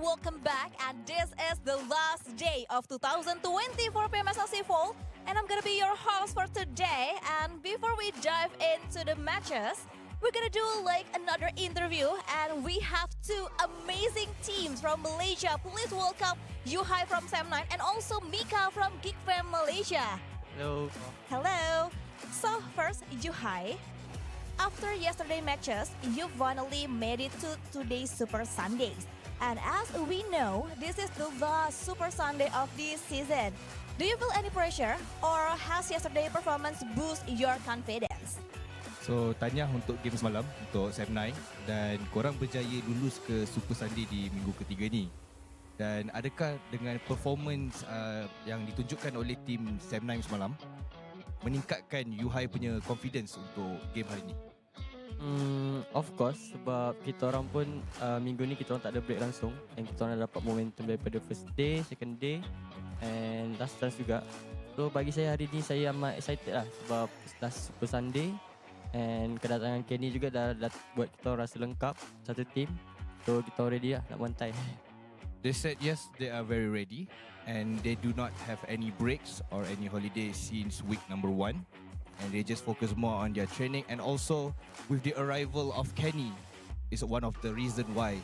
welcome back, and this is the last day of 2020 for PMSL SEA Fall, and I'm gonna be your host for today. And before we dive into the matches, we're gonna do like another interview, and we have two amazing teams from Malaysia. Please welcome Yuai from SEM9 and also Mika from GEEK Malaysia. Hello. Hello. So first, Yuai, after yesterday matches, you finally made it to today's Super Sundays. And as we know, this is the last Super Sunday of this season. Do you feel any pressure, or has yesterday performance boost your confidence? So, tahniah untuk game semalam untuk SEM9, dan korang berjaya lulus ke Super Sunday di minggu ketiga ni. Dan adakah dengan performance yang ditunjukkan oleh tim SEM9 semalam meningkatkan Yuai punya confidence untuk game hari ni? Of course, sebab kita orang pun minggu ni kita orang tak ada break langsung, dan kita orang dah dapat momentum daripada first day, second day and last chance juga. So bagi saya hari ni saya amat excited lah, sebab last Super Sunday and kedatangan Kenny juga dah buat kita orang rasa lengkap satu team. So kita ready lah nak bantai. They said yes, they are very ready and they do not have any breaks or any holidays since week number 1. And they just focus more on their training, and also with the arrival of Kenny is one of the reason why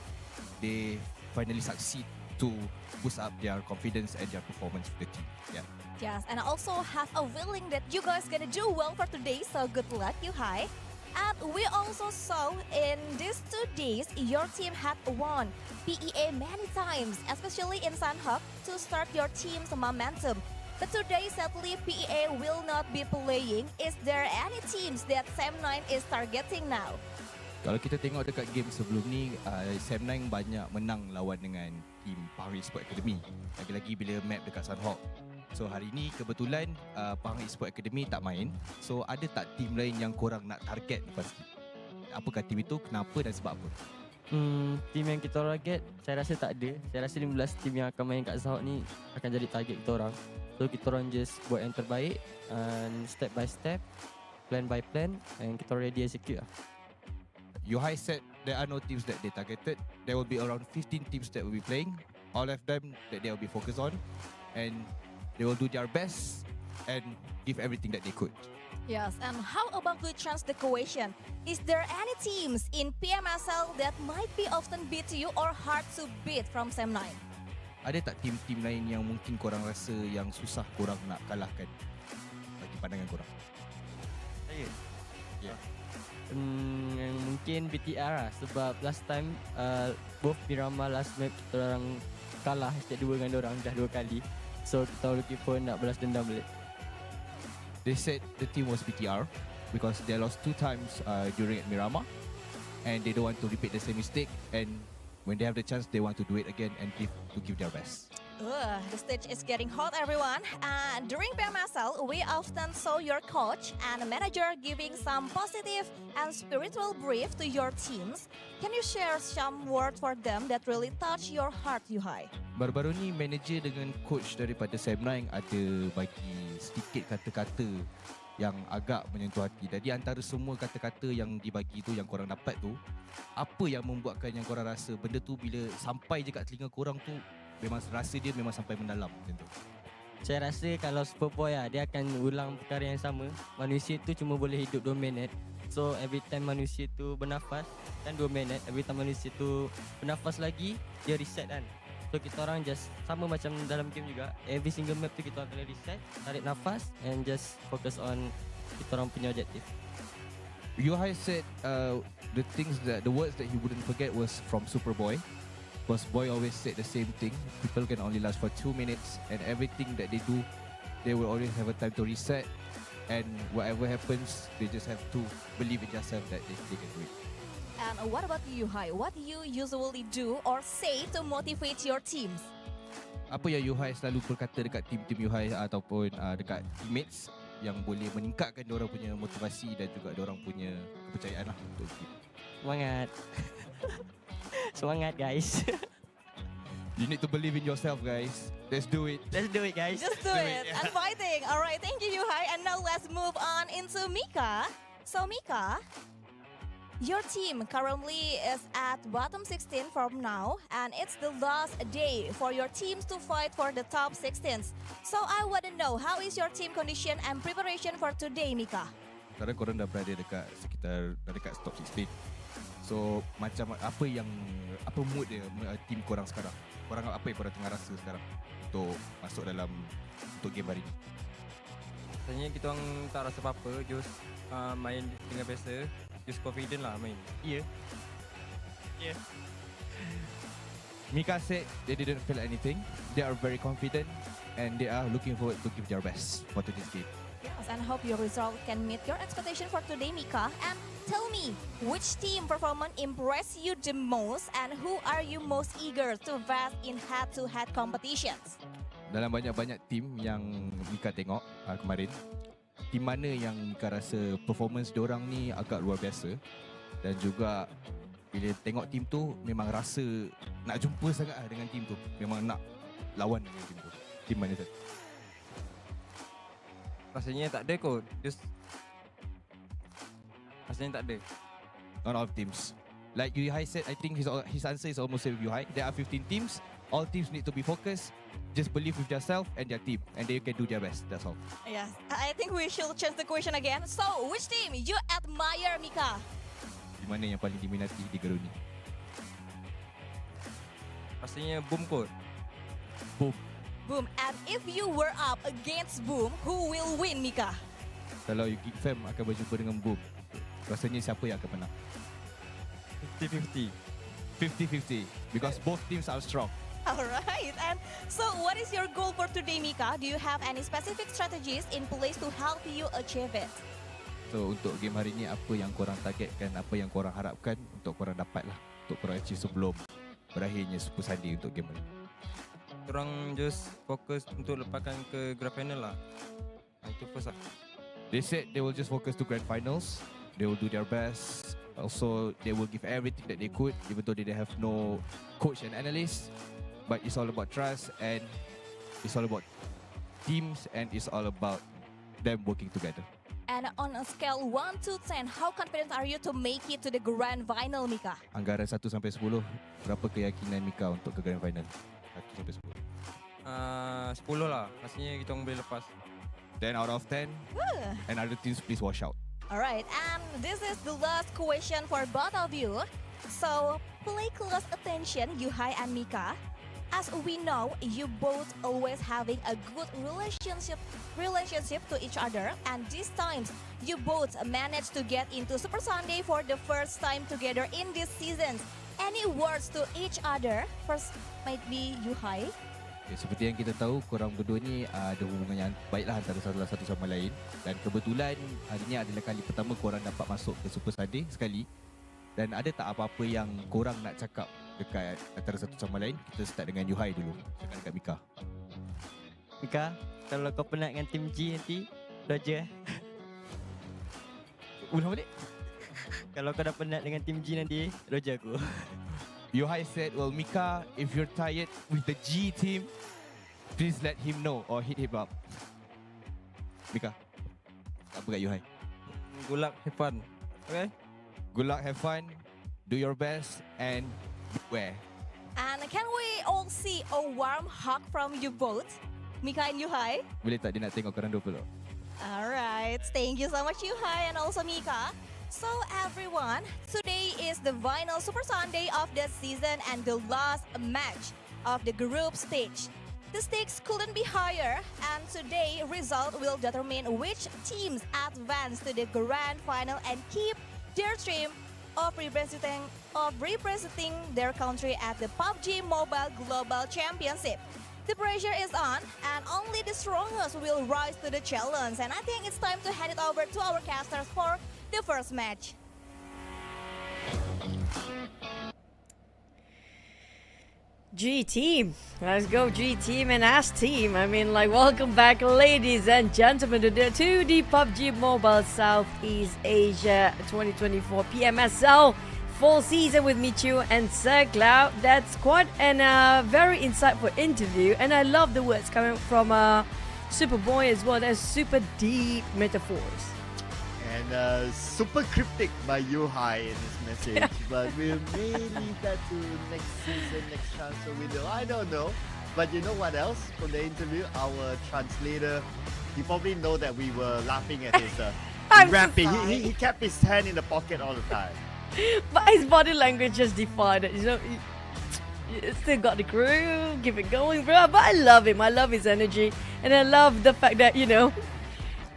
they finally succeed to boost up their confidence and their performance for the team. Yeah. Yes, and I also have a feeling that you guys gonna do well for today, so good luck, Yuai. And we also saw in these 2 days, your team had won PEA many times, especially in Sanhok, to start your team's momentum. But today, sadly, PEA will not be playing. Is there any teams that SEM9 is targeting now? Kalau kita tengok dekat game sebelum ni, SEM9 banyak menang lawan dengan tim Pahang ESPORTS Academy. Lagi-lagi bila map dekat Sanhok. So hari ni kebetulan Pahang ESPORTS Academy tak main. So ada tak tim lain yang korang nak target lepas ni? Apakah tim itu, kenapa dan sebab apa? Tim yang kita orang target, saya rasa tak ada. Saya rasa 15 tim yang akan main kat Sanhok ni akan jadi target kita orang. So kita orang just buat yang terbaik, and step by step, plan by plan, and kita ready execute lah. Yuai said there are no teams that they targeted. There will be around 15 teams that will be playing. All of them that they will be focused on, and they will do their best and give everything that they could. Yes, and how about the chance the question? Is there any teams in PMSL that might be often beat to you or hard to beat from SEM9? Ada tak tim-tim lain yang mungkin korang rasa yang susah korang nak kalahkan bagi pandangan korang? Saya? Ya. Mungkin BTR lah, sebab last time both Miramar last map kita orang kalah setiap 2 dengan diorang dah 2 kali. So kita looking for nak balas dendam balik. They said the team was BTR because they lost 2 times during at Miramar, and they don't want to repeat the same mistake, and when they have the chance, they want to do it again and give their best. The stage is getting hot, everyone. And during PMSL, we often saw your coach and manager giving some positive and spiritual brief to your teams. Can you share some words for them that really touch your heart, Yuai? Baru-baru ni, manager dengan coach daripada SEM9 ada bagi sedikit kata-kata yang agak menyentuh hati. Jadi antara semua kata-kata yang dibagi tu, yang korang dapat tu, apa yang membuatkan yang korang rasa benda tu bila sampai je kat telinga korang tu, memang rasa dia memang sampai mendalam macam tu? Saya rasa kalau Superboy lah, dia akan ulang perkara yang sama. Manusia tu cuma boleh hidup 2 minit. So every time manusia tu bernafas, kan 2 minit. Every time manusia tu bernafas lagi, dia reset kan. So kita orang just sama macam dalam game juga. Every single map tu kita orang kena reset, tarik nafas and just focus on kita orang punya objektif. Yuai said the words that he wouldn't forget was from Superboy. Because Boy always said the same thing. People can only last for 2 minutes, and everything that they do, they will always have a time to reset. And whatever happens, they just have to believe in themselves that they can do it. And what about you, Yuai? What do you usually do or say to motivate your teams? Apa yang Yuai selalu berkata dekat tim-tim Yuai ataupun dekat teammates yang boleh meningkatkan diorang punya motivasi dan juga diorang punya kepercayaan lah untuk tim? Semangat. Semangat guys. You need to believe in yourself, guys. Let's do it. Let's do it, guys. Just do it. And fighting. All right, thank you, Yuai. And now let's move on into Mika. So Mika, Your team currently is at bottom 16 from now, and it's the last day for your teams to fight for the top 16s. So I want to know, how is your team condition and preparation for today, Mika? Sekarang korang dah berada dekat sekitar dah dekat top 16. So macam apa mood dia team korang sekarang? Korang apa yang korang tengah rasa sekarang untuk masuk dalam untuk game hari ni? Sebenarnya kita orang tak rasa apa-apa, just main dengan biasa, just confident lah main. Yeah. Mika said they didn't feel anything. They are very confident and they are looking forward to give their best for today's game. Yes, and hope your result can meet your expectation for today, Mika. And tell me, which team performance impressed you the most, and who are you most eager to face in head-to-head competitions? Dalam banyak-banyak tim yang Mika tengok kemarin, tim mana yang Mika rasa performance diorang ni agak luar biasa, dan juga bila tengok tim tu memang rasa nak jumpa sangat dengan tim tu, memang nak lawan dengan tim tu. Tim mana tu? Rasanya tak ada kot, just rasanya tak ada. Not all teams. Like Yuai said, I think his answer is almost same with Yuai. There are 15 teams. All teams need to be focused. Just believe with themselves and their team, and they can do their best. That's all. Yes, I think we should change the question again. So, which team you admire, Mika? Di mana yang paling diminati di Garuda ni? Rasanya boom kot. Boom. Boom. And if you were up against Boom, who will win, Mika? Kalau GEEK fam akan berjumpa dengan Boom, rasanya siapa yang akan menang? 50-50. 50-50. Because both teams are strong. Alright, and so what is your goal for today, Mika? Do you have any specific strategies in place to help you achieve it? So untuk game hari ni, apa yang korang targetkan, apa yang korang harapkan untuk korang dapat lah, untuk korang achieve sebelum berakhirnya Super Sunday untuk game ni? Korang just fokus untuk lepaskan ke grand final lah. Itu first lah. They said they will just focus to grand finals. They will do their best. Also, they will give everything that they could, even though they have no coach and analyst. But it's all about trust, and it's all about teams, and it's all about them working together. And on a scale 1 to 10, how confident are you to make it to the grand final, Mika? Anggaran 1 sampai 10, berapa keyakinan Mika untuk ke grand final? 1 sampai 10. 10 lah. Rasanya kita orang boleh lepas. 10 out of 10. And other teams, please watch out. Alright, and this is the last question for both of you. So, play close attention, Yuai and Mika. As we know, you both always having a good relationship to each other, and this time you both managed to get into Super Sunday for the first time together in this season. Any words to each other? First might be Yuai. Okay, seperti yang kita tahu, korang berdua ni ada hubungan yang baiklah antara satu sama lain, dan kebetulan hari ni adalah kali pertama korang dapat masuk ke Super Sunday sekali. Dan ada tak apa-apa yang korang nak cakap dekat antara satu sama lain? Kita start dengan Yuai dulu. Cakap dekat Mika. Mika, kalau kau penat dengan tim G nanti, Roger. Ulang balik. Kalau kau dah penat dengan tim G nanti, Roger aku. Yuai said, well, Mika, if you're tired with the G team, please let him know or hit him up. Mika, apa kat Yuai? Good luck, have fun. Okay? Good luck, have fun, do your best, and beware. And can we all see a warm hug from you both, Mika and Yuai? Boleh tak dia nak tengok korang 20? Alright, thank you so much, Yuai and also Mika. So everyone, today is the final Super Sunday of the season and the last match of the group stage. The stakes couldn't be higher, and today result will determine which teams advance to the grand final and keep their dream of representing their country at the PUBG Mobile Global Championship. The pressure is on, and only the strongest will rise to the challenge. And I think it's time to hand it over to our casters for the first match. G team, let's go G team and S team. I mean, like, welcome back, ladies and gentlemen, to the PUBG Mobile Southeast Asia 2024 PMSL Fall Season with Michu and Sir Cloud. That's quite a very insightful interview, and I love the words coming from Superboy as well. There's super deep metaphors. And super cryptic by Yuai in his message, but we may leave that to next season, next transfer window. I don't know. But you know what else from the interview? Our translator, he probably know that we were laughing at his I'm so rapping. sorry. He kept his hand in the pocket all the time. But his body language just defied it. You know, he still got the groove, keep it going, bro. But I love him. I love his energy, and I love the fact that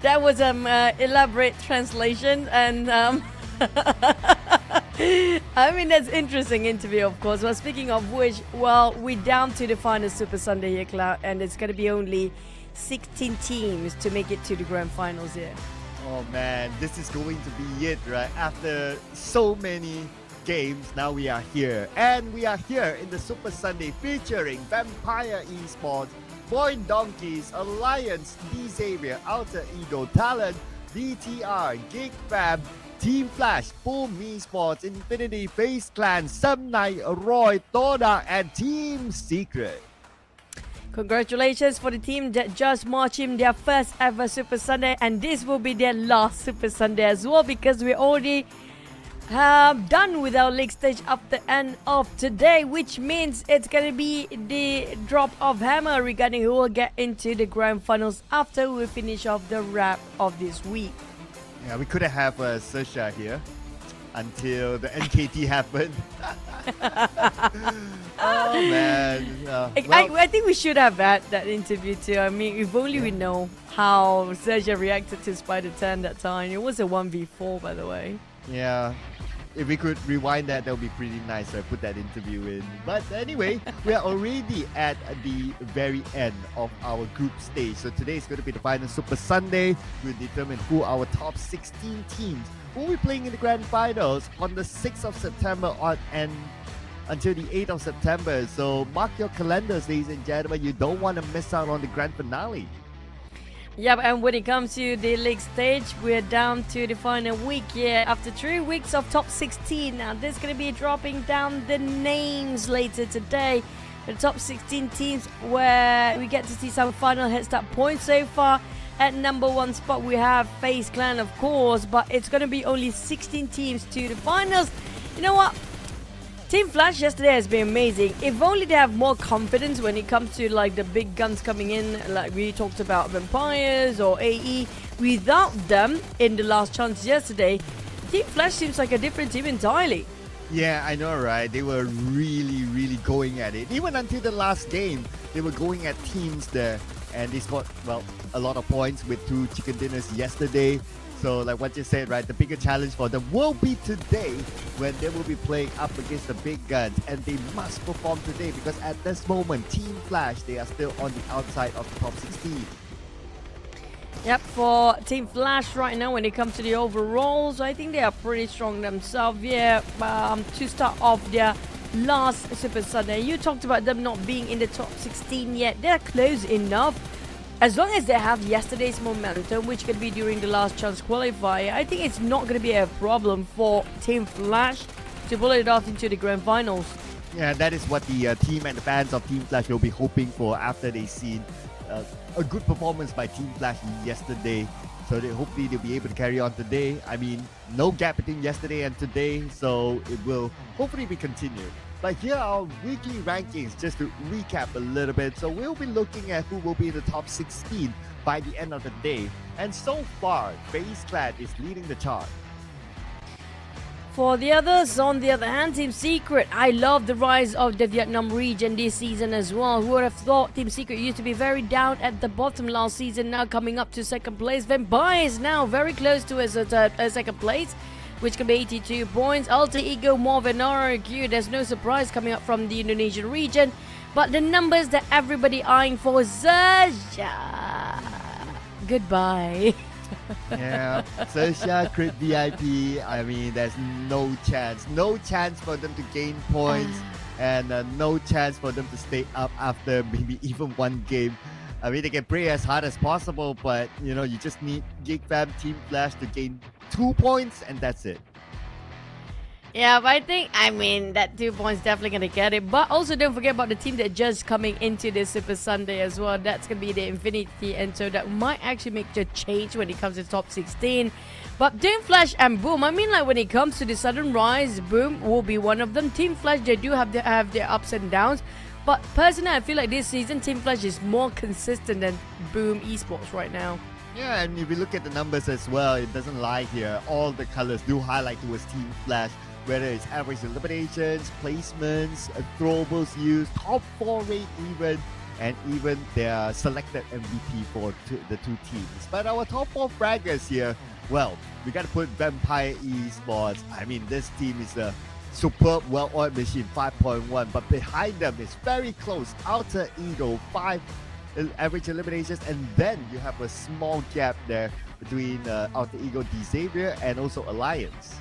that was elaborate translation, and I mean that's interesting interview, of course. Well, speaking of which, well, we're down to the final Super Sunday here, Cloud, and it's gonna be only 16 teams to make it to the grand finals here. Oh man, this is going to be it, right? After so many games, now we are here. And we are here in the Super Sunday featuring Vampire Esports, VOIN Donkeys, Alliance, D-Xavier, Outer Ego, TALON, DTR, GEEK Fam, Team Flash, Boom Esports, Infinity, FAZE Clan, Sumnight, Roy, TODAK, and Team Secret. Congratulations for the team that just marched in their first ever Super Sunday, and this will be their last Super Sunday as well, because we're already done with our league stage at the end of today, which means it's going to be the drop of hammer regarding who will get into the grand finals after we finish off the wrap of this week. Yeah, we couldn't have Sersha here until the NKT happened. Oh man. I think we should have had that interview too. I mean, if only we know how Sergio reacted to Spider 10 that time. It was a 1v4, by the way. Yeah. If we could rewind that would be pretty nice. So I put that interview in. But anyway, we are already at the very end of our group stage. So today is going to be the final Super Sunday. We'll determine who our top 16 teams will be playing in the grand finals on the 6th of September and until the 8th of September. So mark your calendars, ladies and gentlemen. You don't want to miss out on the grand finale. Yep, and when it comes to the league stage, we're down to the final week here. After 3 weeks of top 16, now there's going to be dropping down the names later today. The top 16 teams where we get to see some final head start points so far. At number 1 spot, we have FaZe Clan, of course, but it's going to be only 16 teams to the finals. You know what? Team Flash yesterday has been amazing. If only they have more confidence when it comes to like the big guns coming in, like we talked about Vampires or AE. Without them in the last chance yesterday, Team Flash seems like a different team entirely. Yeah, I know, right? They were really going at it. Even until the last game, they were going at teams there. And they scored, well, a lot of points with 2 chicken dinners yesterday. So like what you said, right, the bigger challenge for them will be today when they will be playing up against the big guns, and they must perform today because at this moment, Team Flash, they are still on the outside of the top 16. Yep, for Team Flash right now, when it comes to the overalls, I think they are pretty strong themselves. Yeah, to start off their last Super Sunday, you talked about them not being in the top 16 yet. They're close enough. As long as they have yesterday's momentum, which could be during the last chance qualifier, I think it's not going to be a problem for Team Flash to pull it off into the grand finals. Yeah, that is what the team and the fans of Team Flash will be hoping for after they've seen a good performance by Team Flash yesterday. So hopefully they'll be able to carry on today. I mean, no gap between yesterday and today, so it will hopefully be continued. But here are our weekly rankings, just to recap a little bit. So we'll be looking at who will be in the top 16 by the end of the day. And so far, FaZe Clan is leading the chart. For the others, on the other hand, Team Secret, I love the rise of the Vietnam region this season as well. Who would have thought Team Secret used to be very down at the bottom last season, now coming up to second place. Vampire is now very close to his second place, which can be 82 points. Alter Ego, more than RQ. There's no surprise coming up from the Indonesian region. But the numbers that everybody eyeing for, Zerja. Goodbye. Yeah, Sersha, Crit VIP, I mean, there's no chance. No chance for them to gain points and no chance for them to stay up after maybe even one game. I mean, they can pray as hard as possible, but, you know, you just need GEEK Fam, Team Flash to gain 2 points and that's it. Yeah, but I mean, that 2 points definitely going to get it. But also don't forget about the team that just coming into this Super Sunday as well. That's going to be the Infinity, and so that might actually make a change when it comes to top 16. But Team Flash and Boom, I mean, like when it comes to the sudden rise, Boom will be one of them. Team Flash, they do have their ups and downs. But personally, I feel like this season, Team Flash is more consistent than Boom Esports right now. Yeah, and if you look at the numbers as well, it doesn't lie here. All the colors do highlight towards Team Flash, whether it's average eliminations, placements, throwables used, top 4 rate even, and even their selected MVP for the two teams. But our top 4 fraggers here, well, we got to put Vampire Esports. I mean, this team is a superb, well-oiled machine, 5.1, but behind them is very close. Outer Eagle, 5 average eliminations, and then you have a small gap there between Outer Eagle, Xavier, and also Alliance.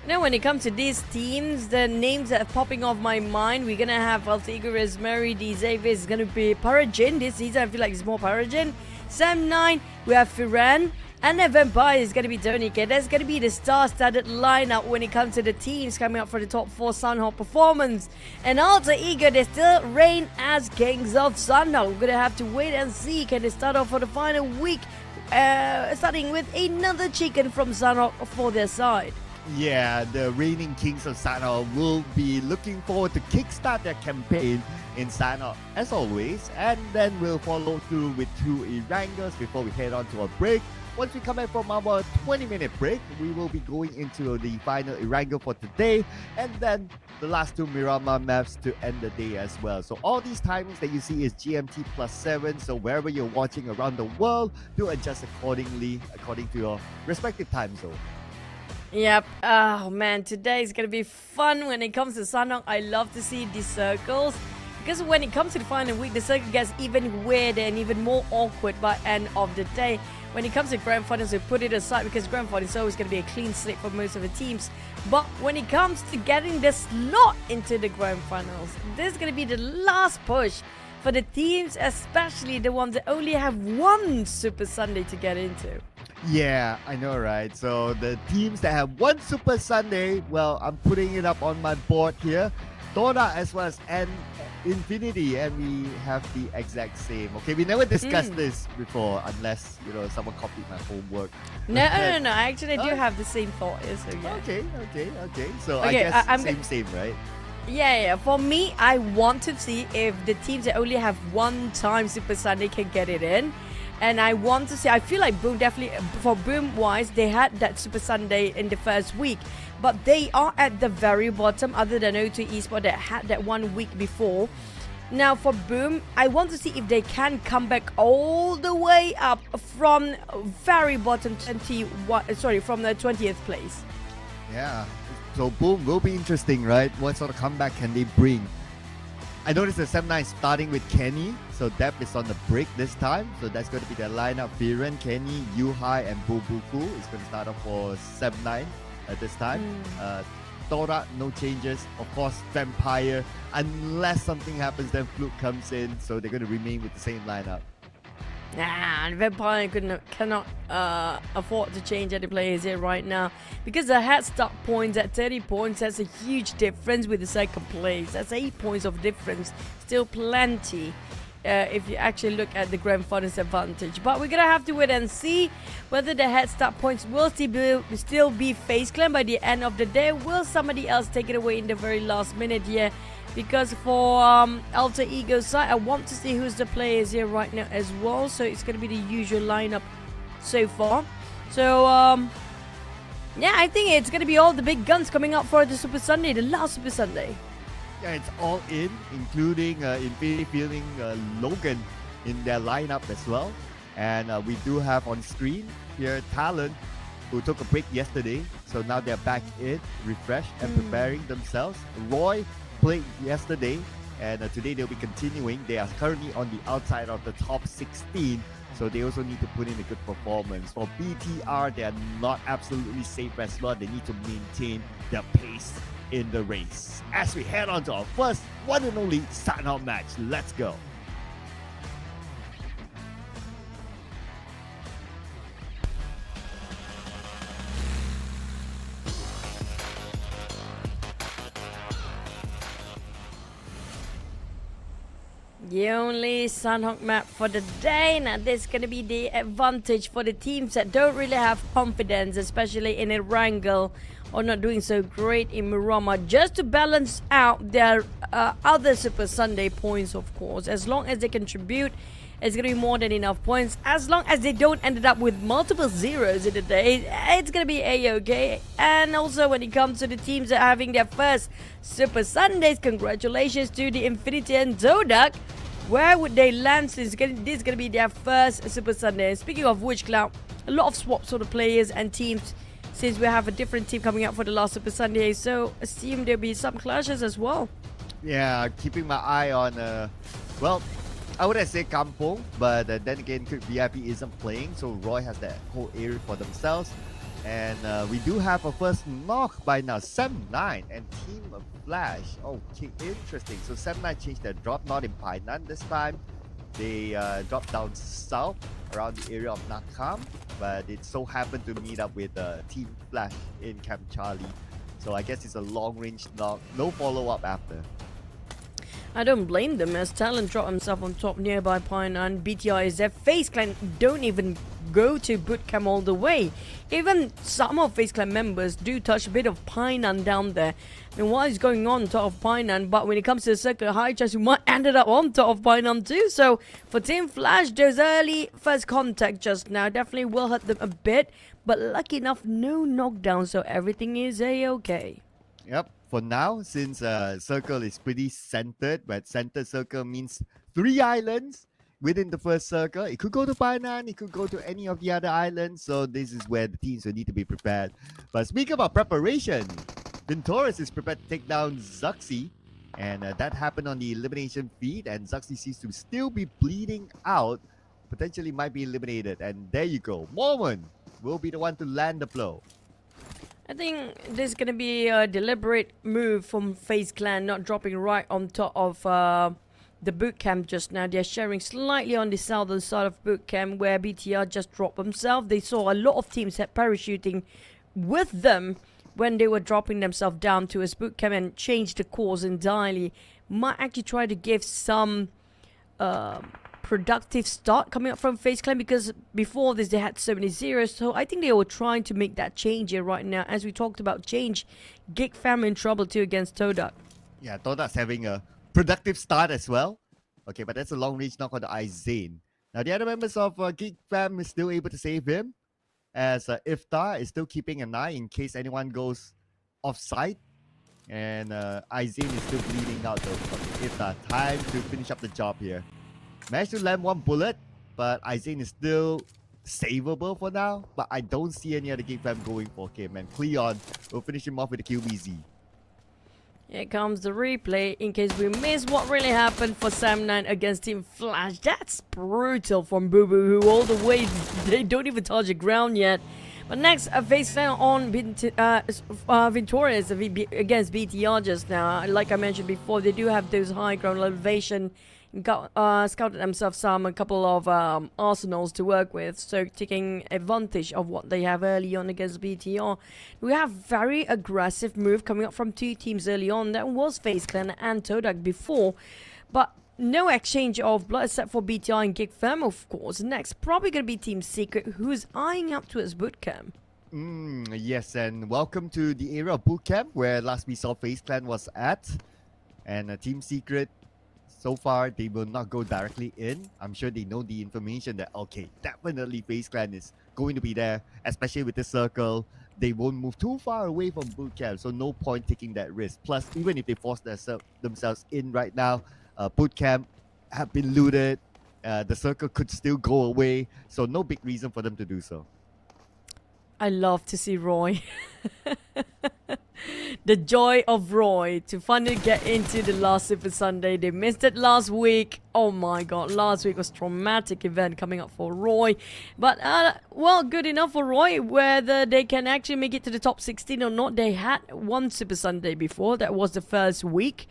Now, when it comes to these teams, the names that are popping off my mind, we're going to have Alter Ego, Rosemary, Xavier is going to be Parajin. This season, I feel like it's more Parajin. Sam9, we have Firan, and then Vampire is going to be Tonika. That's going to be the star-studded lineup when it comes to the teams coming up for the top 4 Sanhok performance. And Alter Ego, they still reign as kings of Sanhok. We're going to have to wait and see. Can they start off for the final week, starting with another chicken from Sanhok for their side? Yeah, the reigning kings of Sanhok will be looking forward to kickstart their campaign in Sanhok as always, and then we'll follow through with 2 Erangels before we head on to a break. Once we come back from our 20-minute break, we will be going into the final Erangel for today, and then the last 2 Miramar maps to end the day as well. So all these timings that you see is GMT +7, so wherever you're watching around the world, do adjust accordingly, according to your respective time zone. Yep. Oh man, today is gonna be fun when it comes to Sanhok. I love to see these circles, because when it comes to the final week, the circle gets even weirder and even more awkward by end of the day. When it comes to Grand Finals, we put it aside because Grand Finals is always going to be a clean slate for most of the teams. But when it comes to getting the slot into the Grand Finals, this is going to be the last push for the teams, especially the ones that only have one Super Sunday to get into. Yeah, I know, right? So the teams that have one Super Sunday, well, I'm putting it up on my board here. TODAK as well as Infinity, and we have the exact same. Okay, we never discussed this before, unless someone copied my homework. No. I actually do have the same thought. So yeah. Okay. So okay, I guess I'm same, right? Yeah. For me, I want to see if the teams that only have one time Super Sunday can get it in. And I want to see, I feel like Boom definitely, for Boom wise, they had that Super Sunday in the first week. But they are at the very bottom, other than O2 Esports that had that 1 week before. Now for Boom, I want to see if they can come back all the way up from very bottom from the 20th place. Yeah. So Boom will be interesting, right? What sort of comeback can they bring? I noticed that Sam9 is starting with Kenny, so Depp is on the break this time. So that's going to be their lineup. Viren, Kenny, Yuai, and Bubuku is going to start off for Sam9 at this time. TODAK, no changes. Of course, Vampire, unless something happens, then Fluke comes in. So they're going to remain with the same lineup. And Vampire cannot afford to change any players here right now, because the head start points at 30 points. That's a huge difference with the second place. That's 8 points of difference. Still plenty if you actually look at the Grand Finals advantage. But we're gonna have to wait and see whether the head start points will still be FaZe Clan by the end of the day. Will somebody else take it away in the very last minute here? Because for Alter Ego's side, I want to see who's the players here right now as well. So it's going to be the usual lineup so far. So, yeah, I think it's going to be all the big guns coming up for the Super Sunday, the last Super Sunday. Yeah, it's all in, including Infinity fielding Logan in their lineup as well. And we do have on screen here TALON, who took a break yesterday. So now they're back in, refreshed and preparing themselves. Roy played yesterday, and today they'll be continuing. They are currently on the outside of the top 16, so they also need to put in a good performance. For BTR, they are not absolutely safe as well. They need to maintain their pace in the race. As we head on to our first one and only Sanhok match, let's go. The only Sanhok map for the day. Now, this is going to be the advantage for the teams that don't really have confidence, especially in Erangel, or not doing so great in Miramar, just to balance out their other Super Sunday points, of course. As long as they contribute, it's going to be more than enough points. As long as they don't end up with multiple zeros in the day, it's going to be a-okay. And also when it comes to the teams that are having their first Super Sundays, congratulations to the Infinity and TODAK. Where would they land? This is going to be their first Super Sunday. Speaking of which, Cloud, a lot of swaps for the players and teams, since we have a different team coming up for the last Super Sunday. So assume there'll be some clashes as well. Yeah, keeping my eye on, well, I would say Kampong, but then again, VIP isn't playing, so Roy has that whole area for themselves. And we do have a first knock by now, Sem9 and Team Flash. Okay, interesting. So Sem9 changed their drop, not in Painan this time. They dropped down south around the area of Nakam, but it so happened to meet up with Team Flash in Camp Charlie. So I guess it's a long-range knock, no follow-up after. I don't blame them, as TALON dropped himself on top nearby Painan. BTR is their FaZe Clan don't even go to bootcamp all the way. Even some of FaZe Clan members do touch a bit of Painan down there. And what is going on top of Painan? But when it comes to the circuit, high chance we might end up on top of Painan too. So for Team Flash, those early first contact just now definitely will hurt them a bit. But lucky enough, no knockdown, so everything is a-okay. Yep. For now, since circle is pretty centered, but center circle means 3 islands within the first circle. It could go to Painan, it could go to any of the other islands. So this is where the teams will need to be prepared. But speaking about preparation, Ventoris is prepared to take down Zuxi. And that happened on the elimination feed. And Zuxi seems to still be bleeding out. Potentially might be eliminated. And there you go. Mormon will be the one to land the blow. I think this is going to be a deliberate move from FaZe Clan, not dropping right on top of the bootcamp just now. They're sharing slightly on the southern side of bootcamp where BTR just dropped themselves. They saw a lot of teams had parachuting with them when they were dropping themselves down to his bootcamp and changed the course entirely. Might actually try to give some productive start coming up from FaZe Clan, because before this they had so many zeros. So I think they were trying to make that change here right now. As we talked about change, GEEK fam in trouble too against TODAK. Yeah, TODAK's having a productive start as well. Okay, but that's a long range knock on the Izane. Now the other members of GEEK fam is still able to save him, as Iftar is still keeping an eye in case anyone goes offside. And Izane is still bleeding out though. Okay, Iftar, time to finish up the job here. Managed to land one bullet, but Izane is still savable for now. But I don't see any other GEEK fam going for him. And Cleon will finish him off with a QBZ. Here comes the replay in case we miss what really happened for Sam9 against Team Flash. That's brutal from Boo Boo, who all the way, they don't even touch the ground yet. But next, FaZe Clan on Ventoris against BTR just now. Like I mentioned before, they do have those high ground elevation. Scouted themselves a couple of arsenals to work with, so taking advantage of what they have early on against BTR. We have very aggressive move coming up from 2 teams early on. That was FaZe Clan and TODAK before, but no exchange of blood except for BTR and GEEK fam, of course. Next, probably going to be Team Secret, who's eyeing up to his bootcamp. Yes, and welcome to the area of bootcamp where last we saw FaZe Clan was at. And Team Secret, so far, they will not go directly in. I'm sure they know the information that, okay, definitely FaZe Clan is going to be there, especially with the circle. They won't move too far away from bootcamp, so no point taking that risk. Plus, even if they force themselves in right now, bootcamp have been looted. The circle could still go away, so no big reason for them to do so. I love to see Roy. The joy of Roy to finally get into the last Super Sunday. They missed it last week. Oh my god, last week was a traumatic event coming up for Roy. But, well, good enough for Roy. Whether they can actually make it to the top 16 or not, they had one Super Sunday before. That was the first week.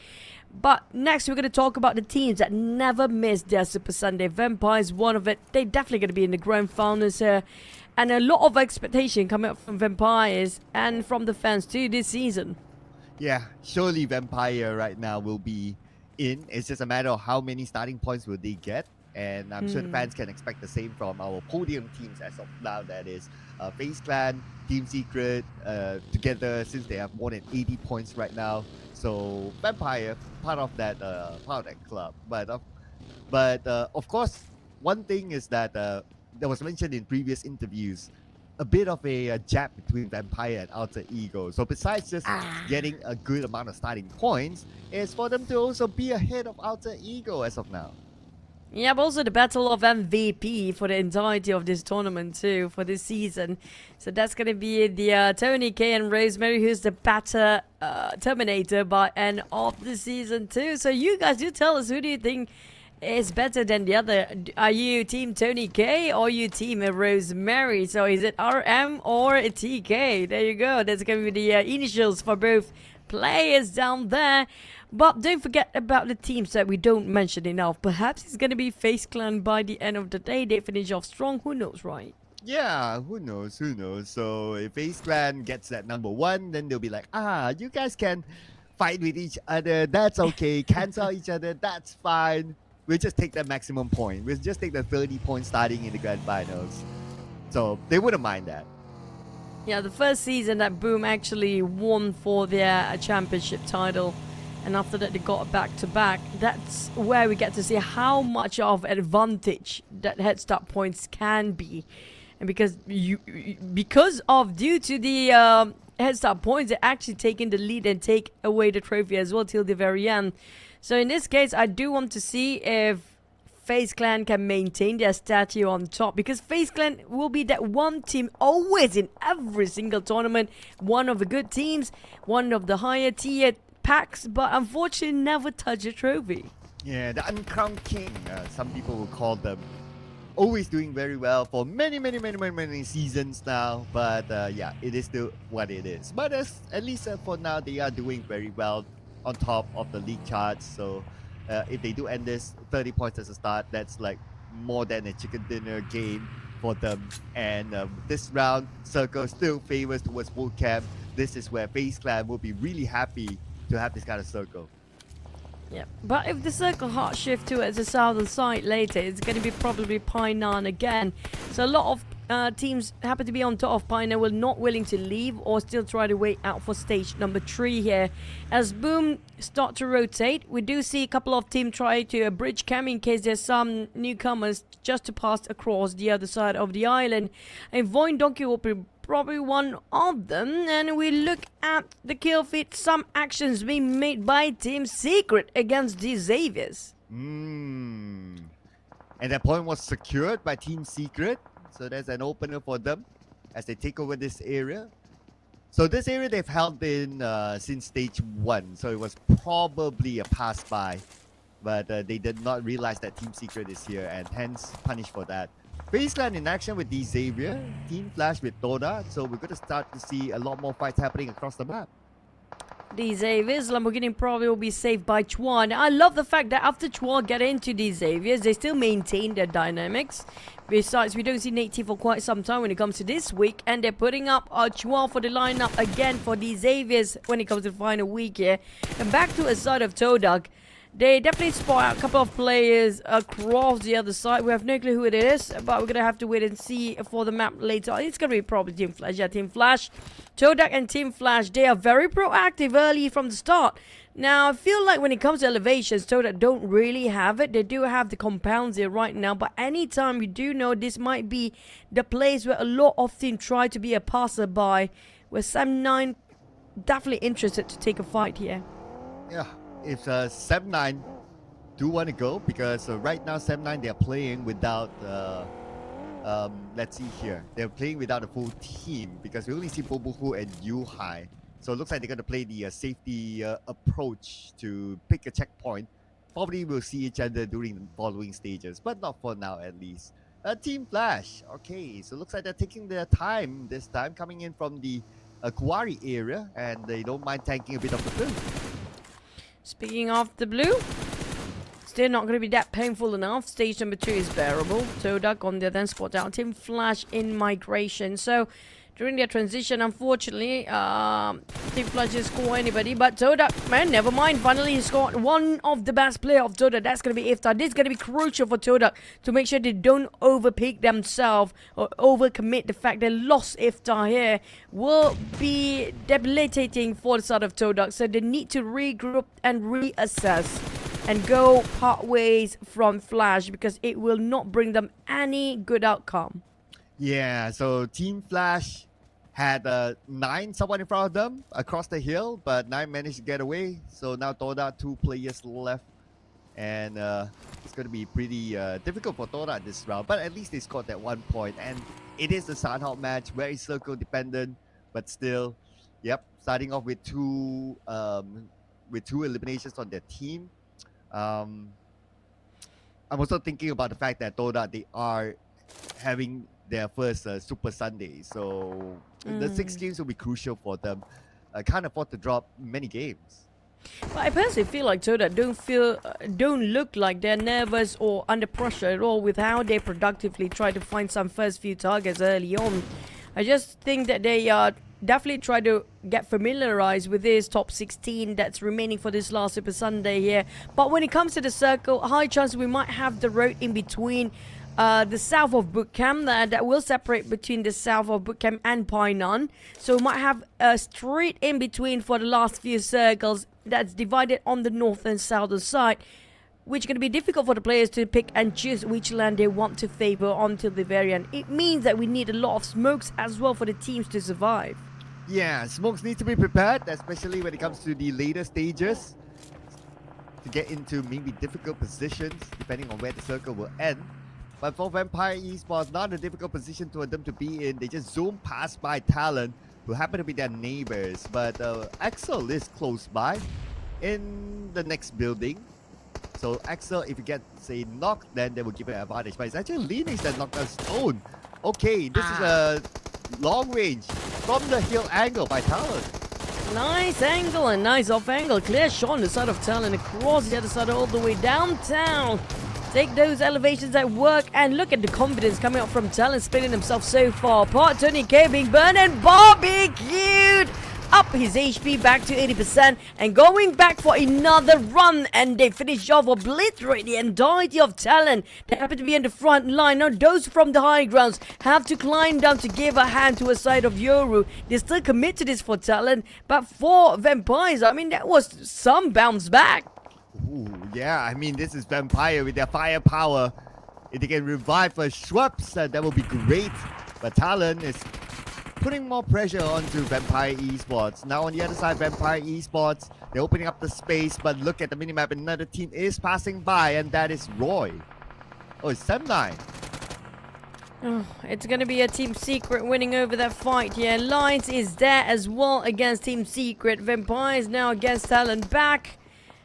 But next, we're going to talk about the teams that never missed their Super Sunday. Vampire is one of it. They're definitely going to be in the grand finals here. And a lot of expectation coming up from Vampires and from the fans too this season. Yeah, surely Vampire right now will be in. It's just a matter of how many starting points will they get. And I'm sure the fans can expect the same from our podium teams as of now. That is FaZe Clan, Team Secret, together since they have more than 80 points right now. So Vampire, part of that club. But of course, one thing is that that was mentioned in previous interviews, a bit of a gap between Vampire and Alter Ego. So besides just getting a good amount of starting points, is for them to also be ahead of Alter Ego as of now. Yeah, but also the battle of MVP for the entirety of this tournament too, for this season. So that's going to be the Tony K and Rosemary, who's the better Terminator by end of the season too. So you guys do tell us, who do you think is better than the other? Are you team Tony K or you team Rosemary? So is it RM or TK? There you go. That's going to be the initials for both players down there. But don't forget about the teams that we don't mention enough. Perhaps it's going to be FaZe Clan by the end of the day. They finish off strong. Who knows, right? Yeah, who knows, who knows. So if FaZe Clan gets that number 1, then they'll be like, you guys can fight with each other. That's okay. Cancel each other. That's fine. We'll just take the maximum point. We'll just take the 30 points starting in the grand finals. So they wouldn't mind that. Yeah, the first season that Boom actually won for their championship title. And after that, they got back-to-back. That's where we get to see how much of advantage that head start points can be. And because due to the head start points, they're actually taking the lead and take away the trophy as well till the very end. So in this case, I do want to see if FaZe Clan can maintain their statue on top, because FaZe Clan will be that one team always in every single tournament, one of the good teams, one of the higher tier packs, but unfortunately never touch a trophy. Yeah, the uncrowned king, some people will call them. Always doing very well for many seasons now, but yeah, it is still what it is. But at least for now, they are doing very well on top of the league charts. So if they do end this 30 points as a start, that's like more than a chicken dinner game for them. And this round, Circle still favors towards Wolfcamp. This is where FaZe Clan will be really happy to have this kind of circle. Yeah, but if the circle heart shift towards the southern side later, it's going to be probably Painan again. So a lot of teams happen to be on top of Painan, were not willing to leave or still try to wait out for stage number 3 here. As Boom start to rotate, we do see a couple of teams try to bridge cam in case there's some newcomers just to pass across the other side of the island. And VOIN Donkey will be probably one of them. And we look at the kill feed, some actions being made by Team Secret against the Xaviers. And that point was secured by Team Secret. So there's an opener for them as they take over this area. So this area they've held in since stage 1. So it was probably a pass-by. But they did not realize that Team Secret is here and hence punished for that. FaZe Clan in action with the Xavier, Team Flash with TODAK, so we're going to start to see a lot more fights happening across the map. The Xaviers, Lamborghini probably will be saved by Chuan. I love the fact that after Chuan get into the Xaviers, they still maintain their dynamics. Besides, we don't see Native for quite some time when it comes to this week, and they're putting up Chuan for the lineup again for the Xaviers when it comes to the final week here. And back to a side of TODAK. They definitely spot out a couple of players across the other side. We have no clue who it is, but we're going to have to wait and see for the map later. It's going to be probably Team Flash. Yeah, Team Flash. TODAK and Team Flash, they are very proactive early from the start. Now, I feel like when it comes to elevations, TODAK don't really have it. They do have the compounds here right now, but anytime you do know this might be the place where a lot of teams try to be a passerby, where Sam9 definitely interested to take a fight here. Yeah. If Sam9 do want to go, because right now Sam9 they're playing without let's see here, they're playing without a full team because we only see Bobohu and Yuai. So it looks like they're going to play the safety approach to pick a checkpoint. Probably we'll see each other during the following stages, but not for now at least. Team Flash, okay, so looks like they're taking their time this time, coming in from the Kuwari area, and they don't mind tanking a bit of the blue. Speaking of the blue, still not going to be that painful enough. Stage number 2 is bearable. TODAK on the other end spot out Team Flash in migration. So during their transition. Unfortunately, Team Flash didn't score anybody, but TODAK, man, never mind. Finally, he scored one of the best player of TODAK. That's going to be Iftar. This is going to be crucial for TODAK to make sure they don't overpeak themselves or overcommit. The fact they lost Iftar here will be debilitating for the side of TODAK, so they need to regroup and reassess and go part ways from Flash, because it will not bring them any good outcome. Yeah, so Team Flash had 9 someone in front of them across the hill, but 9 managed to get away. So now TODAK, 2 players left, and it's going to be pretty difficult for TODAK this round. But at least they scored that 1 point, and it is the Sanhok match, very circle dependent, but still, yep, starting off with two eliminations on their team. I'm also thinking about the fact that TODAK, they are having their first Super Sunday, so the 6 games will be crucial for them. Can't afford to drop many games. But I personally feel like TODAK don't look like they're nervous or under pressure at all with how they productively try to find some first few targets early on. I just think that they definitely try to get familiarized with this top 16 that's remaining for this last Super Sunday here. But when it comes to the circle, high chance we might have the road in between the south of Bootcamp that will separate between the south of Bootcamp and Painan. So we might have a street in between for the last few circles that's divided on the north and southern side, which is going to be difficult for the players to pick and choose which land they want to favor until the very end. It means that we need a lot of smokes as well for the teams to survive. Yeah, smokes need to be prepared, especially when it comes to the later stages, to get into maybe difficult positions depending on where the circle will end. But for Vampire Esports, not a difficult position for them to be in. They just zoom past by TALON, who happen to be their neighbors. But Axel is close by in the next building. So Axel, if you get, say, knocked, then they will give it an advantage. But it's actually Linux that knocked out Stone. Okay, this is a long range from the hill angle by TALON. Nice angle and nice off angle. Clear shot on the side of TALON across the other side all the way downtown. Take those elevations at work, and look at the confidence coming out from TALON, spinning himself so far apart. Tony K being burned and barbecued. Up his HP back to 80% and going back for another run, and they finish off, obliterate the entirety of TALON. They happen to be in the front line. Now those from the high grounds have to climb down to give a hand to a side of Yoru. They still commit to this for TALON, but for Vampires, I mean, that was some bounce back. Ooh, yeah, I mean, this is Vampire with their firepower. If they can revive for Schweppes, that will be great. But TALON is putting more pressure onto Vampire Esports. Now on the other side, Vampire Esports, they're opening up the space, but look at the minimap, another team is passing by, and that is Roy. Oh, it's Sam9. Oh, it's going to be a Team Secret winning over that fight here. Lions is there as well against Team Secret. Vampires now against TALON back.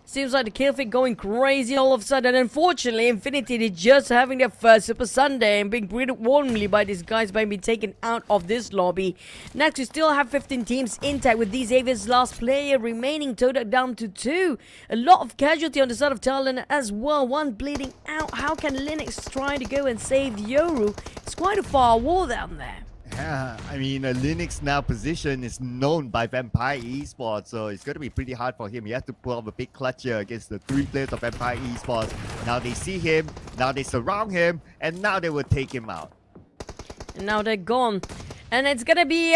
Seems like the kill feed going crazy all of a sudden. Unfortunately, Infinity is just having their first Super Sunday and being greeted warmly by these guys by being taken out of this lobby. Next, we still have 15 teams intact with these Xavier's last player remaining. TODAK down to 2. A lot of casualty on the side of TALON as well. One bleeding out. How can Linux try to go and save Yoru? It's quite a far war down there. Yeah, I mean, a Linux now position is known by Vampire Esports, so it's going to be pretty hard for him. He has to pull off a big clutch here against the 3 players of Vampire Esports. Now they see him, now they surround him, and now they will take him out. And now they're gone. And it's going to be,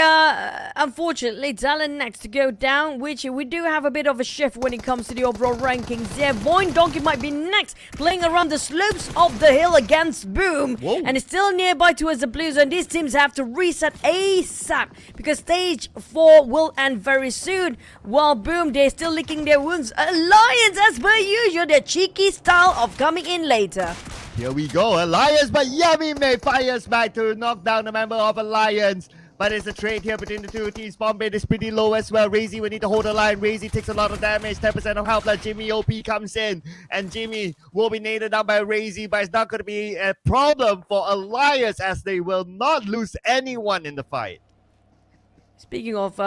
unfortunately, TALON next to go down, which we do have a bit of a shift when it comes to the overall rankings. Yeah, VOIN Donkey might be next, playing around the slopes of the hill against Boom. Whoa. And it's still nearby towards the Blues, and these teams have to reset ASAP, because stage 4 will end very soon. While Boom, they're still licking their wounds. Alliance, as per usual, their cheeky style of coming in later. Here we go, Alliance, but Yummy May fires back to knock down the member of Alliance. But it's a trade here between the two teams. Bomb bait is pretty low as well. Razy will need to hold the line. Razy takes a lot of damage, 10% of health. Like Jimmy OP comes in, and Jimmy will be nailed down by Razy, but it's not going to be a problem for Alliance, as they will not lose anyone in the fight. Speaking of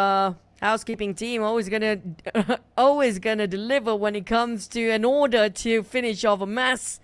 housekeeping team, always gonna deliver when it comes to an order to finish off a mess.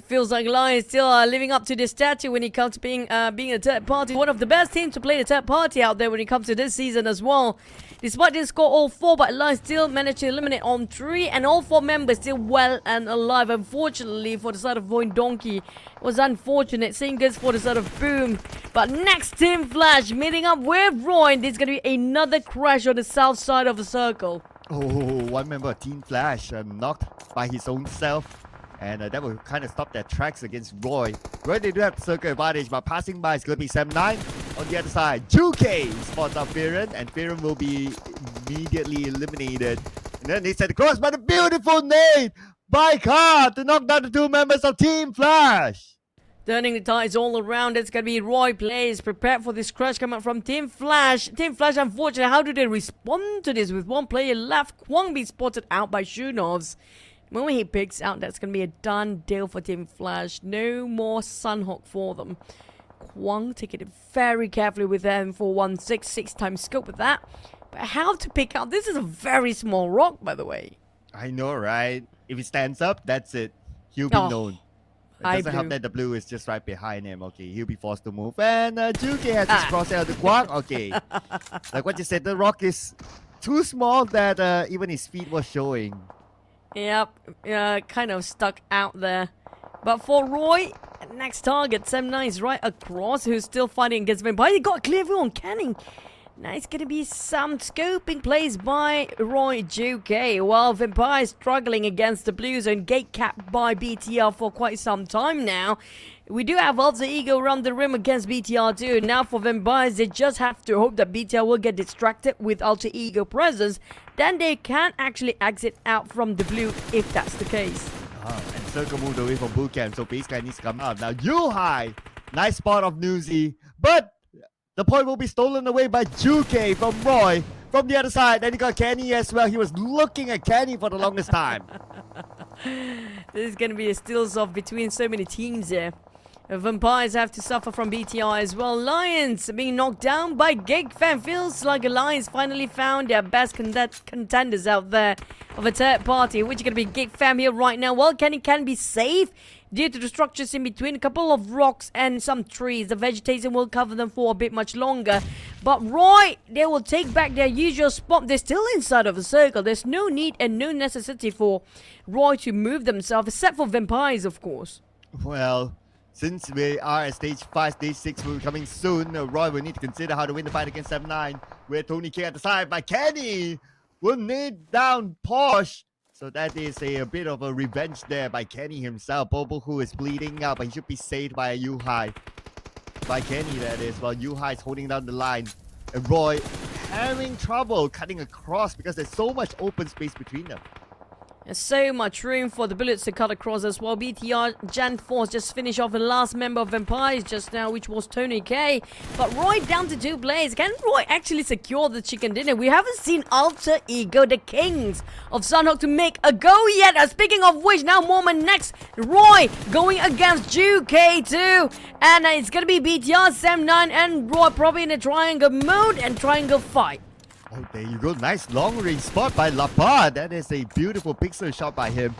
Feels like Lions still are living up to this statue when it comes to being a third party. One of the best teams to play the third party out there when it comes to this season as well. Despite didn't score all 4, but Lions still managed to eliminate on 3, and all 4 members still well and alive. Unfortunately for the side of VOIN Donkey, it was unfortunate. Same goes for the side of Boom. But next Team Flash meeting up with Roy. There's gonna be another crash on the south side of the circle. Oh, one member of Team Flash knocked by his own self. And that will kind of stop their tracks against Roy. Roy, they do have the circle advantage, but passing by is going to be Sam9. On the other side, GEEK spots out Fearon, and Fearon will be immediately eliminated. And then they set across by the beautiful nade by Car to knock down the 2 members of Team Flash. Turning the tides all around, it's going to be Roy plays prepared for this crash coming from Team Flash. Team Flash, unfortunately, how do they respond to this? With 1 player left, Kwang being spotted out by Shunovs. When he picks out, that's going to be a done deal for Team Flash. No more Sanhok for them. Kwang taking it very carefully with them for 166 times scope with that. But how to pick out? This is a very small rock, by the way. I know, right? If he stands up, that's it. He'll be known. It doesn't help that the blue is just right behind him. Okay, he'll be forced to move. And GEEK has his crosshair to Kwang. Okay. Like what you said, the rock is too small that even his feet was showing. Yep, kind of stuck out there. But for Roy, next target, Sam9 is right across, who's still fighting against Vampire. He got a clear view on Canning. Now it's going to be some scoping plays by Roy GEEK, while Vampire is struggling against the Blues and gate capped by BTR for quite some time now. We do have Alter Ego around the rim against BTR too. Now for Vampires, they just have to hope that BTR will get distracted with Alter Ego presence. Then they can actually exit out from the blue if that's the case. And Circle moved away from bootcamp, so base guy needs to come out. Now Yuai, nice spot of Newsy, but the point will be stolen away by GEEK from Roy. From the other side, then he got Kenny as well. He was looking at Kenny for the longest time. This is going to be a still-off between so many teams here. Vampires have to suffer from BTR as well. Lions being knocked down by GEEK Fam. Feels like Lions finally found their best contenders out there of a third party, which is going to be GEEK Fam here right now. Well, Kenny can be safe due to the structures in between, a couple of rocks and some trees. The vegetation will cover them for a bit much longer. But Roy, they will take back their usual spot. They're still inside of a circle. There's no need and no necessity for Roy to move themselves, except for Vampires, of course. Well, since we are at stage 5, stage 6 will be coming soon, Roy will need to consider how to win the fight against M9. With Tony K at the side, but Kenny will need down Porsche. So that is a bit of a revenge there by Kenny himself. Bobo, who is bleeding out, but he should be saved by Yuai. By Kenny, that is, while Yuai is holding down the line. And Roy having trouble cutting across because there's so much open space between them. There's so much room for the bullets to cut across as well. BTR Jan Force just finished off the last member of Vampires just now, which was Tony K. But Roy down to 2 players. Can Roy actually secure the chicken dinner? We haven't seen Alter Ego, the kings of Sanhok, to make a go yet. Speaking of which, now moment next, Roy going against GEEK too. And it's going to be BTR, Sam9 and Roy probably in a triangle mode and triangle fight. Oh, there you go. Nice long-range spot by Lapad. That is a beautiful pixel shot by him.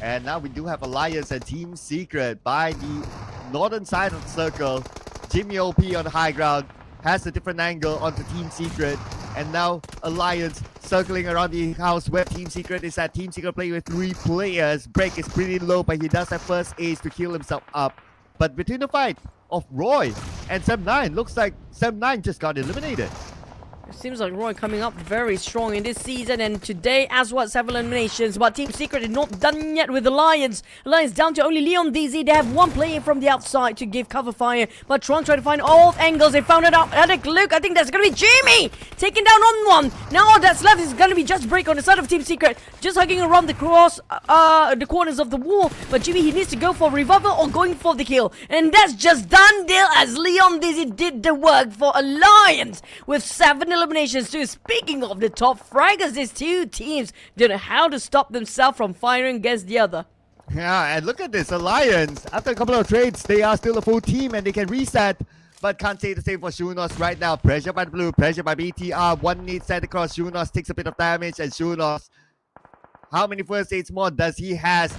And now we do have Alliance and Team Secret by the northern side of the circle. Jimmy OP on the high ground has a different angle onto Team Secret. And now Alliance circling around the house where Team Secret is at. Team Secret playing with 3 players. Break is pretty low, but he does have first ace to heal himself up. But between the fight of Roy and Sam9, looks like Sam9 just got eliminated. It seems like Roy coming up very strong in this season, and today as well, several eliminations. But Team Secret is not done yet with the Lions. Lions down to only Leon DZ. They have 1 player from the outside to give cover fire. But Tron trying to find all angles. They found it out. Attic Luke, I think that's going to be Jimmy taking down on one. Now all that's left is going to be Just Break on the side of Team Secret. Just hugging around the the corners of the wall. But Jimmy, he needs to go for revival or going for the kill. And that's just done deal as Leon DZ did the work for Alliance with 7 eliminations too. Speaking of the top fraggers, these 2 teams don't know how to stop themselves from firing against the other. Yeah, and look at this Alliance. After a couple of trades, they are still a full team and they can reset. But can't say the same for Shunos right now. Pressure by the blue, pressure by BTR. 1 needs set across. Shunos takes a bit of damage, and Shunos How many first aids more does he has?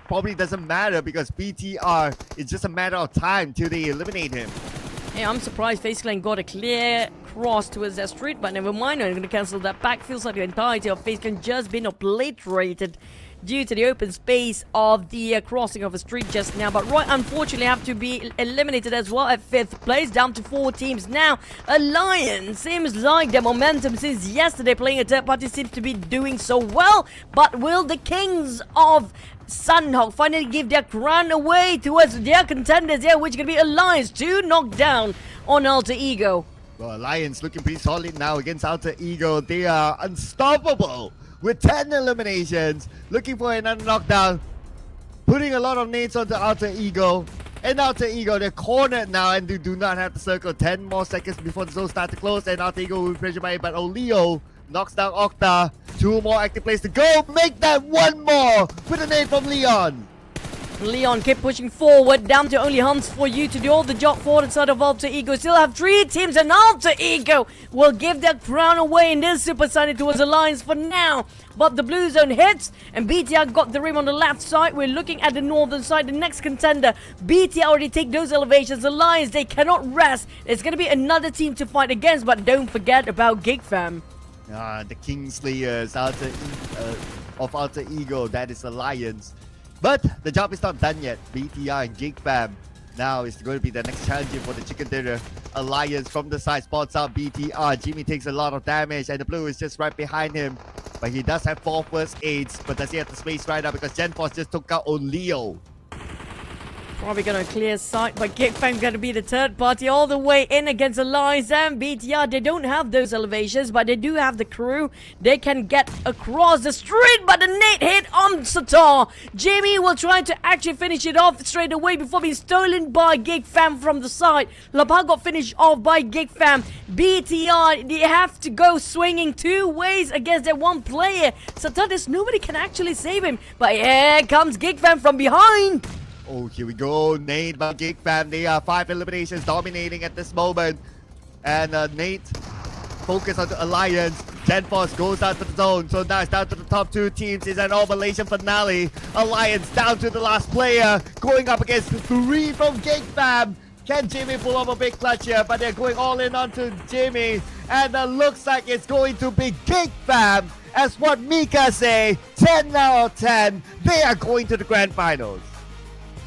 Probably doesn't matter because BTR is just a matter of time till they eliminate him. Yeah, I'm surprised FaZe Clan got a clear cross towards their street, but never mind, I'm going to cancel that back. Feels like the entirety of FaZe Clan just been obliterated due to the open space of the crossing of a street just now. But Roy unfortunately have to be eliminated as well at 5th place, down to 4 teams now. Alliance seems like their momentum since yesterday playing a third party seems to be doing so well. But will the Kings of Sanhok finally give their crown away towards their contenders here, which can be Alliance to knock down on Alter Ego? Well, Alliance looking pretty solid now against Alter Ego. They are unstoppable with 10 eliminations, looking for another knockdown, putting a lot of nades onto Alter Ego. And Alter Ego, they're cornered now and they do not have to circle. 10 more seconds before the zone starts to close, and Alter Ego will be pressured by it, but Oleo knocks down Octa. 2 more active plays to go. Make that 1 more with a nade from Leon. Leon keep pushing forward, down to only Hans for you to do all the job for the side of Alter Ego. Still have 3 teams, and Alter Ego will give their crown away in this Super Sunday towards Alliance for now. But the blue zone hits, and BTR got the rim on the left side. We're looking at the northern side, the next contender. BTR already take those elevations. Alliance, they cannot rest. It's going to be another team to fight against, but don't forget about GEEK fam. The Kingslayers of Alter Ego, that is Alliance. But the job is not done yet. BTR and GEEK fam now is going to be the next challenger for the Chicken Dinner. Alliance from the side spots out BTR. Jimmy takes a lot of damage and the blue is just right behind him. But he does have 4 first aids. But does he have the space right now? Because GenForce just took out Oleo. Probably gonna clear sight, but GEEK fam gonna be the third party all the way in against Alliance and BTR. They don't have those elevations, but they do have the crew. They can get across the street, but the nade hit on Satar. Jimmy will try to actually finish it off straight away before being stolen by GEEK fam from the side. Lapa got finished off by GEEK fam. BTR, they have to go swinging 2 ways against their 1 player. Satar, nobody can actually save him, but here comes GEEK fam from behind. Oh, here we go. Nate by GEEK fam. They are 5 eliminations dominating at this moment. And Nate focus on the Alliance. GenForce goes out to the zone. So now it's down to the top 2 teams. It's an all Malaysian finale. Alliance down to the last player. Going up against 3 from GEEK fam. Can Jimmy pull off a big clutch here? But they're going all in onto Jimmy. And looks like it's going to be GEEK fam. As what Mika say, 10 out of 10. They are going to the grand finals.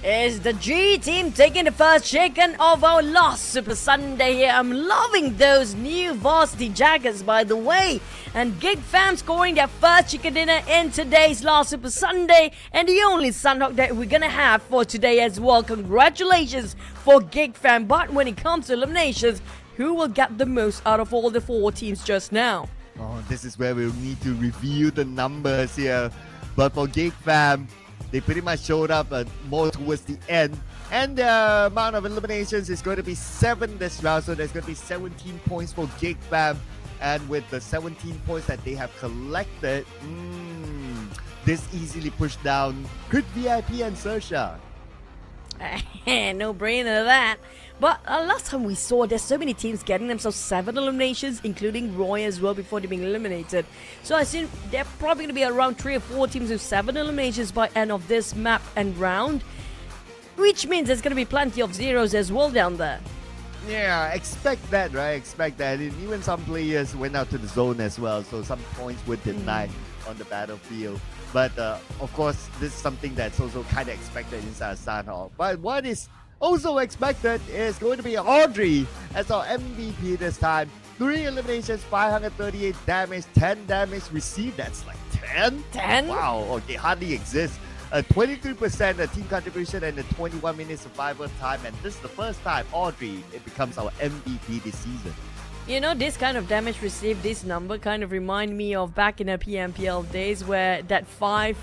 Is the G team taking the first chicken of our last Super Sunday here. I'm loving those new varsity jackets, by the way. And GEEK fam scoring their first chicken dinner in today's last Super Sunday, and the only Sanhok that we're gonna have for today as well. Congratulations for GEEK fam. But when it comes to eliminations, who will get the most out of all the 4 teams just now? Oh, this is where we'll need to review the numbers here. But for GEEK fam, they pretty much showed up more towards the end. And the amount of eliminations is going to be 7 this round. So there's going to be 17 points for GEEK fam. And with the 17 points that they have collected, this easily pushed down Crit VIP and Sersha. No brainer that. But last time we saw, there's so many teams getting themselves 7 eliminations, including Roy as well, before they're being eliminated. So I assume they're probably going to be around 3 or 4 teams with 7 eliminations by end of this map and round, which means there's going to be plenty of zeros as well down there. Yeah, expect that, right? Expect that. And even some players went out to the zone as well, so some points were denied on the battlefield. But of course, this is something that's also kind of expected inside Sanhok. But what is also expected is going to be Audrey as our MVP this time. 3 eliminations, 538 damage, 10 damage received. That's like 10? 10? Wow, okay, hardly exists. 23% team contribution and a 21 minute survival time. And this is the first time Audrey becomes our MVP this season. You know, this kind of damage received, this number kind of remind me of back in the PMPL days where that 5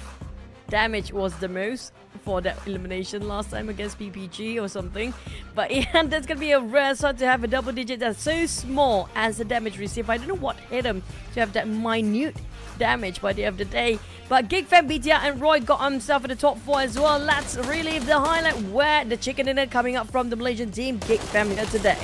damage was the most for that elimination last time against PPG or something. But yeah, that's gonna be a rare sight to have a double digit that's so small as the damage received. I don't know what hit him to have that minute damage by the end of the day. But GEEK fam, BTR and Roy got himself in the top 4 as well. Let's relive the highlight where the chicken dinner coming up from the Malaysian team, GEEK fam here today.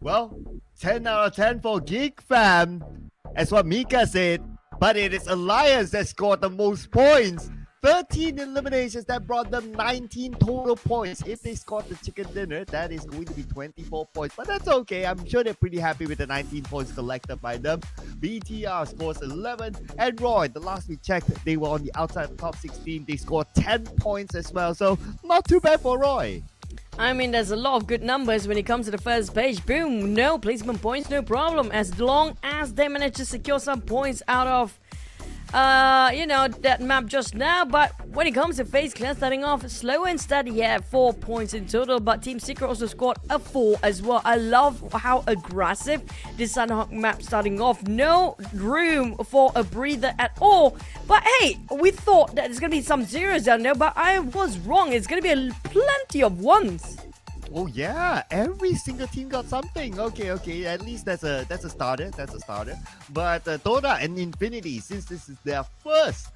Well, 10 out of 10 for GEEK fam. That's what Mika said. But it is Alliance that scored the most points. 13 eliminations that brought them 19 total points. If they scored the chicken dinner, that is going to be 24 points. But that's okay. I'm sure they're pretty happy with the 19 points collected by them. BTR scores 11. And Roy, the last we checked, they were on the outside of the top 16. They scored 10 points as well. So not too bad for Roy. I mean, there's a lot of good numbers when it comes to the first page. Boom, no placement points, no problem. As long as they manage to secure some points out of, that map just now. But when it comes to FaZe Clan starting off slow and steady, 4 points in total. But Team Secret also scored a 4 as well. I love how aggressive this Sanhok map starting off. No room for a breather at all. But hey, we thought that there's going to be some zeros down there, but I was wrong. It's going to be plenty of ones. Oh yeah, every single team got something. Okay. At least that's a starter. But TODAK and Infinity, since this is their first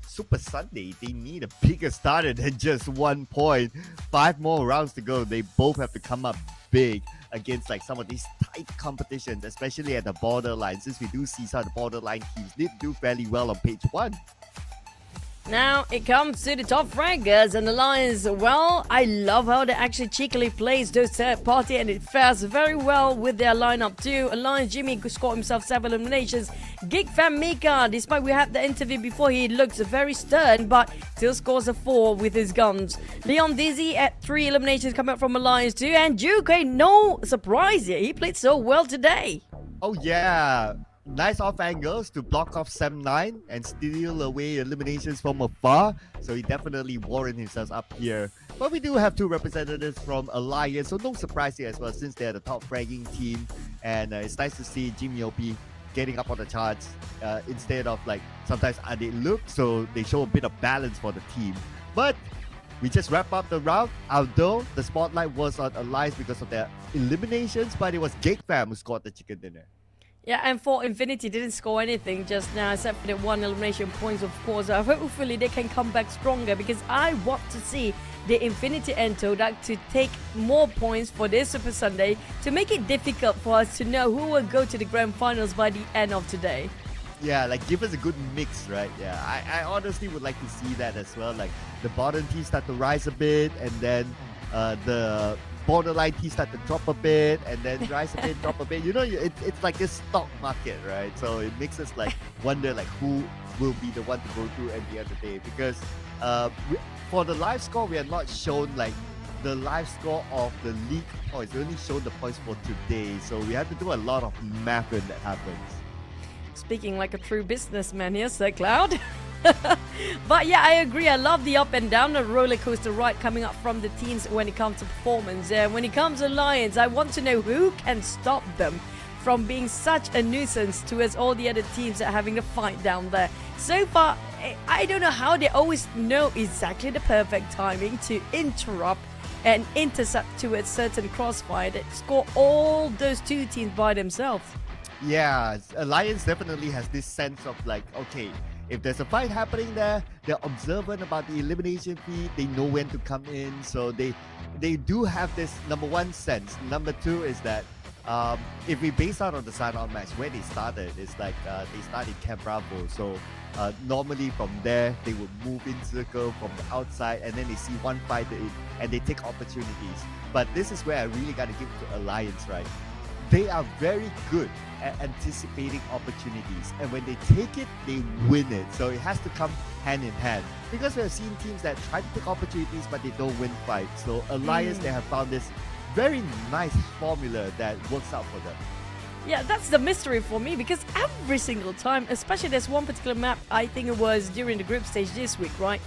Super Sunday, they need a bigger starter than just 1 point. 5 more rounds to go. They both have to come up big against like some of these tight competitions, especially at the borderline. Since we do see some of the borderline teams did do fairly well on page 1. Now it comes to the top fraggers and the Lions. Well, I love how they actually cheekily plays those third party, and it fares very well with their lineup too. Alliance Jimmy scored himself 7 eliminations. GEEK fan Mika, despite we had the interview before, he looks very stern but still scores a 4 with his guns. Leon Dizzy at 3 eliminations coming up from Alliance too, and Yuai, no surprise here, he played so well today. Oh yeah. Nice off angles to block off Sem 9 and steal away eliminations from afar. So he definitely warranted himself up here. But we do have 2 representatives from Alliance, so no surprise here as well since they're the top fragging team. And it's nice to see Jimmy OP getting up on the charts instead of like sometimes they look, so they show a bit of balance for the team. But we just wrap up the round, although the spotlight was on Alliance because of their eliminations, but it was GEEK fam who scored the chicken dinner. Yeah, and for Infinity didn't score anything just now except for the 1 elimination points, of course. Hopefully they can come back stronger because I want to see the Infinity and TODAK to take more points for this Super Sunday to make it difficult for us to know who will go to the grand finals by the end of today. Yeah, like give us a good mix, right? Yeah, I honestly would like to see that as well. Like the bottom teams start to rise a bit, and then the borderline teams start to drop a bit, and then rise a bit, drop a bit. You know, it's like this stock market, right? So it makes us like wonder like who will be the one to go through at the end of the day. Because for the live score, we are not shown like the live score of the league points. We only show the points for today. So we have to do a lot of math when that happens. Speaking like a true businessman here, Sir Cloud. But yeah, I agree. I love the up and down the roller coaster ride coming up from the teams when it comes to performance. When it comes to Lions, I want to know who can stop them from being such a nuisance towards all the other teams that are having a fight down there. So far, I don't know how they always know exactly the perfect timing to interrupt and intercept towards certain crossfire that score all those 2 teams by themselves. Yeah, Alliance definitely has this sense of like, okay, if there's a fight happening there, they're observant about the elimination feed. They know when to come in. So they do have this number 1 sense. Number 2 is that if we base out on the sign-on match, where they started, it's like they started Camp Bravo. So normally from there, they would move in circle from the outside, and then they see one fighter in, and they take opportunities. But this is where I really got to give it to Alliance, right? They are very good at anticipating opportunities, and when they take it, they win it. So it has to come hand in hand, because we have seen teams that try to take opportunities but they don't win fights. So Alliance, they have found this very nice formula that works out for them. Yeah, that's the mystery for me, because every single time, especially there's one particular map, I think it was during the group stage this week, right?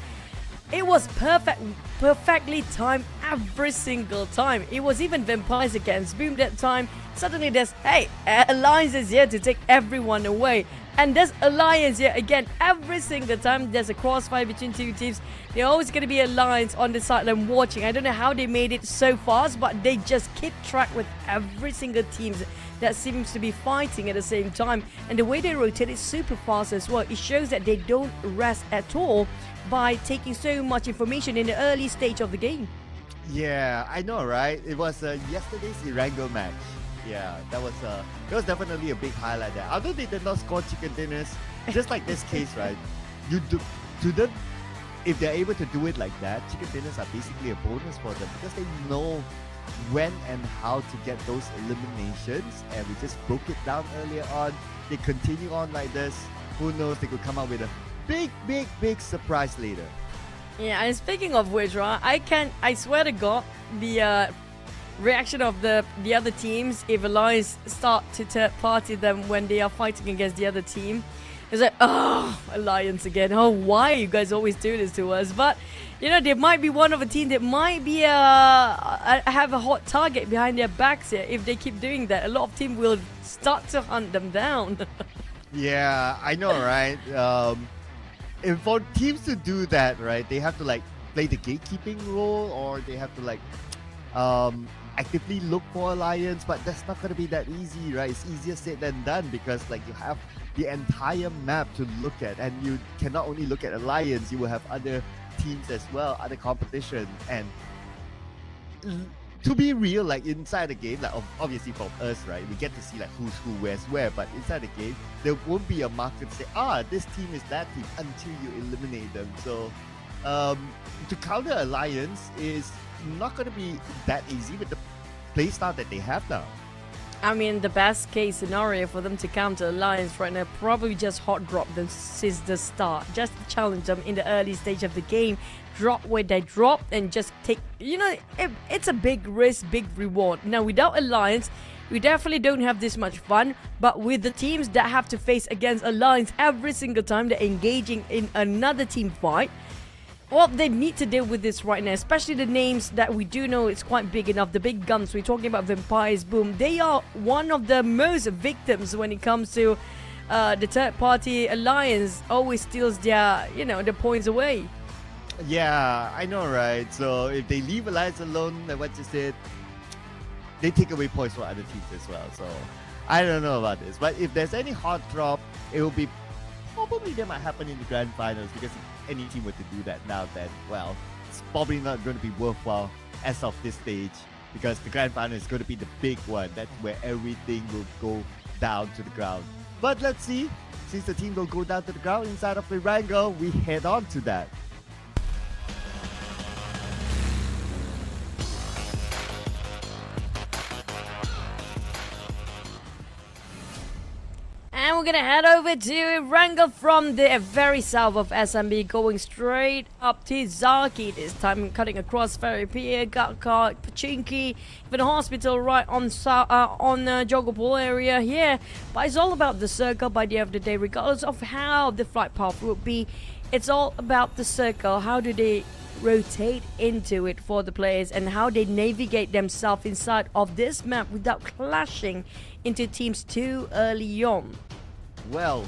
It was perfectly timed every single time. It was even Vampires against Boom that time. Suddenly there's, hey, Alliance is here to take everyone away. And there's Alliance here again. Every single time there's a crossfire between 2 teams, they're always going to be Alliance on the sideline watching. I don't know how they made it so fast, but they just keep track with every single team that seems to be fighting at the same time. And the way they rotate is super fast as well. It shows that they don't rest at all by taking so much information in the early stage of the game. Yeah, I know, right? It was yesterday's Erangel match. Yeah, that was definitely a big highlight there. Although they did not score chicken dinners, just like this case, right? You do to them, if they're able to do it like that, chicken dinners are basically a bonus for them because they know when and how to get those eliminations, and we just broke it down earlier on. They continue on like this. Who knows? They could come out with a big surprise later. Yeah, and speaking of which, right, I swear to God, the reaction of the other teams if Alliance start to third party them when they are fighting against the other team. It's like, oh, Alliance again. Oh, why you guys always do this to us? But, you know, there might be one of a team that might be have a hot target behind their backs here. If they keep doing that, a lot of teams will start to hunt them down. Yeah, I know, right? If for teams to do that, right, they have to like play the gatekeeping role, or they have to like actively look for alliance, but that's not gonna be that easy, right? It's easier said than done because like you have the entire map to look at, and you cannot only look at alliance, you will have other teams as well, other competition. And to be real, like inside the game, like obviously from us, right, we get to see like who's who, where's where, but inside the game, there won't be a marker to say, this team is that team until you eliminate them. So to counter alliance is not going to be that easy with the playstyle that they have now. I mean, the best case scenario for them to counter Alliance right now, probably just hot drop them since the start. Just to challenge them in the early stage of the game. Drop where they drop and just take, you know, it's a big risk, big reward. Now, without Alliance, we definitely don't have this much fun. But with the teams that have to face against Alliance every single time they're engaging in another team fight, well, they need to deal with this right now, especially the names that we do know it's quite big enough. The big guns, we're talking about Vampires, Boom. They are one of the most victims when it comes to the third-party alliance. Always steals their, you know, the points away. Yeah, I know, right? So if they leave alliance alone, like what you said, they take away points from other teams as well. So I don't know about this, but if there's any hot drop, it will be probably that might happen in the grand finals, because if any team were to do that now, then well, it's probably not going to be worthwhile as of this stage, because the grand final is going to be the big one. That's where everything will go down to the ground. But let's see, since the team will go down to the ground inside of the Erangel, we head on to that. And we're gonna head over to Erangel from the very south of SMB, going straight up to Zaki. This time cutting across Ferry Pier, Gatka, Pachinki, even the hospital right on Jogopol area here. But it's all about the circle by the end of the day, regardless of how the flight path would be. It's all about the circle. How do they rotate into it for the players, and how they navigate themselves inside of this map without clashing into teams too early on. Well,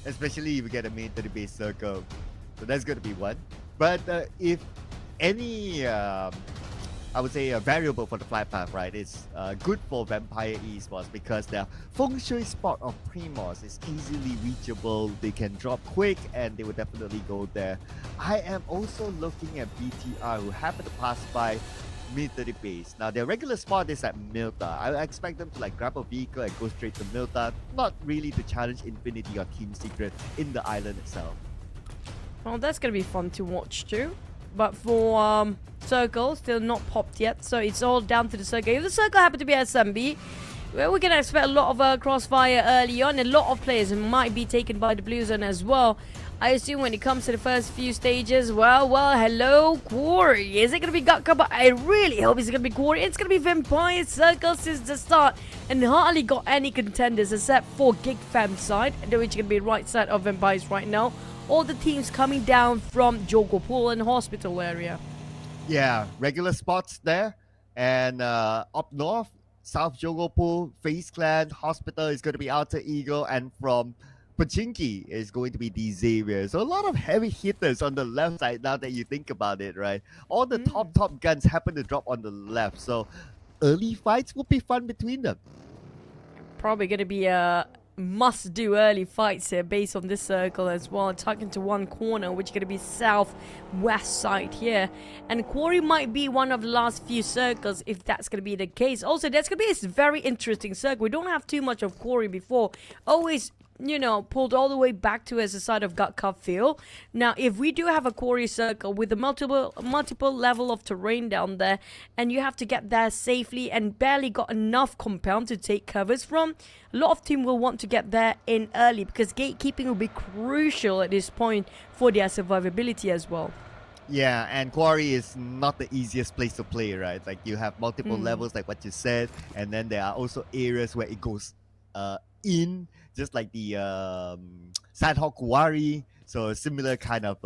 especially if we get a main to the base circle, so that's going to be one. But if any, I would say a variable for the flight path, right, is good for Vampire Esports, because their feng shui spot of Primos is easily reachable. They can drop quick, and they will definitely go there. I am also looking at BTR, who happen to pass by mid to the base. Now their regular spot is at Milta. I expect them to like grab a vehicle and go straight to Milta, not really to challenge Infinity or Team Secret in the island itself. Well, that's gonna be fun to watch too. But for Circle, still not popped yet, so it's all down to the Circle. If the Circle happen to be SMB, well, we're gonna expect a lot of crossfire early on. A lot of players might be taken by the Blue Zone as well. I assume when it comes to the first few stages, well, hello, Quarry. Is it going to be Gatka? But I really hope it's going to be Quarry. It's going to be Vampire Circle since the start. And hardly got any contenders except for GEEK Fam side, which is going to be right side of Vampires right now. All the teams coming down from Jogopol and Hospital area. Yeah, regular spots there. And up north, South Jogopol, FaZe Clan, Hospital is going to be Outer Eagle. And from Pachinki is going to be the Xavier. So a lot of heavy hitters on the left side now that you think about it, right? All the top guns happen to drop on the left. So early fights will be fun between them. Probably going to be must-do early fights here based on this circle as well. Tucking to one corner, which is going to be southwest side here. And Quarry might be one of the last few circles if that's going to be the case. Also, that's going to be a very interesting circle. We don't have too much of Quarry before. Always, you know, pulled all the way back to as a side of gut cup field. Now, if we do have a quarry circle with a multiple level of terrain down there, and you have to get there safely and barely got enough compound to take covers from, a lot of team will want to get there in early because gatekeeping will be crucial at this point for their survivability as well. Yeah, and Quarry is not the easiest place to play, right? Like you have multiple levels, like what you said, and then there are also areas where it goes in, just like the Sanhok Quarry. So similar kind of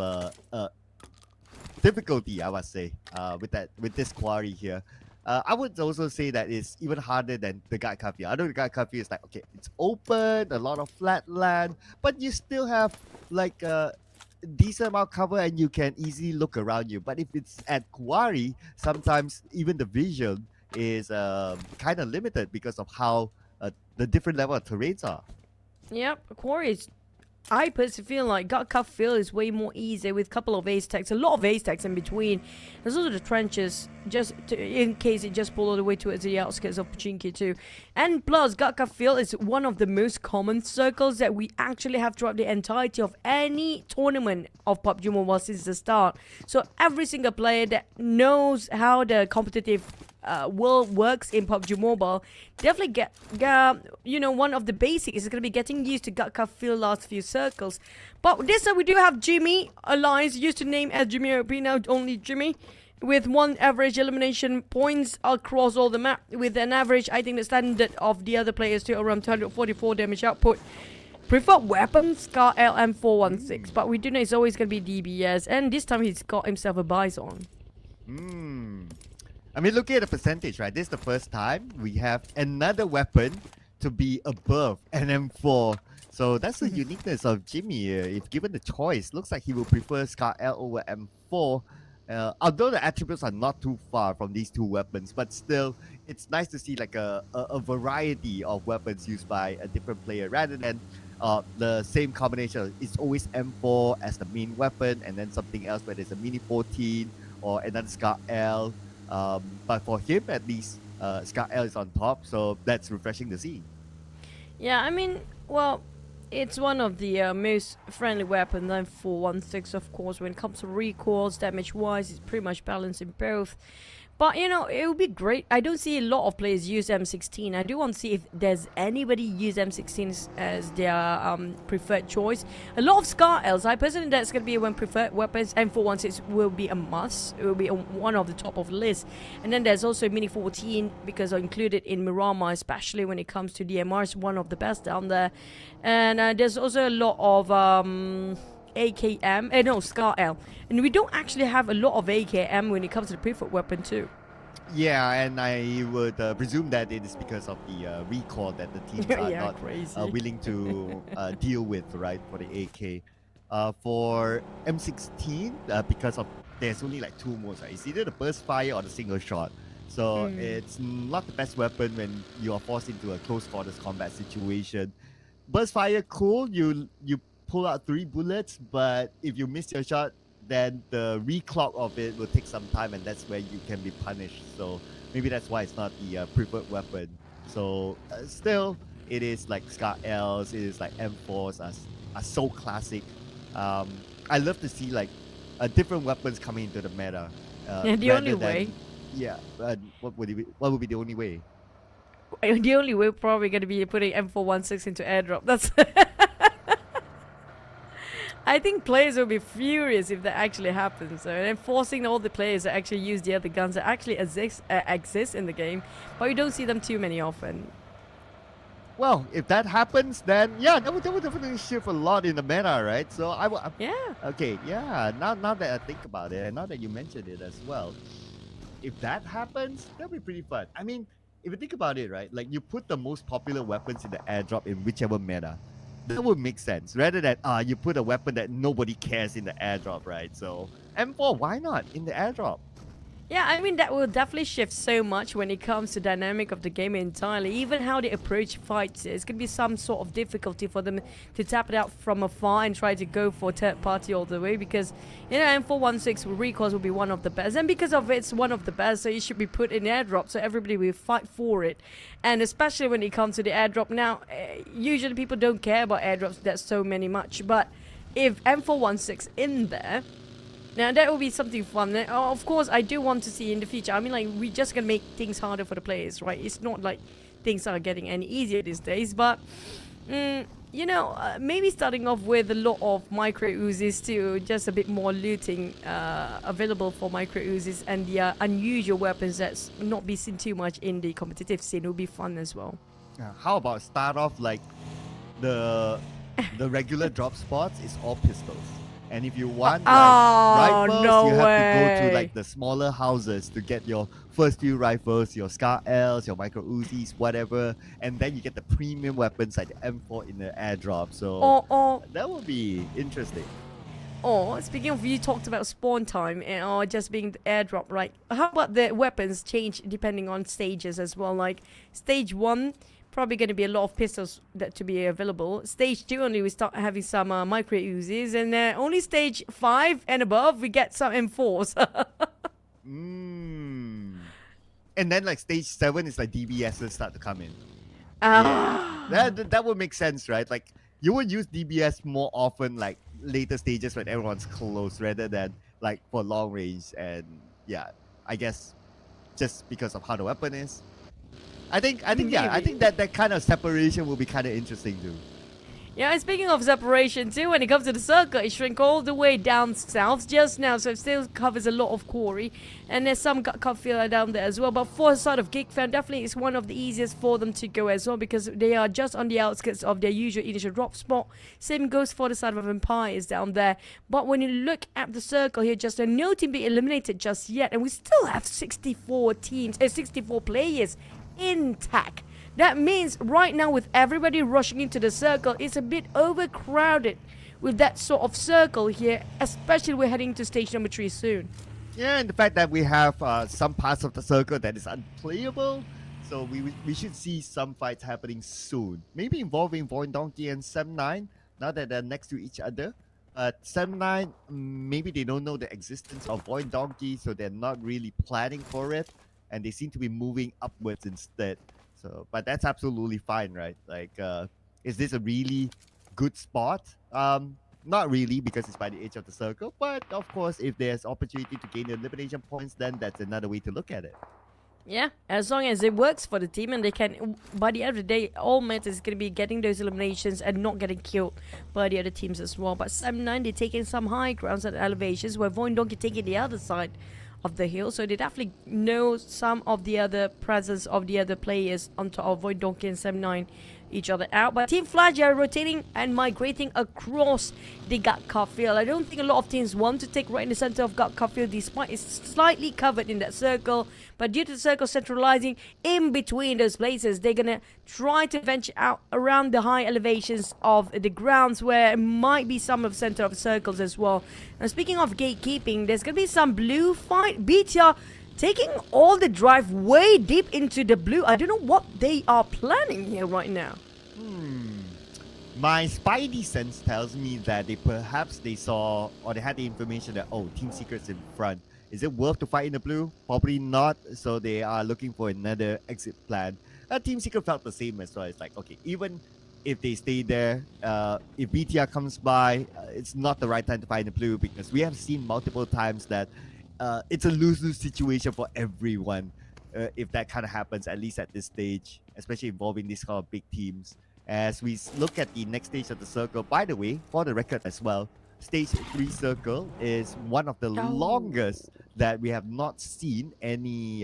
difficulty, I would say, with this quarry here. I would also say that it's even harder than the Guide Cafe. I know the Guide Cafe is like, okay, it's open, a lot of flat land, but you still have like a decent amount of cover and you can easily look around you. But if it's at Quarry, sometimes even the vision is kind of limited because of how the different level of terrains are. Yep, Quarry is... I personally feel like Gut Cup Field is way more easy with a couple of ace tags, a lot of ace tags in between. There's also the trenches, just in case it just pull all the way towards the outskirts of Pachinki too. And plus, Gut Cup Field is one of the most common circles that we actually have throughout the entirety of any tournament of PUBG Mobile since the start. So every single player that knows how the competitive world works in PUBG Mobile definitely get you know, one of the basics is going to be getting used to Gut Cup Field last few circles. But this time we do have Jimmy Alliance, used to name as Jimmy OP, now only Jimmy, with 1 average elimination points across all the map, with an average, I think the standard of the other players to around 244 damage output. Preferred weapon, Scar LM416, but we do know it's always going to be DBS, and this time he's got himself a Bison. I mean, looking at the percentage, right? This is the first time we have another weapon to be above an M4. So that's the uniqueness of Jimmy. If given the choice, looks like he will prefer Scar L over M4. Although the attributes are not too far from these two weapons, but still, it's nice to see like a variety of weapons used by a different player rather than the same combination. It's always M4 as the main weapon, and then something else where there's a Mini 14 or another Scar L. But for him, at least, Scar L is on top, so that's refreshing to see. Yeah, I mean, well, it's one of the most friendly weapons, then 416, of course. When it comes to recoils, damage-wise, it's pretty much balanced in both. But, you know, it would be great. I don't see a lot of players use M16. I do want to see if there's anybody use M16 as their preferred choice. A lot of Scar Ls. I personally, that's going to be one preferred weapons. M416 will be a must. It will be one of the top of the list. And then there's also Mini 14 because included in Miramar, especially when it comes to DMR. It's one of the best down there. And there's also a lot of... AKM, no, Scar L. And we don't actually have a lot of AKM when it comes to the preferred weapon too. Yeah, and I would presume that it is because of the recall that the teams are not willing to deal with, right, for the AK. For M16, because of there's only like 2 modes, right? It's either the burst fire or the single shot. So it's not the best weapon when you are forced into a close quarters combat situation. Burst fire, cool, you pull out 3 bullets, but if you miss your shot, then the reclock of it will take some time, and that's where you can be punished. So maybe that's why it's not the preferred weapon. So still, it is like Scar Ls, it is like M4s are so classic. I love to see like different weapons coming into the meta. Yeah, the only way. Yeah, what would be the only way? The only way probably going to be putting M416 into airdrop. That's... I think players will be furious if that actually happens. So, and forcing all the players to actually use the other guns that actually exist in the game, but you don't see them too many often. Well, if that happens, then yeah, that would definitely shift a lot in the meta, right? So yeah. Okay, yeah. Now that I think about it, and now that you mentioned it as well, if that happens, that'll be pretty fun. I mean, if you think about it, right, like you put the most popular weapons in the airdrop in whichever meta. That would make sense, rather than you put a weapon that nobody cares in the airdrop, right? So M4, why not in the airdrop? Yeah, I mean, that will definitely shift so much when it comes to dynamic of the game entirely. Even how they approach fights, it's going to be some sort of difficulty for them to tap it out from afar and try to go for third party all the way, because, you know, M416 recoils will be one of the best, and because of it's one of the best, so it should be put in airdrop, so everybody will fight for it. And especially when it comes to the airdrop now, usually people don't care about airdrops that so many much, but if M416 in there, now that will be something fun. Of course, I do want to see in the future. I mean, like, we're just gonna make things harder for the players, right? It's not like things are getting any easier these days, but you know, maybe starting off with a lot of micro Uzis too, just a bit more looting available for micro Uzis, and the unusual weapons that's not be seen too much in the competitive scene will be fun as well. How about start off like the regular drop spots is all pistols. And if you want rifles, no you have to go way. to like the smaller houses to get your first few rifles, your Scar Ls, your micro Uzis, whatever, and then you get the premium weapons like the M4 in the airdrop. So that will be interesting. Or, speaking of, you talked about spawn time or just being the airdrop, right? How about the weapons change depending on stages as well? Like stage 1, probably going to be a lot of pistols that to be available. Stage 2 only we start having some micro Uzis, and only stage 5 and above we get some M4s. And then like stage 7 is like DBSs start to come in. That would make sense, right? Like you would use DBS more often like later stages when everyone's close rather than like for long range. And yeah, I guess just because of how the weapon is. I think that kind of separation will be kind of interesting too. Yeah, and speaking of separation too, when it comes to the circle, it shrink all the way down south just now, so it still covers a lot of quarry, and there's some cut filler down there as well. But for the side of GEEK fan, definitely it's one of the easiest for them to go as well, because they are just on the outskirts of their usual initial drop spot. Same goes for the side of Empires down there. But when you look at the circle here, just no team be eliminated just yet, and we still have 64 teams, 64 players intact. That means right now with everybody rushing into the circle, it's a bit overcrowded with that sort of circle here, especially we're heading to stage number 3 soon. Yeah, and the fact that we have some parts of the circle that is unplayable, so we should see some fights happening soon. Maybe involving VOIN Donkey and Sem9, now that they're next to each other. But Sem9, maybe they don't know the existence of VOIN Donkey, so they're not really planning for it, and they seem to be moving upwards instead. So, but that's absolutely fine, right? Like, is this a really good spot? Not really, because it's by the edge of the circle. But of course, if there's opportunity to gain the elimination points, then that's another way to look at it. Yeah, as long as it works for the team and they can, by the end of the day, all matters is going to be getting those eliminations and not getting killed by the other teams as well. But Sem9, they're taking some high grounds at elevations, where VOIN Donkey taking the other side of the hill, so they definitely know some of the other presence of the other players on top of VOIN Donkey and Sem9 each other out. But Team Flash are rotating and migrating across the Gatka field. I don't think a lot of teams want to take right in the center of Gatka field, despite it's slightly covered in that circle. But due to the circle centralizing in between those places, they're gonna try to venture out around the high elevations of the grounds, where it might be some of the center of circles as well. And speaking of gatekeeping, there's gonna be some blue fight. BTR taking all the drive way deep into the blue. I don't know what they are planning here right now. My spidey sense tells me that they saw, or they had the information that, oh, Team Secret's in front. Is it worth to fight in the blue? Probably not. So they are looking for another exit plan. Team Secret felt the same as well. It's like, okay, even if they stay there, if BTR comes by, it's not the right time to fight in the blue, because we have seen multiple times that it's a lose-lose situation for everyone if that kind of happens, at least at this stage, especially involving these kind of big teams. As we look at the next stage of the circle, by the way, for the record as well, stage 3 circle is one of the longest that we have not seen any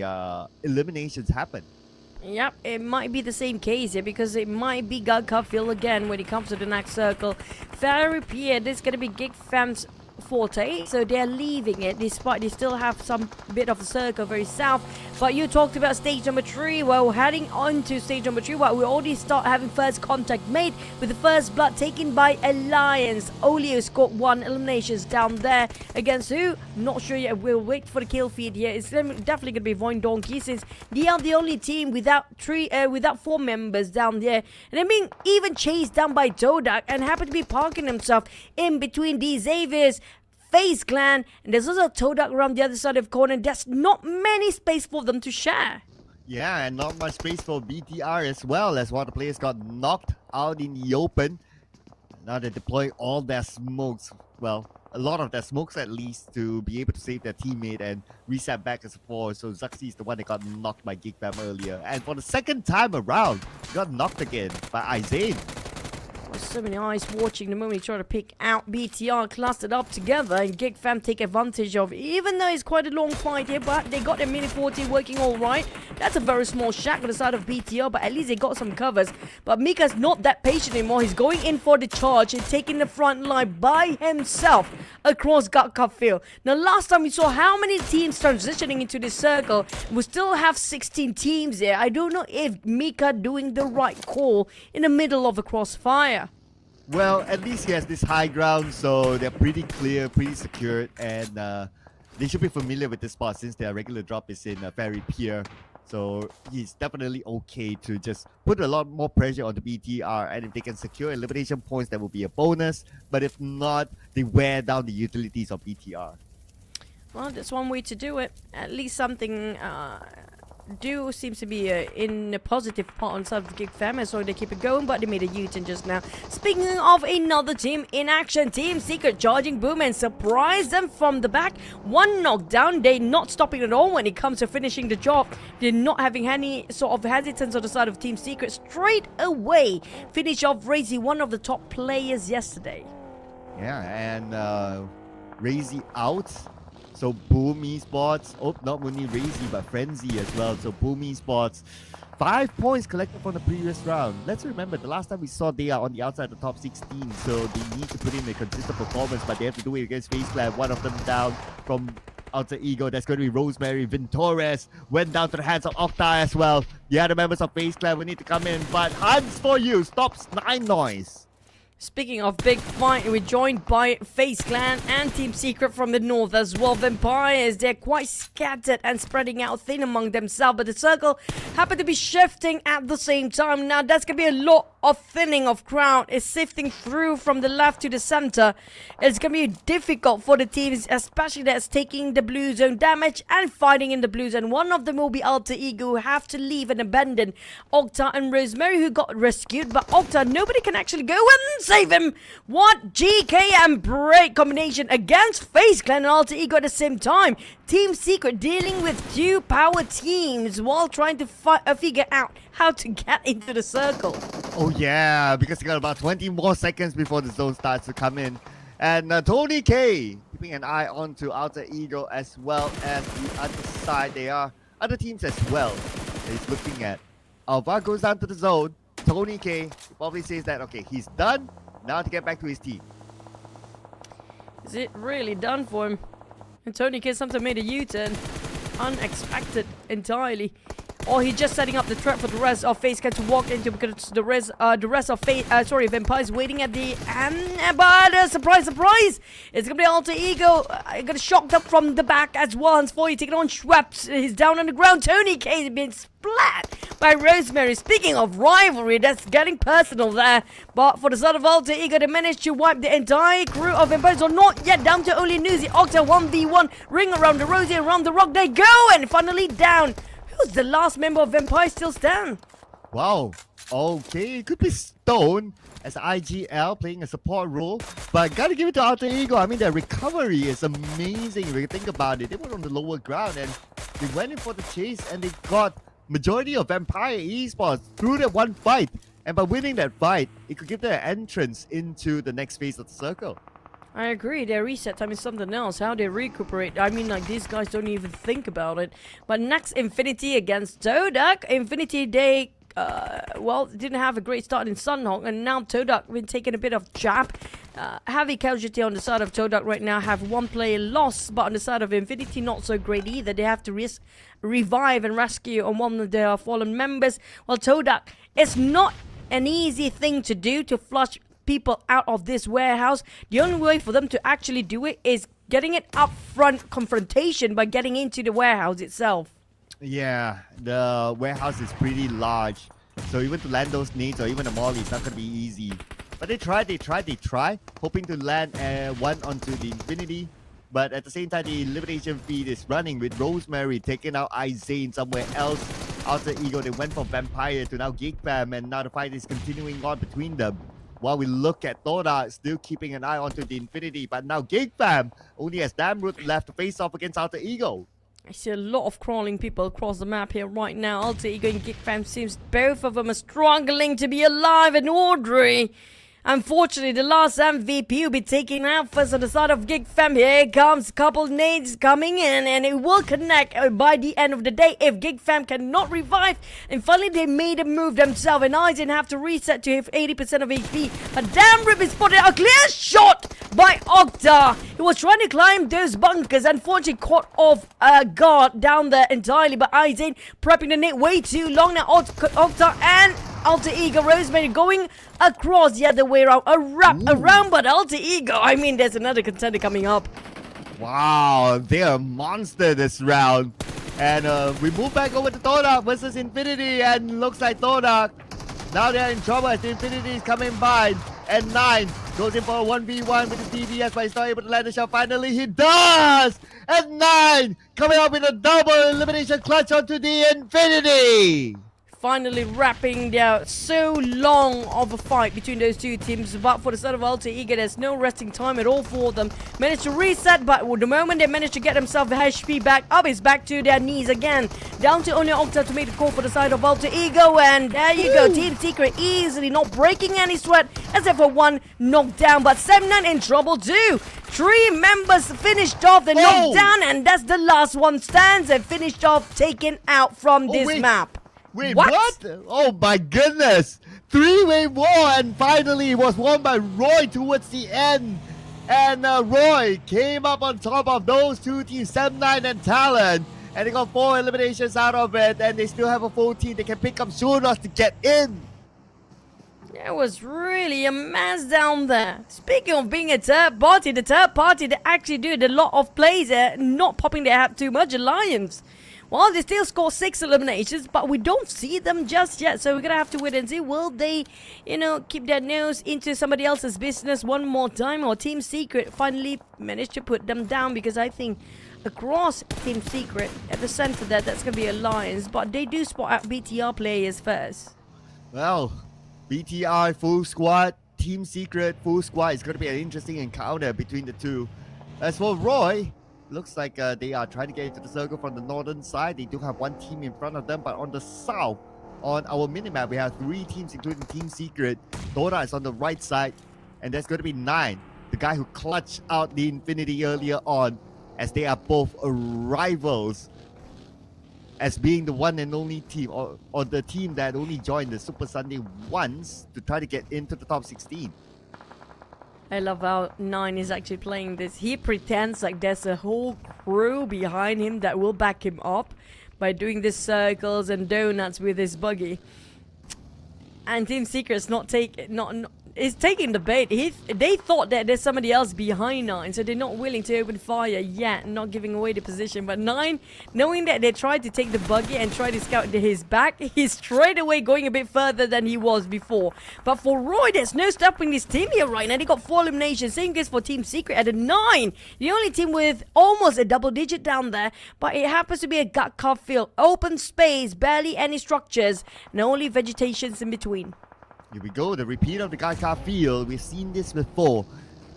eliminations happen. Yep, it might be the same case here, because it might be Gatka field again when it comes to the next circle. Very Pierre, this is going to be GEEK fans forte, so they're leaving it despite they still have some bit of the circle very south. But you talked about stage number 3. Well, heading on to stage number 3, well, we already start having first contact made with the first blood taken by Alliance. Olio scored 1 eliminations down there against who? Not sure yet. We'll wait for the kill feed here. It's definitely going to be VOIN Donkey, since they are the only team without 4 members down there, and they're being even chased down by TODAK and happen to be parking himself in between these Xavier's FaZe clan, and there's also TODAK around the other side of the corner. There's not many space for them to share. Yeah, and not much space for BTR as well, as one of the players got knocked out in the open. Now they're deploying all their smokes. Well, a lot of their smokes at least, to be able to save their teammate and reset back as a 4. So Zuxi is the one that got knocked by GEEK earlier. And for the second time around, got knocked again by Izane. So many eyes watching the moment he tried to pick out BTR clustered up together, and GEEK fam take advantage of, even though it's quite a long fight here, but they got their mini 40 working all right. That's a very small shack on the side of BTR, but at least they got some covers. But Mika's not that patient anymore. He's going in for the charge and taking the front line by himself across Gatka field. Now, last time we saw how many teams transitioning into this circle. We still have 16 teams there. I don't know if Mika doing the right call in the middle of the crossfire. Well, at least he has this high ground, so they're pretty clear, pretty secured, and they should be familiar with this spot since their regular drop is in Ferry Pier. So he's definitely okay to just put a lot more pressure on the BTR, and if they can secure elimination points, that will be a bonus. But if not, they wear down the utilities of BTR. Well, that's one way to do it. At least something seems to be in a positive part on side of the GEEK fam, so they keep it going, but they made a U-turn just now. Speaking of another team in action, Team Secret charging boom and surprise them from the back. 1 knockdown. They're not stopping at all when it comes to finishing the job. They're not having any sort of hesitance on the side of Team Secret. Straight away finish off Razy, one of the top players yesterday. Yeah, and Razy out. So Boom Esports, not only Razy but Frenzy as well. So Boom Esports, 5 points collected from the previous round. Let's remember, the last time we saw they are on the outside of the top 16, so they need to put in a consistent performance, but they have to do it against FaZe Clan. One of them down from Alter Ego. That's going to be Rosemary. Vintores went down to the hands of Octa as well. The other members of FaZe Clan will need to come in, but Hans for you stops 9 noise. Speaking of big fight, we're joined by FaZe Clan and Team Secret from the north as well. Vampires, they're quite scattered and spreading out thin among themselves, but the circle happen to be shifting at the same time. Now, that's going to be a lot of thinning of crowd. It's sifting through from the left to the center. It's going to be difficult for the teams, especially that's taking the blue zone damage and fighting in the blue zone. One of them will be Alter Ego, who have to leave and abandon Octa and Rosemary, who got rescued, but Octa, nobody can actually go and save him. What GK and Break combination against FaZe Clan and Alter Ego at the same time. Team Secret dealing with 2 power teams while trying to figure out how to get into the circle. Oh yeah, because they got about 20 more seconds before the zone starts to come in. And Tony K keeping an eye on to Alter Ego as well as the other side. There are other teams as well that he's looking at. Alva goes down to the zone. Tony K probably says that, okay, he's done. Now to get back to his team. Is it really done for him? And Tony K sometimes made a U-turn. Unexpected entirely. Or he's just setting up the trap for the rest of FaZe Clan to walk into, because the rest of Vampires waiting at the but surprise, it's gonna be Alter Ego. Got shocked up from the back as well. And for you taking on Schweppes. He's down on the ground. Tony K has been splat by Rosemary. Speaking of rivalry, that's getting personal there. But for the side of Alter Ego, they managed to wipe the entire crew of Vampires. Or not yet, down to only Nuzi. Octa 1v1, ring around the rosy, around the rock. They go, and finally down. Who's the last member of Vampire still stand? Wow. Okay, it could be Stone as IGL playing a support role, but gotta give it to Alter Ego. I mean, their recovery is amazing if you think about it. They were on the lower ground and they went in for the chase, and they got majority of Vampire Esports through that one fight. And by winning that fight, it could give their entrance into the next phase of the circle. I agree, their reset time is something else. How they recuperate, I mean, like, these guys don't even think about it. But next, Infinity against TODAK. Infinity, they didn't have a great start in Sanhok, and now TODAK been taking a bit of jab. heavy casualty on the side of TODAK right now. Have one player lost, but on the side of Infinity, not so great either. They have to revive and rescue on one of their fallen members. Well, TODAK, it's not an easy thing to do to flush people out of this warehouse. The only way for them to actually do it is getting it up front confrontation by getting into the warehouse itself. Yeah, the warehouse is pretty large. So even to land those nades or even a molly, it's not going to be easy. But they try, hoping to land one onto the Infinity. But at the same time, the elimination feed is running with Rosemary taking out Izane somewhere else. Alter Ego, they went from Vampire to now GEEK Fam, and now the fight is continuing on between them. While we look at TODAK still keeping an eye onto the Infinity, but now GEEK Fam only has Damroot left to face off against Alter Ego. I see a lot of crawling people across the map here right now. Alter Ego and GEEK Fam seems both of them are struggling to be alive, and Audrey, unfortunately, the last MVP will be taken out first on the side of GEEK Fam. Here comes a couple nades coming in, and it will connect by the end of the day if GEEK Fam cannot revive. And finally, they made a move themselves, and Aizen have to reset to 80% of HP. But Damroot is spotted a clear shot by Octa. He was trying to climb those bunkers, unfortunately caught off guard down there entirely. But Aizen prepping the nade way too long now. Octa and Alter Ego Rosemary going across the other way around. A wrap around, but Alter Ego, I mean, there's another contender coming up. Wow, they're a monster this round. And we move back over to TODAK versus Infinity, and looks like TODAK, now they're in trouble as the Infinity is coming by. And 9 goes in for a 1v1 with his DBS, but he's not able to land the shot. Finally, he does! And 9 coming up with a double elimination clutch onto the Infinity! Finally wrapping their so long of a fight between those two teams. But for the side of Alter Ego, there's no resting time at all for them. Managed to reset, but the moment they managed to get themselves HP back up, it's back to their knees again. Down to only Octa to make the call for the side of Alter Ego, and there you go. Team Secret easily not breaking any sweat, except for one knockdown. But 7-9 in trouble too. 3 members finished off the knockdown, and that's the last one stands and finished off, taken out from this map. Wait, what? Oh my goodness! 3-way war, and finally it was won by Roy towards the end. And Roy came up on top of those two teams, 7-9 and TALON. And they got 4 eliminations out of it, and they still have a full team. They can pick up Shunos to get in. There was really a mess down there. Speaking of being a third party, the third party that actually did a lot of plays, not popping their hat too much, Alliance. Well, they still score 6 eliminations, but we don't see them just yet. So we're going to have to wait and see. Will they, keep their nose into somebody else's business one more time? Or Team Secret finally managed to put them down? Because I think across Team Secret, at the center there, that's going to be Alliance. But they do spot out BTR players first. Well, BTR full squad, Team Secret full squad. It's going to be an interesting encounter between the two. As for Roy, looks like they are trying to get into the circle from the northern side. They do have one team in front of them, but on the south, on our minimap, we have 3 teams, including Team Secret. TODAK is on the right side, and there's going to be 9, the guy who clutched out the Infinity earlier on, as they are both rivals, as being the one and only team, or the team that only joined the Super Sunday once to try to get into the top 16. I love how 9 is actually playing this. He pretends like there's a whole crew behind him that will back him up by doing these circles and donuts with his buggy. And Team Secret's is taking the bait. They thought that there's somebody else behind 9, so they're not willing to open fire yet, not giving away the position. But 9, knowing that they tried to take the buggy and try to scout his back, he's straight away going a bit further than he was before. But for Roy, there's no stopping this team here right now. They got 4 eliminations. Same goes for Team Secret at a 9. The only team with almost a double digit down there, but it happens to be a gut carved field. Open space, barely any structures, and only vegetations in between. Here we go, the repeat of the Gaka field. We've seen this before.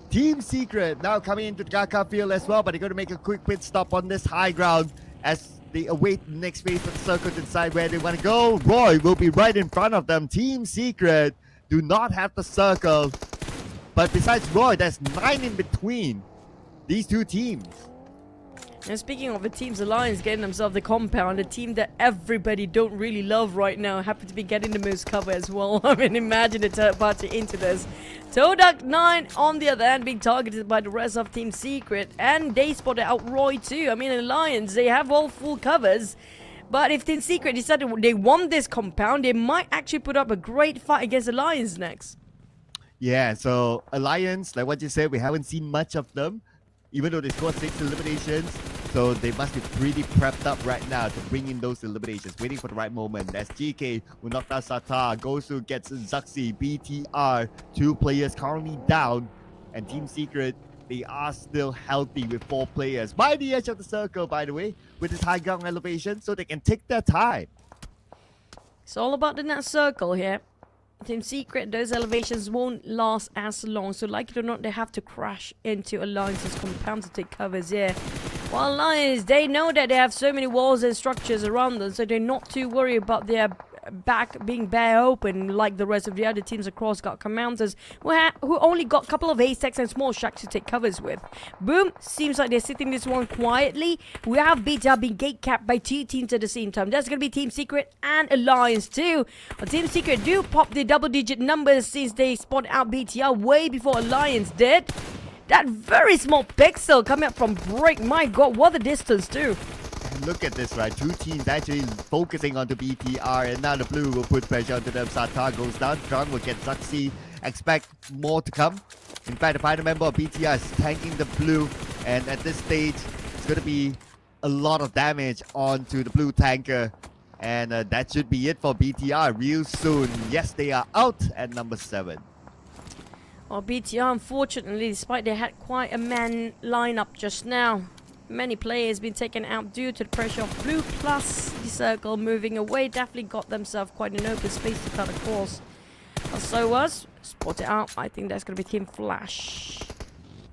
Team Secret now coming into the Gaka field as well, but they're going to make a quick pit stop on this high ground as they await the next phase for the circle to decide where they want to go. Roy will be right in front of them. Team Secret do not have the circle, but besides Roy, there's 9 in between these two teams. And speaking of the teams, Alliance getting themselves the compound, a team that everybody don't really love right now, happen to be getting the most cover as well. I mean, imagine a third party into this. TODAK 9 on the other hand being targeted by the rest of Team Secret, and they spotted out Roy too. I mean, Alliance, they have all full covers. But if Team Secret decided they want this compound, they might actually put up a great fight against Alliance next. Yeah, so Alliance, like what you said, we haven't seen much of them, even though they scored 6 eliminations. So they must be pretty prepped up right now to bring in those eliminations, waiting for the right moment. As GK will knock down Sata, Gosu gets Zaxi, BTR, 2 players currently down, and Team Secret, they are still healthy with 4 players by the edge of the circle, by the way, with this high ground elevation, so they can take their time. It's all about the net circle here. Team Secret, those elevations won't last as long, so like it or not, they have to crash into Alliance's compound to take covers here. While Alliance, they know that they have so many walls and structures around them, so they're not too worried about their back being bare open like the rest of the other teams across got commanders who only got a couple of Aztecs and small shacks to take covers with. Boom, seems like they're sitting this one quietly. We have BTR being gate capped by 2 teams at the same time. That's going to be Team Secret and Alliance too. But Team Secret do pop the double-digit numbers since they spotted out BTR way before Alliance did. That very small pixel coming up from break. My god, what a distance too. Look at this, right? 2 teams actually focusing onto BTR, and now the blue will put pressure onto them. Sata goes down, Strong will get Zaxi. Expect more to come. In fact, the final member of BTR is tanking the blue, and at this stage, it's going to be a lot of damage onto the blue tanker. And that should be it for BTR real soon. Yes, they are out at number 7. Well, BTR, unfortunately, despite they had quite a man lineup just now, many players been taken out due to the pressure of blue plus the circle moving away. Definitely got themselves quite an open space to cut across. So was spotted out. I think that's going to be Team Flash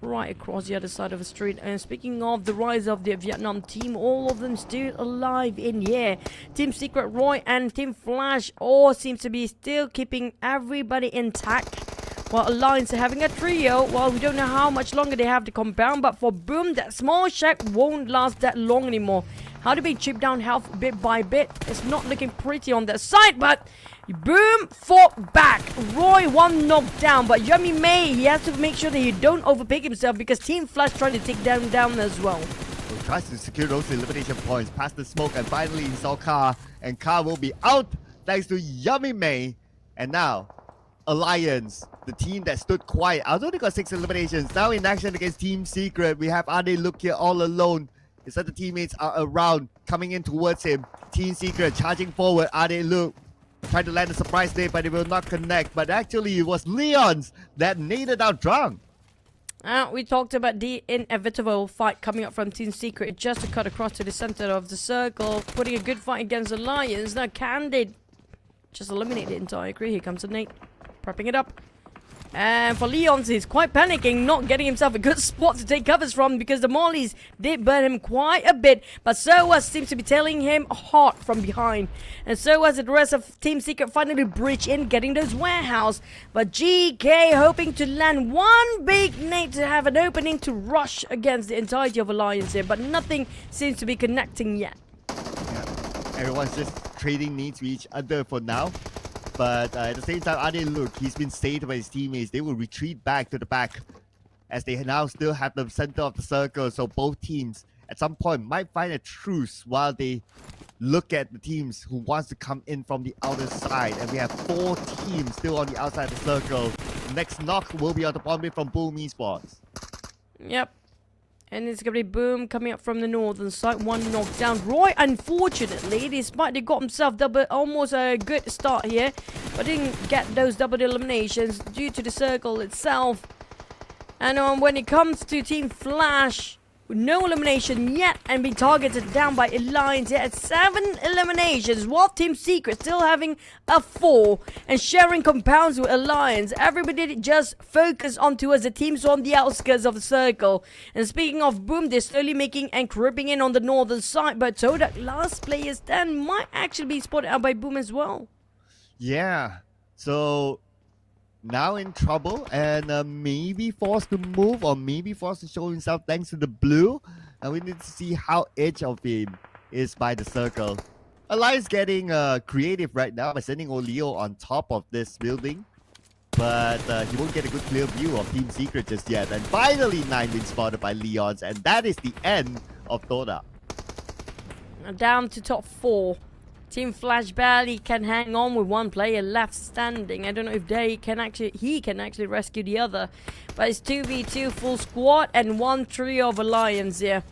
right across the other side of the street. And speaking of the rise of the Vietnam team, all of them still alive in here. Team Secret, Roy and Team Flash all seems to be still keeping everybody intact, while Alliance are having a trio. Well, we don't know how much longer they have to compound, but for Boom, that small shack won't last that long anymore. How do we chip down health bit by bit? It's not looking pretty on that side, but Boom fought back. Roy 1 knocked down, but Yummy May, he has to make sure that he don't overpick himself because Team Flash trying to take them down as well. So tries to secure those elimination points past the smoke, and finally he saw Ka, and Ka will be out thanks to Yummy May. And now Alliance, the team that stood quiet, although they got 6 eliminations, now in action against Team Secret. We have Ade Look here all alone. His other teammates are around, coming in towards him. Team Secret charging forward. Ade Look trying to land a surprise nade, but it will not connect. But actually, it was Leon's that naded out Drunk. We talked about the inevitable fight coming up from Team Secret just to cut across to the center of the circle, putting a good fight against Alliance. Now, can they just eliminate the entire crew? Here comes the nade. Prepping it up. And for Leons, he's quite panicking, not getting himself a good spot to take covers from because the mollies did burn him quite a bit. But Soas seems to be tailing him hard from behind. And Soas and the rest of Team Secret finally breach in, getting those warehouse. But GK hoping to land one big nade to have an opening to rush against the entirety of Alliance here. But nothing seems to be connecting yet. Yeah. Everyone's just trading needs with each other for now. But at the same time, Ade Look, he's been saved by his teammates. They will retreat back to the back as they now still have the center of the circle. So both teams at some point might find a truce while they look at the teams who wants to come in from the outer side. And we have 4 teams still on the outside of the circle. Next knock will be on the bottom from Boom Esports. Yep. And it's going to be Boom coming up from the northern side. 1 knocked down. Roy, unfortunately, despite they got himself almost a good start here, but didn't get those double eliminations due to the circle itself. And when it comes to Team Flash, no elimination yet and being targeted down by Alliance at 7 eliminations, while Team Secret still having a 4 and sharing compounds with Alliance. Everybody just focus on towards the teams on the outskirts of the circle. And speaking of Boom, they're slowly making and creeping in on the northern side, but TODAK last player stand might actually be spotted out by Boom as well. Yeah, so now in trouble and maybe forced to move or maybe forced to show himself thanks to the blue. And we need to see how edge of him is by the circle. Alliance getting creative right now by sending Olio on top of this building. But he won't get a good clear view of Team Secret just yet. And finally 9 been spotted by Leons. And that is the end of TODAK. Down to top 4. Team Flash barely can hang on with one player left standing. I don't know if he can actually rescue the other. But it's 2v2 full squad and one trio of Alliance here.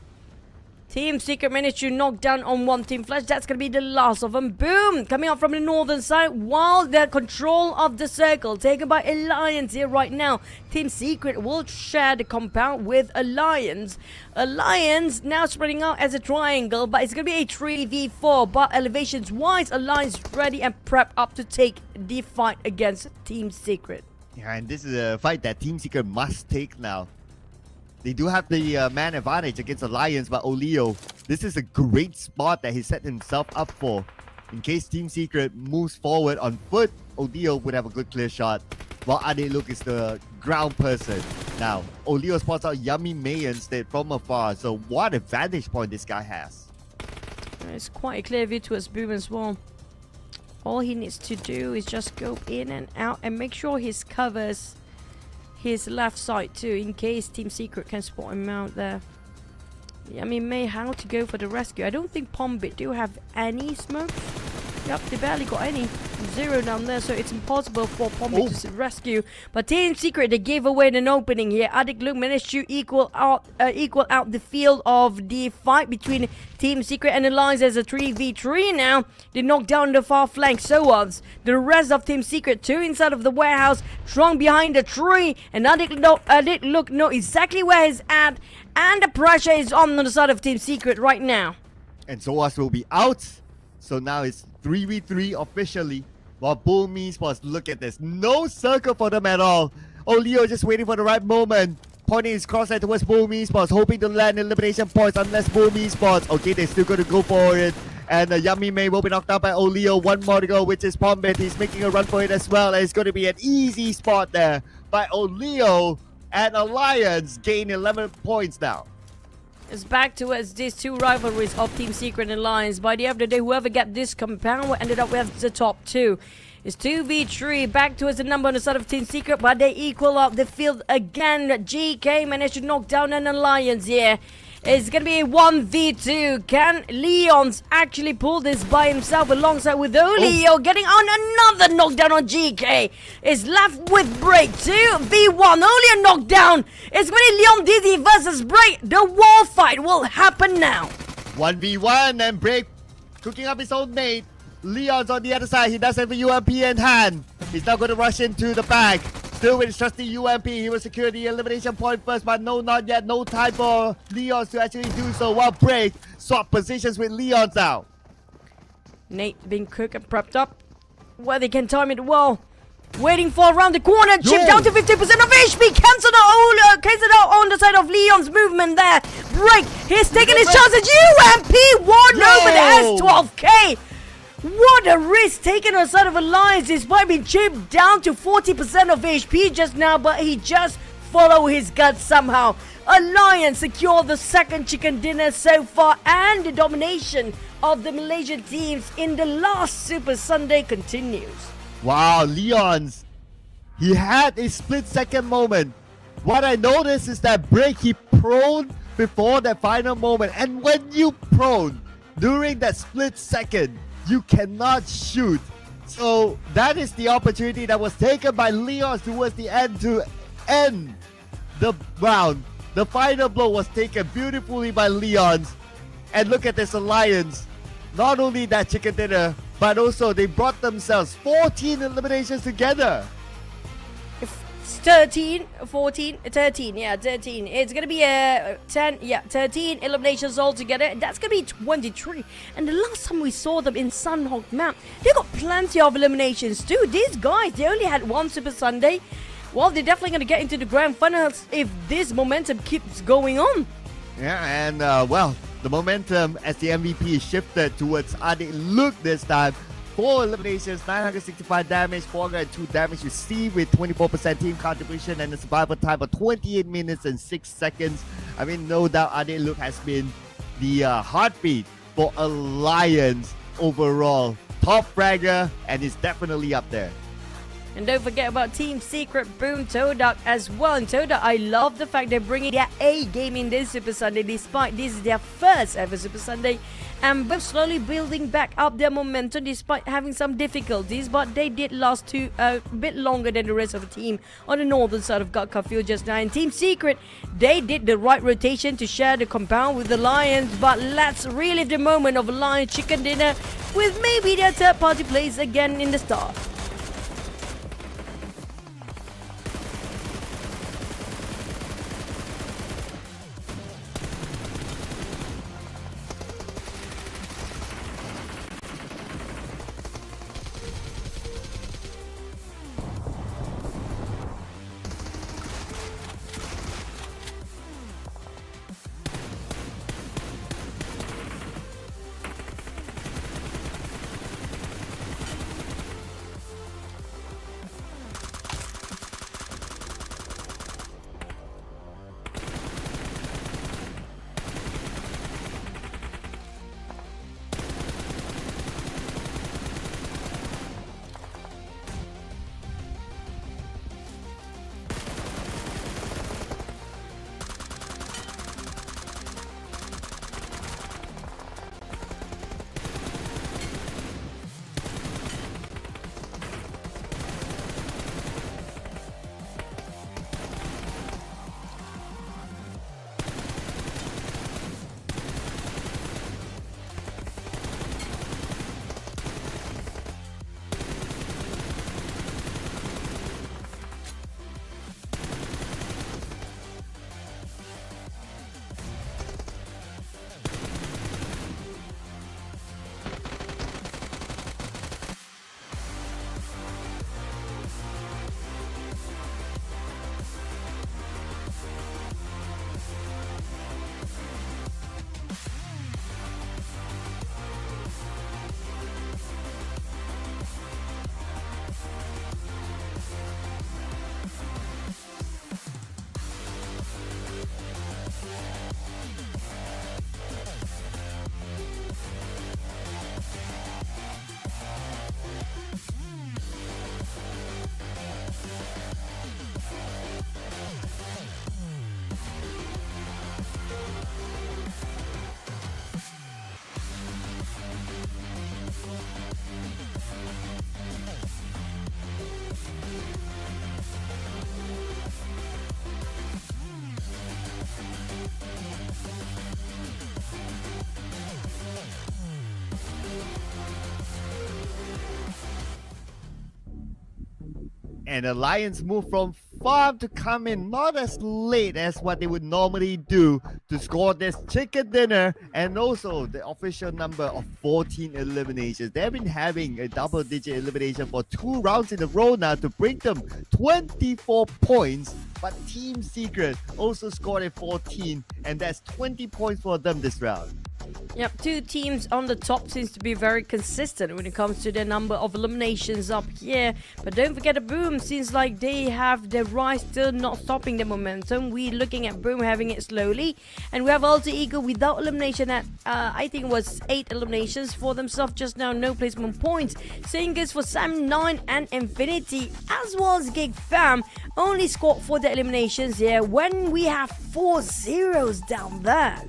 Team Secret managed to knock down on one Team Flash. That's going to be the last of them. Boom! Coming out from the northern side while the control of the circle taken by Alliance here right now. Team Secret will share the compound with Alliance. Alliance now spreading out as a triangle, but it's going to be a 3v4. But elevations-wise, Alliance ready and prepped up to take the fight against Team Secret. Yeah, and this is a fight that Team Secret must take now. They do have the man advantage against Alliance, but Olio, this is a great spot that he set himself up for. In case Team Secret moves forward on foot, Olio would have a good clear shot, while Adeluk is the ground person. Now, Olio spots out Yummy May instead from afar, so what a vantage point this guy has. It's quite a clear view towards Boom as well. All he needs to do is just go in and out and make sure he covers his left side too, in case Team Secret can spot him out there. Yeah, I mean, May how to go for the rescue. I don't think Pombit do have any smoke. Yep, they barely got any. 0 down there, so it's impossible for Pombit to rescue. But Team Secret, they gave away an opening here. Adeluk managed to equal out the field of the fight between Team Secret and Alliance as a 3v3 now. They knocked down the far flank, so was the rest of Team Secret. 2 inside of the warehouse, strong behind the tree. And Adeluk know exactly where he's at. And the pressure is on the side of Team Secret right now. And Zoas will be out. So now it's 3v3 officially. While Boom Esports, look at this. No circle for them at all. Olio just waiting for the right moment. Pointing his crosshair towards Boom Esports, hoping to land elimination points unless Boom Esports. Okay, they're still going to go for it. And Yummy May will be knocked out by Olio. 1 more to go, which is Pombit. He's making a run for it as well. And it's going to be an easy spot there by Olio. And Alliance gain 11 points now. It's back towards these 2 rivalries of Team Secret and Alliance. By the end of the day, whoever get this compound will ended up with the top 2. It's 2v3, back towards the number on the side of Team Secret, but they equal up the field again. GEEK managed to knock down an Alliance here. It's going to be a 1v2. Can Leons actually pull this by himself alongside with Olio getting on another knockdown on GEEK? Is left with Break 2v1. Olio knocked down. It's going to be Leon Dizzy versus Break. The wall fight will happen now. 1v1 and Break cooking up his own mate. Leon's on the other side. He does have a UMP in hand. He's now going to rush into the back. Still with his trusty UMP, he will secure the elimination point first, but no, not yet. No time for Leons to actually do so. While Break swap positions with Leons now. Nate being cooked and prepped up. Where they can time it well. Waiting for around the corner. Chip down to 50% of HP. Cancelled out on the side of Leon's movement there. Break. He's taking his chances. UMP won over the S12K. What a risk taken on the side of Alliance, despite being chipped down to 40% of HP just now, but he just followed his gut somehow. Alliance secure the second chicken dinner so far, and the domination of the Malaysian teams in the last Super Sunday continues. Wow, Leons, he had a split-second moment. What I noticed is that Break, he prone before that final moment, and when you prone during that split second, you cannot shoot. So that is the opportunity that was taken by Leons towards the end to end the round. The final blow was taken beautifully by Leons. And look at this Alliance. Not only that chicken dinner, but also they brought themselves 14 eliminations together. 13. Yeah, 13. It's going to be 13 eliminations altogether. That's going to be 23. And the last time we saw them in Sanhok map, they got plenty of eliminations too. These guys, they only had 1 Super Sunday. Well, they're definitely going to get into the grand finals if this momentum keeps going on. Yeah, and well, the momentum as the MVP is shifted towards Adeluk this time. 4 eliminations, 965 damage, 402 damage received with 24% team contribution and a survival time of 28 minutes and 6 seconds. I mean, no doubt Adelook has been the heartbeat for Alliance overall. Top fragger, and is definitely up there. And don't forget about Team Secret, Boom, TODAK as well. And TODAK, I love the fact they're bringing their A game in this Super Sunday, despite this is their first ever Super Sunday. And both slowly building back up their momentum despite having some difficulties. But they did last a bit longer than the rest of the team on the northern side of Gatka Field just now. And Team Secret, they did the right rotation to share the compound with the Lions. But let's relive the moment of Lions Chicken Dinner with maybe their third party plays again in the start. And the Lions move from farm to come in not as late as what they would normally do to score this chicken dinner, and also the official number of 14 eliminations. They've been having a double-digit elimination for 2 rounds in a row now to bring them 24 points. But Team Secret also scored a 14, and that's 20 points for them this round. Yep, 2 teams on the top seems to be very consistent when it comes to the number of eliminations up here. But don't forget the Boom, seems like they have the rise still not stopping the momentum. We're looking at Boom having it slowly. And we have Alter Ego without elimination at, I think it was 8 eliminations for themselves just now, no placement points. Same goes for Sam9 and Infinity, as well as GEEK Fam, only scored for the eliminations here when we have 4 zeros down there.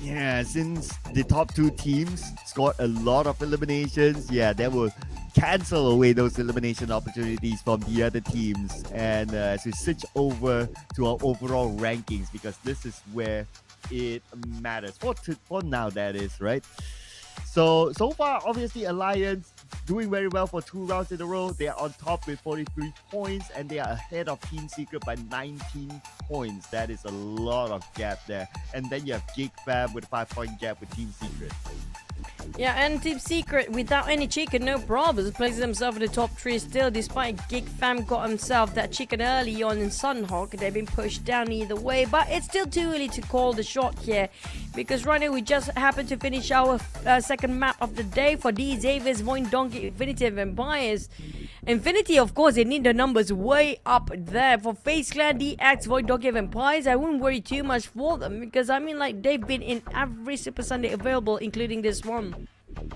Yeah, since the top 2 teams scored a lot of eliminations, yeah, that will cancel away those elimination opportunities from the other teams. And as we switch over to our overall rankings, because this is where it matters for now, that is, right? So far, obviously, Alliance doing very well for 2 rounds in a row. They are on top with 43 points, and they are ahead of Team Secret by 19 points. That is a lot of gap there. And then you have GEEK Fam with a 5-point gap with Team Secret. Yeah, and Team Secret, without any chicken, no problems, places himself in the top 3 still, despite GEEK fam got himself that chicken early on in Sanhok. They've been pushed down either way, but it's still too early to call the shot here, because right now we just happened to finish our second map of the day for these Xavier's, VOIN, Donkey, Infinity, and Vampires. Infinity, of course, they need the numbers way up there. For FaZe Clan, DX, VOIN, Donkey, Vampires, I wouldn't worry too much for them, because I mean, like, they've been in every Super Sunday available, including this one.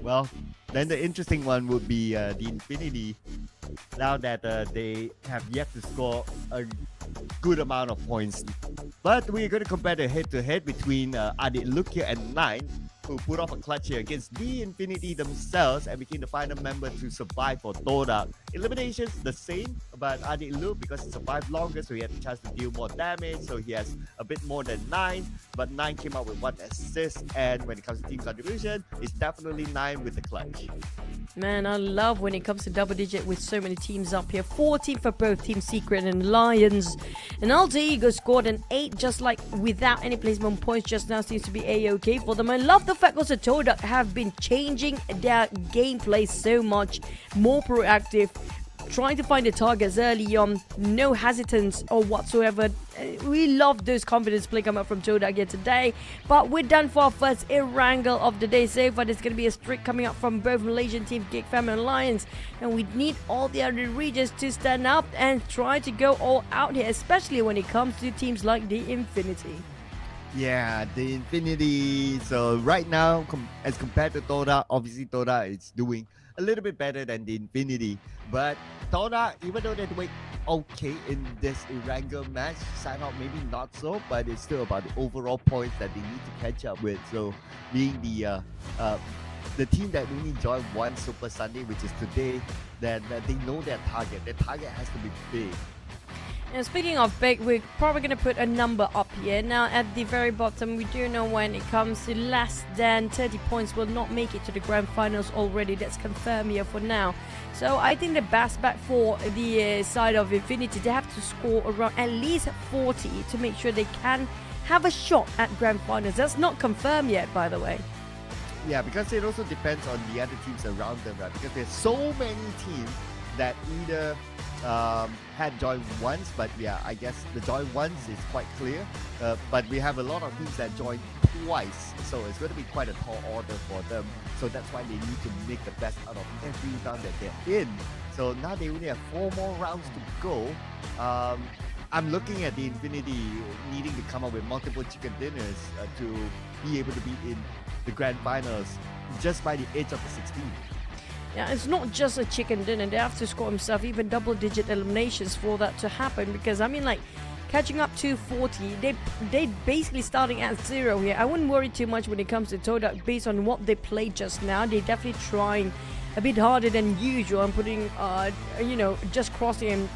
Well, then the interesting one would be the Infinity. Now that they have yet to score a good amount of points, but we're going to compare the head-to-head between Adit Lukia and Nine, who put off a clutch here against the Infinity themselves and became the final member to survive for TODAK. Eliminations the same, but Adit Luke, because he survived longer, so he had the chance to deal more damage, so he has a bit more than 9, but 9 came out with 1 assist, and when it comes to team contribution, it's definitely 9 with the clutch. Man, I love when it comes to double digit with so many teams up here. 14 for both Team Secret and Lions. And Alter Ego scored an 8 just like without any placement points just now. Seems to be A-okay for them. I love the fact also TODAK have been changing their gameplay so much. More proactive. Trying to find the targets early on, no hesitance or whatsoever. We love those confidence play coming up from TODAK here today. But we're done for our first Erangel of the day so far. There's going to be a streak coming up from both Malaysian team, GEEK Fam and Lions. And we need all the other regions to stand up and try to go all out here, especially when it comes to teams like the Infinity. Yeah, the Infinity. So right now, as compared to TODAK, obviously TODAK is doing a little bit better than the Infinity. But TODAK, even though they're doing okay in this Erangel match, Sanhok maybe not so, but it's still about the overall points that they need to catch up with. So being the team that only joined one Super Sunday, which is today, then they know their target. Their target has to be big. And speaking of big, we're probably going to put a number up here. Now, at the very bottom, we do know when it comes to less than 30 points will not make it to the grand finals already. That's confirmed here for now. So I think the best bet for the side of Infinity, they have to score around at least 40 to make sure they can have a shot at grand finals. That's not confirmed yet, by the way. Yeah, because it also depends on the other teams around them, right? Because there's so many teams that either had joined once, but yeah, I guess the join once is quite clear. But we have a lot of teams that joined twice, so it's going to be quite a tall order for them. So that's why they need to make the best out of every round that they're in. So now they only have 4 more rounds to go. I'm looking at the Infinity needing to come up with multiple chicken dinners to be able to be in the grand finals just by the age of the 16. Yeah, it's not just a chicken dinner. They have to score themselves even double-digit eliminations for that to happen. Because I mean, like, catching up to 40, they basically starting at 0 here. I wouldn't worry too much when it comes to TODAK based on what they played just now. They're definitely trying a bit harder than usual and putting, just crossing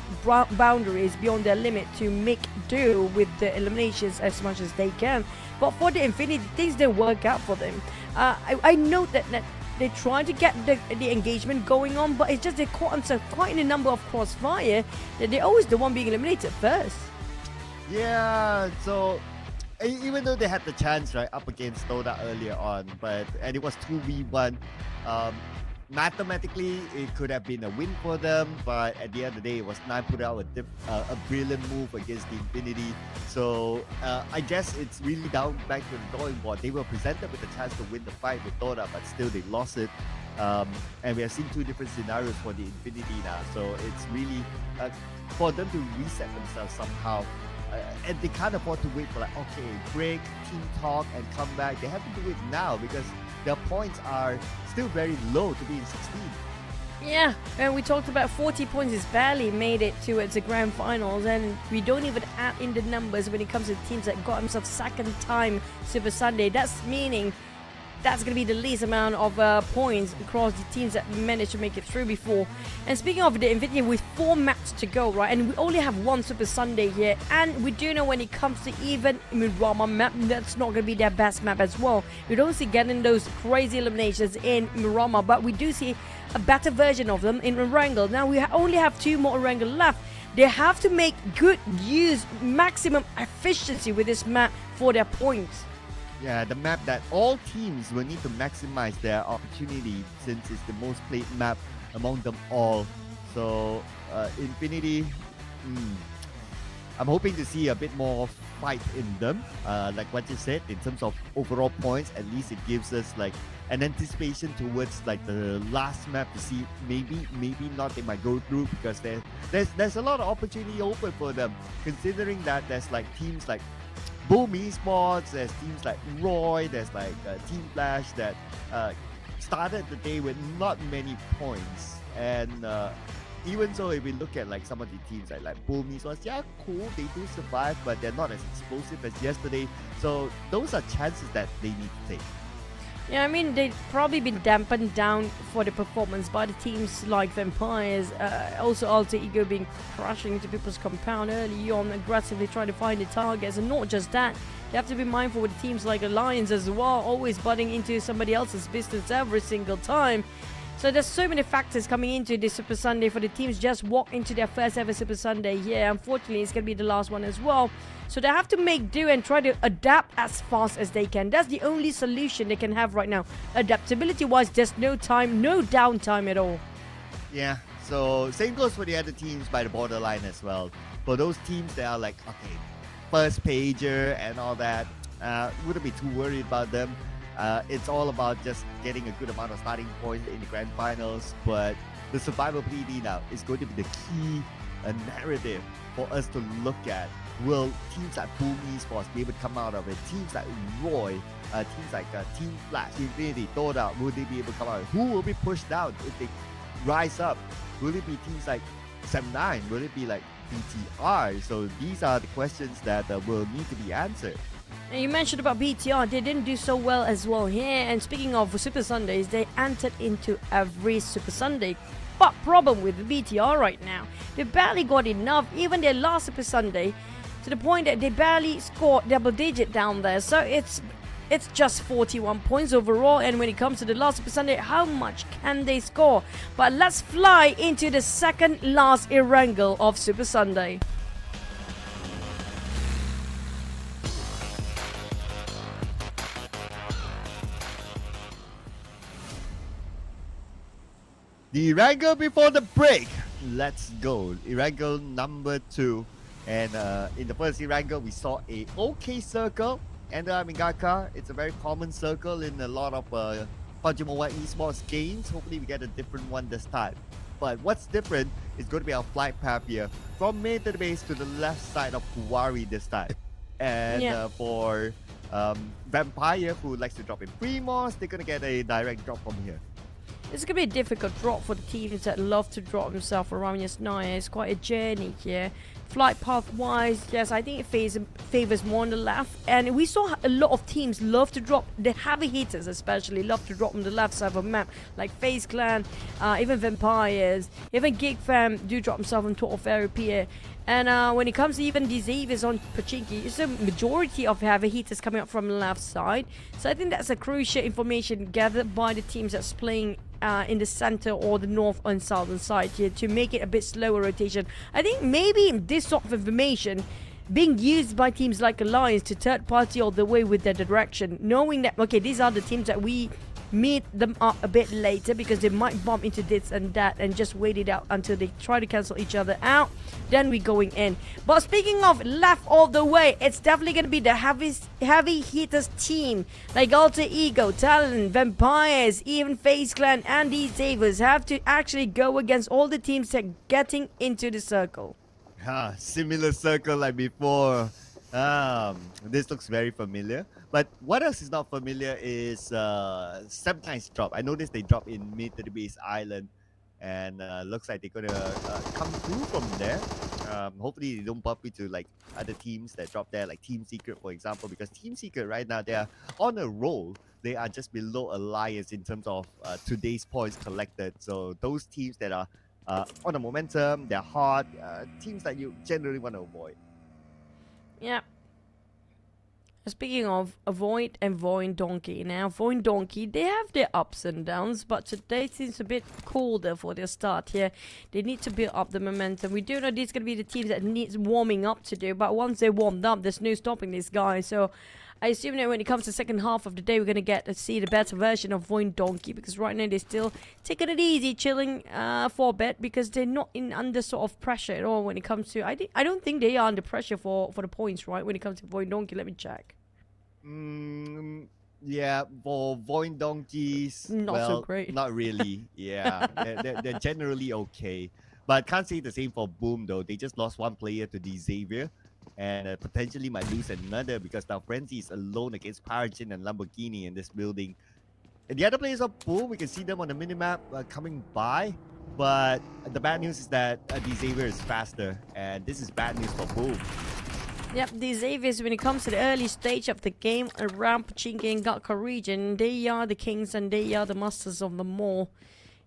boundaries beyond their limit to make do with the eliminations as much as they can. But for the Infinity, things don't work out for them. I know that they try to get the engagement going on, but it's just they caught themselves quite in a number of crossfire that they're always the one being eliminated first. Yeah, so even though they had the chance right up against TODAK earlier on, and it was 2v1, mathematically it could have been a win for them, but at the end of the day it was 9 put out a brilliant move against the Infinity. So I guess it's really down back to the drawing board. They were presented with a chance to win the fight with TODAK, but still they lost it. And we have seen 2 different scenarios for the Infinity now, so it's really for them to reset themselves somehow. And they can't afford to wait for break, team talk, and come back. They have to do it now because their points are still very low to be in 16. Yeah, and we talked about 40 points is barely made it towards the grand finals, and we don't even add in the numbers when it comes to teams that got themselves second time Super Sunday. That's meaning that's going to be the least amount of points across the teams that managed to make it through before. And speaking of the Infinity, with 4 maps to go, right, and we only have 1 Super Sunday here, and we do know when it comes to even Miramar map, that's not going to be their best map as well. We don't see getting those crazy eliminations in Miramar, but we do see a better version of them in Erangel. Now we only have 2 more Erangel left. They have to make good use, maximum efficiency with this map for their points. Yeah, the map that all teams will need to maximize their opportunity since it's the most played map among them all. So, Infinity, I'm hoping to see a bit more fight in them. Like what you said, in terms of overall points, at least it gives us like an anticipation towards like the last map to see maybe not they might go through, because there's a lot of opportunity open for them, considering that there's like teams like Boom Esports, there's teams like Roy, there's like Team Flash that started the day with not many points. And even so, if we look at like some of the teams like Boom Esports, yeah, cool, they do survive, but they're not as explosive as yesterday. So those are chances that they need to take. Yeah, I mean, they've probably been dampened down for the performance by the teams like Vampires, also Alter Ego being crashing into people's compound early on, aggressively trying to find the targets. And not just that, you have to be mindful with teams like Alliance as well, always butting into somebody else's business every single time. So there's so many factors coming into this Super Sunday for the teams just walk into their first ever Super Sunday. Yeah, unfortunately, it's going to be the last one as well. So they have to make do and try to adapt as fast as they can. That's the only solution they can have right now. Adaptability-wise, there's no time, no downtime at all. Yeah, so same goes for the other teams by the borderline as well. For those teams that are like, okay, first pager and all that, wouldn't be too worried about them. It's all about just getting a good amount of starting points in the grand finals. But the survival PD now is going to be the key narrative for us to look at. Will teams like Boom Esports be able to come out of it? Teams like Roy, teams like Team Flash, Infinity, TODAK, will they be able to come out? Who will be pushed down if they rise up? Will it be teams like 7-9? Will it be like BTR? So these are the questions that will need to be answered. And you mentioned about BTR, they didn't do so well as well here. And speaking of Super Sundays, they entered into every Super Sunday. But problem with BTR right now, they barely got enough, even their last Super Sunday, to the point that they barely scored double digit down there. So it's just 41 points overall. And when it comes to the last Super Sunday, how much can they score? But let's fly into the second last Erangel of Super Sunday. The Erangel before the break. Let's go. Erangel number 2. And in the first Erangel, we saw a okay circle. And Mika, it's a very common circle in a lot of PUBG Mobile esports games. Hopefully we get a different one this time. But what's different is going to be our flight path here. From main to the base to the left side of Huari this time. And for Vampire, who likes to drop in Primos, they're going to get a direct drop from here. It's going to be a difficult drop for the teams that love to drop themselves around Yasnaya. It's quite a journey here. Flight path-wise, yes, I think it favors more on the left. And we saw a lot of teams love to drop, the heavy hitters especially, love to drop on the left side of the map. Like FaZe Clan, even Vampires, even GEEK fam do drop themselves on top of Arab here. And when it comes to even these Avis on Pachinki, it's a majority of heavy hitters coming up from the left side. So I think that's a crucial information gathered by the teams that's playing in the center or the north and southern side here to make it a bit slower rotation. I think maybe this sort of information being used by teams like Alliance to third party all the way with their direction, knowing that, okay, these are the teams that we meet them up a bit later because they might bump into this and that, and just wait it out until they try to cancel each other out, then we're going in. But speaking of left all the way, it's definitely going to be the heavy hitters team like Alter Ego, TALON, Vampires, even FaZe Clan and these Savers have to actually go against all the teams that are getting into the circle. Similar circle like before. This looks very familiar. But what else is not familiar is Semtime's drop. I noticed they drop in mid to the base island, and looks like they're gonna come through from there. Hopefully they don't bump into like other teams that drop there, like Team Secret, for example, because Team Secret right now they are on a roll. They are just below Alliance in terms of today's points collected. So those teams that are on a momentum, they're hot, teams that you generally want to avoid. Yeah. Speaking of Avoid and VOIN Donkey, now VOIN Donkey, they have their ups and downs, but today seems a bit colder for their start here. They need to build up the momentum. We do know these going to be the teams that needs warming up to do, but once they're warmed up, there's no stopping these guys. So I assume that when it comes to second half of the day, we're going to get to see the better version of VOIN Donkey, because right now they're still taking it easy, chilling for a bit, because they're not in under sort of pressure at all when it comes to... I don't think they are under pressure for the points, right, when it comes to VOIN Donkey. Let me check. Yeah, for VOIN Donkeys, Not so great. Not really. Yeah, they're generally okay. But can't say the same for Boom, though. They just lost one player to the Xavier, and potentially might lose another, because now Frenzy is alone against Paragin and Lamborghini in this building. And the other players of Boom, we can see them on the minimap coming by. But the bad news is that the Xavier is faster, and this is bad news for Boom. Yep, the Xaviers, when it comes to the early stage of the game around Pochinki and Gatka region, they are the kings and they are the masters of them all.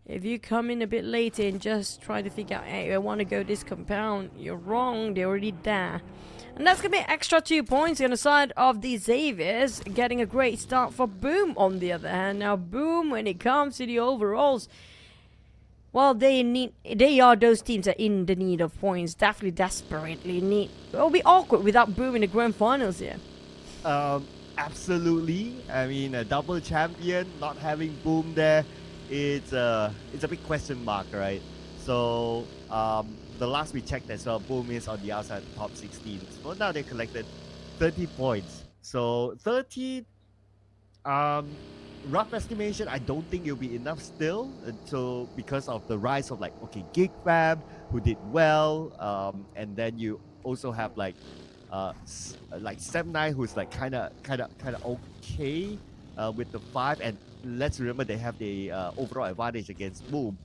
If you come in a bit later and just try to figure out, hey, I want to go this compound, you're wrong, they're already there. And that's going to be extra 2 points on the side of the Xaviers, getting a great start for Boom on the other hand. Now, Boom, when it comes to the overalls, well, they are those teams that are in the need of points, definitely desperately need. It'll be awkward without Boom in the grand finals here. Absolutely. I mean, a double champion, not having Boom there, it's a big question mark, right? So, the last we checked as well, Boom is on the outside of the top 16. So now they collected 30 points. So 30, rough estimation, I don't think it'll be enough still. So because of the rise of GEEK Fam, who did well, and then you also have like 7-9, who's like kind of okay with the 5, and let's remember they have the overall advantage against Boom.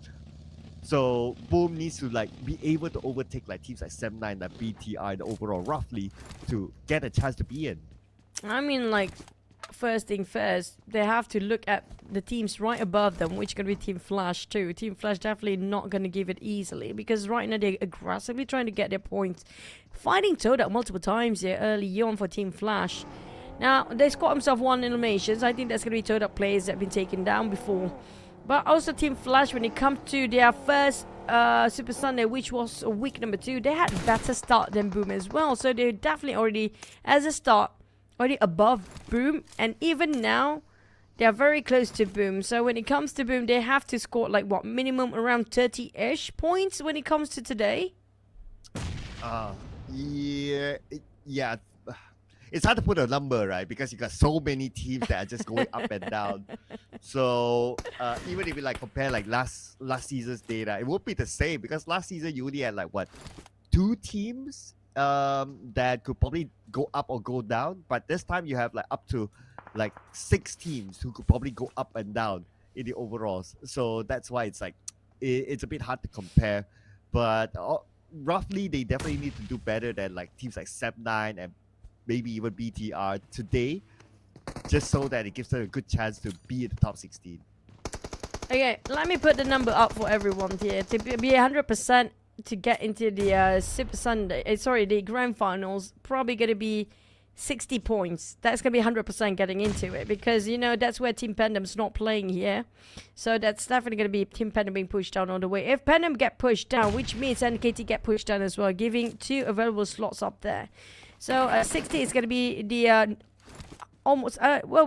So Boom needs to be able to overtake teams like 7-9, like BTR, the overall roughly, to get a chance to be in. I mean, first thing first, they have to look at the teams right above them, which is going to be Team Flash too. Team Flash definitely not going to give it easily, because right now they're aggressively trying to get their points, fighting TODAK multiple times here early on for Team Flash. Now, they scored themselves 1 eliminations. I think that's going to be TODAK players that have been taken down before. But also Team Flash, when it comes to their first Super Sunday, which was week number 2, they had better start than Boom as well. So they're definitely already, as a start, already above Boom. And even now, they're very close to Boom. So when it comes to Boom, they have to score minimum around 30-ish points when it comes to today? Yeah. It's hard to put a number, right? Because you got so many teams that are just going up and down. So even if you compare last season's data, it won't be the same, because last season you only had 2 teams that could probably go up or go down. But this time you have up to 6 teams who could probably go up and down in the overalls. So that's why it's it's a bit hard to compare. But roughly they definitely need to do better than teams like SEP9 and maybe even BTR today, just so that it gives them a good chance to be in the top 16. Okay, let me put the number up for everyone here. To be 100% to get into the Super Sunday, the grand finals, probably going to be 60 points. That's going to be 100% getting into it, because, that's where Team Pendam's not playing here. So that's definitely going to be Team Pendam being pushed down all the way. If Pendam get pushed down, which means NKT get pushed down as well, giving 2 available slots up there. So 60 is going to be the almost,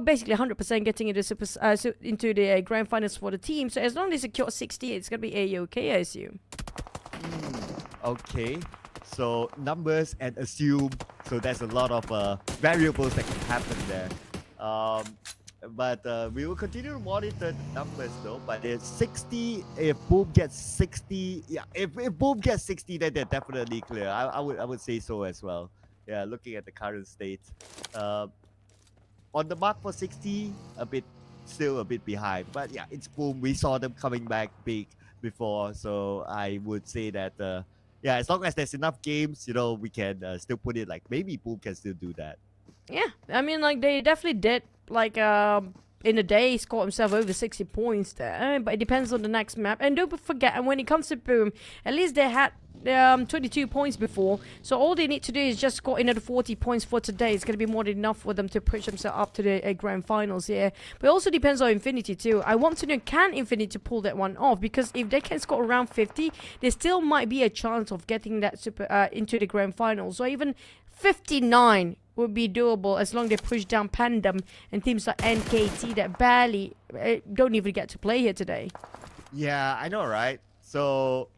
basically 100% getting into the grand finals for the team. So as long as they secure 60, it's going to be A-OK, I assume. Okay, so numbers and assume. So there's a lot of variables that can happen there. But we will continue to monitor the numbers though. But it's 60. If Boom gets 60, yeah. If Boom gets 60, then they're definitely clear. I would say so as well. Yeah, looking at the current state. On the mark for 60, still a bit behind. But yeah, it's Boom. We saw them coming back big before. So I would say that, yeah, as long as there's enough games, we can still put it maybe Boom can still do that. Yeah, I mean, they definitely did, in a day, score himself over 60 points there. But it depends on the next map. And don't forget, and when it comes to Boom, at least they had 22 points before. So all they need to do is just score another 40 points for today. It's going to be more than enough for them to push themselves up to the grand finals here. But it also depends on Infinity too. I want to know, can Infinity pull that one off? Because if they can score around 50, there still might be a chance of getting that into the grand finals. Or even 59 would be doable as long as they push down Pandem and teams like NKT that barely don't even get to play here today. Yeah, I know, right? So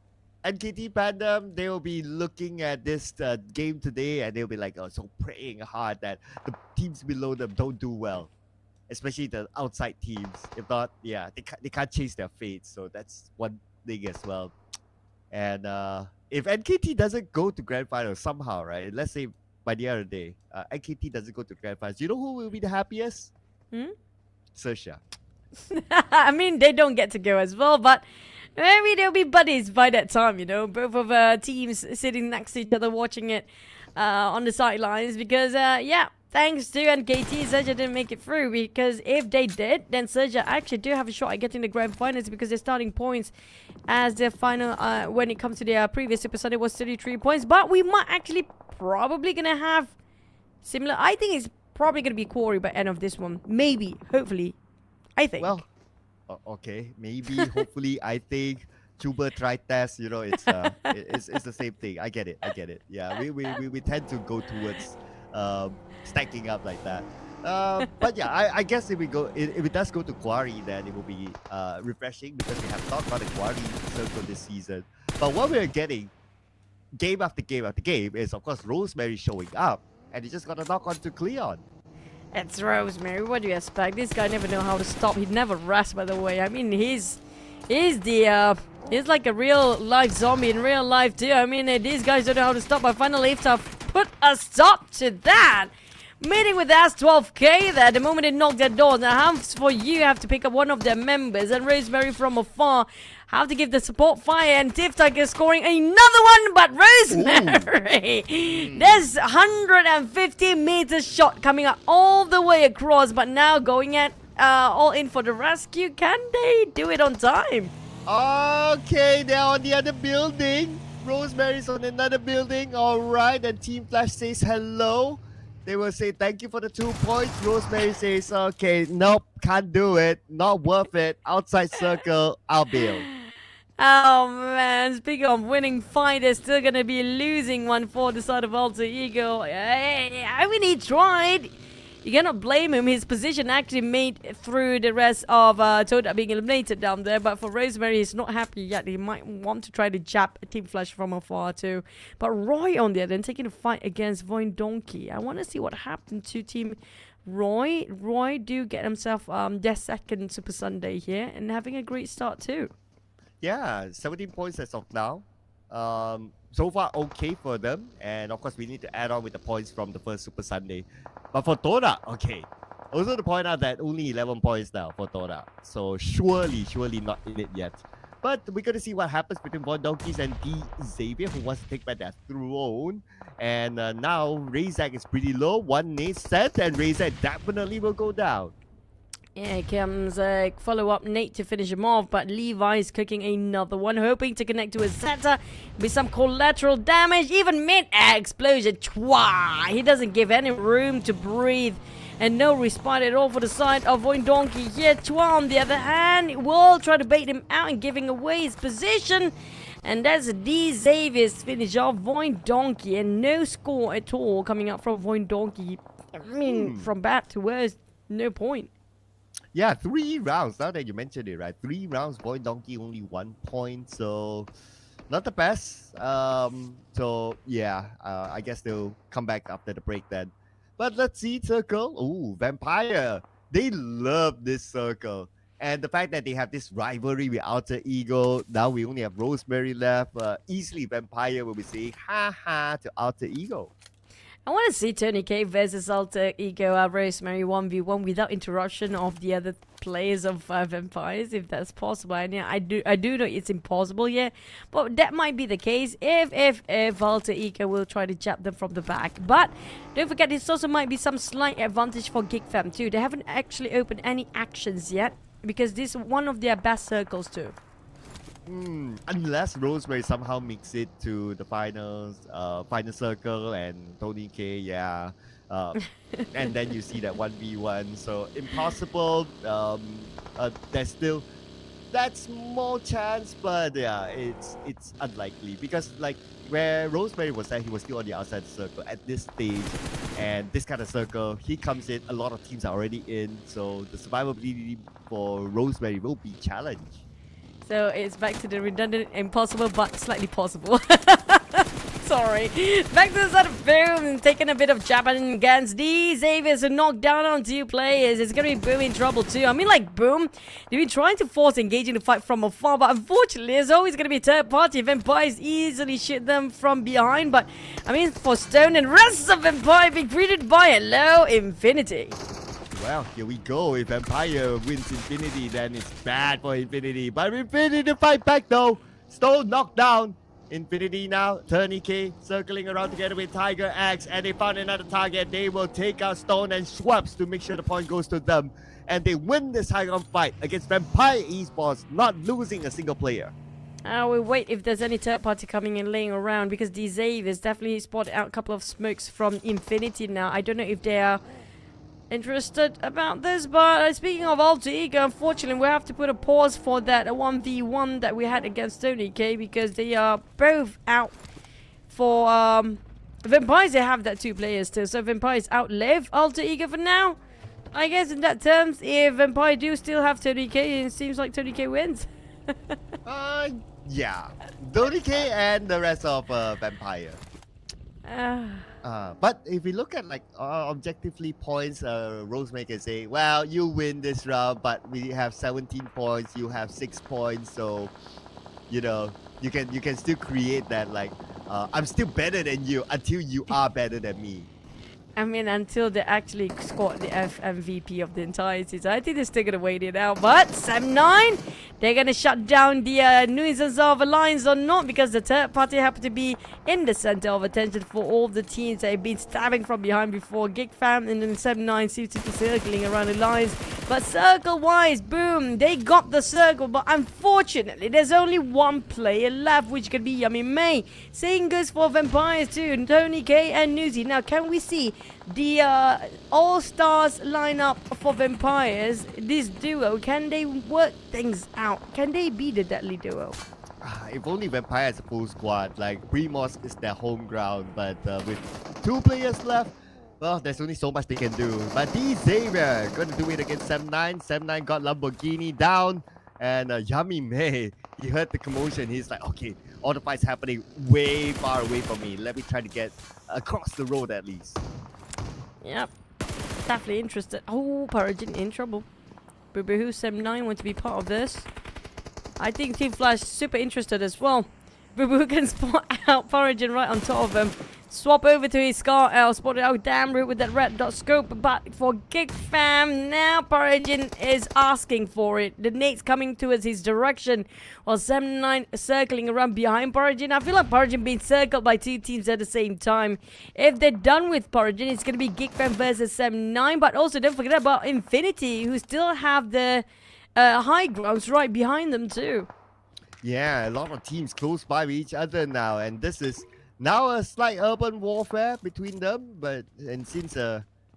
NKT Pandem, they will be looking at this game today and they'll be like, oh, so praying hard that the teams below them don't do well, especially the outside teams. If not, yeah, they can't chase their fate. So that's one thing as well. And if NKT doesn't go to Grand Finals somehow, right? Let's say by the other day, NKT doesn't go to Grand Finals, you know who will be the happiest? Sersha. I mean, they don't get to go as well, but maybe they'll be buddies by that time, you know, both of teams sitting next to each other watching it on the sidelines because, yeah, thanks to NKT, Serja didn't make it through because if they did, then Serja actually do have a shot at getting the Grand Finals because their starting points as their final, when it comes to their previous Super Sunday was 33 points, but we might actually probably going to have similar, I think it's probably going to be Quarry by end of this one, maybe, hopefully, I think. Well, okay, maybe, hopefully, I think Chuba try test, you know, it's the same thing. I get it. Yeah, we tend to go towards stacking up like that. But yeah, I guess if it does go to Quarry, then it will be refreshing because we have not got a Quarry circle this season. But what we're getting, game after game after game, is of course Rosemary showing up, and he just got to knock onto Cleon. It's Rosemary. What do you expect? This guy never know how to stop. He never rests, by the way. I mean, he's like a real life zombie in real life too. I mean, these guys don't know how to stop. But finally, Iftar put a stop to that. Meeting with S12K there. The moment they knock their doors, now for you have to pick up one of their members, and Rosemary from afar have to give the support fire, and Tiftak is scoring another one, but Rosemary, there's 150 meters shot coming up all the way across, but now going at all in for the rescue. Can they do it on time? Okay, they're on the other building. Rosemary's on another building. All right, and Team Flash says hello. They will say thank you for the 2 points. Rosemary says, okay, nope, can't do it. Not worth it. Outside circle, I'll build. Oh man, speaking of winning fight, they're still gonna be losing one for the side of Alter Ego. I mean, he tried. You cannot blame him. His position actually made through the rest of TODAK being eliminated down there. But for Rosemary, he's not happy yet. He might want to try to jab Team Flash from afar too. But Roy on the other end, taking a fight against VOIN Donkey. I want to see what happened to Team Roy. Roy do get himself their second Super Sunday here and having a great start too. Yeah, 17 points as of now. So far, okay for them. And of course, we need to add on with the points from the first Super Sunday. But for TODAK, okay. Also to point out that only 11 points now for TODAK. So surely not in it yet. But we're going to see what happens between VOIN Donkeys and D Xavier, who wants to take back their throne. And now Razak is pretty low. One nade set, and Razak definitely will go down. Yeah, here comes a follow-up Nate to finish him off, but Levi is cooking another one, hoping to connect to his center with some collateral damage, even mid-air explosion. Chwa! He doesn't give any room to breathe, and no respawn at all for the side of VOIN Donkey here. Chwa, on the other hand, will try to bait him out and giving away his position. And that's D Xavier's finish off VOIN Donkey, and no score at all coming up from VOIN Donkey. I mean, from bad to worse, no point. Yeah, 3 rounds. Now that you mentioned it, right? 3 rounds, VOIN Donkey only 1 point. So, not the best. So, yeah, I guess they'll come back after the break then. But let's see, Circle. Ooh, Vampire. They love this Circle. And the fact that they have this rivalry with Alter Ego. Now we only have Rosemary left. Easily, Vampire will be saying, ha to Alter Ego. I want to see Tony K versus Alter Ego Rosemary 1v1 without interruption of the other players of Vampires, if that's possible. And yeah, I do know it's impossible, yeah, but that might be the case if Alter Ego will try to jab them from the back. But don't forget, this also might be some slight advantage for GEEK Fam too. They haven't actually opened any actions yet because this is one of their best circles too. Unless Rosemary somehow makes it to the finals, final circle, and Tony K, yeah. And then you see that 1v1. So impossible. There's still that small chance, but yeah, it's unlikely because like where Rosemary was at, he was still on the outside circle. At this stage, And this kind of circle, he comes in, a lot of teams are already in, so the survivability for Rosemary will be challenged. So it's back to the redundant, impossible, but slightly possible. Sorry. Back to the side of Boom, taking a bit of jabbing against the Xaviers who knocked down on 2 players. It's going to be Boom in trouble too. I mean, like, Boom, they've been trying to force engaging the fight from afar, but unfortunately, there's always going to be a third party. Vampires easily shoot them from behind, but I mean, for Stone and rest of Vampire being greeted by a low Infinity. Well, here we go. If Empire wins Infinity, then it's bad for Infinity. But Infinity to fight back though. Stone knocked down. Infinity now, Tourney circling around together with Tiger Axe, and they found another target. They will take out Stone and Schweppes to make sure the point goes to them. And they win this high-ground fight against Vampire Esports, not losing a single player. We'll wait if there's any third party coming and laying around, because the Xaviers definitely spotted out a couple of smokes from Infinity now. I don't know if they are interested about this, but speaking of Alter Ego, unfortunately we have to put a pause for that 1v1 that we had against Tony K, because they are both out for Vampires. They have that 2 players still, so Vampires outlive Alter Ego for now. I guess in that terms, if Vampire do still have Tony K, it seems like Tony K wins. Yeah, Tony K and the rest of Vampire. But if we look at like objectively points, Rosemary can say, well, you win this round, but we have 17 points, you have 6 points, so you know you can still create that like I'm still better than you until you are better than me. I mean, until they actually scored the MVP of the entire season. I think they're still going to wait it out. But 7-9, they're going to shut down the nuisance of Alliance or not, because the third party happened to be in the center of attention for all the teams that have been stabbing from behind before. GEEK fam and then 7-9 seems to be circling around Alliance. But circle-wise, Boom, they got the circle. But unfortunately, there's only 1 player left, which could be Yummy May. Same goes for Vampires too, Tony K and Newsy. Now, can we see the all-stars lineup for Vampires? This duo, can they work things out? Can they be the deadly duo? If only Vampire has a full squad, like Primos is their home ground, but with 2 players left, well, there's only so much they can do. But these Xavier gonna do it against 7-9. 7-9 got Lamborghini down, and Yummy May, he heard the commotion. He's like, okay, all the fights happening way far away from me. Let me try to get across the road at least. Yep, definitely interested. Oh, Paragin in trouble. Boo-boo, 7-9 want to be part of this. I think Team Flash is super interested as well. Boo-boo can spot out Paragin right on top of him. Swap over to his Scar L, spotted out damn root with that red dot scope, but for GEEK fam, now Paragin is asking for it. The nade's coming towards his direction, while 7-9 circling around behind Paragin. I feel like Paragin being circled by 2 teams at the same time. If they're done with Paragin, it's going to be GEEK fam versus 7-9, but also don't forget about Infinity, who still have the high grounds right behind them too. Yeah, a lot of teams close by with each other now, and this is now a slight urban warfare between them, and since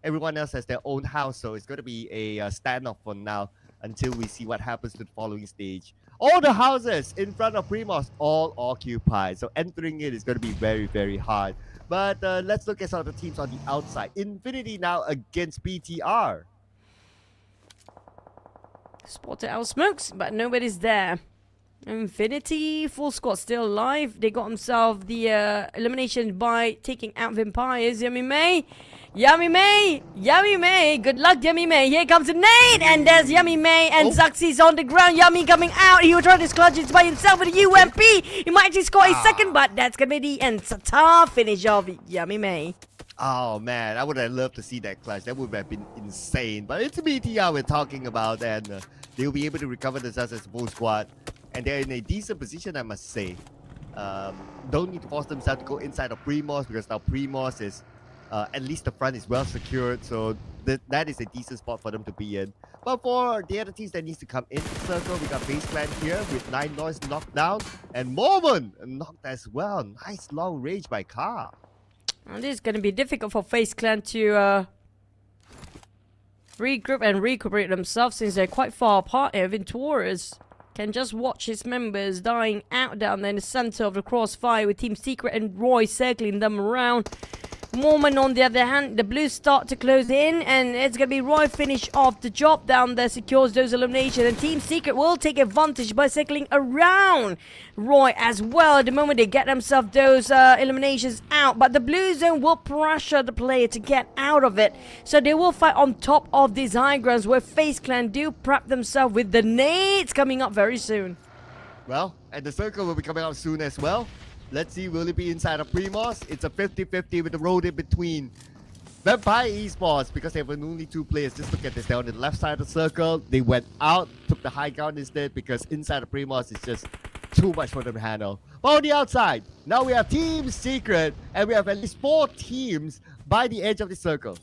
everyone else has their own house, so it's going to be a standoff for now until we see what happens to the following stage. All the houses in front of Primos all occupied, so entering it is going to be very, very hard. But let's look at some of the teams on the outside. Infinity now against PTR. Spotted out smokes, but nobody's there. Infinity, full squad still alive. They got themselves the elimination by taking out Vampires. Yummy May. Yummy May. Yummy May. Good luck, Yummy May. Here comes a nade. And there's Yummy May. And Zaxi's on the ground. Yummy coming out. He will try to clutch it by himself with a UMP. He might actually score a second, but that's going to be the end. Satar finish of Yummy May. Oh man, I would have loved to see that clutch. That would have been insane. But it's BTR we're talking about, and they'll be able to recover themselves as a full squad. And they're in a decent position, I must say. Don't need to force themselves to go inside of Primos, because now Primos is, at least the front is well secured. So that is a decent spot for them to be in. But for the other teams that needs to come into the circle, we got FaZe Clan here with 9 Noise knocked down. And Moment knocked as well. Nice long range by Car. And this is going to be difficult for FaZe Clan to regroup and recuperate themselves, since they're quite far apart here. Venturas can just watch his members dying out down there in the center of the crossfire, with Team Secret and Roy circling them around. Mormon, on the other hand, the Blues start to close in, and it's going to be Roy finish off the job down there, secures those eliminations, and Team Secret will take advantage by circling around Roy as well at the moment they get themselves those eliminations out. But the Blue Zone will pressure the player to get out of it, so they will fight on top of these high grounds where FaZe Clan do prep themselves with the nades coming up very soon. Well, and the circle will be coming out soon as well. Let's see, will it be inside of Primos? It's a 50-50 with the road in between. Vampire Esports, because they have only 2 players. Just look at this. They're on the left side of the circle. They went out, took the high ground instead, because inside of Primos is just too much for them to handle. But on the outside, now we have Team Secret, and we have at least 4 teams by the edge of the circle.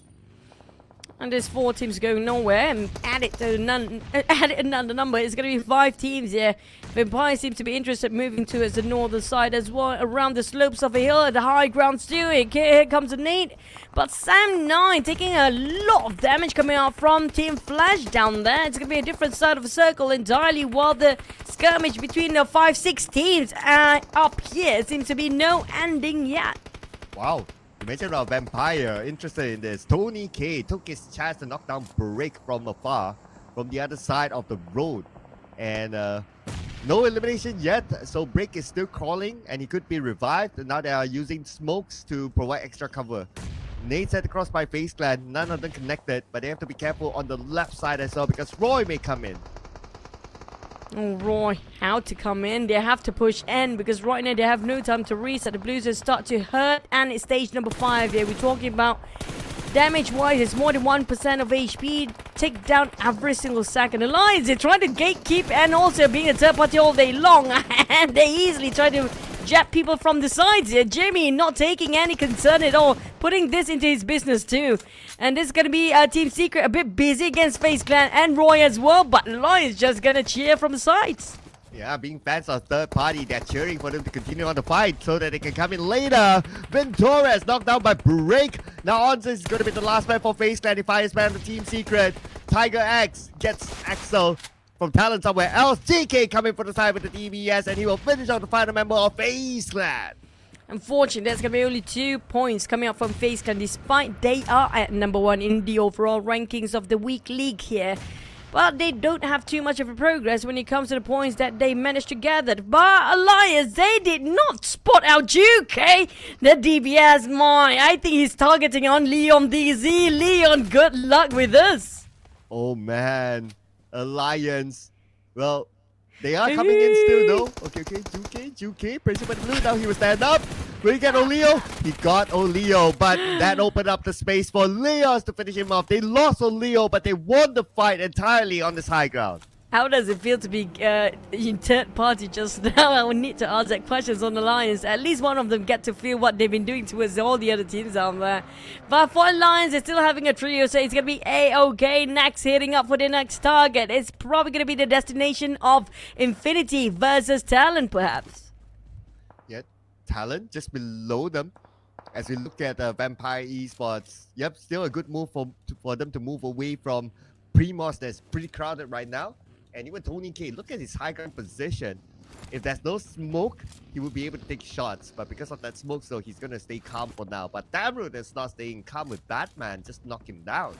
And there's 4 teams going nowhere, and add it another number. It's going to be 5 teams here. Vampire seems to be interested moving towards the northern side as well, around the slopes of a hill at the high ground too. Here comes a nade, but Sam9 taking a lot of damage coming out from Team Flash down there. It's going to be a different side of the circle entirely, while the skirmish between the 5-6 teams up here seems to be no ending yet. Wow. You mentioned about Vampire, interested in this. Tony K took his chance to knock down Break from afar, from the other side of the road. And no elimination yet, so Break is still crawling and he could be revived. And now they are using smokes to provide extra cover. Nade set across by FaZe Clan, none of them connected, but they have to be careful on the left side as well because Roy may come in. Oh, Roy, how to come in? They have to push in because right now they have no time to reset. The Blues will start to hurt, and it's stage number 5 here. We're talking about damage-wise, it's more than 1% of HP. Take down every single second. The Lions, they're trying to gatekeep and also being a third party all day long, and they easily try to jab people from the sides here. Jimmy not taking any concern at all, putting this into his business too. And this is going to be Team Secret a bit busy against FaZe Clan and Roy as well, but Lions just going to cheer from the sides. Yeah, being fans of third party, they're cheering for them to continue on the fight so that they can come in later. Ventores knocked down by Break. Now Onz is going to be the last man for FaZe Clan. He fires man of the Team Secret. Tiger X gets Axel from TALON somewhere else. GEEK coming for the side with the DBS, and he will finish out the final member of FaZe Clan. Unfortunately, there's going to be only 2 points coming up from FaZe Clan, despite they are at number 1 in the overall rankings of the week league here. But they don't have too much of a progress when it comes to the points that they managed to gather. But Alliance, they did not spot out GEEK. The DBS, I think he's targeting on Leon DZ. Leon, good luck with this. Oh man, Alliance. Well, they are coming in still though. Okay, GEEK, pressure by the Blue. Now he will stand up. Will he get Oleo? He got Oleo, but that opened up the space for Leos to finish him off. They lost Oleo, but they won the fight entirely on this high ground. How does it feel to be in third party just now? I would need to ask that questions on the Lions. At least one of them get to feel what they've been doing towards all the other teams out there. But for Lions, they're still having a trio, so it's going to be A-OK next, hitting up for the next target. It's probably going to be the destination of Infinity versus Talon, perhaps. Yet, Talon just below them. As we look at Vampire Esports, yep, still a good move for them to move away from Primos that's pretty crowded right now. And even Tony K, look at his high ground position. If there's no smoke, he will be able to take shots. But because of that smoke, so he's going to stay calm for now. But Damroot is not staying calm with that, man. Just knock him down.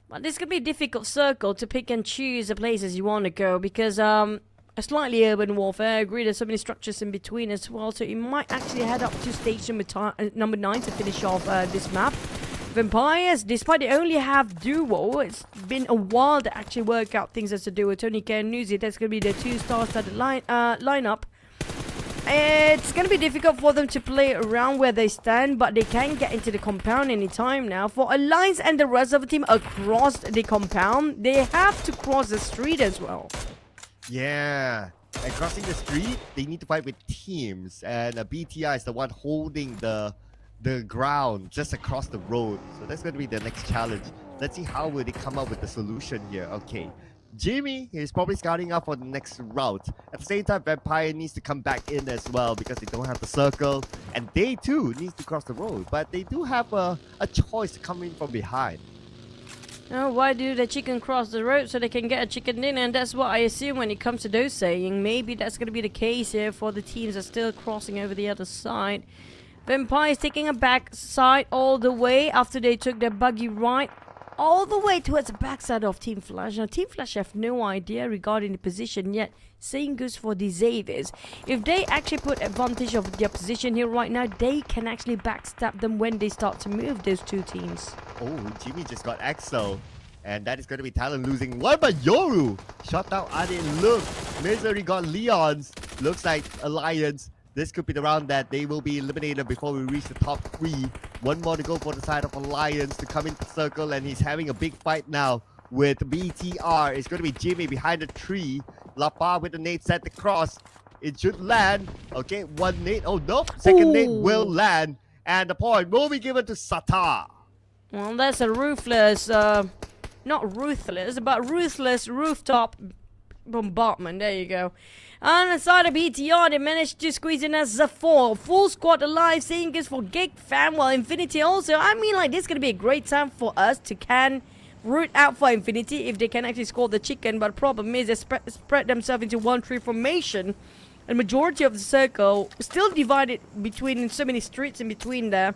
But this could be a difficult circle to pick and choose the places you want to go. Because a slightly urban warfare, I agree there's so many structures in between as well. So you might actually head up to stage number 9 to finish off this map. Vampires, despite they only have duo, it's been a while to actually work out things as to do with Tony K and Nuzi. That's going to be the 2-star started lineup. It's going to be difficult for them to play around where they stand, but they can get into the compound anytime now. For Alliance and the rest of the team across the compound, they have to cross the street as well. Yeah, and crossing the street, they need to fight with teams. And BTI is the one holding the ground just across the road. So that's going to be the next challenge. Let's see how will they come up with the solution here. Okay, Jimmy is probably scouting out for the next route. At the same time, Vampire needs to come back in as well because they don't have the circle. And they too needs to cross the road. But they do have a choice to come in from behind. Oh, why do the chicken cross the road so they can get a chicken dinner? And that's what I assume when it comes to those saying. Maybe that's going to be the case here for the teams that are still crossing over the other side. Vampires taking a backside all the way after they took their buggy right all the way towards the backside of Team Flash. Now, Team Flash have no idea regarding the position yet. Same goes for the Xaviers. If they actually put advantage of their position here right now, they can actually backstab them when they start to move, those two teams. Oh, Jimmy just got Axel. And that is going to be Talon losing. What about Yoru? Shot out Adi. Look, Misery got Leon's. Looks like Alliance. This could be the round that they will be eliminated before we reach the top 3. One more to go for the side of Alliance to come into the circle, and he's having a big fight now with BTR. It's going to be Jimmy behind the tree. Lapa with the nade set across. It should land. Okay, one nade. Oh no, second nade will land. And the point will be given to Sata. Well, that's a ruthless, not ruthless, but ruthless rooftop bombardment. There you go. On the side of BTR, they managed to squeeze in as a 4. Full squad alive, same goes for GEEK fam, while Infinity also. I mean, like, this is going to be a great time for us to root out for Infinity if they can actually score the chicken. But the problem is they spread themselves into 1-3 formation. And majority of the circle still divided between so many streets in between there.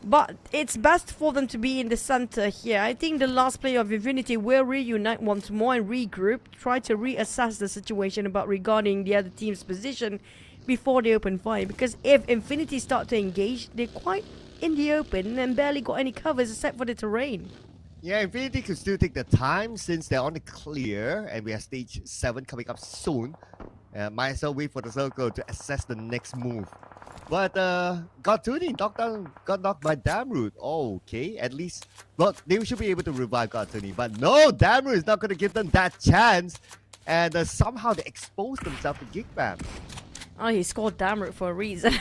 But it's best for them to be in the center here. I think the last player of Infinity will reunite once more and regroup, try to reassess the situation about regarding the other team's position before they open fire. Because if Infinity start to engage, they're quite in the open and barely got any covers except for the terrain. Yeah, Infinity could still take the time since they're on the clear and we have stage 7 coming up soon. Might as well wait for the circle to assess the next move. But Gartuni got knocked by Damroot. Oh, okay, at least, well, they should be able to revive Gartuni. But no, Damroot is not going to give them that chance. And somehow they exposed themselves to GEEK Bam. Oh, he scored Damroot for a reason.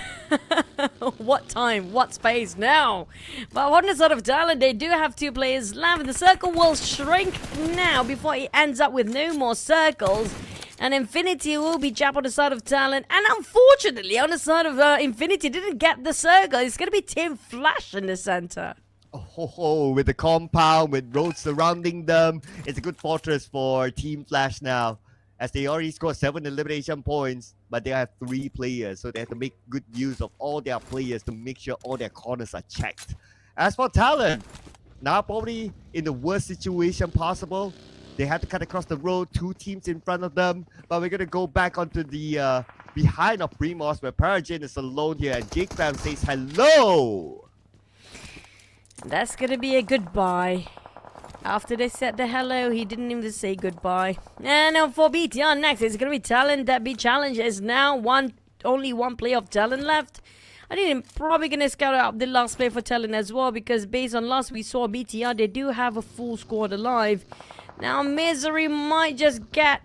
What time? What space now? But on the side of Talon, they do have 2 players left. The circle will shrink now before it ends up with no more circles. And Infinity will be jabbed on the side of Talon. And unfortunately, on the side of Infinity, didn't get the circle. It's going to be Team Flash in the center. Oh, with the compound, with roads surrounding them. It's a good fortress for Team Flash now, as they already scored 7 elimination points, but they have 3 players, so they have to make good use of all their players to make sure all their corners are checked. As for Talon, now probably in the worst situation possible. They had to cut across the road, 2 teams in front of them, but we're going to go back onto the behind of Primos, where Parajin is alone here, and GEEK Fam says hello. That's going to be a goodbye. After they said the hello, he didn't even say goodbye. And now for BTR next, it's going to be Talon that be challenged. Is now only one player of Talon left. I think I'm probably going to scout out the last play for Talon as well, because based on last we saw BTR, they do have a full squad alive. Now Misery might just get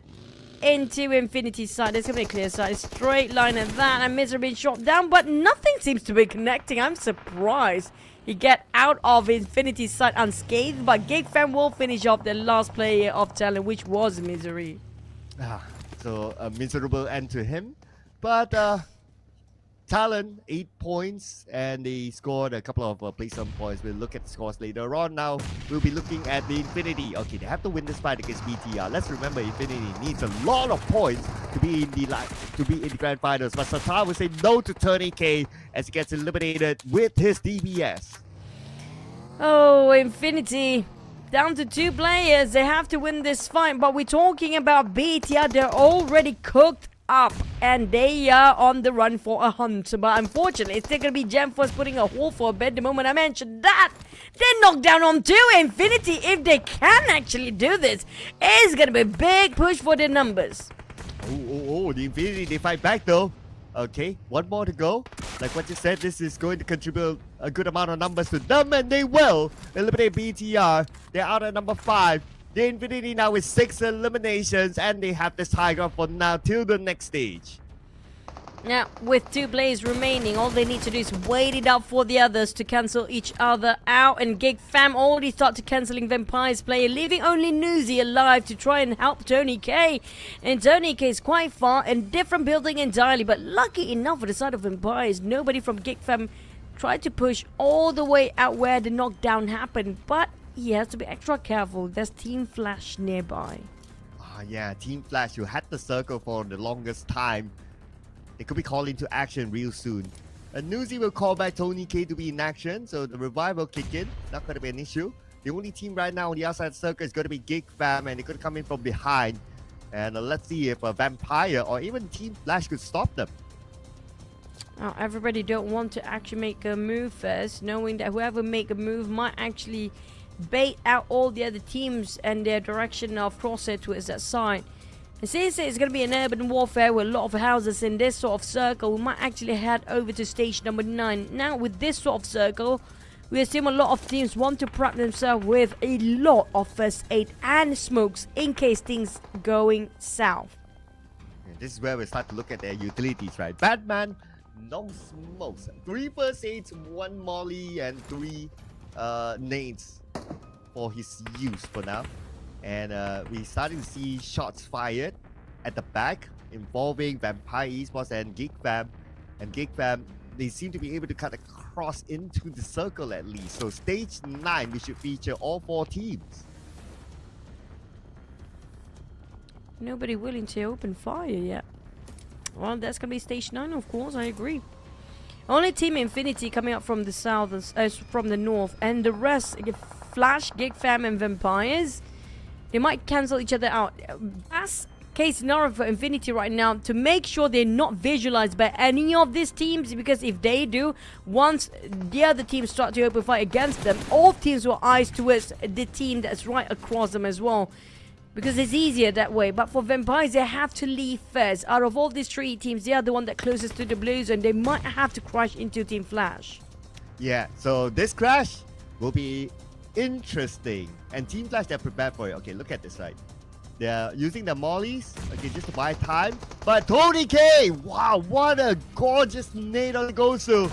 into Infinity's side. There's going to be a clear side, straight line at that, and Misery being shot down, but nothing seems to be connecting. I'm surprised he get out of Infinity's side unscathed, but GEEK Fam will finish off the last player of Talon, which was Misery. So a miserable end to him, but Talon 8 points, and they scored a couple of placement points. We'll look at the scores later on. Now we'll be looking at the Infinity. Okay, they have to win this fight against BTR. Let's remember, Infinity needs a lot of points to be in the grand finals. But Sata will say no to Tony K as he gets eliminated with his DBS. Oh, Infinity down to 2 players. They have to win this fight. But we're talking about BTR. They're already cooked up and they are on the run for a hunt, but unfortunately it's still gonna be Gemforce putting a hole for a bed. The moment I mentioned that, they knocked down on 2. Infinity, if they can actually do this, it's gonna be a big push for their numbers. Oh, the Infinity, they fight back though. Okay, 1 more to go. Like what you said, this is going to contribute a good amount of numbers to them, and they will eliminate BTR. They're out at number 5. The Infinity now with 6 eliminations, and they have this high ground for now till the next stage. Now, with 2 players remaining, all they need to do is wait it out for the others to cancel each other out. And GEEK Fam already started cancelling Vampire's player, leaving only Newsy alive to try and help Tony K. And Tony K is quite far and different building entirely, but lucky enough for the side of Vampires, nobody from GEEK Fam tried to push all the way out where the knockdown happened, but he has to be extra careful. There's Team Flash nearby. Yeah, Team Flash, who had the circle for the longest time. They could be called into action real soon. Nuzi will call back Tony K to be in action, so the revive will kick in. Not going to be an issue. The only team right now on the outside circle is going to be GEEK Fam, and they're going to come in from behind. And let's see if a Vampire or even Team Flash could stop them. Now, everybody don't want to actually make a move first, knowing that whoever make a move might actually bait out all the other teams and their direction of crosshair towards that side. And since it's going to be an urban warfare with a lot of houses in this sort of circle, we might actually head over to stage number 9. Now, with this sort of circle, we assume a lot of teams want to prep themselves with a lot of first aid and smokes in case things going south. And this is where we start to look at their utilities, right? Batman, no smokes. 3 first aids, 1 molly, and 3 nades for his use for now. And we're starting to see shots fired at the back involving Vampire Esports and GEEK Fam. And GEEK Fam, they seem to be able to cut across into the circle at least. So stage 9, we should feature all 4 teams. Nobody willing to open fire yet. Well, that's going to be stage 9, of course, I agree. Only Team Infinity coming up from the south, from the north. And the rest, Flash, GEEK Fam and Vampires, they might cancel each other out. That's case scenario for Infinity right now, to make sure they're not visualized by any of these teams, because if they do, once the other teams start to open fire against them, all teams will eyes towards the team that's right across them as well, because it's easier that way. But for Vampires, they have to leave first. Out of all these 3 teams, they are the one that closest to the Blues, and they might have to crash into Team Flash. Yeah, so this crash will be interesting. And Team Flash, they're prepared for it. Okay, look at this, right? They're using the mollies, okay, just to buy time. But Tony K, wow, what a gorgeous nade on the Gosu.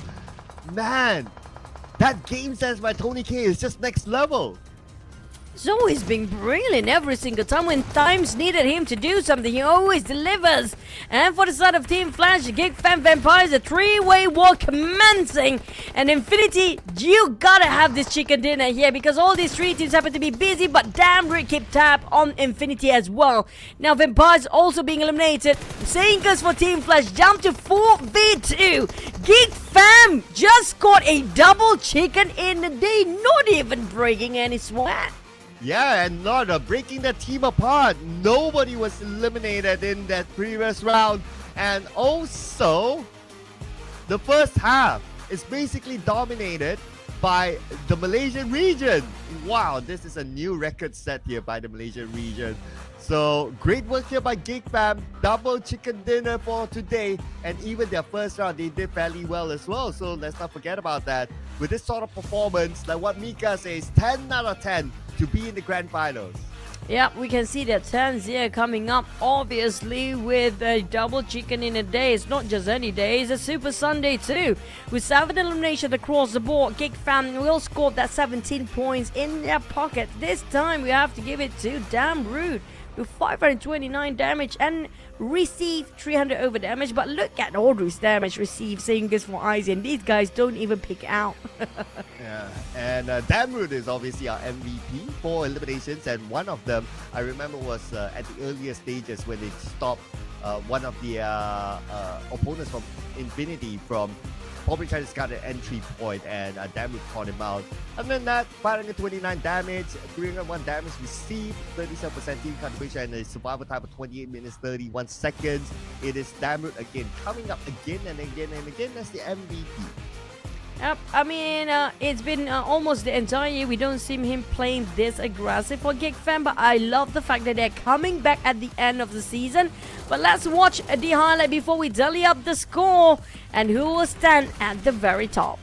Man, that game sense by Tony K is just next level. He's always been brilliant every single time when times needed him to do something. He always delivers. And for the side of Team Flash, GEEK Fam Vampires, a 3-way war commencing. And Infinity, you gotta have this chicken dinner here, because all these 3 teams happen to be busy, but damn right keep tab on Infinity as well. Now Vampires also being eliminated. Sinkers for Team Flash jump to 4v2. GEEK Fam just scored a double chicken in a day, not even breaking any sweat. Yeah, and not breaking the team apart. Nobody was eliminated in that previous round. And also, the first half is basically dominated by the Malaysian region. Wow, this is a new record set here by the Malaysian region. So, great work here by GEEK Fam. Double chicken dinner for today. And even their first round, they did fairly well as well. So, let's not forget about that. With this sort of performance, like what Mika says, 10 out of 10 to be in the grand finals. Yeah, we can see the turns here coming up, obviously, with a double chicken in a day. It's not just any day, it's a Super Sunday too. With 7 eliminations across the board, GEEK Fam will score that 17 points in their pocket. This time we have to give it to Damn Rude with 529 damage and receive 300 over damage. But look at Audrey's damage received, Singers for Izzy, and these guys don't even pick out. Yeah, and Damrud is obviously our MVP, 4 eliminations, and one of them I remember was at the earlier stages when they stopped one of the opponents from Infinity from probably trying to scout an entry point, and Damrud caught him out. Other than that, 529 damage, 301 damage received, 37% team contribution, and a survival time of 28 minutes 31 seconds. It is Damrud again, coming up again and again and again as the MVP. Yep, I mean, it's been almost the entire year we don't see him playing this aggressive for GEEK Fam, but I love the fact that they're coming back at the end of the season. But let's watch the highlight before we tally up the score and who will stand at the very top.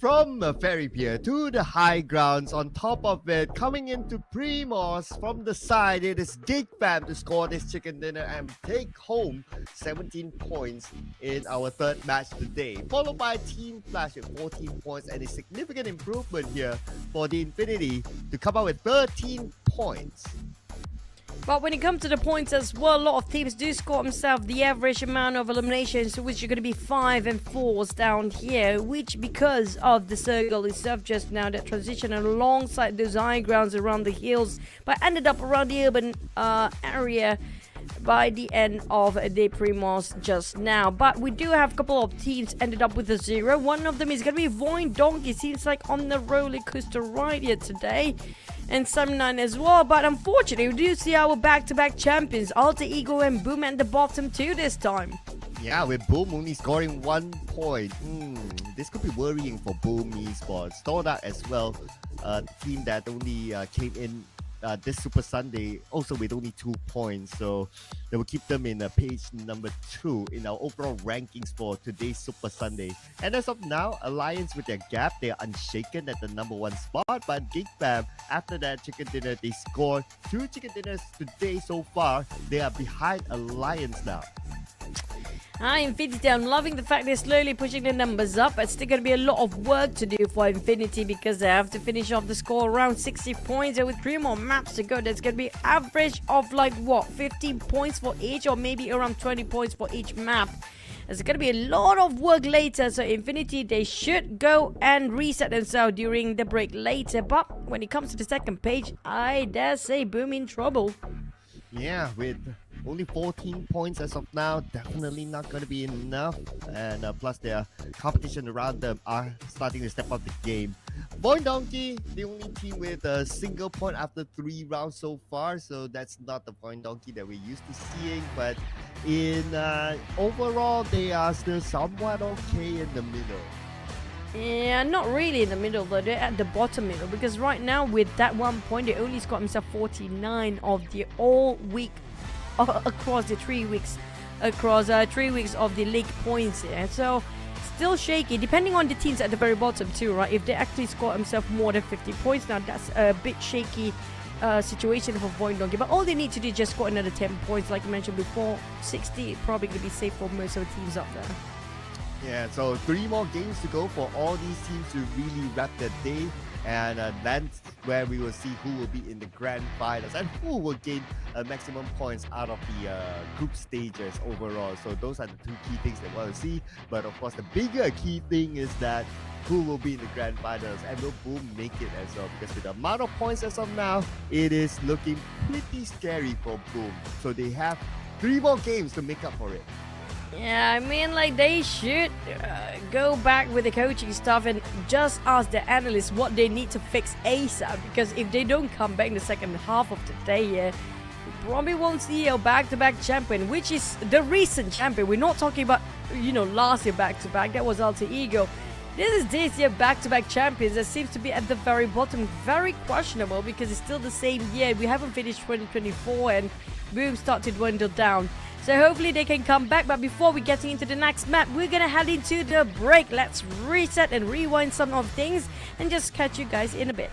from Ferry Pier to the high grounds. On top of it, coming into Primos from the side, it is GEEK Fam to score this chicken dinner and take home 17 points in our third match today, followed by Team Flash with 14 points and a significant improvement here for the Infinity to come out with 13 points. But when it comes to the points as well, a lot of teams do score themselves the average amount of eliminations, which are going to be 5 and 4s down here, which because of the circle itself just now that transition alongside those high grounds around the hills, but ended up around the urban area by the end of the Primos just now. But we do have a couple of teams ended up with a 0. One of them is going to be VOIN Donkey. Seems like on the roller coaster ride here today. And Sam9 as well. But unfortunately, we do see our back-to-back champions, Alter Ego and Boom at the bottom too this time. Yeah, with Boom only scoring 1 point. This could be worrying for Boom Esports. TODAK as well, team that only came in this Super Sunday also with only 2 points, so they will keep them in page number 2 in our overall rankings for today's Super Sunday. And as of now, Alliance with their gap, they are unshaken at the number 1 spot, but GEEK Fam, after that chicken dinner, they scored 2 chicken dinners today so far. They are behind Alliance now. Hi Infinity, I'm loving the fact they're slowly pushing the numbers up. It's still going to be a lot of work to do for Infinity because they have to finish off the score around 60 points, and with 3 more maps to go, there's going to be average of like what, 15 points for each, or maybe around 20 points for each map. There's going to be a lot of work later, so Infinity, they should go and reset themselves during the break later. But when it comes to the second page, I dare say Boom in trouble. Yeah, with only 14 points as of now, definitely not going to be enough. And plus their competition around them are starting to step up the game. VOIN Donkey, the only team with a single point after 3 rounds so far. So that's not the VOIN Donkey that we're used to seeing. But in overall, they are still somewhat okay in the middle. Yeah, not really in the middle though, they're at the bottom middle, because right now with that 1 point, they only scored himself 49 of the all week across the 3 weeks, across 3 weeks of the league points here. So still shaky, depending on the teams at the very bottom too, right? If they actually score themselves more than 50 points, now that's a bit shaky situation for VOIN Donkey. But all they need to do is just score another 10 points, like I mentioned before. 60 probably gonna be safe for most of the teams up there. Yeah, so 3 more games to go for all these teams to really wrap their day. And that's where we will see who will be in the grand finals and who will gain maximum points out of the group stages overall. So those are the 2 key things that we want to see. But of course, the bigger key thing is that who will be in the grand finals and will Boom make it as well? Because with the amount of points as of now, it is looking pretty scary for Boom. So they have 3 more games to make up for it. Yeah, I mean, like, they should go back with the coaching stuff and just ask the analysts what they need to fix ASAP. Because if they don't come back in the second half of the day, we probably won't see a back-to-back champion, which is the recent champion. We're not talking about, you know, last year back-to-back. That was Alter Ego. This is this year back-to-back champions that seems to be at the very bottom. Very questionable because it's still the same year. We haven't finished 2024 and Boom started to dwindle down. So hopefully they can come back. But before we get into the next map, we're gonna head into the break. Let's reset and rewind some of things and just catch you guys in a bit.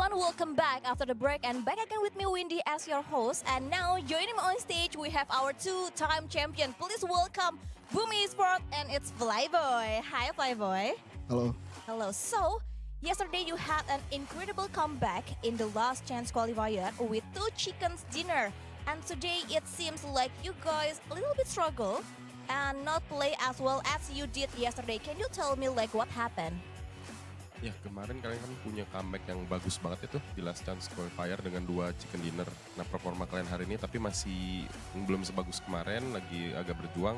everyone, welcome back after the break and back again with me Windy as your host. And now joining me on stage we have our two-time champion. Please welcome Boom Esports and it's Flyboy. Hi Flyboy. Hello. Hello. So yesterday you had an incredible comeback in the last chance qualifier with 2 chickens dinner. And today it seems like you guys a little bit struggle and not play as well as you did yesterday. Can you tell me like what happened? Ya kemarin kalian kan punya comeback yang bagus banget itu di last chance qualifier dengan 2 chicken dinner. Nah performa kalian hari ini tapi masih belum sebagus kemarin, lagi agak berjuang.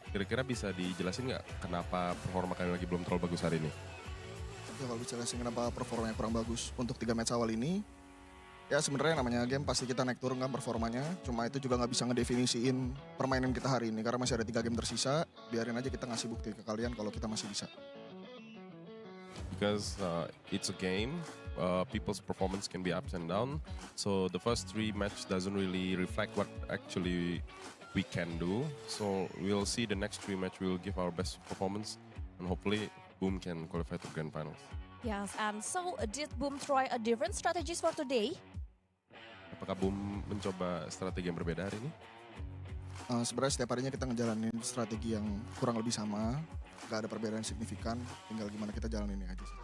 Kira-kira bisa dijelasin nggak kenapa performa kalian lagi belum terlalu bagus hari ini? Ya kalau dijelasin kenapa performanya kurang bagus untuk 3 match awal ini, ya sebenarnya namanya game pasti kita naik turun kan performanya. Cuma itu juga nggak bisa ngedefinisiin permainan kita hari ini karena masih ada 3 game tersisa. Biarin aja kita ngasih bukti ke kalian kalau kita masih bisa. Because it's a game, people's performance can be ups and down. So the first 3 match doesn't really reflect what actually we can do. So we'll see the next 3 match, we'll give our best performance and hopefully Boom can qualify to grand finals. Yes, and so did Boom try a different strategies for today? Apakah Boom mencoba strategi yang berbeda hari ini? Sebenarnya setiap harinya kita ngejalanin strategi yang kurang lebih sama. Gak ada perbedaan signifikan, tinggal gimana kita jalanin ini aja sih.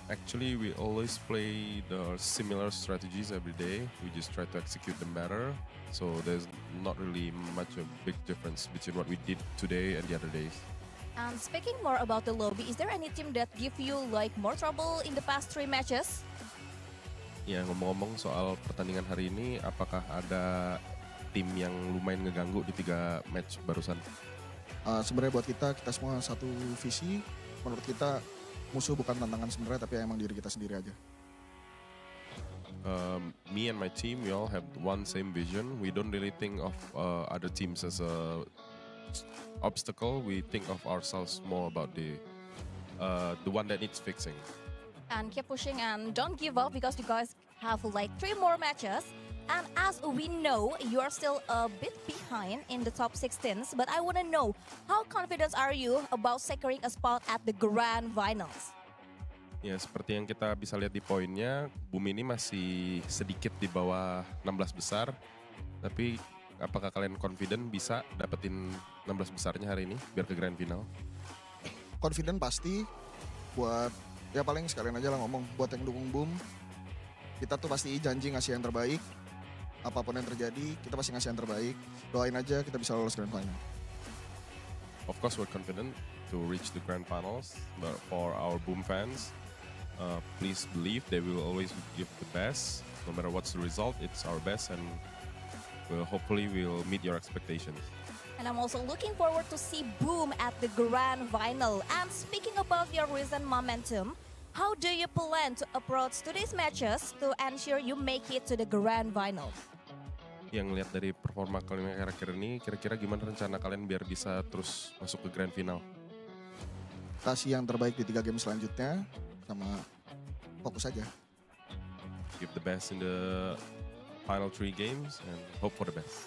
Actually, we always play the similar strategies every day. We just try to execute them better. So there's not really much a big difference between what we did today and the other days. And speaking more about the lobby, is there any team that give you like more trouble in the past 3 matches? Ya ngomong-ngomong soal pertandingan hari ini, apakah ada tim yang lumayan ngeganggu di 3 match barusan? Sebenarnya buat kita semua satu visi. Menurut kita musuh bukan tantangan sebenarnya, tapi emang diri kita sendiri aja. Me and my team, we all have one same vision. We don't really think of other teams as a obstacle. We think of ourselves more about the one that needs fixing. And keep pushing and don't give up because you guys have like 3 more matches. And as we know, you are still a bit behind in the top 16s. But I want to know, how confident are you about securing a spot at the grand finals? Ya seperti yang kita bisa lihat di poinnya, Boom ini masih sedikit di bawah 16 besar. Tapi apakah kalian confident bisa dapetin 16 besarnya hari ini biar ke grand final? Confident pasti. Buat, ya paling sekalian aja lah ngomong, buat yang dukung Boom, kita tuh pasti janji ngasih yang terbaik. Apapun yang terjadi, kita pasti ngasih yang terbaik. Doain aja kita bisa lolos grand final. Of course, we're confident to reach the grand finals. But for our Boom fans, please believe they will always give the best. No matter what's the result, it's our best, and hopefully we'll meet your expectations. And I'm also looking forward to see Boom at the grand final. And speaking about your recent momentum, how do you plan to approach today's matches to ensure you make it to the grand finals? Yang lihat dari performa kalian akhir-akhir ini, kira-kira gimana rencana kalian biar bisa terus masuk ke grand final? Kasih yang terbaik di 3 game selanjutnya, sama fokus aja. Give the best in the final 3 games and hope for the best.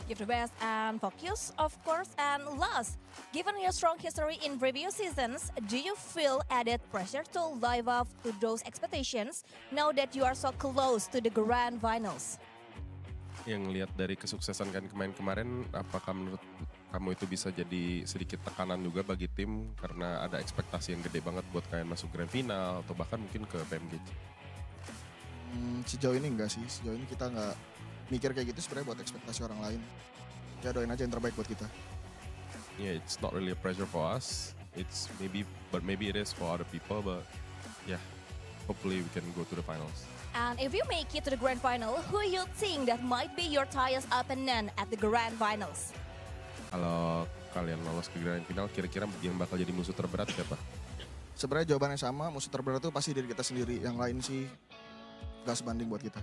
Give the best and focus, of course. And last, given your strong history in previous seasons, do you feel added pressure to live up to those expectations now that you are so close to the grand finals? Yang lihat dari kesuksesan kan kemarin, apakah menurut kamu itu bisa jadi sedikit tekanan juga bagi tim karena ada ekspektasi yang gede banget buat kalian masuk grand final atau bahkan mungkin ke PMG? Sejauh ini enggak sih, sejauh ini kita nggak mikir kayak gitu sebenarnya buat ekspektasi orang lain. Ya doain aja yang terbaik buat kita. Yeah, it's not really a pressure for us. It's maybe it is for other people, but yeah, hopefully we can go to the finals. And if you make it to the grand final, who you think that might be your toughest opponent at the grand finals? Kalau kalian lolos ke grand final, kira-kira yang bakal jadi musuh terberat siapa? Sebenarnya jawabannya sama, musuh terberat tuh pasti diri kita sendiri. Yang lain sih gak sebanding buat kita.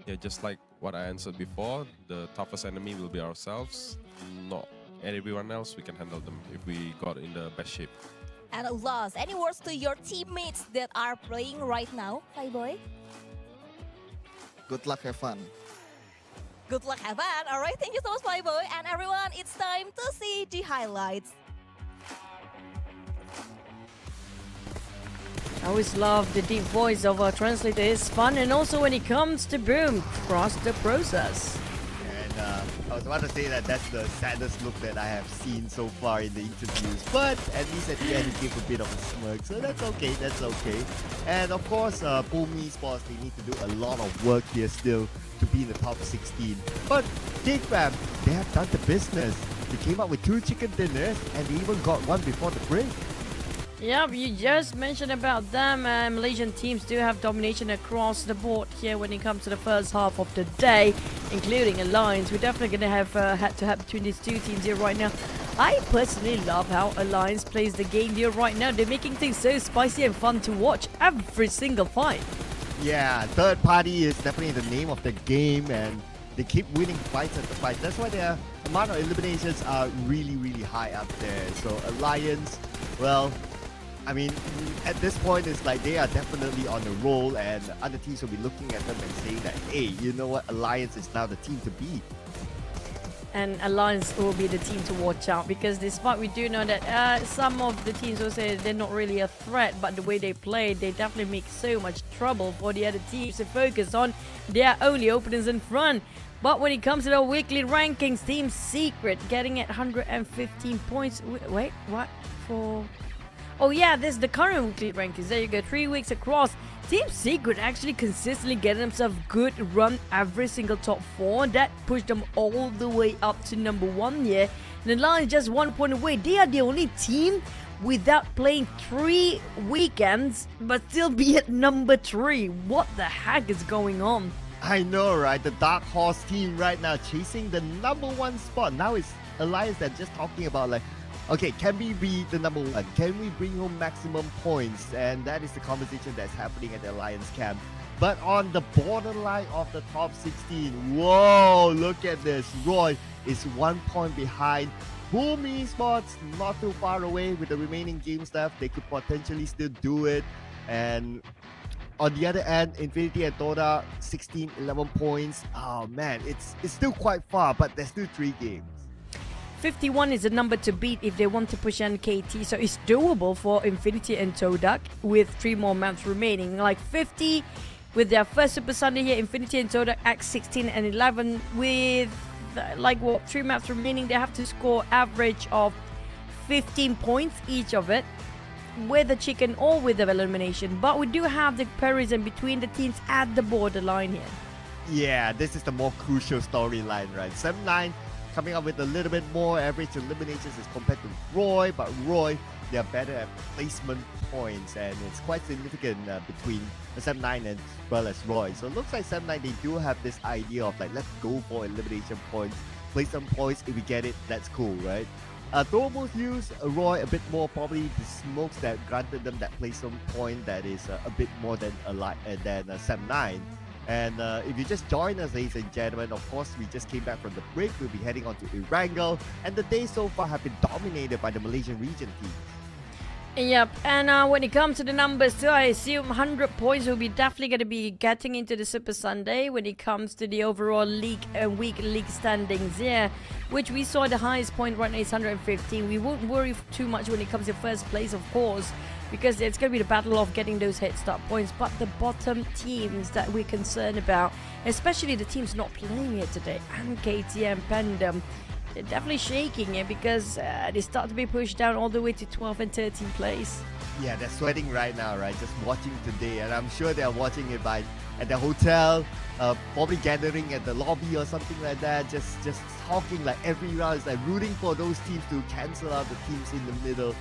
Yeah, just like what I answered before, the toughest enemy will be ourselves. Not everyone else, we can handle them if we got in the best shape. And last, any words to your teammates that are playing right now, Flyboy? Good luck, have fun. Good luck, have fun. All right, thank you so much, Flyboy. And everyone, it's time to see the highlights. I always love the deep voice of our translator. It's fun, and also when it comes to Boom, trust the process. And I was about to say that that's the saddest look that I have seen so far in the interviews. But at least at the end he gave a bit of a smirk. So that's okay, that's okay. And of course, POM Esports, they need to do a lot of work here still to be in the top 16. But GEEK, they have done the business. They came up with 2 chicken dinners and they even got one before the break. Yep, you just mentioned about them. Malaysian teams do have domination across the board here when it comes to the first half of the day, including Alliance. We're definitely going to have head-to-head between these two teams here right now. I personally love how Alliance plays the game here right now. They're making things so spicy and fun to watch every single fight. Yeah, third party is definitely the name of the game, and they keep winning fights after fight. That's why their amount of eliminations are really, really high up there. So Alliance, well, I mean, at this point, it's like they are definitely on the roll, and other teams will be looking at them and saying that, hey, you know what, Alliance is now the team to beat. And Alliance will be the team to watch out, because despite we do know that some of the teams will say they're not really a threat, but the way they play, they definitely make so much trouble for the other teams to focus on their only openers in front. But when it comes to the weekly rankings, Team Secret getting at 115 points. Wait, what? Oh yeah, this is the current weekly rankings. There you go, 3 weeks across. Team Secret actually consistently getting themselves good run every single top 4. That pushed them all the way up to number 1 here. And Alliance just 1 point away. They are the only team without playing 3 weekends, but still be at number 3. What the heck is going on? I know, right? The Dark Horse team right now chasing the number 1 spot. Now it's Alliance that just talking about like, okay, can we be the number 1? Can we bring home maximum points? And that is the conversation that's happening at the Alliance camp. But on the borderline of the top 16, whoa, look at this. Roy is 1 point behind. POM Esports not too far away with the remaining games left. They could potentially still do it. And on the other end, Infinity and TODAK, 16, 11 points. Oh man, it's still quite far, but there's still 3 games. 51 is the number to beat if they want to push NKT, so it's doable for Infinity and TODAK with 3 more maps remaining. Like 50 with their first Super Sunday here, Infinity and TODAK at 16 and 11 with 3 maps remaining. They have to score average of 15 points each of it, with the chicken or with the elimination. But we do have the comparison between the teams at the borderline here. Yeah, this is the more crucial storyline, right? 7-9 coming up with a little bit more average eliminations as compared to Roy, but Roy, they're better at placement points, and it's quite significant between the 7-9 as well as Roy. So it looks like 7-9, they do have this idea of like, let's go for elimination points, place some points, if we get it, that's cool, right? Thormo's use Roy a bit more, probably the smokes that granted them that placement point that is a bit more than 7-9. And if you just join us, ladies and gentlemen, of course, we just came back from the break. We'll be heading on to Erangel, and the day so far have been dominated by the Malaysian region teams. Yep, and when it comes to the numbers too, I assume 100 points will be definitely going to be getting into the Super Sunday when it comes to the overall league and week league standings, yeah, which we saw the highest point right now is 115. We won't worry too much when it comes to first place, of course, because it's going to be the battle of getting those head start points. But the bottom teams that we're concerned about, especially the teams not playing it today, and KTM, Pandem, they're definitely shaking it because they start to be pushed down all the way to 12th and 13th place. Yeah, they're sweating right now, right? Just watching today, and I'm sure they're watching it at the hotel, probably gathering at the lobby or something like that, just talking like every round. It's like rooting for those teams to cancel out the teams in the middle.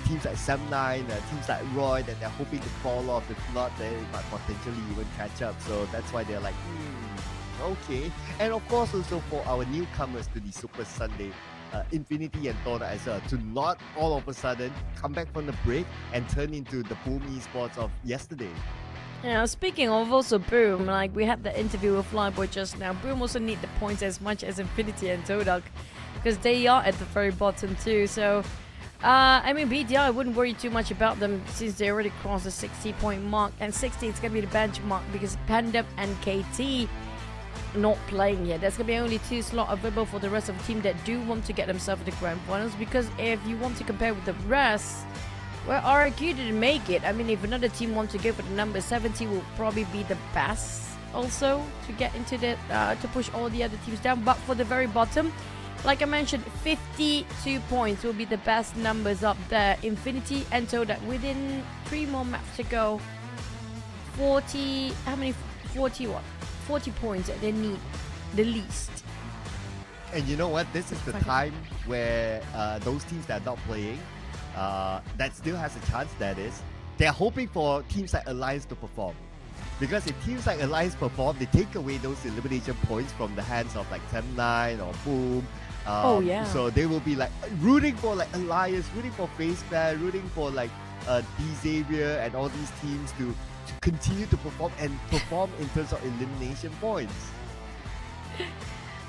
The teams like 7-9, teams like Roy, that they're hoping to fall off. If not, they might potentially even catch up. So that's why they're like, okay. And of course, also for our newcomers to the Super Sunday, Infinity and TODAK as well, to not all of a sudden come back from the break and turn into the POM Esports of yesterday. Yeah, speaking of also Boom, like we had the interview with Flyboy just now. Boom also need the points as much as Infinity and TODAK because they are at the very bottom too. So I mean, BDI, I wouldn't worry too much about them since they already crossed the 60-point mark, and 60 is going to be the benchmark because Pandem and KT not playing yet. There's going to be only 2 slots available for the rest of the team that do want to get themselves to the grand finals, because if you want to compare with the rest, Well, RQ didn't make it. I mean, if another team wants to go for the number 70, will probably be the best also to get into the to push all the other teams down. But for the very bottom, like I mentioned, 52 points will be the best numbers up there. Infinity and TODAK within 3 more maps to go. 40, how many? 40 what? 40 points that they need the least. And you know what? This is the time where those teams that are not playing, that still has a chance, that is, they're hoping for teams like Alliance to perform. Because if teams like Alliance perform, they take away those elimination points from the hands of like Tem9 or Boom. Oh yeah. So they will be like rooting for like Alliance, rooting for FaZe Clan, rooting for like Xavier and all these teams to continue to perform in terms of elimination points.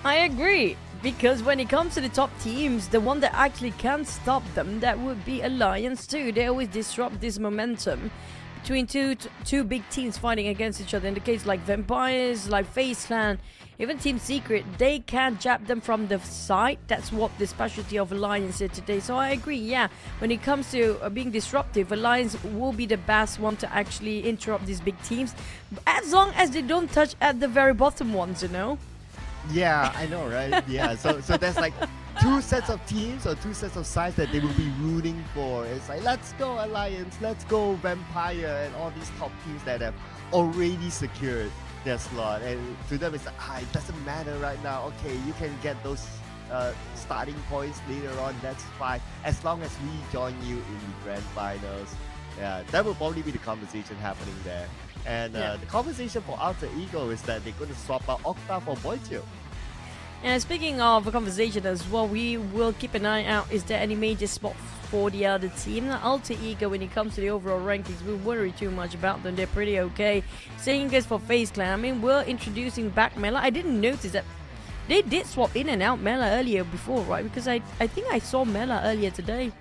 I agree, because when it comes to the top teams, the one that actually can stop them, that would be Alliance too. They always disrupt this momentum between two big teams fighting against each other. In the case like Vampires, like FaZe Clan, even Team Secret, they can jab them from the side. That's what the specialty of Alliance is today. So I agree, yeah, when it comes to being disruptive, Alliance will be the best one to actually interrupt these big teams, as long as they don't touch at the very bottom ones, you know? Yeah, I know, right? Yeah, so there's like 2 sets of teams or 2 sets of sides that they will be rooting for. It's like, let's go Alliance, let's go Vampire, and all these top teams that have already secured their slot. And to them, it's like, it doesn't matter right now. Okay, you can get those starting points later on. That's fine, as long as we join you in the grand finals. Yeah, that will probably be the conversation happening there. And the conversation for Alter Ego is that they're going to swap out Octa for Boichio. And speaking of a conversation as well, we will keep an eye out. Is there any major spot for the other team? Now, Alter Ego, when it comes to the overall rankings, we worry too much about them. They're pretty okay. Same goes for FaZe Clan. I mean, we're introducing back Mela. I didn't notice that they did swap in and out Mela earlier before, right? Because I think I saw Mela earlier today.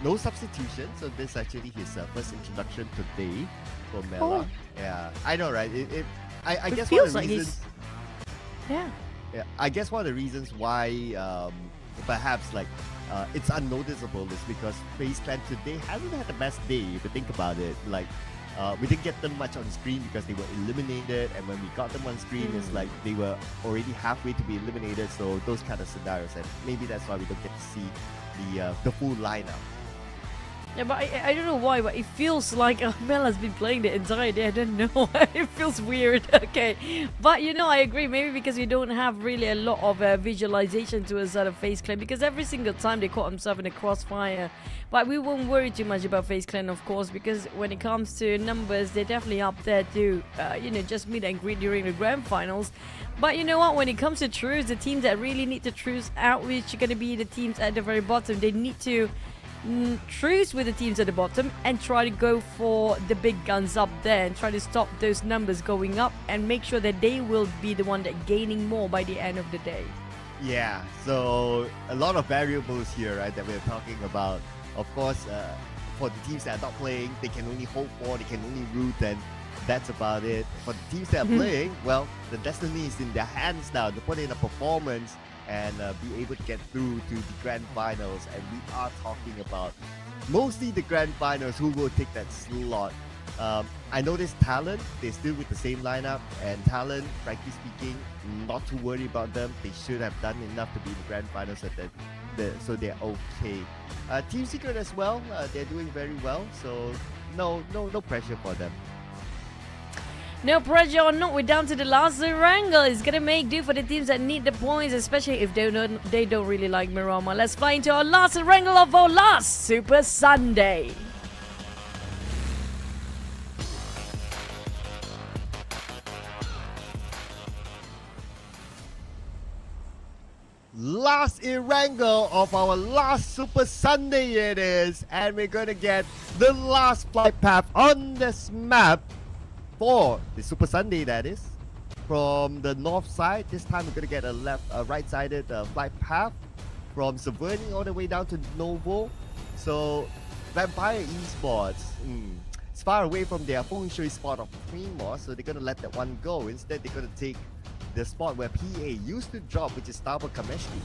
No substitution, so this is actually his first introduction today for Mela. Oh. Yeah, I know, right? I It guess feels one of the like reasons. Yeah. Yeah, I guess one of the reasons why perhaps like it's unnoticeable is because FaZe Clan today hasn't had the best day, if you think about it. Like we didn't get them much on screen because they were eliminated, and when we got them on screen, it's like they were already halfway to be eliminated. So those kind of scenarios, and maybe that's why we don't get to see the full lineup. Yeah, but I don't know why, but it feels like Mela's been playing the entire day. I don't know. It feels weird. Okay. But, you know, I agree. Maybe because we don't have really a lot of visualization to a sort of FaZe Clan. Because every single time they caught themselves in a crossfire. But we won't worry too much about FaZe Clan, of course. Because when it comes to numbers, they're definitely up there to, you know, just meet and greet during the grand finals. But you know what? When it comes to truce, the teams that really need to truce out, which are going to be the teams at the very bottom, they need to truce with the teams at the bottom and try to go for the big guns up there and try to stop those numbers going up and make sure that they will be the one that gaining more by the end of the day. Yeah, so a lot of variables here, right, that we're talking about. Of course, for the teams that are not playing, they can only hope for, they can only root, and that's about it. For the teams that are playing, well, the destiny is in their hands now to put in a performance and be able to get through to the grand finals. And we are talking about mostly the grand finals, who will take that slot. I noticed TALON, they're still with the same lineup, and TALON, frankly speaking, not to worry about them. They should have done enough to be in the grand finals, so they're okay. Team Secret as well, they're doing very well, so no pressure for them. No pressure or not, we're down to the last Erangel. It's gonna make do for the teams that need the points, especially if they don't really like Miramar. Let's fly into our last Erangel of our last Super Sunday. Last Erangel of our last Super Sunday it is, and we're gonna get the last flight path on this map for the Super Sunday, that is. From the north side, this time we're gonna get a right-sided flight path from Saverning all the way down to Novo. So Vampire Esports, it's far away from their feng shui spot of Primor, so they're gonna let that one go. Instead, they're gonna take the spot where PA used to drop, which is Starbuck Kameshki.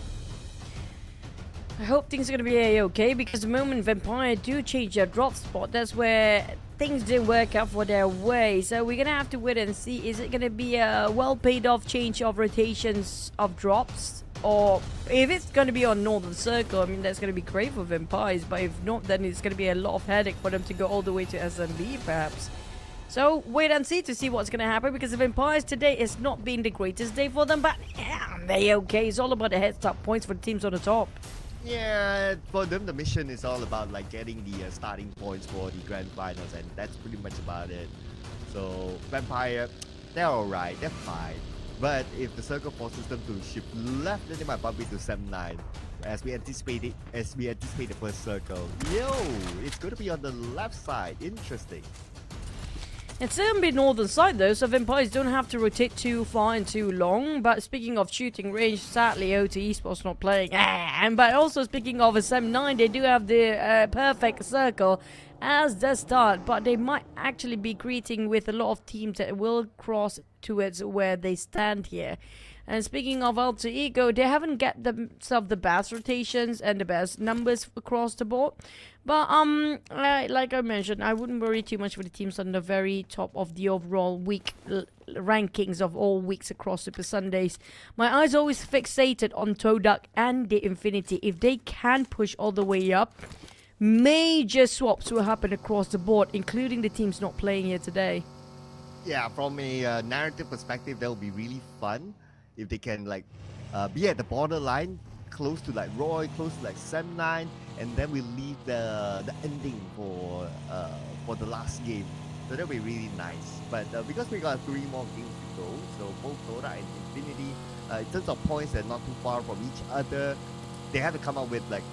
I hope things are gonna be a-okay, because the moment Vampire do change their drop spot, that's where things didn't work out for their way. So we're gonna have to wait and see. Is it gonna be a well paid off change of rotations of drops? Or if it's gonna be on Northern Circle, I mean that's gonna be great for Vampires, but if not, then it's gonna be a lot of headache for them to go all the way to SMB perhaps. So wait and see to see what's gonna happen, because the Vampires today is not being the greatest day for them, but yeah, they okay. It's all about the heads up points for the teams on the top. Yeah, for them the mission is all about like getting the starting points for the grand finals, and that's pretty much about it. So Vampire, they're alright, they're fine. But if the circle forces them to shift left, then they might bump into 7-9. As we anticipate the first circle. Yo, it's going to be on the left side. Interesting. It's still gonna be northern side though, so Vampires don't have to rotate too far and too long. But speaking of shooting range, sadly O2 Esports not playing. But also speaking of a 7-9, they do have the perfect circle as the start, but they might actually be greeting with a lot of teams that will cross towards where they stand here. And speaking of Alter Ego, they haven't get themselves the best rotations and the best numbers across the board. But like I mentioned, I wouldn't worry too much for the teams on the very top of the overall week rankings of all weeks across Super Sundays. My eyes always fixated on TODAK and the Infinity. If they can push all the way up, major swaps will happen across the board, including the teams not playing here today. Yeah, from a narrative perspective, that will be really fun if they can like be at the borderline, close to like Roy, close to like 7-9, and then we leave the ending for the last game. So that'll be really nice. But because we got 3 more games to go, so both TODAK and Infinity, in terms of points, they're not too far from each other. They have to come up with like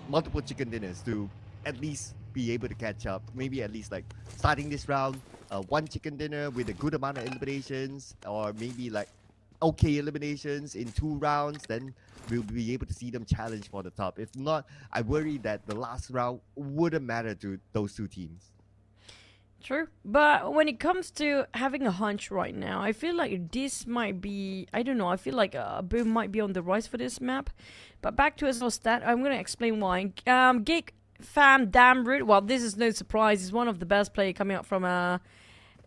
multiple chicken dinners to at least be able to catch up. Maybe at least like starting this round, 1 chicken dinner with a good amount of eliminations, or maybe like okay eliminations in 2 rounds, then we'll be able to see them challenge for the top. If not, I worry that the last round wouldn't matter to those 2 teams. True, but when it comes to having a hunch right now, I feel like this might be, I don't know, I feel like Boom might be on the rise for this map. But back to his stat, I'm going to explain why. GEEK fam Damroot, well, this is no surprise, he's one of the best players coming up from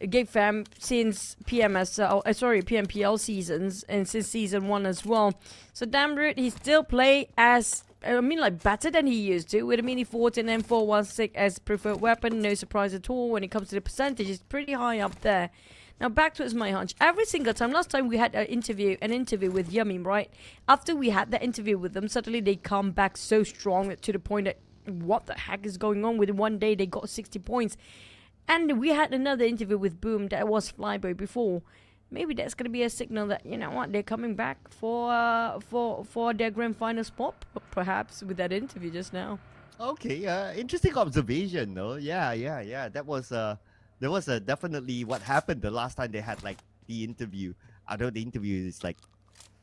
GEEK fam since PMPL seasons, and since season 1 as well. So Damroot, he still play as, I mean, like better than he used to, with a Mini 14 and 416 as preferred weapon. No surprise at all when it comes to the percentage. It's pretty high up there. Now back to his my hunch. Every single time, last time we had an interview with Yummy, right? After we had that interview with them, suddenly they come back so strong to the point that what the heck is going on? Within 1 day they got 60 points. And we had another interview with Boom that was Flyboy before. Maybe that's gonna be a signal that, you know what, they're coming back for their grand final spot, perhaps, with that interview just now. Okay, interesting observation, though. Yeah. That was definitely what happened the last time they had like the interview. Although the interview is like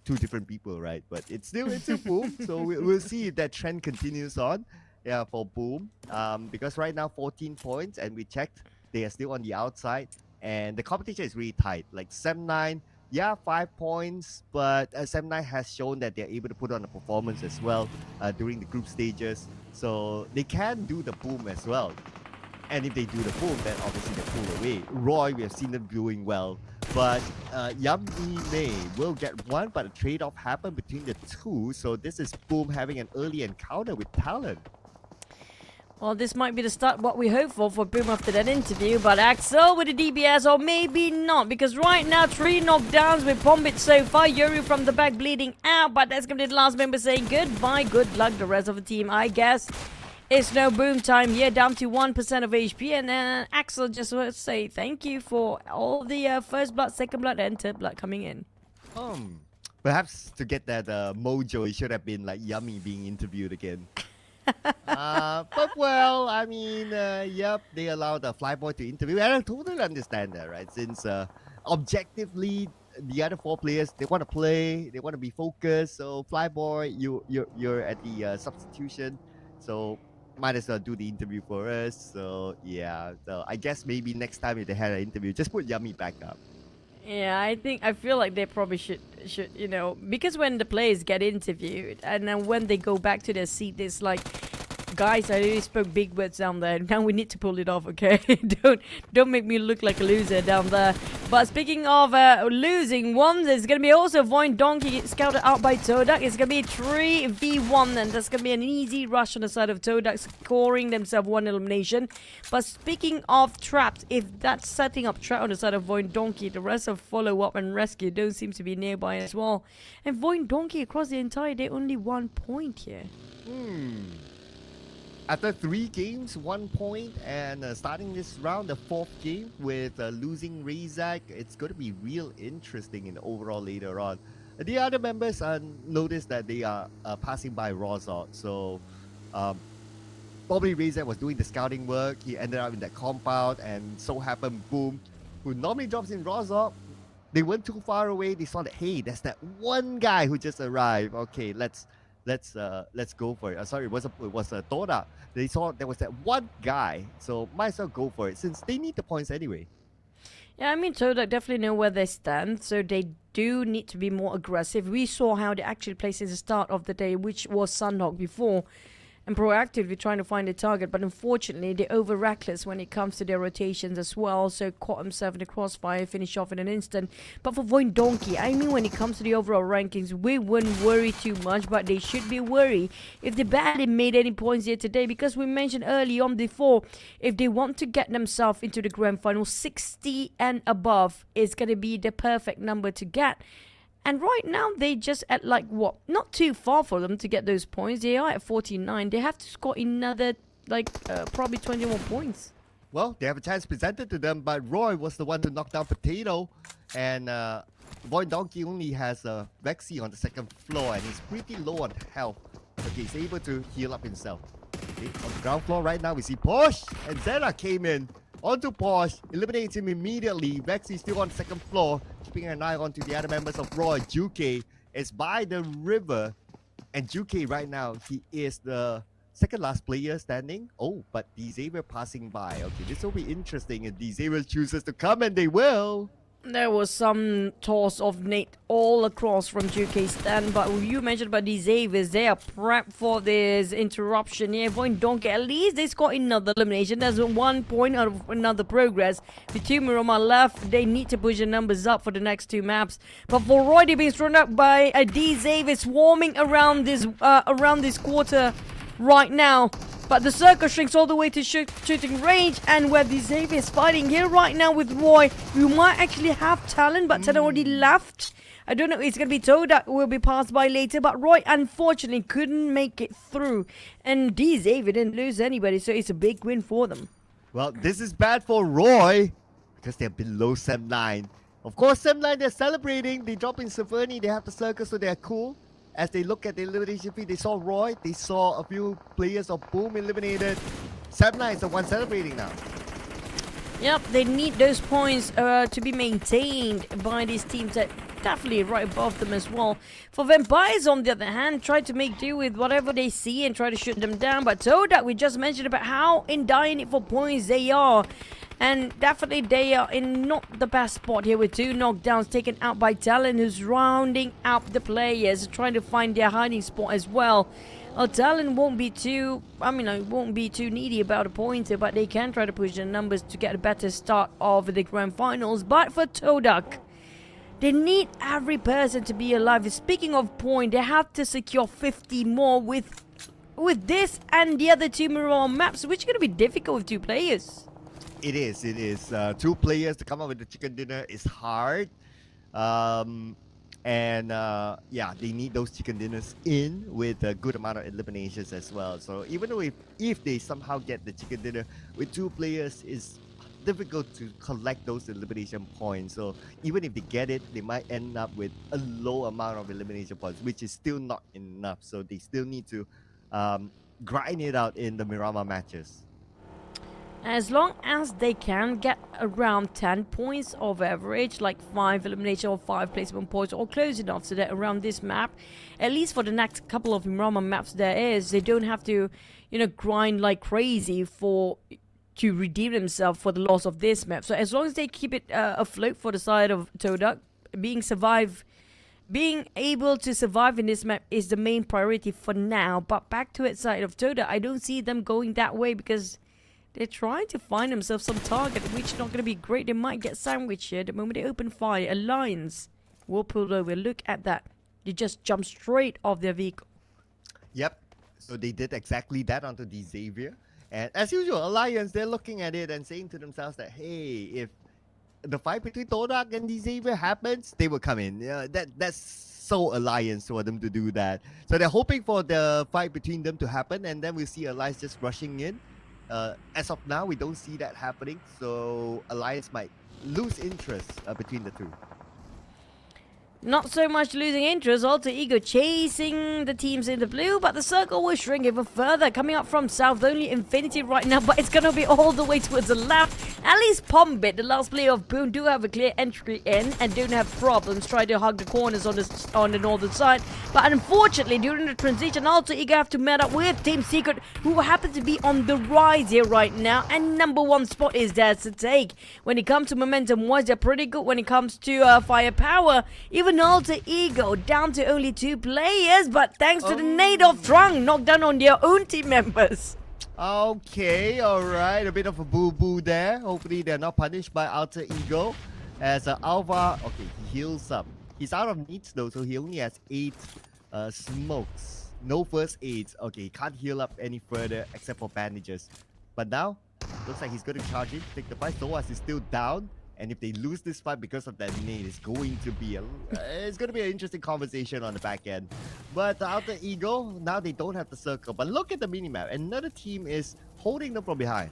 2 different people, right? But it's still Boom. So we'll see if that trend continues on. Yeah, for Boom. Because right now 14 points, and we checked, they are still on the outside, and the competition is really tight. Like 7-9, yeah, 5 points, but 7-9 has shown that they're able to put on a performance as well during the group stages. So they can do the Boom as well. And if they do the Boom, then obviously they pull away. Roy, we have seen them doing well. But Yummy May will get one, but a trade-off happened between the 2. So this is Boom having an early encounter with TALON. Well, this might be the start what we hope for Boom after that interview, but Axel with the DBS, or maybe not, because right now 3 knockdowns with Pombit so far. Yuri from the back bleeding out, but that's going to be the last member saying goodbye. Good luck the rest of the team, I guess. It's no Boom time here, down to 1% of HP, and then Axel just wants to say thank you for all the first blood, second blood, and third blood coming in. Perhaps to get that mojo, it should have been like Yummy being interviewed again. But well, I mean, yep, they allowed the Flyboy to interview, and I totally understand that, right? Since objectively, the other 4 players, they want to play, they want to be focused. So Flyboy, you're at the substitution, so might as well do the interview for us. So yeah, so I guess maybe next time if they had an interview, just put Yummy back up. Yeah, I feel like they probably should because when the players get interviewed and then when they go back to their seat, it's like, guys, I really spoke big words down there. Now we need to pull it off, okay? don't make me look like a loser down there. But speaking of losing ones, there's gonna be also VOIN Donkey scouted out by TODAK. It's gonna be 3v1, and that's gonna be an easy rush on the side of TODAK, scoring themselves one elimination. But speaking of traps, if that's setting up trap on the side of VOIN Donkey, the rest of follow up and rescue don't seem to be nearby as well. And VOIN Donkey across the entire day only 1 point here. After 3 games, 1 point, and starting this round, the 4th game with losing Razak, it's going to be real interesting in the overall later on. The other members noticed that they are passing by Rozok, so probably Razak was doing the scouting work. He ended up in that compound, and so happened Boom, who normally drops in Rozok. They weren't too far away. They saw that, hey, there's that one guy who just arrived. Okay, let's go for it. Sorry, it was TODAK. They saw there was that one guy, so might as well go for it since they need the points anyway. Yeah, I mean, TODAK definitely know where they stand, so they do need to be more aggressive. We saw how they actually placed at the start of the day, which was Sanhok before, and proactively trying to find a target, but unfortunately they're over reckless when it comes to their rotations as well, so caught himself in the crossfire, finish off in an instant. But for VOIN Donkey, I mean, when it comes to the overall rankings, we wouldn't worry too much, but they should be worried if they barely made any points here today, because we mentioned early on before, if they want to get themselves into the grand final, 60 and above is going to be the perfect number to get. And right now, they just at like what? Not too far for them to get those points. They are at 49. They have to score another probably 21 points. Well, they have a chance presented to them, but Roy was the one to knock down Potato. And VOIN Donkey only has Vexy on the 2nd floor, and he's pretty low on health. Okay, he's able to heal up himself. Okay, on the ground floor right now, we see Posh, and Zera came in onto Posh, eliminates him immediately. Vexy still on the 2nd floor, keeping an eye on to the other members of Roy. Juke is by the river, and Juke right now, he is the 2nd last player standing. Oh, but Xavier passing by. Okay, this will be interesting if Xavier chooses to come, and they will. There was some toss of Nate all across from Juke's stand, but you mentioned about these Xaviers, they are prepped for this interruption here. VOIN Donkey, at least they scored another elimination. There's 1 point out of another progress. The 2 Miramar left, they need to push the numbers up for the next 2 maps. But for Roy, they're being thrown up by Xavier swarming around this quarter right now. But the circle shrinks all the way to shooting range, and where the Xavier is fighting here right now with Roy, you might actually have Talon, but Talon already left. I don't know, it's going to be TODAK who will be passed by later, but Roy unfortunately couldn't make it through. And Xavier didn't lose anybody, so it's a big win for them. Well, this is bad for Roy because they're below SEM9. Of course, SEM9, they're celebrating. They drop in Severny, they have the circle, so they're cool. As they look at the elimination feed, they saw Roy, they saw a few players of Boom eliminated. SEM9 is the one celebrating now. Yep, they need those points to be maintained by these teams that definitely right above them as well. For Vampires, on the other hand, try to make do with whatever they see and try to shoot them down. But TODAK, we just mentioned about how in dire need for points they are. And definitely they are in not the best spot here with 2 knockdowns taken out by Talon, who's rounding out the players, trying to find their hiding spot as well. Talon won't be too, won't be too needy about a pointer, but they can try to push the numbers to get a better start of the grand finals. But for TODAK, they need every person to be alive. Speaking of point, they have to secure 50 more with this and the other 2 Miramar maps, which is going to be difficult with 2 players. It is. 2 players to come up with the chicken dinner is hard. Yeah, they need those chicken dinners in with a good amount of eliminations as well. So even though if they somehow get the chicken dinner with 2 players, it's difficult to collect those elimination points. So even if they get it, they might end up with a low amount of elimination points, which is still not enough. So they still need to grind it out in the Miramar matches. As long as they can get around 10 points of average, like 5 elimination or 5 placement points, or close enough so that around this map, at least for the next couple of Miramar maps there is, they don't have to, grind like crazy to redeem themselves for the loss of this map. So as long as they keep it afloat for the side of TODAK, being able to survive in this map is the main priority for now. But back to its side of TODAK, I don't see them going that way because they're trying to find themselves some target, which is not going to be great. They might get sandwiched here. The moment they open fire, Alliance will pull over. Look at that. They just jump straight off their vehicle. Yep. So they did exactly that onto the Xavier. And as usual, Alliance, they're looking at it and saying to themselves that, hey, if the fight between TODAK and the Xavier happens, they will come in. That's so Alliance for them to do that. So they're hoping for the fight between them to happen, and then we'll see Alliance just rushing in. As of now, we don't see that happening, so Alliance might lose interest between the two. Not so much losing interest, Alter Ego chasing the teams in the blue, but the circle will shrink even further. Coming up from south, only Infinity right now, but it's going to be all the way towards the left. At least Pombit, the last player of Boone, do have a clear entry in and don't have problems trying to hug the corners on the northern side. But unfortunately, during the transition, Alter Ego have to meet up with Team Secret, who happen to be on the rise here right now. And number one spot is theirs to take. When it comes to momentum-wise, they're pretty good when it comes to firepower. Even Alter Ego down to only 2 players, but thanks to the nade of Trung, knocked down on their own team members. Okay, alright, a bit of a boo-boo there. Hopefully they're not punished by Alter Ego. As Alpha, okay, he heals up. He's out of needs though, so he only has 8 smokes. No first aids. Okay, he can't heal up any further except for bandages. But now, looks like he's going to charge in, take the fight. Soas is still down. And if they lose this fight because of that nade, it's going to be an interesting conversation on the back end. But the Alter Ego, now they don't have the circle. But look at the minimap. Another team is holding them from behind.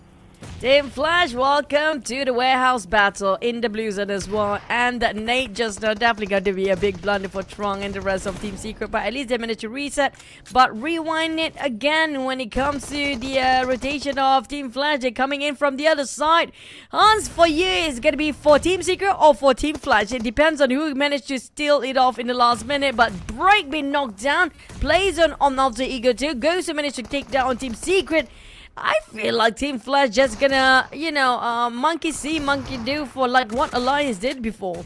Team Flash, welcome to the warehouse battle in the blue zone as well. And that nade just definitely going to be a big blunder for Trung and the rest of Team Secret. But at least they managed to reset. But rewind it again when it comes to the rotation of Team Flash. They're coming in from the other side. Hans, for you, is going to be for Team Secret or for Team Flash. It depends on who managed to steal it off in the last minute. But Break being knocked down. Plays on Alter Ego too. Goes to manage to take down Team Secret. I feel like Team Flash just gonna, monkey see, monkey do for like what Alliance did before.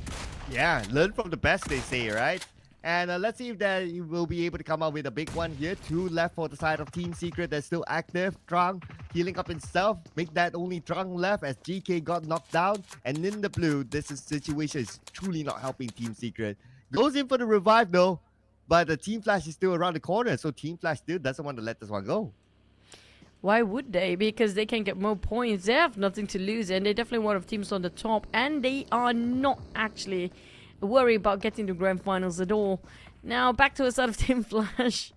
Yeah, learn from the best, they say, right? And let's see if they will be able to come out with a big one here. 2 left for the side of Team Secret. They're still active. Trung healing up himself. Make that only Trung left as GK got knocked down. And in the blue, this situation is truly not helping Team Secret. Goes in for the revive though. But the Team Flash is still around the corner. So Team Flash still doesn't want to let this one go. Why would they? Because they can get more points. They have nothing to lose, and they're definitely one of the teams on the top. And they are not actually worried about getting to grand finals at all. Now back to the side of Team Flash.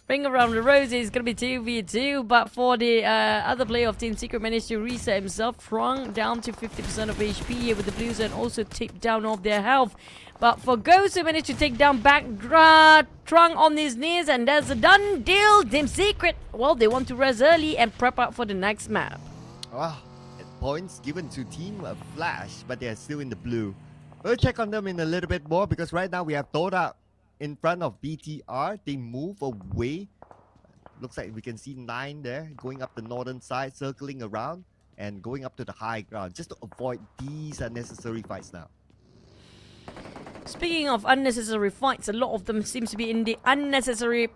Ring around the rosy is going to be 2v2, but for the other player of Team Secret managed to reset himself. Trung down to 50% of HP here with the blues and also tipped down off their health. But for Ghost, who managed to take down back Trung on his knees, and there's a done deal. Team Secret, well, they want to res early and prep up for the next map. Wow, points given to Team Flash, but they are still in the blue. We'll check on them in a little bit more because right now we have TODAK in front of BTR. They move away. Looks like we can see 9 there going up the northern side, circling around and going up to the high ground just to avoid these unnecessary fights now. Speaking of unnecessary fights, a lot of them seems to be in the unnecessary,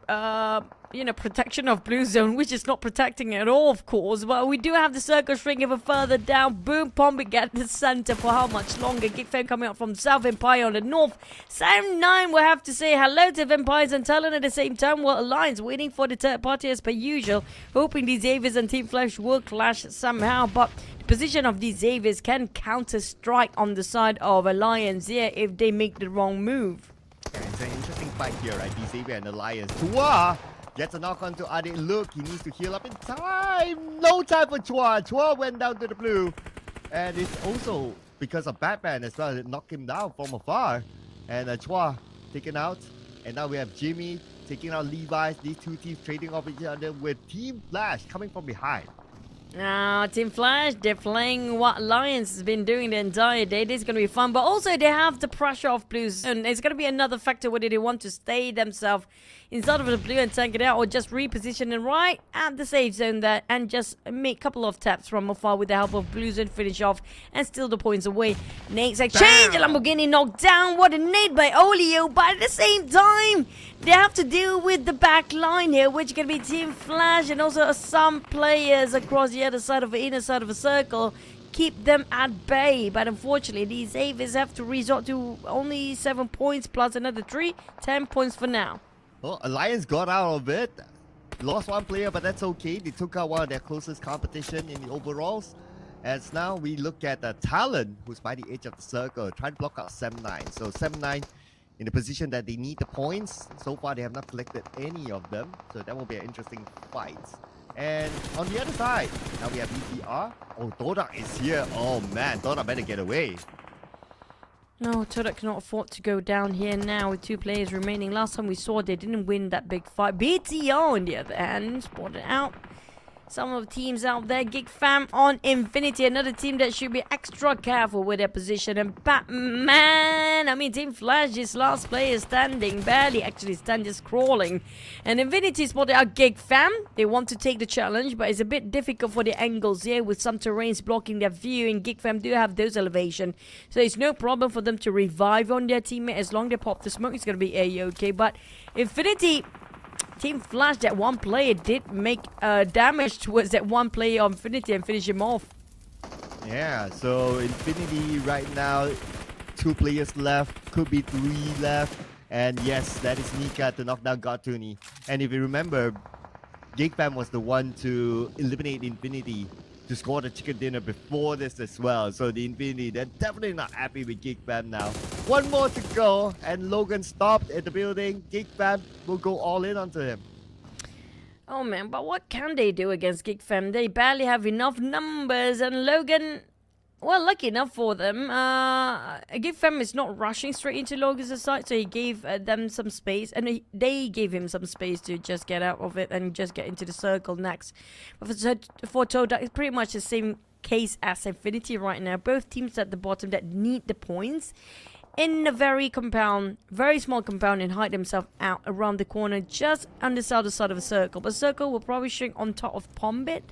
protection of blue zone, which is not protecting at all, of course. But we do have the circle shrink even further down. Boom, Pombit get the center for how much longer? GEEK coming up from South Empire on the north. Sam 9 will have to say hello to Vampires and Talon at the same time, while Alliance waiting for the third party as per usual, hoping the Xaviers and Team Flash will clash somehow. But the position of these Xaviers can counter strike on the side of Alliance here if they make the wrong move. Yeah, it's an interesting fight here, right? The Xavier and Alliance. Chua gets a knock onto Ade. Look, he needs to heal up in time. No time for Chua. Chua went down to the blue. And it's also because of Batman as well. It knocked him down from afar. And Chua taken out. And now we have Jimmy taking out Levi's. These two teams trading off each other with Team Flash coming from behind. Now, Team Flash, they're playing what Lions has been doing the entire day. This is going to be fun, but also they have the pressure of Blues. And it's going to be another factor whether they want to stay themselves inside of the blue and tank it out, or just reposition it right at the safe zone there and just make a couple of taps from afar with the help of Blues and finish off and steal the points away. Nate's exchange, Lamborghini knocked down. What a nade by Olio, but at the same time, they have to deal with the back line here, which can be Team Flash and also some players across the other side of the inner side of the circle. Keep them at bay, but unfortunately these Avis have to resort to only 7 points plus another 3, 10 points for now. Well, Alliance got out of it. Lost one player, but that's okay. They took out one of their closest competition in the overalls. As now we look at TALON, who's by the edge of the circle, trying to block out Sem9. So Sem9 in the position that they need the points. So far they have not collected any of them. So that will be an interesting fight. And on the other side, now we have ETR. Oh, TODAK is here. Oh man, TODAK better get away. No, TODAK cannot afford to go down here now with 2 players remaining. Last time we saw they didn't win that big fight. BTR on the other hand, spotted out. Some of the teams out there, GEEK fam on Infinity, another team that should be extra careful with their position. And Batman, I mean Team Flash is last player standing, barely actually stand, just crawling. And Infinity spotted out GEEK fam. They want to take the challenge, but it's a bit difficult for the angles here with some terrains blocking their view. And GEEK fam do have those elevation, so it's no problem for them to revive on their teammate as long as they pop the smoke. It's gonna be A-okay, but Infinity. Team Flash, that one player did make damage towards that one player on Infinity and finish him off. Yeah, so Infinity right now, 2 players left, could be 3 left. And yes, that is Mika to knock down Godtuni. And if you remember, GEEK fam was the one to eliminate Infinity to score the chicken dinner before this as well. So the Infinity, they're definitely not happy with GEEK fam now. 1 more to go, and Logan stopped at the building. GEEK fam will go all in onto him. Oh man, but what can they do against GEEK fam? They barely have enough numbers, and Logan, well, lucky enough for them, GEEK fam is not rushing straight into Logan's side, so he gave them some space, and they gave him some space to just get out of it and just get into the circle next. But for TODAK, it's pretty much the same case as Infinity right now. Both teams at the bottom that need the points in a very small compound, and hide themselves out around the corner just on the other side of the circle. But circle will probably shrink on top of Pombit.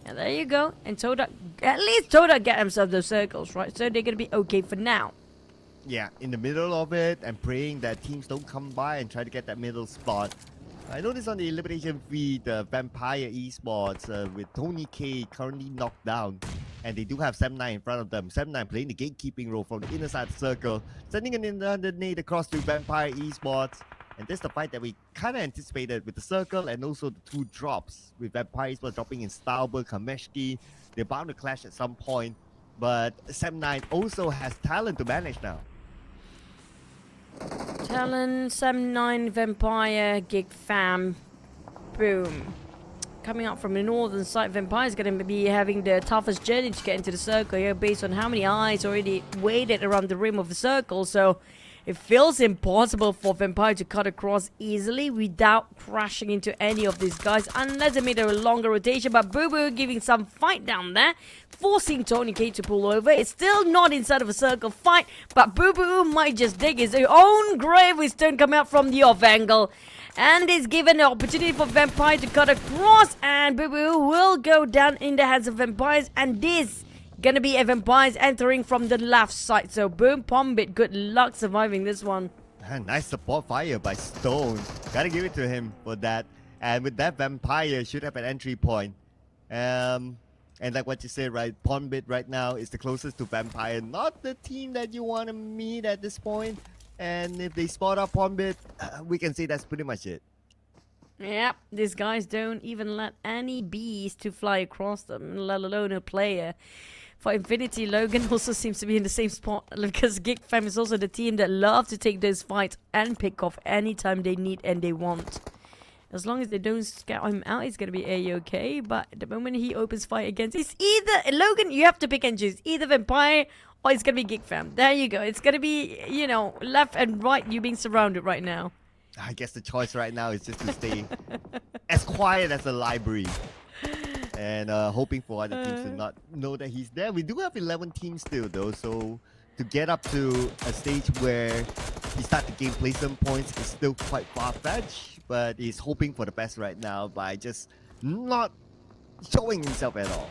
And there you go. And TODAK, at least TODAK get themselves those circles, right? So they're going to be okay for now. Yeah, in the middle of it, and praying that teams don't come by and try to get that middle spot. I noticed on the elimination feed, Vampire Esports with Tony K currently knocked down. And they do have Sem9 in front of them. Sem9 playing the gatekeeping role from the inner side of the circle, sending an another nade across to Vampire Esports. And this is the fight that we kind of anticipated with the circle and also the 2 drops. With Vampire Esports dropping in Stauber, Kameshki. They're bound to clash at some point. But Sem9 also has TALON to manage now. TALON, Sem9, Vampire, GEEK fam. Boom. Coming up from the northern side, Vampire is going to be having the toughest journey to get into the circle here based on how many eyes already waited around the rim of the circle. So it feels impossible for Vampire to cut across easily without crashing into any of these guys unless they made a longer rotation. But Boo Boo giving some fight down there, forcing Tony K to pull over. It's still not inside of a circle fight, but Boo Boo might just dig his own grave with Stone coming out from the off angle. And is given an opportunity for Vampire to cut across, and Boo Boo will go down in the hands of Vampires, and this gonna be a Vampires entering from the left side. So boom, Pombit, good luck surviving this one. Nice support fire by Stone. Gotta give it to him for that. And with that, Vampire should have an entry point. And like what you said, right, Pombit right now is the closest to Vampire. Not the team that you want to meet at this point. And if they spot up Pombit, we can say that's pretty much it. Yep, these guys don't even let any bees to fly across them, let alone a player. For Infinity, Logan also seems to be in the same spot because GEEK fam is also the team that love to take those fights and pick off anytime they need and they want. As long as they don't scout him out, it's going to be A-okay. But the moment he opens fire against, it's either, Logan, you have to pick and choose. Either Vampire or it's going to be GEEK fam. There you go. It's going to be, you know, left and right, you being surrounded right now. I guess the choice right now is just to stay as quiet as a library. and hoping for other teams to not know that he's there. We do have 11 teams still though, so to get up to a stage where he start to gain placement points is still quite far-fetched, but he's hoping for the best right now by just not showing himself at all.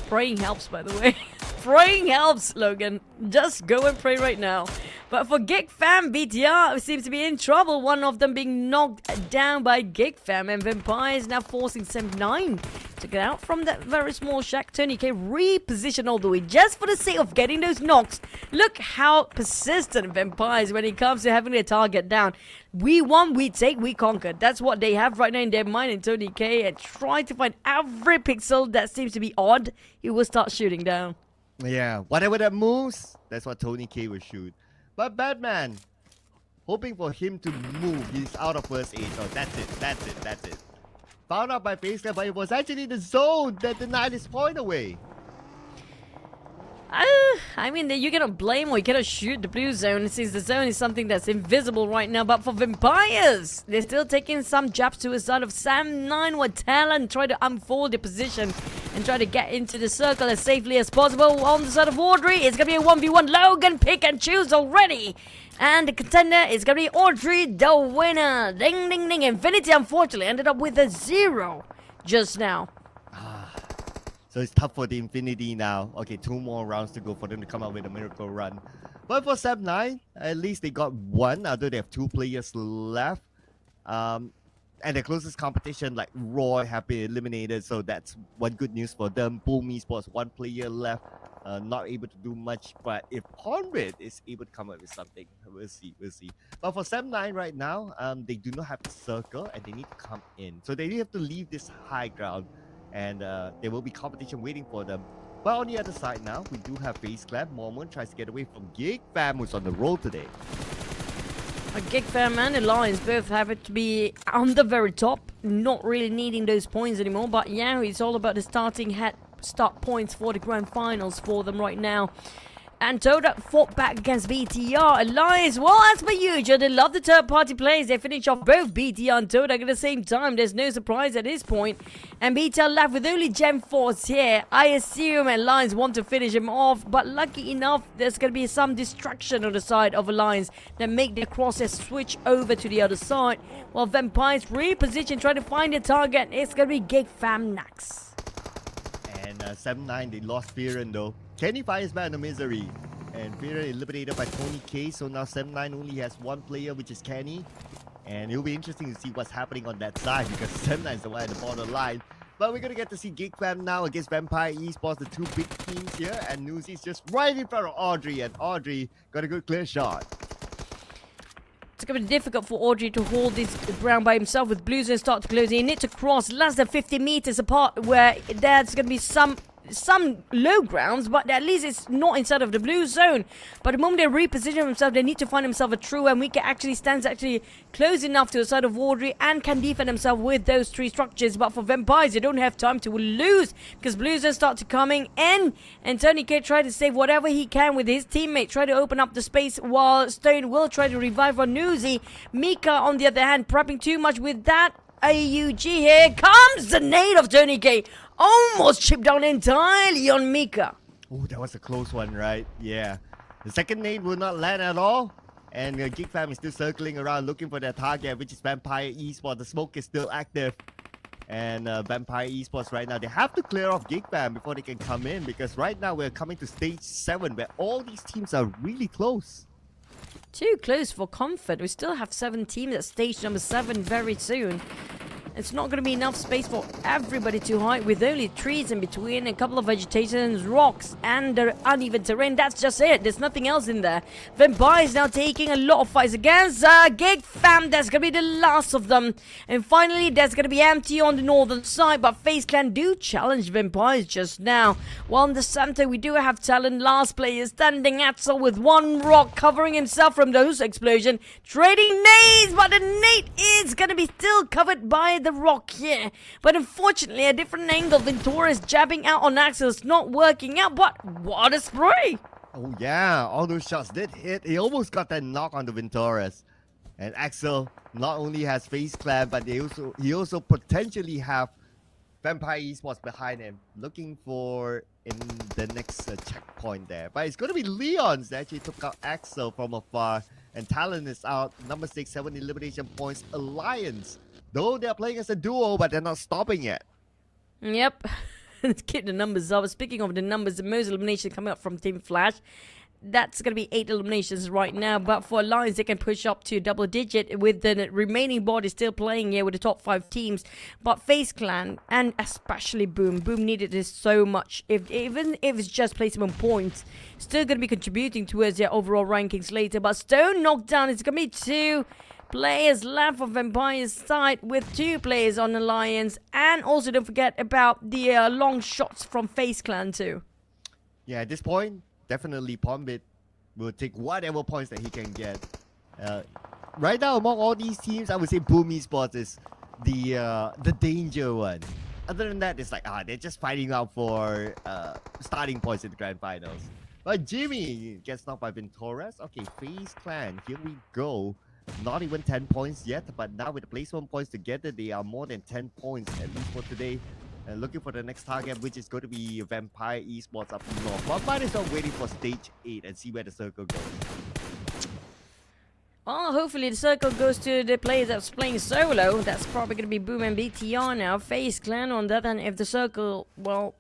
Praying helps, by the way. Praying helps, Logan. Just go and pray right now. But for GEEK Fam, BTR seems to be in trouble. One of them being knocked down by GEEK Fam, and Vampires now forcing SEPT to get out from that very small shack. Tony K reposition all the way just for the sake of getting those knocks. Look how persistent Vampires when it comes to having their target down. We won, we take, we conquered. That's what they have right now in their mind, and Tony K and try to find every pixel that seems to be odd. He will start shooting down. Yeah, whatever that moves, that's what Tony K will shoot. But Batman, hoping for him to move. He's out of first aid. Oh, that's it. Found out by FaZe, but it was actually the zone that denied his point away. I mean, you cannot blame or you cannot shoot the blue zone since the zone is something that's invisible right now. But for Vampires, they're still taking some jabs to the side of Sam9 while TALON try to unfold their position and try to get into the circle as safely as possible. On the side of Audrey, it's going to be a 1v1. Logan pick and choose already. And the contender is going to be Audrey, the winner. Ding, ding, ding. Infinity, unfortunately, ended up with a 0 just now. So it's tough for the Infinity now. Okay, 2 more rounds to go for them to come out with a miracle run. But for SEPT, at least they got 1, although they have 2 players left. And the closest competition, like Roy, have been eliminated. So that's one good news for them. Boom Esports, 1 player left. Not able to do much. But if Conrad is able to come up with something, we'll see. But for SEPT right now, they do not have the circle and they need to come in. So they have to leave this high ground. And there will be competition waiting for them. But on the other side now, we do have FaZe Clan. Mormon tries to get away from GEEK Fam, who's on the roll today. GEEK Fam and Alliance both have it to be on the very top, not really needing those points anymore. But yeah, it's all about the start points for the grand finals for them right now. And TODAK fought back against BTR. Alliance, well, as per usual, they love the third-party plays. They finish off both BTR and TODAK at the same time. There's no surprise at this point. And BTR left with only Gem Force here. I assume Alliance want to finish him off. But lucky enough, there's going to be some distraction on the side of Alliance that make their crosses switch over to the other side. While Vampires reposition, trying to find a target. It's going to be GEEK Fam next. And SEPT, they lost Fearon though. Kenny fires back in the misery. And Fearon eliminated by Tony K. So now SEPT only has 1 player, which is Kenny. And it'll be interesting to see what's happening on that side because SEPT is the one at the borderline. But we're going to get to see GEEK Fam now against Vampire Esports, the 2 big teams here. And Newsy's just right in front of Audrey. And Audrey got a good clear shot. It's going to be difficult for Audrey to hold this ground by himself with Blues and start to close. He need to cross less than 50 meters apart where there's going to be some low grounds, but at least it's not inside of the blue zone. But the moment they reposition themselves, they need to find themselves a true, and Mika actually stands close enough to the side of Audrey and can defend himself with those 3 structures. But for Vampires, they don't have time to lose because blue zone start coming in, and Tony K try to save whatever he can with his teammate, try to open up the space while Stone will try to revive on Newsy. Mika, on the other hand, prepping too much with that AUG. Here comes the nade of Tony K. Almost chipped down entirely on Mika. Oh, that was a close one, right? Yeah. The second nade will not land at all. And GEEK Fam is still circling around looking for their target, which is Vampire Esports. The smoke is still active. And Vampire Esports right now, they have to clear off GEEK Fam before they can come in. Because right now we're coming to stage 7 where all these teams are really close. Too close for comfort. We still have 7 teams at stage number 7 very soon. It's not going to be enough space for everybody to hide with only trees in between, a couple of vegetations, rocks, and the uneven terrain. That's just it. There's nothing else in there. Vampire is now taking a lot of fights against GEEK Fam. That's going to be the last of them. And finally, there's going to be empty on the northern side, but FaZe Clan do challenge Vampires just now. While in the center, we do have TALON, last player standing Axel with 1 rock covering himself from those explosion, trading nades, but the nade is going to be still covered by the rock here. But unfortunately, a different angle. Ventora's jabbing out on Axel is not working out, but what a spray! Oh yeah, all those shots did hit. He almost got that knock on the Ventoras. And Axel not only has FaZe Clan, but he also potentially have Vampire Esports behind him, looking for in the next checkpoint there. But it's going to be Leons that actually took out Axel from afar. And TALON is out. Number 6, 7 elimination points. Alliance, though they're playing as a duo, but they're not stopping yet. Yep. Let's keep the numbers up. Speaking of the numbers, the most elimination coming up from Team Flash. That's going to be 8 eliminations right now. But for Alliance, they can push up to double digit with the remaining body still playing here with the top 5 teams. But FaZe Clan and especially Boom needed this so much. Even if it's just placement points, still going to be contributing towards their overall rankings later. But Stone knocked down. It's going to be 2 players left for Vampire's side with 2 players on Alliance. And also don't forget about the long shots from FaZe Clan too. Yeah, at this point, definitely Pombit will take whatever points that he can get. Right now, among all these teams, I would say Boom Esports is the danger one. Other than that, it's like, they're just fighting out for starting points in the grand finals. But Jimmy gets knocked by Ventoras. Okay, FaZe Clan, here we go. Not even 10 points yet, but now with the placement points together, they are more than 10 points, at least for today. Looking for the next target, which is going to be Vampire Esports up north. But might as well waiting for stage 8 and see where the circle goes. Well, hopefully the circle goes to the players that's playing solo. That's probably going to be Boom and BTR now. FaZe Clan on that, and if the circle, well,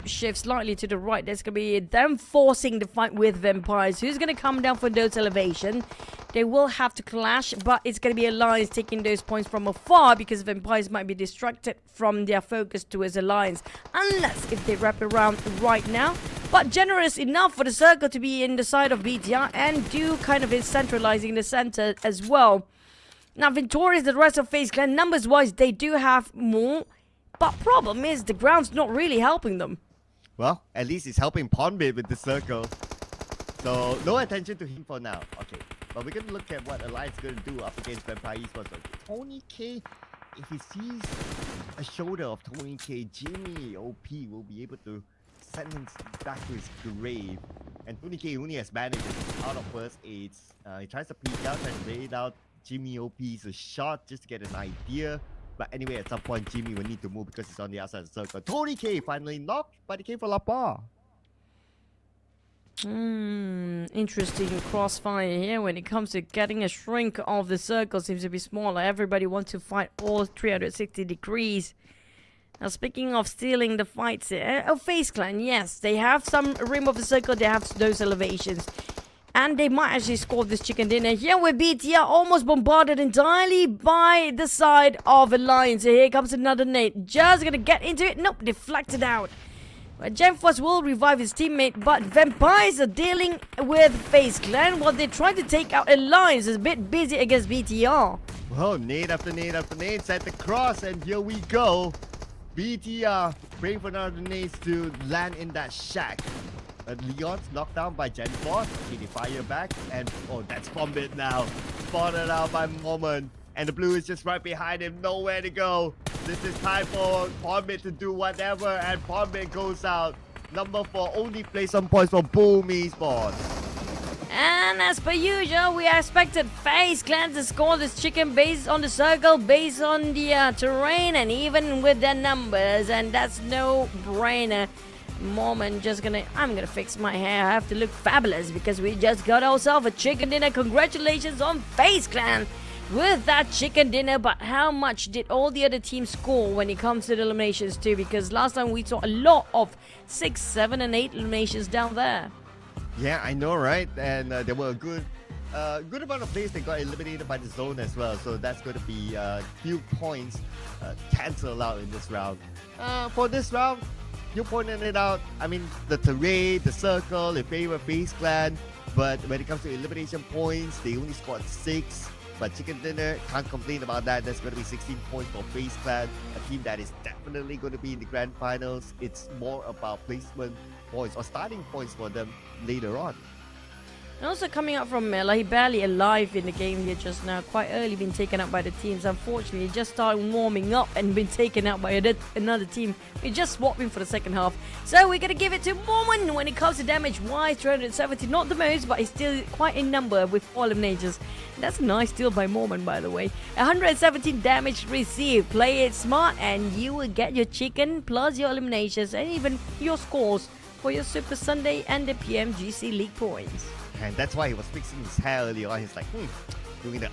shifts slightly to the right, there's going to be them forcing the fight with Vampires. Who's going to come down for those elevation? They will have to clash, but it's going to be Alliance taking those points from afar because Vampires might be distracted from their focus towards Alliance. Unless if they wrap around right now. But generous enough for the circle to be in the side of BTR and do kind of is centralizing the center as well. Now, victorious the rest of FaZe Clan, numbers-wise, they do have more. But problem is, the ground's not really helping them. Well, at least it's helping Pombit with the circle. So, no attention to him for now. Okay. But we're going to look at what Alliance is going to do up against Vampire Esports. Okay. Tony K, if he sees a shoulder of Tony K, Jimmy OP will be able to send him back to his grave. And Tony K only has managed out of first aids. He tries to peek out and raid out Jimmy OP's a shot just to get an idea. But anyway, at some point, Jimmy will need to move because he's on the outside of the circle. Tony K finally knocked, but he came for La Par. Interesting crossfire here when it comes to getting a shrink of the circle. Seems to be smaller. Everybody wants to fight all 360 degrees. Now, speaking of stealing the fights here, FaZe Clan, yes, they have some rim of the circle, they have those elevations. And they might actually score this chicken dinner here with BTR almost bombarded entirely by the side of Alliance. Here comes another nade. Just gonna get into it. Nope, deflected out. Well, Gemforce will revive his teammate, but Vampires are dealing with FaZe Clan while they try to take out Alliance. Is a bit busy against BTR. Well, nade after nade after nade, set the cross, and here we go. BTR praying for another nades to land in that shack. Leon's knocked down by Genforce. Okay, they fire back, and oh, that's Pombit now. Spotted out by Moment. And the blue is just right behind him, nowhere to go. This is time for Pombit to do whatever, and Pombit goes out. Number 4 only plays some points for Boom Esports. And as per usual, we expected FaZe Clan to score this chicken based on the circle, based on the terrain, and even with their numbers. And that's no brainer. Moment, I'm gonna fix my hair. I have to look fabulous because we just got ourselves a chicken dinner. Congratulations on FaZe Clan with that chicken dinner. But how much did all the other teams score when it comes to the eliminations too? Because last time we saw a lot of 6, 7, and 8 eliminations down there. Yeah, I know, right? And there were a good amount of players that got eliminated by the zone as well. So that's going to be few points cancelled out in this round. For this round, you pointed it out. I mean, the terrain, the circle, they favor FaZe Clan. But when it comes to elimination points, they only scored 6. But Chicken Dinner, can't complain about that. That's going to be 16 points for FaZe Clan, a team that is definitely going to be in the grand finals. It's more about placement points or starting points for them later on. And also coming up from Mela, he barely alive in the game here just now. Quite early been taken out by the teams. Unfortunately, he just started warming up and been taken out by another team. We just swapped him for the second half. So we're going to give it to Moment when it comes to damage. Why 370? Not the most, but he's still quite in number with all eliminators. That's a nice steal by Mormon, by the way. 117 damage received. Play it smart and you will get your chicken plus your eliminations and even your scores for your Super Sunday and the PMGC League points. And that's why he was fixing his hair earlier on. He's like, doing the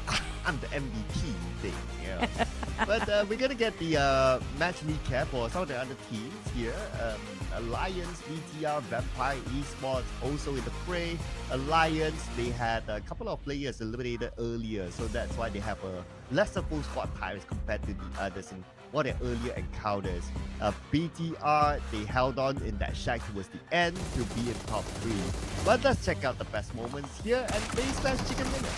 I'm the MVP thing. Yeah. But we're gonna get the match recap for some of the other teams here. Alliance, BTR, Vampire, Esports also in the fray. Alliance, they had a couple of players eliminated earlier, so that's why they have a lesser full squad time as compared to the others in one of their earlier encounters. BTR, they held on in that shack towards the end to be in top 3. But let's check out the best moments here and FaZe Clash Chicken Dinner.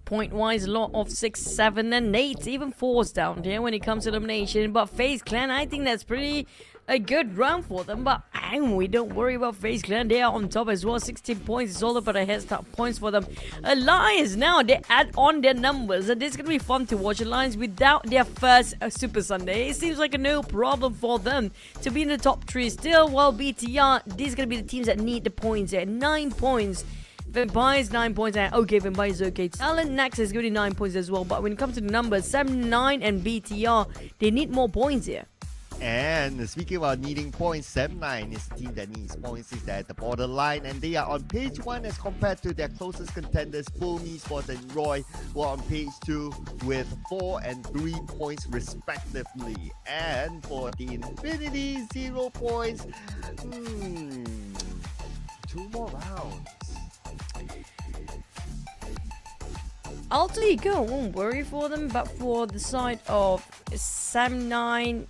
Point-wise, a lot of 6, 7, and 8, even 4s down here when it comes to elimination. But FaZe Clan, I think that's pretty a good run for them. But we don't worry about FaZe Clan. They are on top as well. 16 points. It's all about the head start points for them. Alliance now, they add on their numbers. And this is going to be fun to watch. Alliance without their first Super Sunday. It seems like a no problem for them to be in the top 3 still. While BTR, these are going to be the teams that need the points here. 9 points. Vampire's 9 points, and okay, Vampire's okay. Talon next is going to 9 points as well, but when it comes to the numbers, 7, 9, and BTR, they need more points here. And speaking about needing points, 7-9 is the team that needs points. Is at the borderline, and they are on page 1 as compared to their closest contenders, Full Esports and Roy, who are on page 2 with 4 and 3 points respectively. And for the Infinity, 0 points. 2 more rounds. I'll let you go, won't worry for them, but for the side of 7-9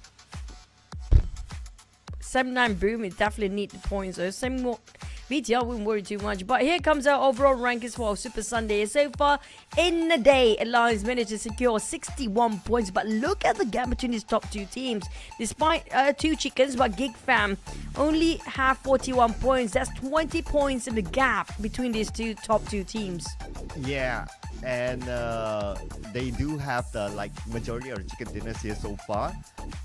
Boom, it definitely need the points. So same more BTR wouldn't worry too much. But here comes our overall rankings for Super Sunday. So far in the day, Alliance managed to secure 61 points. But look at the gap between these top 2 teams. Despite 2 chickens, but Geek Fam only have 41 points. That's 20 points in the gap between these top 2 teams. Yeah. And they do have the majority of the chicken dinners here so far.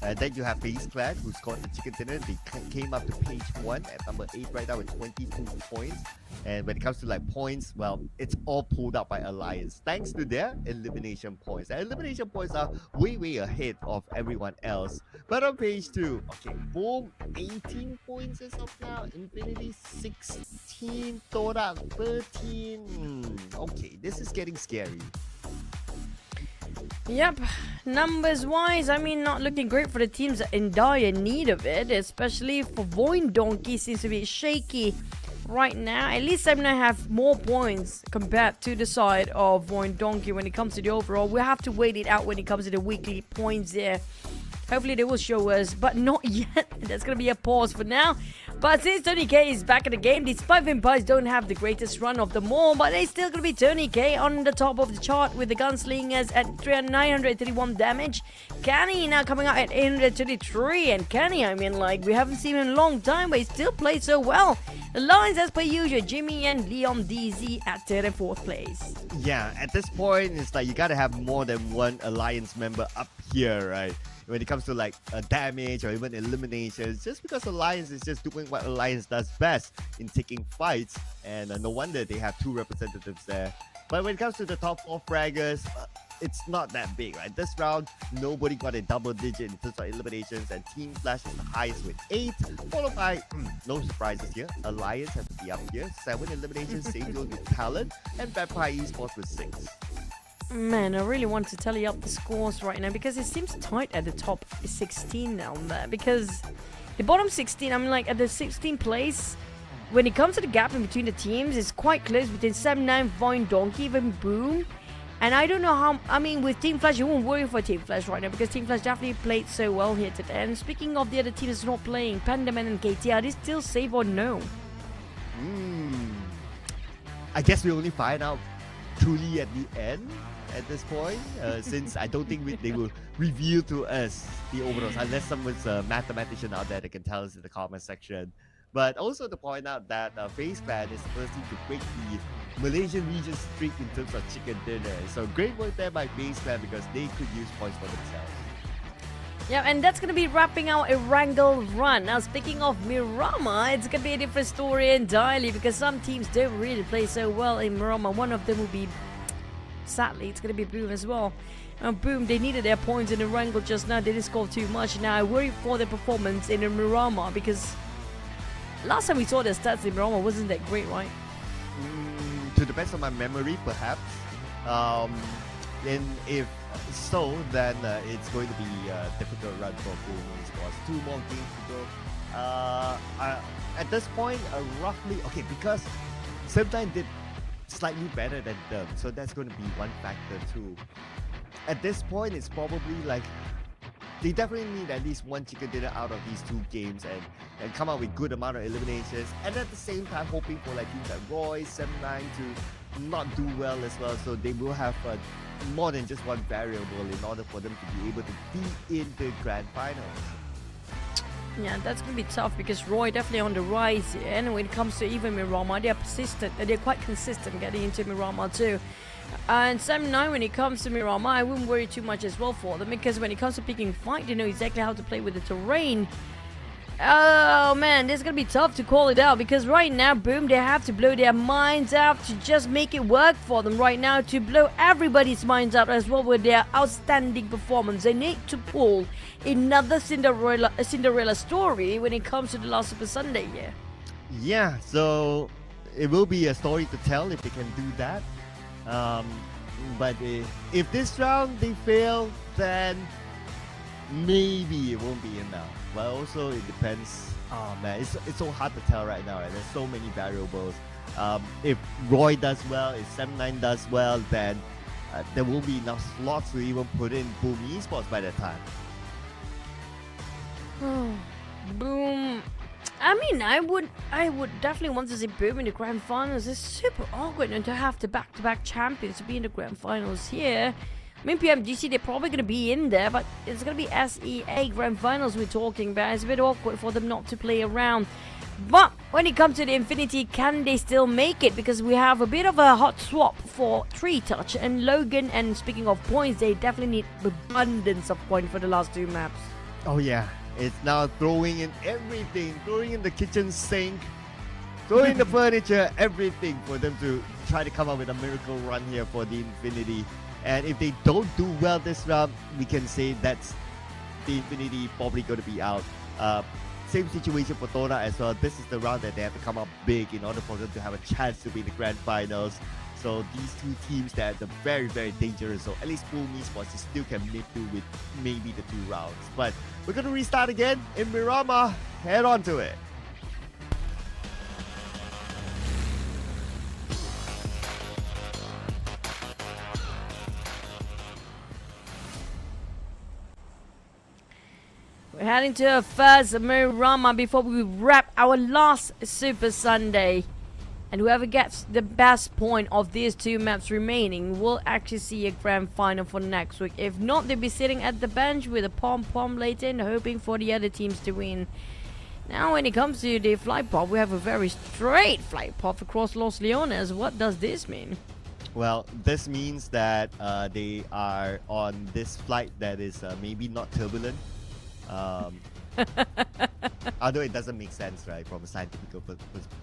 Then you have FaZe Clan, who scored the chicken dinner. They came up to page 1 at number 8 right now with 20 2 points. And when it comes to like points, well, it's all pulled up by Alliance thanks to their elimination points. Their elimination points are way ahead of everyone else. But on page 2, okay, Boom 18 points as of now, Infinity 16, TODAK 13. Okay, this is getting scary. Yep, numbers wise, I mean, not looking great for the teams in dire need of it, especially for VOIN Donkey seems to be shaky right now. At least Semna have more points compared to the side of VOIN Donkey when it comes to the overall. We'll have to wait it out when it comes to the weekly points there. Hopefully they will show us, but not yet. That's going to be a pause for now. But since Tony K is back in the game, despite Vampires don't have the greatest run of them all, but they still going to be Tony K on the top of the chart with the Gunslingers at 931 damage. Kenny now coming out at 833, and Kenny, I mean, like, we haven't seen him in a long time, but he still plays so well. The lines as per usual, Jimmy and Leon DZ at 3rd and 4th place. Yeah, at this point, it's like you gotta have more than one Alliance member up here, right? When it comes to like damage or even eliminations, just because Alliance is just doing what Alliance does best in taking fights, and no wonder they have 2 representatives there. But when it comes to the top 4 fraggers, it's not that big, right? This round, nobody got a double digit in terms of eliminations, and Team Flash is the highest with 8, followed by, no surprises here, Alliance has to be up here, 7 eliminations, same goes with TALON, and Vampire Esports with 6. Man, I really want to tally up the scores right now because it seems tight at the top 16 down there. Because the bottom 16, I mean, like at the 16th place, when it comes to the gap in between the teams, it's quite close between 7-9, VOIN Donkey, even Boom. And I don't know how, I mean, with Team Flash, you won't worry for Team Flash right now because Team Flash definitely played so well here today. And speaking of the other teams not playing, Pandaman and KT, are they still safe or no? I guess we only find out truly at the end. At this point, since I don't think they will reveal to us the overalls unless someone's a mathematician out there that can tell us in the comment section. But also to point out that FAZE Clan is the first team to break the Malaysian region streak in terms of chicken dinner. So great work there by FAZE Clan because they could use points for themselves. Yeah, and that's going to be wrapping our Erangel run. Now, speaking of Miramar, it's going to be a different story entirely because some teams don't really play so well in Miramar. One of them will be, sadly, it's going to be Boom as well. Boom, they needed their points in the Erangel just now. They didn't score too much. Now, I worry for their performance in the Miramar because last time we saw their stats in Miramar wasn't that great, right? To the best of my memory, perhaps. And if so, then it's going to be a difficult run for Boom Esports. 2 more games to go. At this point, roughly, okay, because sometimes did slightly better than them, so that's going to be one factor too. At this point, it's probably like they definitely need at least 1 chicken dinner out of these 2 games and come out with good amount of eliminations, and at the same time hoping for like teams like Roy, 7-9 to not do well as well, so they will have more than just one variable in order for them to be able to be in the grand finals. Yeah, that's going to be tough because Roy definitely on the rise here. And when it comes to even Miramar, they're persistent. They're quite consistent getting into Miramar too. And 7-9, when it comes to Miramar, I wouldn't worry too much as well for them because when it comes to picking fight, they know exactly how to play with the terrain. Oh man, this is going to be tough to call it out because right now, Boom, they have to blow their minds out to just make it work for them right now, to blow everybody's minds out as well with their outstanding performance. They need to pull another Cinderella story when it comes to the last Super Sunday here. Yeah, so it will be a story to tell if they can do that. But if this round they fail, then maybe it won't be enough. But also it depends. Oh man, it's so hard to tell right now. Right? There's so many variables. If Roy does well, if 7-9 does well, then there won't be enough slots to even put in Boom Esports by that time. Boom. I mean, I would definitely want to see Boom in the grand finals. It's super awkward and to have the back-to-back champions to be in the grand finals here. I mean, PMGC, they're probably going to be in there, but it's going to be SEA grand finals we're talking about. It's a bit awkward for them not to play around. But when it comes to the Infinity, can they still make it? Because we have a bit of a hot swap for 3Touch and Logan. And speaking of points, they definitely need abundance of points for the last 2 maps. Oh yeah, it's now throwing in everything, throwing in the kitchen sink, throwing the furniture, everything for them to try to come up with a miracle run here for the Infinity. And if they don't do well this round, we can say that's the Infinity probably going to be out. Same situation for TODAK as well. This is the round that they have to come up big in order for them to have a chance to be in the grand finals. So these two teams that are very, very dangerous. So at least Full ESPORTS still can make do with maybe the 2 rounds. But we're going to restart again in Miramar. Head on to it. We're heading to a first Miramar before we wrap our last Super Sunday. And whoever gets the best point of these 2 maps remaining will actually see a grand final for next week. If not, they'll be sitting at the bench with a pom-pom later and hoping for the other teams to win. Now when it comes to the flight path, we have a very straight flight path across Los Leones. What does this mean? Well, this means that they are on this flight that is maybe not turbulent. Although it doesn't make sense, right, from a scientific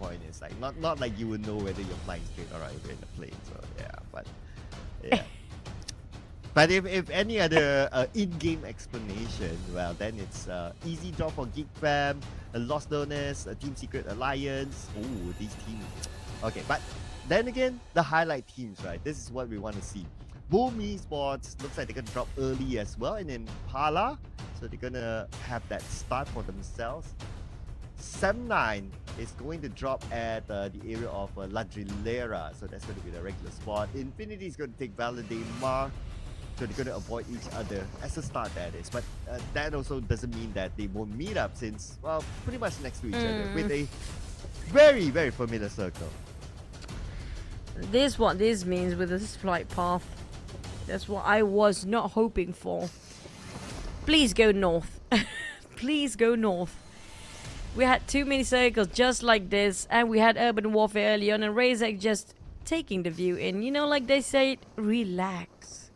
point. It's like not like you would know whether you're flying straight or right if you're in a plane. So yeah, but yeah. But if any other in-game explanation, well, then it's easy draw for GEEK fam, a Los Leones, a Team Secret Alliance. Oh, these teams. Okay, but then again, the highlight teams, right? This is what we want to see. Boom Esports looks like they're gonna drop early as well, and then Pala, so they're gonna have that start for themselves. 7-9 is going to drop at the area of La Drilera, so that's going to be the regular spot. Infinity is going to take Mar, so they're going to avoid each other as a start, that is. But that also doesn't mean that they won't meet up, since, well, pretty much next to each other with a very, very familiar circle. This is what this means with this flight path. That's what I was not hoping for. Please go north. Please go north. We had too many circles just like this, and we had urban warfare early on, and Razak just taking the view in. You know, like they say, relax.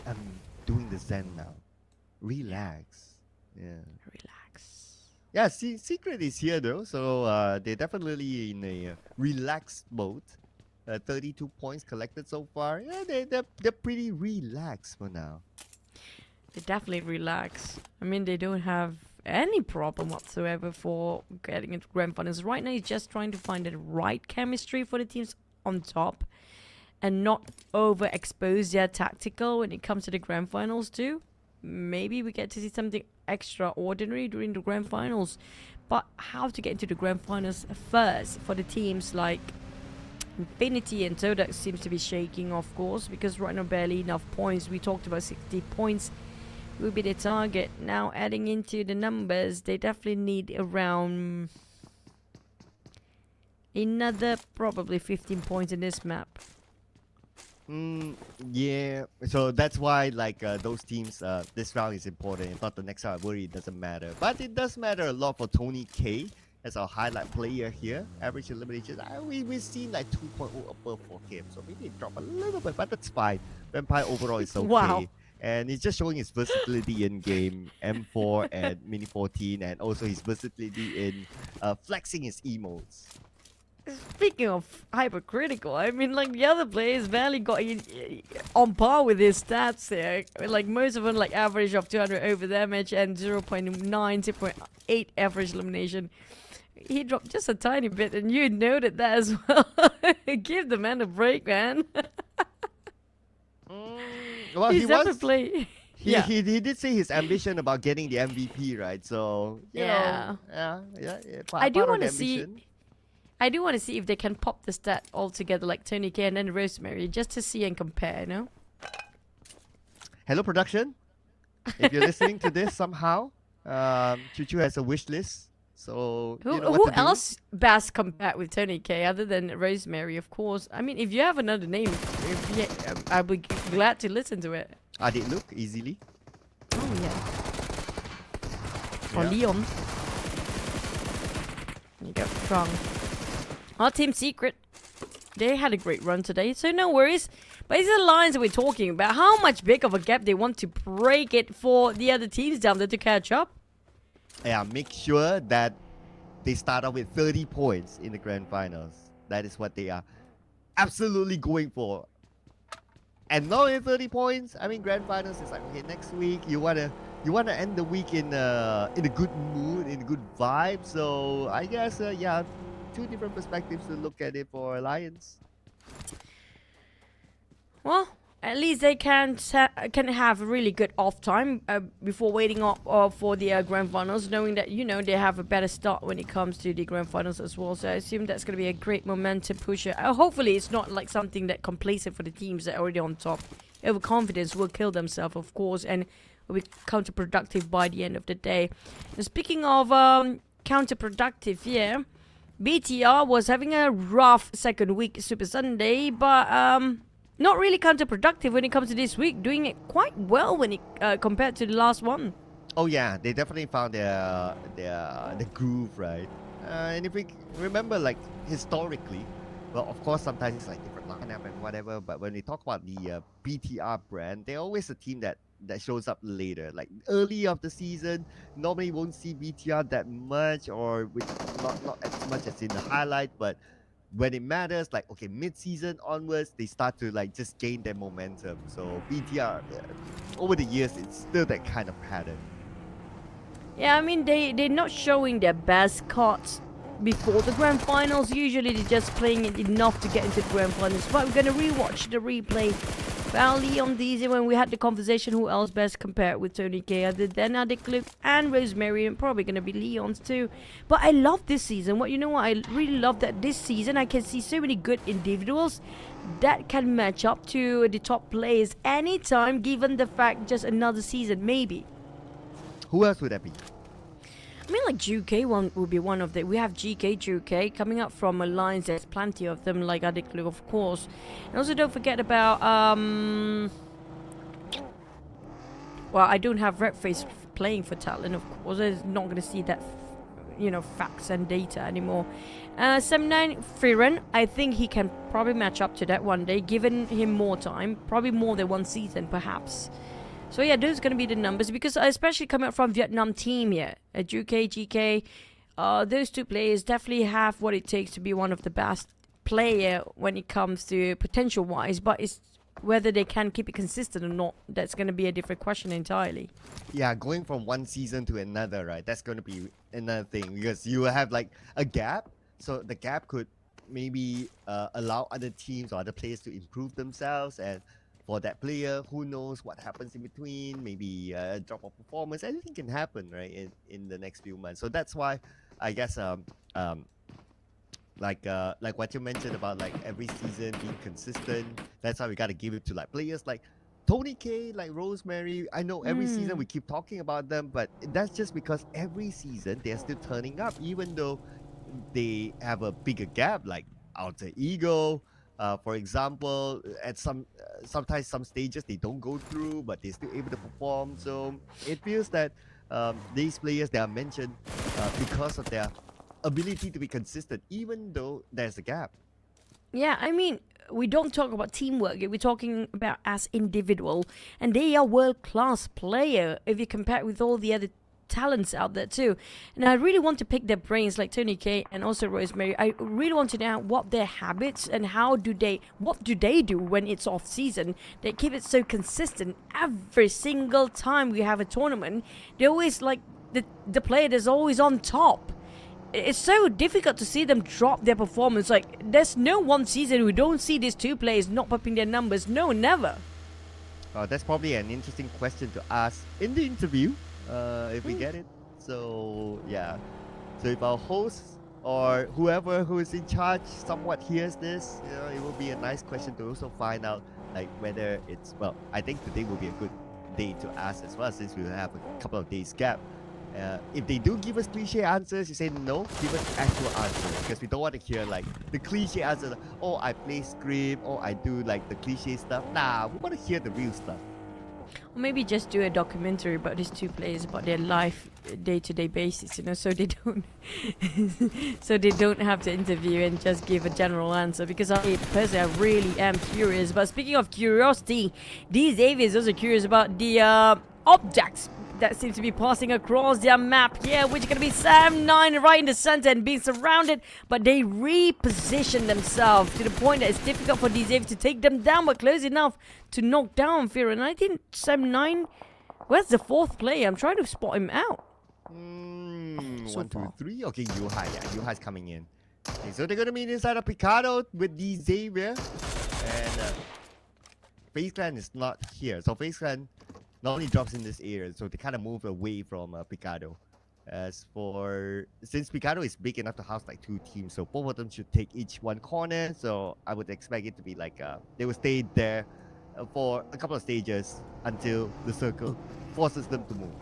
I'm doing the Zen now. Relax. Yeah. Relax. Yeah, Secret is here though, so they're definitely in a relaxed mode. 32 points collected so far. Yeah, they're pretty relaxed for now. They definitely relax. I mean, they don't have any problem whatsoever for getting into grand finals. Right now, he's just trying to find the right chemistry for the teams on top and not overexpose their tactical when it comes to the grand finals too. Maybe we get to see something extraordinary during the grand finals. But how to get into the grand finals first for the teams like Infinity and TODAK seems to be shaking, of course, because right now barely enough points. We talked about 60 points will be the target. Now adding into the numbers, they definitely need around another probably 15 points in this map. Yeah, so that's why like those teams, this round is important. If not the next round, I worry it doesn't matter. But it does matter a lot for Tony K as our highlight player here. Average eliminations, we've seen like 2.0 above for him. So maybe it dropped a little bit, but that's fine. Vampire overall is okay. Wow. And he's just showing his versatility in game, M4 and Mini 14, and also his versatility in flexing his emotes. Speaking of hypercritical, I mean, like the other players barely got on par with his stats here. Like most of them, like average of 200 over damage and 0.9, 0.8 average elimination. He dropped just a tiny bit, and you noted that as well. Give the man a break, man. Well, He's definitely he did say his ambition about getting the MVP, right? So you know, I do want to see. I do want to see if they can pop the stat all together like Tony K and then Rosemary, just to see and compare, you know? Hello, production. If you're listening to this somehow, Chuchu has a wish list. So you know who else best compared with Tony K other than Rosemary, of course? I mean, if you have another name, I'd be glad to listen to it. Adit Luke, easily. Oh, yeah. Or Leon. You got strong. Our Team Secret, they had a great run today, so no worries. But it's the lines that we're talking about. How much big of a gap they want to break it for the other teams down there to catch up? Yeah, make sure that they start off with 30 points in the grand finals. That is what they are absolutely going for. And not only 30 points. I mean, grand finals is like, okay, next week you wanna end the week in a good mood, in a good vibe. So I guess yeah, two different perspectives to look at it for Alliance. Well, at least they can have a really good off time before waiting up for the grand finals, knowing that, you know, they have a better start when it comes to the grand finals as well. So I assume that's going to be a great momentum pusher. Hopefully it's not like something that complacent for the teams that are already on top. Overconfidence will kill themselves, of course, and will be counterproductive by the end of the day. And speaking of counterproductive, yeah, BTR was having a rough second week Super Sunday, but not really counterproductive when it comes to this week, doing it quite well when it compared to the last one. Oh yeah, they definitely found their groove, right? And if we remember, like historically, well, of course sometimes it's like different lineup and whatever. But when we talk about the BTR brand, they're always a team that shows up later. Like early of the season, normally won't see BTR that much, or with not as much as in the highlight, but when it matters, like, okay, mid-season onwards, they start to like just gain their momentum. So BTR, over the years, it's still that kind of pattern. Yeah, I mean, they're not showing their best cards before the grand finals. Usually they're just playing it enough to get into the grand finals. But we're going to rewatch the replay. Well, Leon Deezy, when we had the conversation, who else best compared with Tony K other than Adikluke and Rosemary, and probably going to be Leon's too. But I love this season. You know what? I really love that this season I can see so many good individuals that can match up to the top players anytime, given the fact just another season, maybe. Who else would that be? I mean, like GEEK one would be one of the. We have GEEK coming up from Alliance. There's plenty of them, like Adiklu, of course. And also, don't forget about well, I don't have Redface playing for Talon, of course. I'm not going to see that, you know, facts and data anymore. 79 Firen, I think he can probably match up to that one day, given him more time, probably more than one season, perhaps. So yeah, those are going to be the numbers, because especially coming up from Vietnam team here, GK, those two players definitely have what it takes to be one of the best player when it comes to potential-wise, but it's whether they can keep it consistent or not, that's going to be a different question entirely. Yeah, going from one season to another, right? That's going to be another thing, because you have like a gap, so the gap could maybe allow other teams or other players to improve themselves, and for that player, who knows what happens in between, maybe a drop of performance, anything can happen, right, in the next few months. So that's why I guess like what you mentioned about like every season being consistent, that's how we got to give it to like players like Tony K, like Rosemary. I know every season we keep talking about them, but that's just because every season they're still turning up, even though they have a bigger gap, like Alter Ego. For example, at sometimes some stages they don't go through, but they're still able to perform. So it feels that these players that are mentioned because of their ability to be consistent, even though there's a gap. Yeah, I mean, we don't talk about teamwork. We're talking about as individual, and they are world-class player if you compare it with all the other talents out there too. And I really want to pick their brains, like Tony K and also Rosemary. I really want to know what their habits and what do they do when it's off season. They keep it so consistent every single time we have a tournament. They always like the player that's always on top. It's so difficult to see them drop their performance. Like, there's no one season we don't see these two players not popping their numbers. No, never. That's probably an interesting question to ask in the interview, if we get it. So yeah, so if our host or whoever who is in charge somewhat hears this, you know, it will be a nice question to also find out, like, whether it's, well, I think today will be a good day to ask as well, since we have a couple of days gap. If they do give us cliche answers, you say no, give us actual answers, because we don't want to hear like the cliche answers, like, oh, I play script, oh, I do like the cliche stuff. Nah, we want to hear the real stuff. Or maybe just do a documentary about these two players, about their life day-to-day basis, you know, so they don't so they don't have to interview and just give a general answer, because I personally I really am curious. But speaking of curiosity, these Xavier is also curious about the objects that seems to be passing across their map here, which is going to be Sam9 right in the center and being surrounded, but they reposition themselves to the point that it's difficult for DZ to take them down, but close enough to knock down Fear. And I think Sam9, where's the fourth player? I'm trying to spot him out. So 1, 2, far. 3. Okay, Yuai. Yeah, Yuhai's coming in. Okay, so they're gonna meet inside of Picado with the Xavier, and FaZe Clan is not here. So FaZe Clan normally drops in this area, so they kind of move away from Picado. As for since Picado is big enough to house like 2 teams, so both of them should take each one corner. So I would expect it to be like they will stay there for a couple of stages until the circle forces them to move.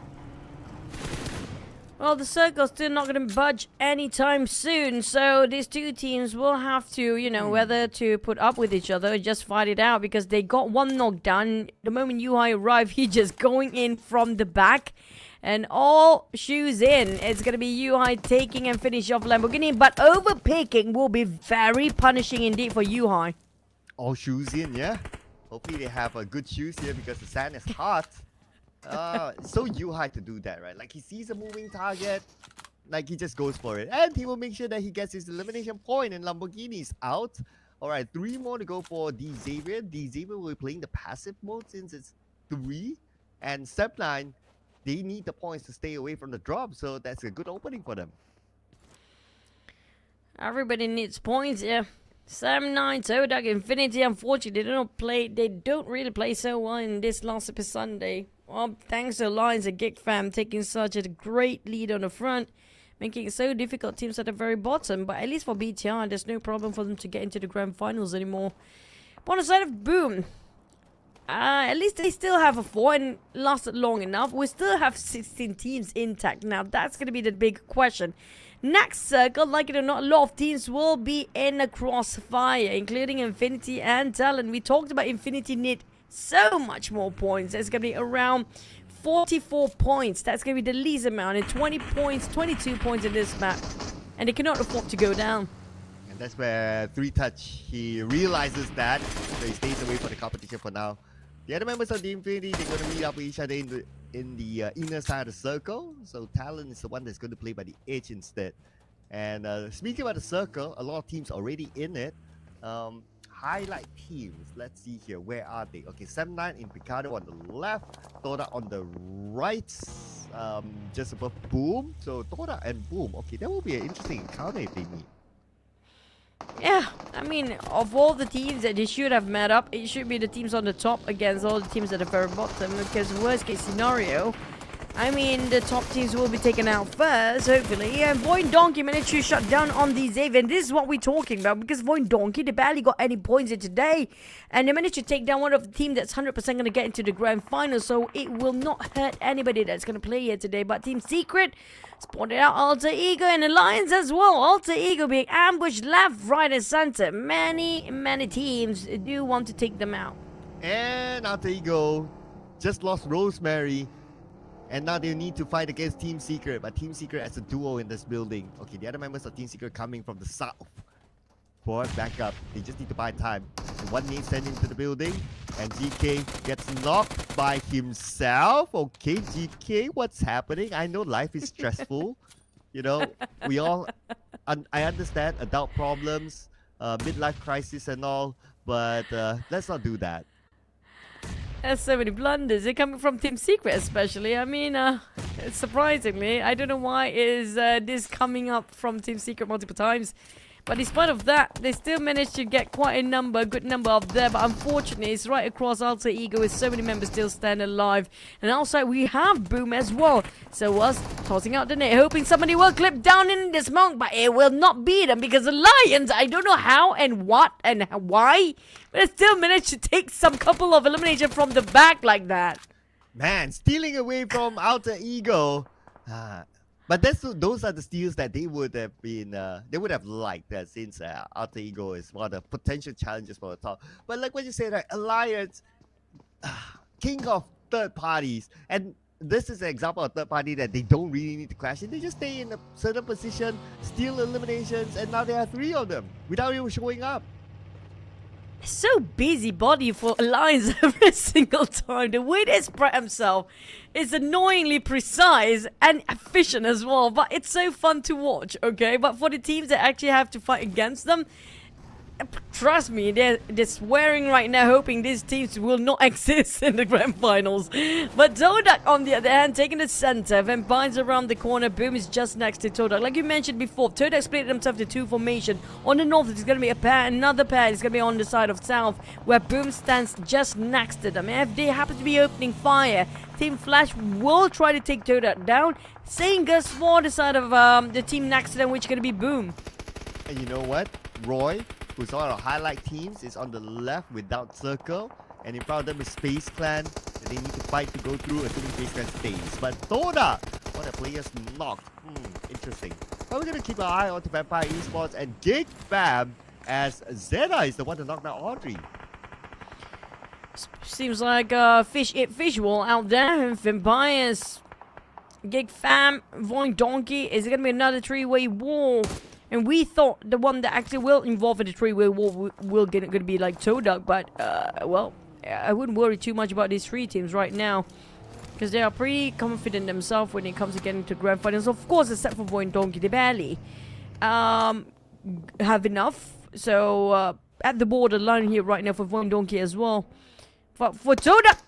Well, the circle's still not going to budge anytime soon, so these 2 teams will have to, you know, whether to put up with each other or just fight it out, because they got one knockdown. The moment Yuai arrived, he just going in from the back, and all shoes in. It's going to be Yuai taking and finish off Lamborghini, but overpicking will be very punishing indeed for Yuai. All shoes in, yeah? Hopefully they have good shoes here because the sand is hot. So Yuai to do that, right? Like he sees a moving target, like he just goes for it, and he will make sure that he gets his elimination point, and Lamborghini's out. All right, 3 more to go for the Xavier. The Xavier will be playing the passive mode since it's 3, and Step9, they need the points to stay away from the drop, so that's a good opening for them. Everybody needs points, yeah. Sam9, TODAK, Infinity, unfortunately, they don't really play so well in this last Super Sunday. Well, thanks to Alliance and GEEK fam taking such a great lead on the front, making it so difficult teams at the very bottom. But at least for BTR, there's no problem for them to get into the grand finals anymore. But on the side of Boom, at least they still have a 4 and lasted long enough. We still have 16 teams intact. Now, that's going to be the big question. Next circle, like it or not, a lot of teams will be in a crossfire, including Infinity and TALON. We talked about Infinity need so much more points. It's going to be around 44 points. That's going to be the least amount. And 20 points, 22 points in this map. And they cannot afford to go down. And that's where 3Touch, he realizes that, so he stays away from the competition for now. The other members of the Infinity, they're going to meet up with each other in the inner side of the circle. So TALON is the one that's going to play by the edge instead. And speaking about the circle, a lot of teams already in it. Highlight teams. Let's see here. Where are they? Okay, Sam9 in Picado on the left, TODAK on the right, just above Boom. So TODAK and Boom. Okay, that will be an interesting encounter if they meet. Yeah, I mean, of all the teams that they should have met up, it should be the teams on the top against all the teams at the very bottom. Because worst case scenario, I mean, the top teams will be taken out first, hopefully. And VOIN Donkey managed to shut down on the Xavier. And this is what we're talking about. Because VOIN Donkey, they barely got any points in today. And they managed to take down one of the team that's 100% going to get into the grand final. So it will not hurt anybody that's going to play here today. But Team Secret spotted out Alter Ego and Alliance as well. Alter Ego being ambushed left, right, and center. Many teams do want to take them out. And Alter Ego just lost Rosemary. And now they need to fight against Team Secret, but Team Secret as a duo in this building. Okay, the other members of Team Secret coming from the south for backup. They just need to buy time. And one name sent into the building, and GK gets knocked by himself. Okay, GK, what's happening? I know life is stressful. You know, we all, I understand adult problems, midlife crisis and all, but let's not do that. There's so many blunders. They're coming from Team Secret especially. I mean, surprisingly, I don't know why is this coming up from Team Secret multiple times. But despite of that, they still managed to get quite a good number of there. But unfortunately, it's right across Alter Ego with so many members still standing alive. And outside, we have Boom as well. So was tossing out the net, hoping somebody will clip down in this monk. But it will not be them because the Lions, I don't know how and what and why, but they still managed to take some couple of elimination from the back like that. Man, stealing away from Alter Ego. But those are the steals that they would have been, they would have liked since Alter Ego is one of the potential challenges for the top. But like what you said, right, Alliance, king of third parties, and this is an example of third party that they don't really need to clash in. They just stay in a certain position, steal eliminations, and now there are 3 of them without even showing up. So busybody for Alliance every single time. The way they spread himself is annoyingly precise and efficient as well. But it's so fun to watch, okay? But for the teams that actually have to fight against them, trust me, they're swearing right now, hoping these teams will not exist in the grand finals. But TODAK, on the other hand, taking the center, Vampires around the corner, Boom is just next to TODAK. Like you mentioned before, TODAK split themselves to two formation. On the north, there's going to be a pair, another pair is going to be on the side of south, where Boom stands just next to them. And if they happen to be opening fire, Team Flash will try to take TODAK down. Same goes for the side of the team next to them, which is going to be Boom. And you know what? Roy, who's on our highlight teams, is on the left without circle, and in front of them is Space Clan. And they need to fight to go through, assuming Space Clan stays. But TODAK, what the players knocked. Interesting. But we're gonna keep our eye on to Vampire Esports and GEEK Fam, as Zeta is the one to knock down Audrey. Seems like fish eat visual out there. Vampires, GEEK Fam, VOIN Donkey. Is it gonna be another three-way war? And we thought the one that actually will involve in the three-way war will gonna be like TODAK, but well, I wouldn't worry too much about these three teams right now, because they are pretty confident themselves when it comes to getting to grand finals. Of course, except for VOIN Donkey, they barely have enough. So at the borderline here right now for VOIN Donkey as well. But for TODAK,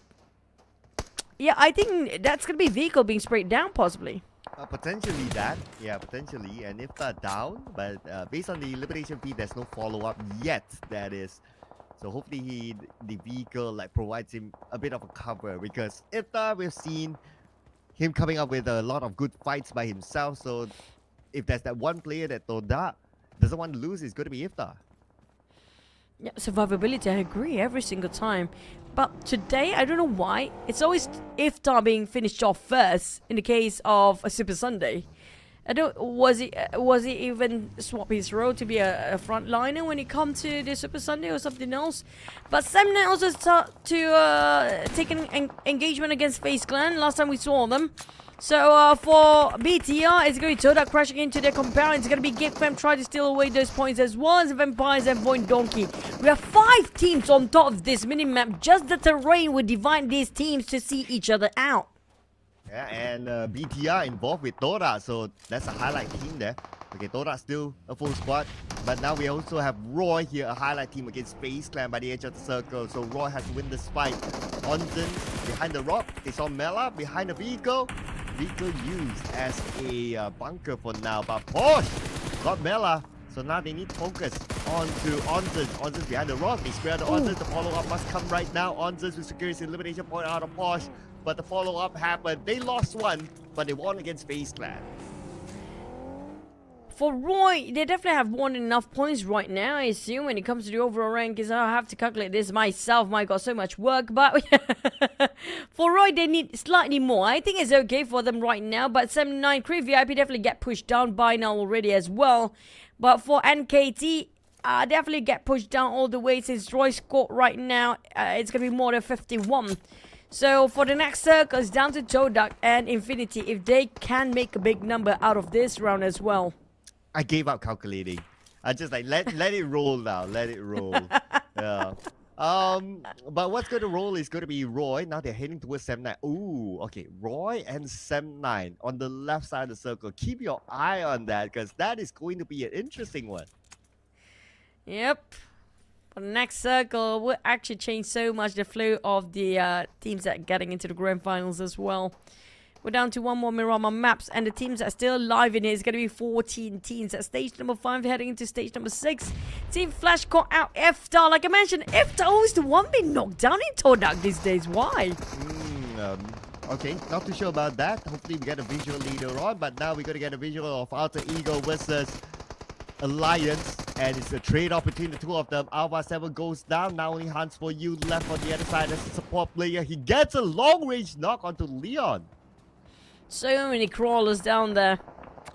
yeah, I think that's gonna be vehicle being sprayed down possibly. Potentially that, yeah, potentially. And if down, but based on the elimination feed, there's no follow-up yet, that is. So hopefully the vehicle like provides him a bit of a cover, because if we've seen him coming up with a lot of good fights by himself. So if there's that one player that TODAK doesn't want to lose, it's going to be Iftar. Yeah, survivability, I agree, every single time. But today, I don't know why, it's always Iftar being finished off first in the case of a Super Sunday. I don't, was he even swap his role to be a frontliner when it comes to the Super Sunday or something else? But Sam also start to take an engagement against FaZe Clan last time we saw them. So for BTR, it's going to be TODAK crashing into their compound. It's going to be GEEK Fam trying to steal away those points as well as Vampires and VOIN Donkey. We have 5 teams on top of this minimap. Just the terrain will divide these teams to see each other out. Yeah, and BTR involved with TODAK, so that's a highlight team there. Okay, TODAK still a full squad, but now we also have Roy here, a highlight team against FaZe Clan by the edge of the circle. So Roy has to win this fight. Onzen behind the rock, they saw Mela behind the vehicle. Vehicle used as a bunker for now, but Posh got Mela. So now they need to focus on to Onzen. Onzen's behind the rock, they spare the Onzen. The follow-up must come right now. Onzen will secure his elimination point out of Posh. But the follow-up happened. They lost one, but they won against FaZe Clan. For Roy, they definitely have won enough points right now, I assume, when it comes to the overall rankings. I have to calculate this myself. My God, so much work. But for Roy, they need slightly more. I think it's okay for them right now. But 79 Cree VIP definitely get pushed down by now already as well. But for NKT, definitely get pushed down all the way since Roy's score right now. It's going to be more than 51. So for the next circle, it's down to TODAK and Infinity if they can make a big number out of this round as well. I gave up calculating. I just like let it roll now. Let it roll. Yeah. But what's going to roll is going to be Roy. Now they're heading towards Sem9. Ooh, okay. Roy and Sem9 on the left side of the circle. Keep your eye on that, because that is going to be an interesting one. Yep. For the next circle will actually change so much the flow of the teams that are getting into the grand finals as well. We're down to one more Miramar maps, and the teams that are still alive in it is going to be 14 teams. At stage number 5, heading into stage number 6. Team Flash caught out Iftar. Like I mentioned, Iftar always the one being knocked down in TODAK these days. Why? Okay, not too sure about that. Hopefully we get a visual later on, but now we're going to get a visual of Alter Ego versus Alliance, and it's a trade-off between the two of them. Alpha 7 goes down. Now only Hans for you left on the other side as a support player. He gets a long-range knock onto Leon. So many crawlers down there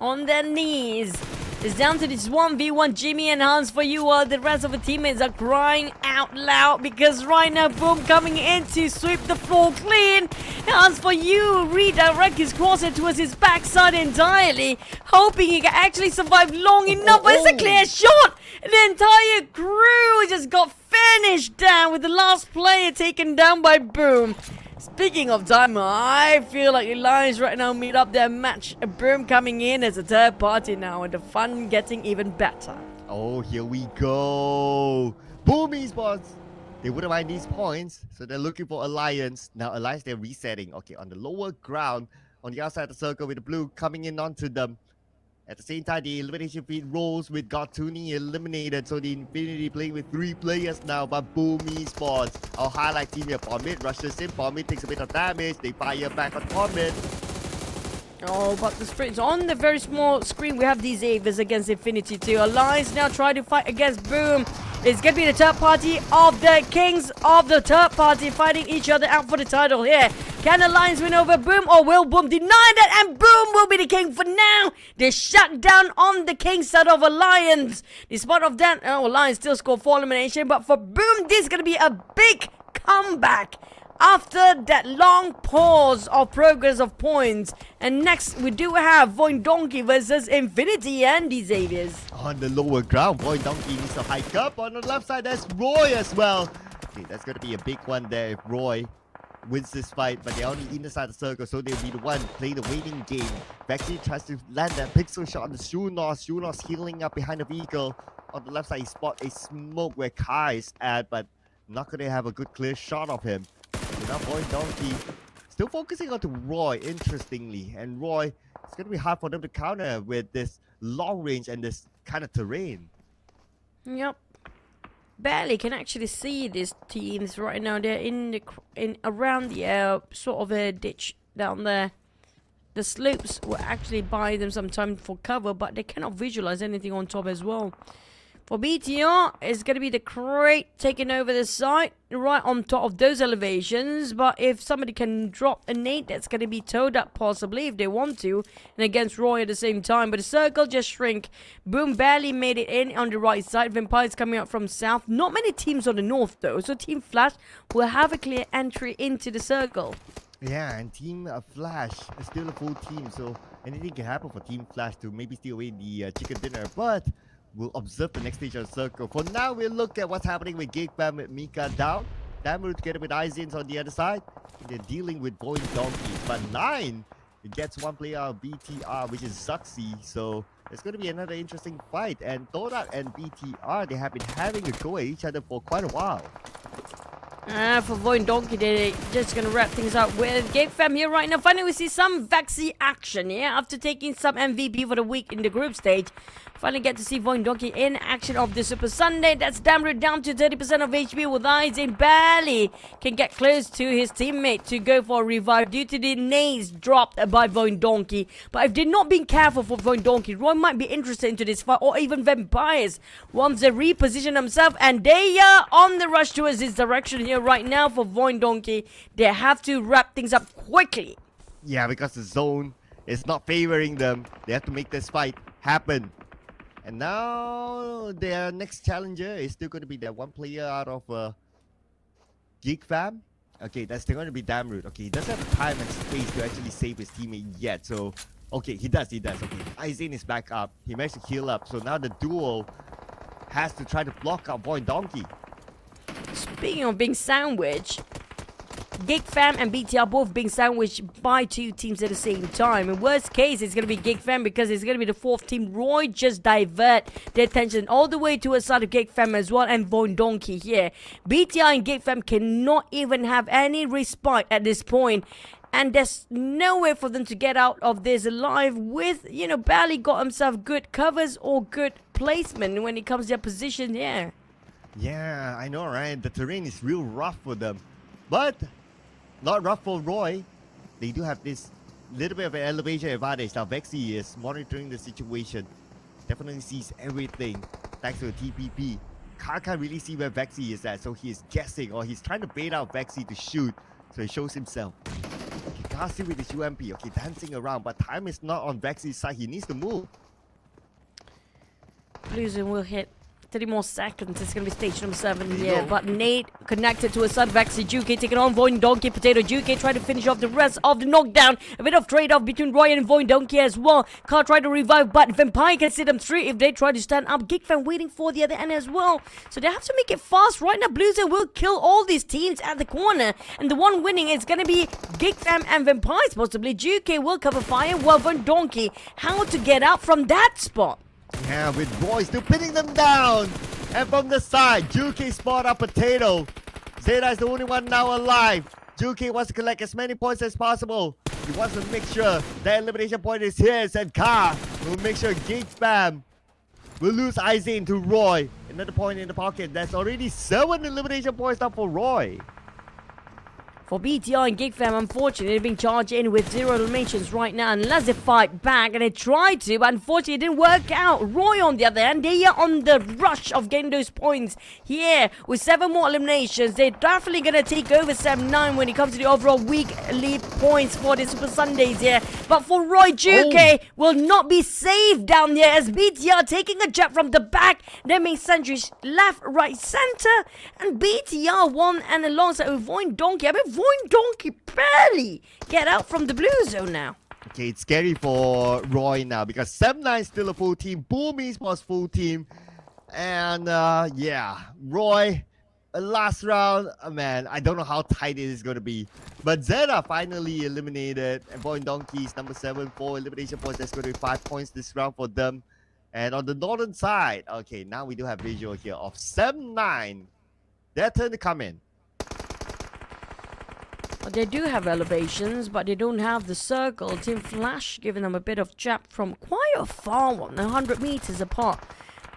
on their knees. It's down to this 1v1. Jimmy and Hans for you all. The rest of the teammates are crying out loud because right now, Boom coming in to sweep the floor clean. Hans for you redirect his crosshair towards his backside entirely, hoping he can actually survive long enough. But it's a clear shot. The entire crew just got finished down with the last player taken down by Boom. Speaking of time, I feel like the Lions right now meet up their match. Boom coming in as a third party now, and the fun getting even better. Oh, here we go. Boom esports. They wouldn't mind these points, so they're looking for Alliance. Now Alliance, they're resetting. Okay, on the lower ground, on the outside of the circle with the blue coming in onto them. At the same time, the elimination feed rolls with Gotuni eliminated. So the Infinity playing with 3 players now, but Boom esports. Our highlight team here, Pomit rushes in. Pomit takes a bit of damage. They fire back on Pomit. Oh, but the sprints on the very small screen, we have these Avers against Infinity too. Alliance now trying to fight against Boom. It's going to be the third party of the Kings of the third party fighting each other out for the title here. Can Alliance win over Boom, or will Boom deny that and Boom will be the king for now? They shut down on the king side of Alliance. Despite of that, Alliance still scored 4 elimination, but for Boom, this is going to be a big comeback after that long pause of progress of points. And next, we do have VOIN Donkey versus Infinity and the Xaviers. On the lower ground, VOIN Donkey needs to hike up. On the left side, there's Roy as well. Okay, that's going to be a big one there if Roy wins this fight, but they're only inside the circle, so they'll be the one playing the waiting game. Vexy tries to land that pixel shot on the Shunos. Shunos healing up behind the vehicle. On the left side, he spot a smoke where Kai is at, but not going to have a good clear shot of him. So now VOIN Donkey still focusing on to Roy, interestingly. And Roy, it's going to be hard for them to counter with this long range and this kind of terrain. Yep. Barely can actually see these teams right now. They're in around the sort of a ditch down there. The slopes will actually buy them some time for cover, but they cannot visualize anything on top as well. For BTR, it's going to be the crate taking over the site right on top of those elevations. But if somebody can drop a nade, that's going to be TODAK possibly if they want to. And against Roy at the same time. But the circle just shrink. Boom barely made it in on the right side. Vampires coming out from south. Not many teams on the north though. So Team Flash will have a clear entry into the circle. Yeah, and Team Flash is still a full team. So anything can happen for Team Flash to maybe steal away the chicken dinner. But we'll observe the next stage of the circle. For now, we'll look at what's happening with GEEK Fam with Mika down. Damru together with Izins on the other side. They're dealing with VOIN Donkey. But 9, it gets one player out of BTR, which is Zuxi. So it's going to be another interesting fight. And TODAK and BTR, they have been having a go at each other for quite a while. For VOIN Donkey, they're just going to wrap things up with GEEK Fam here right now. Finally, we see some Vexy action here after taking some MVP for the week in the group stage. Finally get to see VOIN Donkey in action of the Super Sunday. That's Damru down to 30% of HP with eyes in barely can get close to his teammate to go for a revive due to the nades dropped by VOIN Donkey. But if they're not being careful for VOIN Donkey, Roy might be interested into this fight, or even Vampires once they reposition themselves, and they are on the rush towards this direction here right now for VOIN Donkey. They have to wrap things up quickly. Yeah, because the zone is not favoring them. They have to make this fight happen. And now their next challenger is still going to be that one player out of GEEK Fam. Okay, that's still going to be Damru. Okay, he doesn't have the time and space to actually save his teammate yet. So, okay, he does. Okay, Izin is back up. He managed to heal up. So now the duo has to try to block out VOIN Donkey. Speaking of being sandwiched, GEEK Fam and BTR both being sandwiched by 2 teams at the same time. In worst case, it's going to be GEEK Fam because it's going to be the 4th team. Roy just divert their attention all the way to a side of GEEK Fam as well, and VOIN Donkey here. BTR and GEEK Fam cannot even have any respite at this point. And there's no way for them to get out of this alive with, barely got himself good covers or good placement when it comes to their position here. Yeah, I know, right? The terrain is real rough for them. But not rough for Roy. They do have this little bit of an elevation advantage. Now Vexy is monitoring the situation. Definitely sees everything thanks to the TPP. Can't really see where Vexy is at, so he is guessing, or he's trying to bait out Vexy to shoot. So he shows himself. Okay, Ka still with his UMP. Okay, dancing around, but time is not on Vexy's side. He needs to move. Blue Zone will hit 30 more seconds. It's going to be stage number 7. There you Yeah, go. but Nate connected to a Sunvaxi. GEEK taking on VOIN Donkey Potato. GEEK trying to finish off the rest of the knockdown. A bit of trade-off between Roy and VOIN Donkey as well. Car tried to revive, but Vampire can see them 3 if they try to stand up. GEEK fan waiting for the other end as well. So they have to make it fast. Right now, Blue Zone will kill all these teams at the corner. And the one winning is going to be GEEK fam and Vampires possibly. GEEK will cover fire while VOIN Donkey. How to get out from that spot? Yeah, with Roy still pinning them down. And from the side, GEEK spot up Potato. Zeta is the only one now alive. GEEK wants to collect as many points as possible. He wants to make sure the elimination point is his. And Ka will make sure GEEK fam will lose Izane to Roy. Another point in the pocket. That's already 7 elimination points up for Roy. For BTR and GEEK fam, unfortunately, they're being charged in with 0 eliminations right now. Unless they fight back, and they tried to, but unfortunately, it didn't work out. Roy, on the other hand, they are on the rush of getting those points here. With 7 more eliminations, they're definitely going to take over 7-9 when it comes to the overall weekly points for the Super Sundays here. But for Roy, GEEK will not be safe down there as BTR taking a jab from the back. They make sentries left, right, center. And BTR won, and alongside with VOIN Donkey. I mean, VOIN Donkey barely get out from the blue zone now. Okay, it's scary for Roy now because 7-9 still a full team. Boom Esports full team. And yeah, Roy, last round, man, I don't know how tight it is going to be. But Zeta finally eliminated. And VOIN Donkey's number 7, 4 elimination points. That's going to be 5 points this round for them. And on the northern side, okay, now we do have visual here of 7-9. Their turn to come in. They do have elevations, but they don't have the circle. Team Flash giving them a bit of jab from quite a far one, 100 meters apart.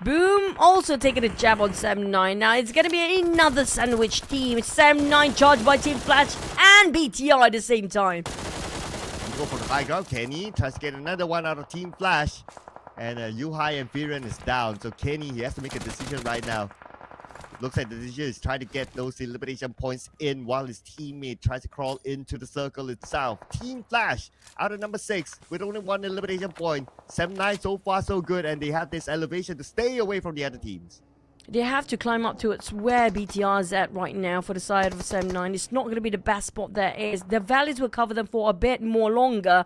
Boom also taking a jab on 7-9. Now it's going to be another sandwich team. 7-9 charged by Team Flash and BTR at the same time. Go for the high ground. Kenny tries to get another one out of Team Flash. And Yuai and Viren is down. So Kenny, he has to make a decision right now. Looks like the decision is trying to get those elimination points in while his teammate tries to crawl into the circle itself. Team Flash out of number 6 with only 1 elimination point. 7-9 so far so good, and they have this elevation to stay away from the other teams. They have to climb up towards where BTR is at right now for the side of 7-9. It's not going to be the best spot there is. The valleys will cover them for a bit more longer.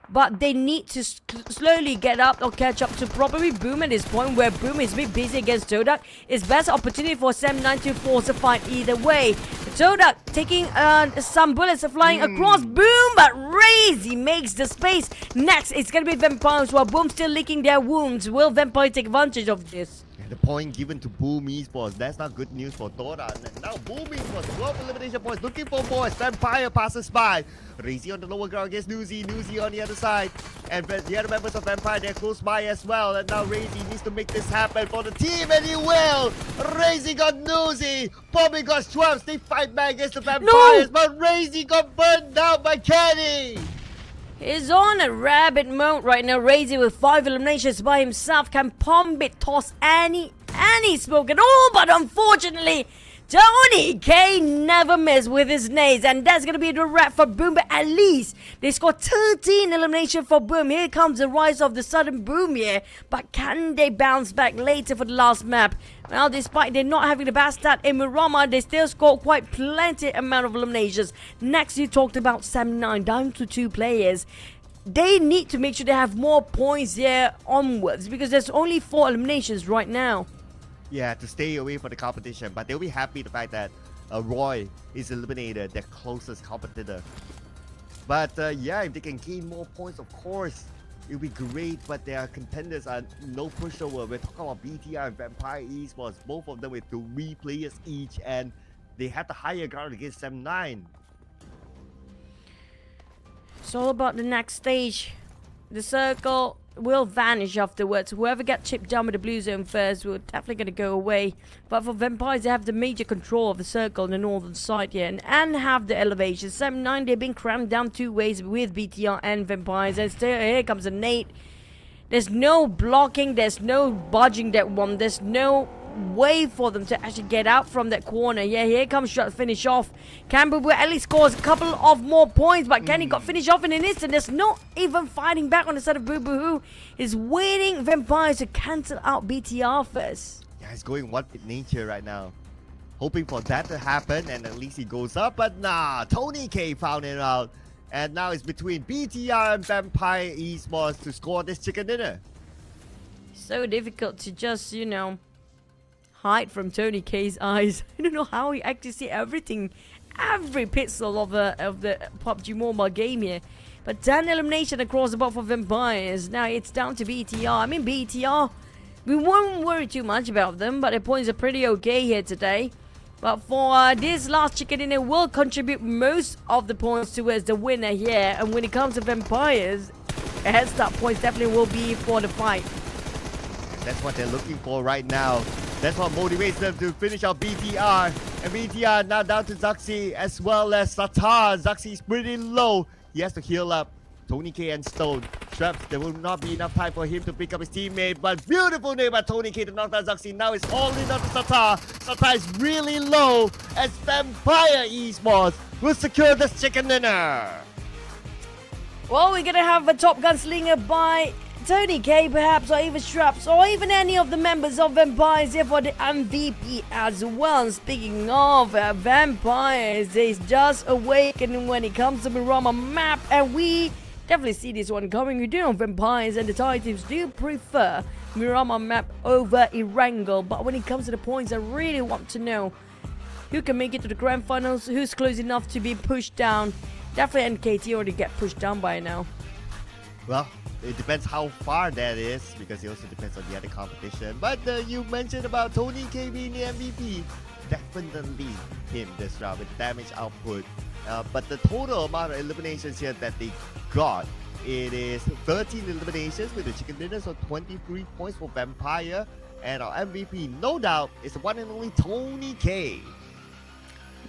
But they need to slowly get up or catch up to probably Boom at this point, where Boom is a bit busy against TODAK. It's best opportunity for 7-9 to force a fight either way. TODAK taking some bullets are flying across Boom, but Razy makes the space. Next, it's going to be Vampires, while Boom still licking their wounds. Will Vampire take advantage of this? The point given to Boom Esports. That's not good news for TODAK. And now Boom Esports, 12 elimination points, looking for more. Vampire passes by. Razy on the lower ground against Nuzi. Nuzi on the other side. And the other members of Vampire, they're close by as well. And now Razy needs to make this happen for the team, and he will. Razy got Nuzi. Bobby got Schwabs. They fight back against the Vampires. But Razy got burned down by Kenny. He's on a rabbit mode right now. Razy with 5 eliminations by himself can palm bit toss any smoke at all, but unfortunately Tony K never missed with his nades, and that's gonna be the wrap for Boom. But at least they scored 13 elimination for Boom. Here comes the rise of the sudden Boom here, but can they bounce back later for the last map? Well, despite they not having the best stat in Miramar, they still scored quite plenty amount of eliminations. Next, you talked about 7-9 down to 2 players. They need to make sure they have more points here onwards, because there's only 4 eliminations right now. Yeah, to stay away from the competition, but they'll be happy the fact that Roy is eliminated, their closest competitor. But yeah, if they can gain more points, of course, it'll be great. But their contenders are no pushover. We're talking about BTR and Vampire Esports, both of them with 3 players each, and they have the higher ground against 7-9. It's all about the next stage. The circle will vanish afterwards. Whoever gets chipped down with the blue zone first will definitely going to go away. But for Vampires, they have the major control of the circle on the northern side here, and have the elevation. 7-9, they've been crammed down 2 ways with BTR and Vampires. And still, here comes a Nate. There's no blocking, there's no budging that one. There's no wait for them to actually get out from that corner. Yeah, here comes shot finish off. Campbell at least scores a couple of more points, but Kenny got finished off in an instant. There's not even fighting back on the side of Boo Boo, who is waiting Vampires to cancel out BTR first. Yeah, he's going one with nature right now. Hoping for that to happen, and at least he goes up, but nah, Tony K found it out. And now it's between BTR and Vampire Esports to score this chicken dinner. So difficult to just, you know, hide from Tony K's eyes. I don't know how he actually see everything, every pixel of the PUBG Mobile game here. But 10 elimination across the board for Vampires. Now it's down to BTR. I mean, BTR, we won't worry too much about them, but their points are pretty okay here today. But for this last chicken dinner will contribute most of the points towards the winner here. And when it comes to Vampires, a head start points definitely will be for the fight. That's what they're looking for right now. That's what motivates them to finish out BTR. And BTR now down to Zaxi as well as Satar. Zaxi is pretty low. He has to heal up. Tony K and Stone. Traps, there will not be enough time for him to pick up his teammate. But beautiful name by Tony K to knock down Zaxi. Now it's all in on to Satar. Satar is really low as Vampire Esports will secure this chicken dinner. Well, we're gonna have a top gunslinger by Tony K perhaps, or even Straps, or even any of the members of Vampires here for the MVP as well. Speaking of Vampires, is just awakening when it comes to Miramar map, and we definitely see this one coming. We do know Vampires and the Thai teams do prefer Miramar map over Erangel, but when it comes to the points, I really want to know who can make it to the grand finals, who's close enough to be pushed down. Definitely NKT already get pushed down by now. Well, it depends how far that is, because it also depends on the other competition. But you mentioned about Tony K being the MVP. Definitely him this round with damage output. But the total amount of eliminations here that they got, it is 13 eliminations with the chicken dinner, so 23 points for Vampire. And our MVP, no doubt, is the one and only Tony K.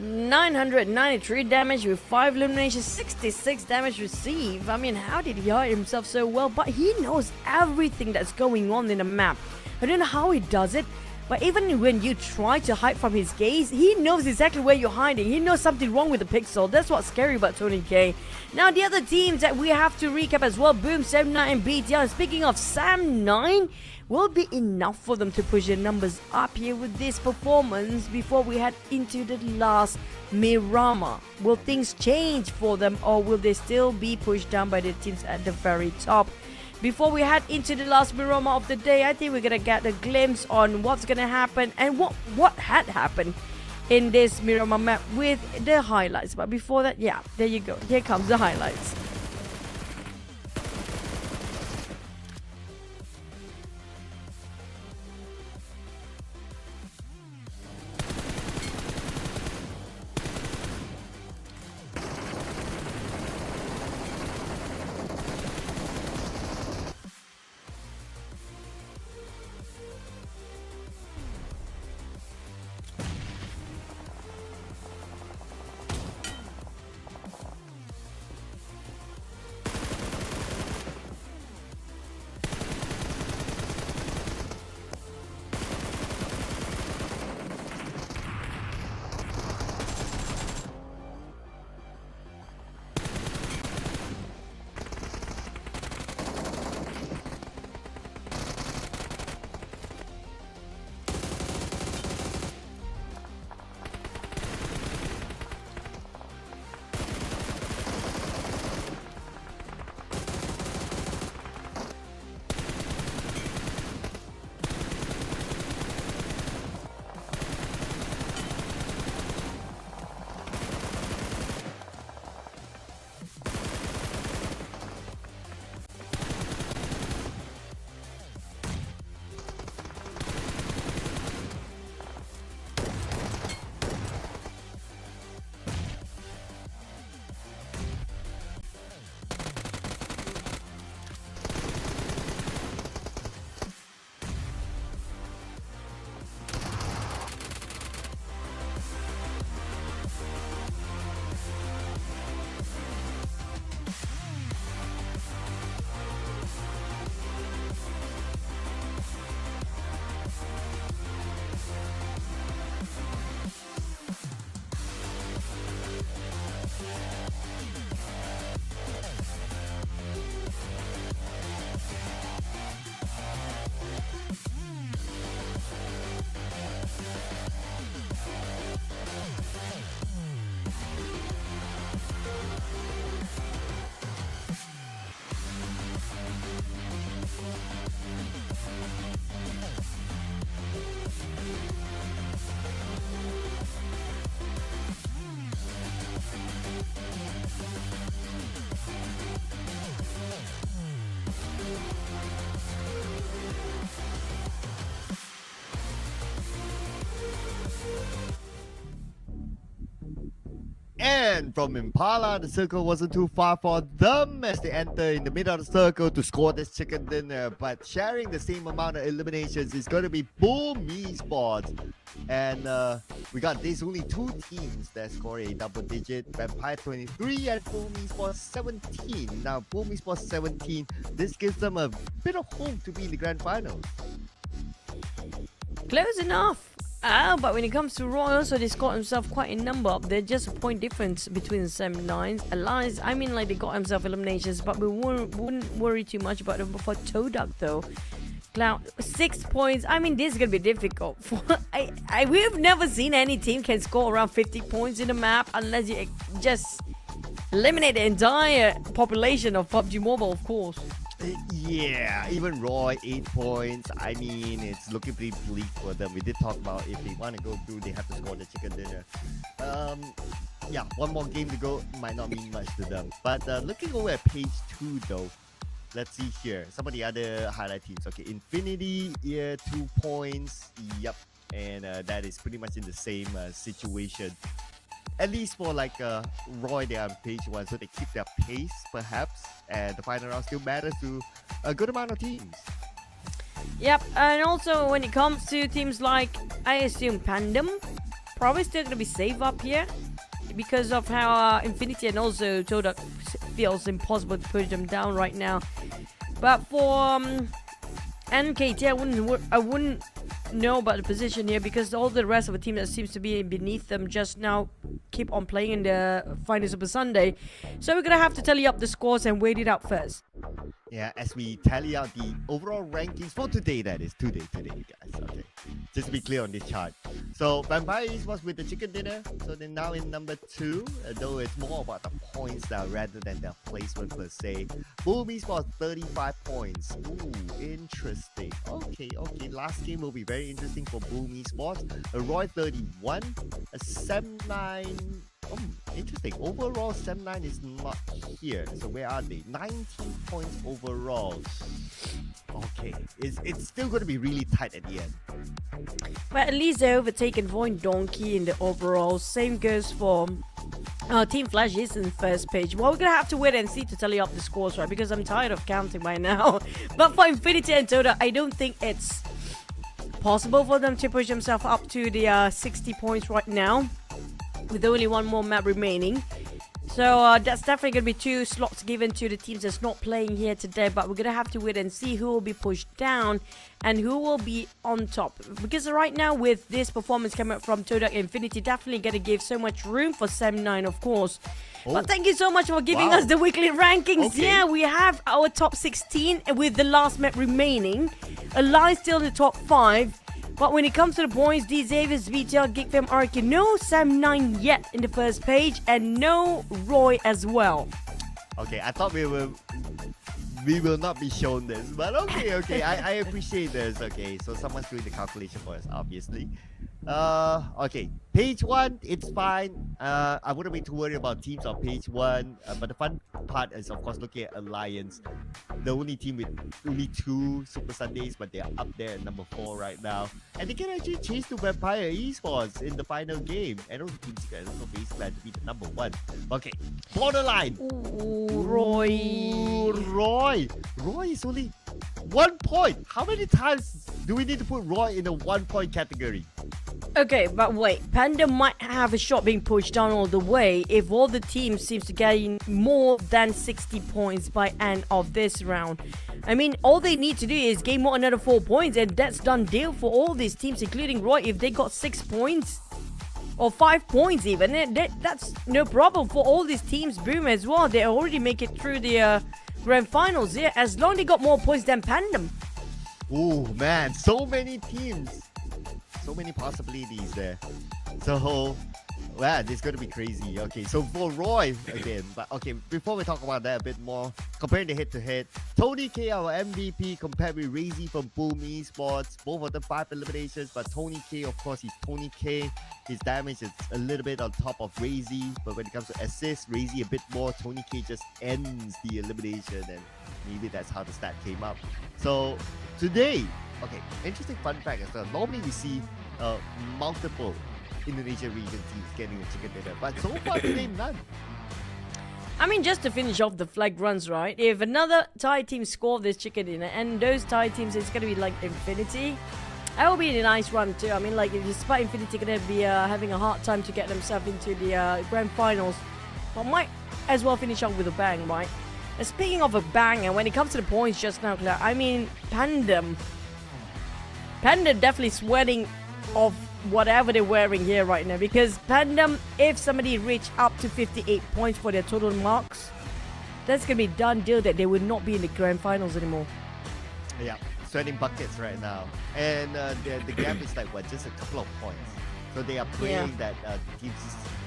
993 damage with 5 eliminations, 66 damage received. I mean, how did he hide himself so well? But he knows everything that's going on in the map. I don't know how he does it, but even when you try to hide from his gaze, he knows exactly where you're hiding. He knows something wrong with the pixel. That's what's scary about Tony K. Now, the other teams that we have to recap as well, Boom, Sam9 and BTR. Speaking of Sam9, will be enough for them to push their numbers up here with this performance before we head into the last Miramar. Will things change for them, or will they still be pushed down by the teams at the very top? Before we head into the last Miramar of the day, I think we're gonna get a glimpse on what's gonna happen and what had happened in this Miramar map with the highlights. But before that, yeah, there you go. Here comes the highlights. And from Impala, the circle wasn't too far for them as they enter in the middle of the circle to score this chicken dinner. But sharing the same amount of eliminations is going to be Boom Esports. And we got there's only two teams that score a double digit. Vampire 23 and Boom Esports 17. Now Boom Esports 17, this gives them a bit of hope to be in the grand finals. Close enough. But when it comes to Roy, also they scored himself quite a number up there. Just a point difference between the Sem9s. Alliance, I mean, like they got himself eliminations, but we wouldn't worry too much about them. For TODAK though, Cloud 6 points. I mean, this is gonna be difficult. We've never seen any team can score around 50 points in a map unless you just eliminate the entire population of PUBG Mobile, of course. Yeah, even Roy, 8 points. I mean, it's looking pretty bleak for them. We did talk about if they want to go through, they have to score the chicken dinner. Yeah, one more game to go might not mean much to them. But looking over at page 2 though, let's see here. Some of the other highlight teams. Okay, Infinity, 2 points. Yep, and that is pretty much in the same situation. At least for like Roy, they are on page 1, so they keep their pace perhaps, and the final round still matters to a good amount of teams. Yep, and also when it comes to teams like, I assume Pandem, probably still going to be safe up here because of how Infinity and also TODAK feels impossible to push them down right now. But for NKT, I wouldn't know about the position here because all the rest of the team that seems to be beneath them just now keep on playing in the finals of the Sunday. So we're gonna have to tally up the scores and wait it out first. Yeah, as we tally out the overall rankings for today, that is today, guys. Okay, just to be clear on this chart. So Vampire Esports with the chicken dinner. So they're now in number 2, though it's more about the points now rather than their placement per se. Boom Esports 35 points. Ooh, interesting. Okay. Last game will be very interesting for Boom Esports. A Roy 31, a Sem9. Interesting. Overall, Sem9 is not here. So where are they? 19 points overall. Okay, it's still going to be really tight at the end. But at least they're overtaken VOIN Donkey in the overall. Same goes for Team Flash is in first page. Well, we're going to have to wait and see to tally up the scores, right? Because I'm tired of counting by now. But for Infinity and TODAK, I don't think it's possible for them to push themselves up to the 60 points right now, with only one more map remaining. So that's definitely going to be 2 slots given to the teams that's not playing here today, but we're going to have to wait and see who will be pushed down and who will be on top. Because right now with this performance coming up from TODAK Infinity, definitely going to give so much room for Sem9, of course. But thank you so much for giving us the weekly rankings. Okay. Yeah, we have our top 16 with the last map remaining. Alliance still in the top 5. But when it comes to the points, D Xavier's, BTL, GEEK, RK, no Sem9 yet in the first page, and no Roy as well. Okay, I thought we will not be shown this, but okay, I appreciate this. Okay, so someone's doing the calculation for us, obviously. Okay, page 1, it's fine. I wouldn't be too worried about teams on page 1, but the fun part is of course looking at Alliance, the only team with only 2 Super Sundays, but they're up there at number 4 right now, and they can actually chase to Vampire Esports in the final game, and also Team Secret and also FAZE plan to be the number 1. Okay, borderline. Ooh, Roy is only 1 point. How many times do we need to put Roy in a 1 point category? Okay, but wait, Panda might have a shot being pushed down all the way if all the teams seems to gain more than 60 points by end of this round. I mean, all they need to do is gain more another 4 points, and that's done deal for all these teams, including Roy. If they got 6 points or 5 points even, that's no problem for all these teams. Boom as well, they already make it through the grand finals here, as long as they got more points than Pandem. Oh man, so many teams. So many possibilities there. So, wow, this is going to be crazy. Okay, so for Roy again, but okay, before we talk about that a bit more, comparing the head-to-head, Tony K, our MVP, compared with Razy from Boom Esports. Both of them 5 eliminations, but Tony K, of course, he's Tony K. His damage is a little bit on top of Razy, but when it comes to assists, Razy a bit more. Tony K just ends the elimination, and maybe that's how the stat came up. So, today, okay, interesting fun fact is that normally we see multiple Indonesia region teams getting a chicken dinner. But so far, they named none. I mean, just to finish off the flag runs, right? If another Thai team score this chicken dinner, and those Thai teams, it's gonna be like Infinity. That will be a nice run too. I mean, like, despite Infinity gonna be having a hard time to get themselves into the grand finals, but might as well finish off with a bang, right? And speaking of a bang, and when it comes to the points just now, Claire, I mean, Pandem definitely sweating of whatever they're wearing here right now, because Pandem, if somebody reach up to 58 points for their total marks, that's gonna be done deal that they will not be in the grand finals anymore. Yeah, sweating buckets right now. And the gap is like, what, just a couple of points. So they are praying that the teams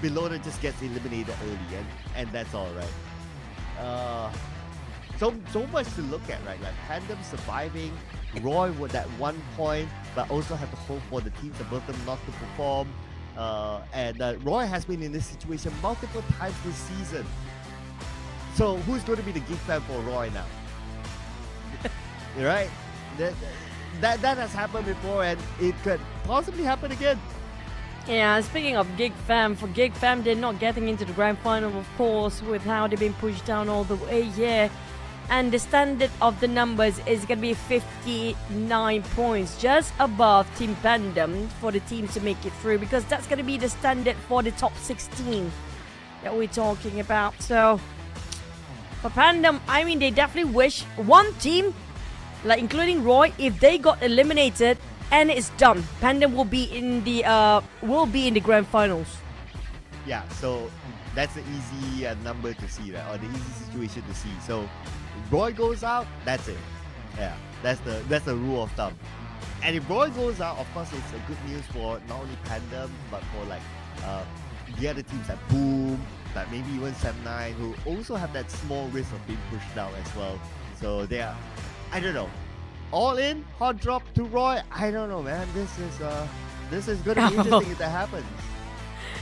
below them just gets eliminated early, and that's all right. So much to look at, right? Like Pandem surviving, Roy with that 1 point, but also have to hope for the teams above them not to perform. And Roy has been in this situation multiple times this season. So who's going to be the GEEK fan for Roy now? Right? That has happened before, and it could possibly happen again. Yeah, speaking of GEEK fam, for GEEK fam, they're not getting into the grand final, of course, with how they've been pushed down all the way here. And the standard of the numbers is going to be 59 points, just above Team Pandem for the teams to make it through, because that's going to be the standard for the top 16 that we're talking about. So, for Pandem, I mean, they definitely wish one team, like including Roy, if they got eliminated and it's done, Pandem will be in the grand finals. Yeah, so that's the easy number to see, right? Or the easy situation to see. So Roy goes out, that's it. Yeah, that's the rule of thumb. And if Roy goes out, of course, it's a good news for not only Pandem, but for like the other teams like Boom, like maybe even Sem9, who also have that small risk of being pushed down as well. So they are, I don't know, all in, hot drop to Roy. I don't know, man. This is gonna be interesting if that happens.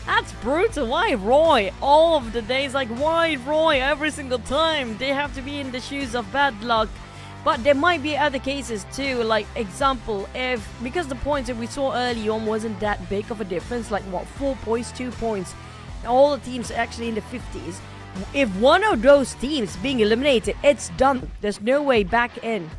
That's brutal. Why Roy? All of the days, like, why Roy every single time? They have to be in the shoes of bad luck. But there might be other cases too, like example, because the points that we saw early on wasn't that big of a difference, like what, 4 points, 2 points, all the teams are actually in the 50s. If one of those teams being eliminated, it's done. There's no way back in.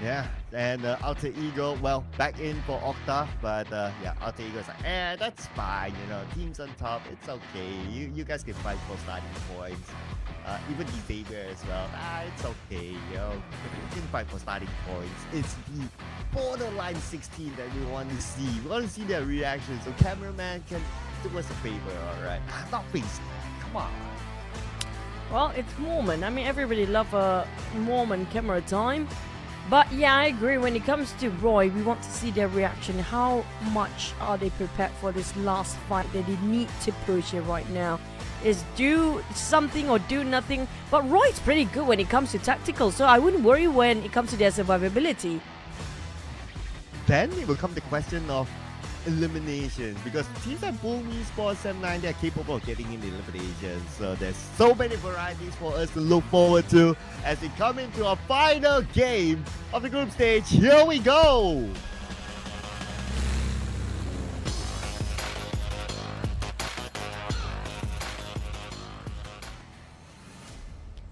Yeah, and Alter Ego, well, back in for Octa, but yeah, Alter Ego's like, that's fine, you know, teams on top, it's okay. You guys can fight for starting points. Even Xavier as well, it's okay, yo. You can fight for starting points. It's the borderline 16 that we want to see. We want to see their reaction. So cameraman can do us a favor, alright? Not face, come on. Well, it's Mormon. I mean, everybody love a Mormon camera time. But yeah, I agree. When it comes to Roy, we want to see their reaction. How much are they prepared for this last fight that they need to push it right now? Is do something or do nothing. But Roy's pretty good when it comes to tactical, so I wouldn't worry when it comes to their survivability. Then it will come the question of eliminations, because teams like Boom ESPORTS, Sem9, they're capable of getting in the eliminations. So there's so many varieties for us to look forward to as we come into our final game of the group stage. Here we go!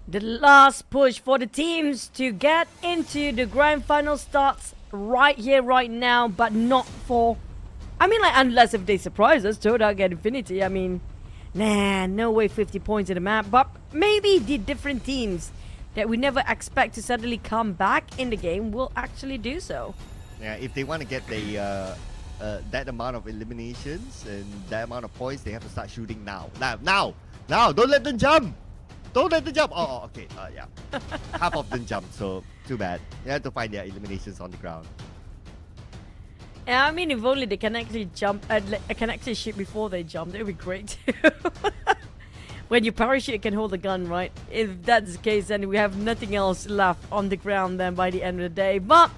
The last push for the teams to get into the grand final starts right here, right now, but not for... I mean, like, unless if they surprise us, TODAK and Infinity, I mean, nah, no way 50 points in the map, but maybe the different teams that we never expect to suddenly come back in the game will actually do so. Yeah, if they want to get the that amount of eliminations and that amount of points, they have to start shooting now. Now! Don't let them jump! Don't let them jump! Oh, okay, yeah. Half of them jump, so too bad. They have to find their eliminations on the ground. Yeah, I mean, if only they can actually jump, can actually shoot before they jump, that would be great too. When you parachute, you can hold the gun, right? If that's the case, then we have nothing else left on the ground then by the end of the day. But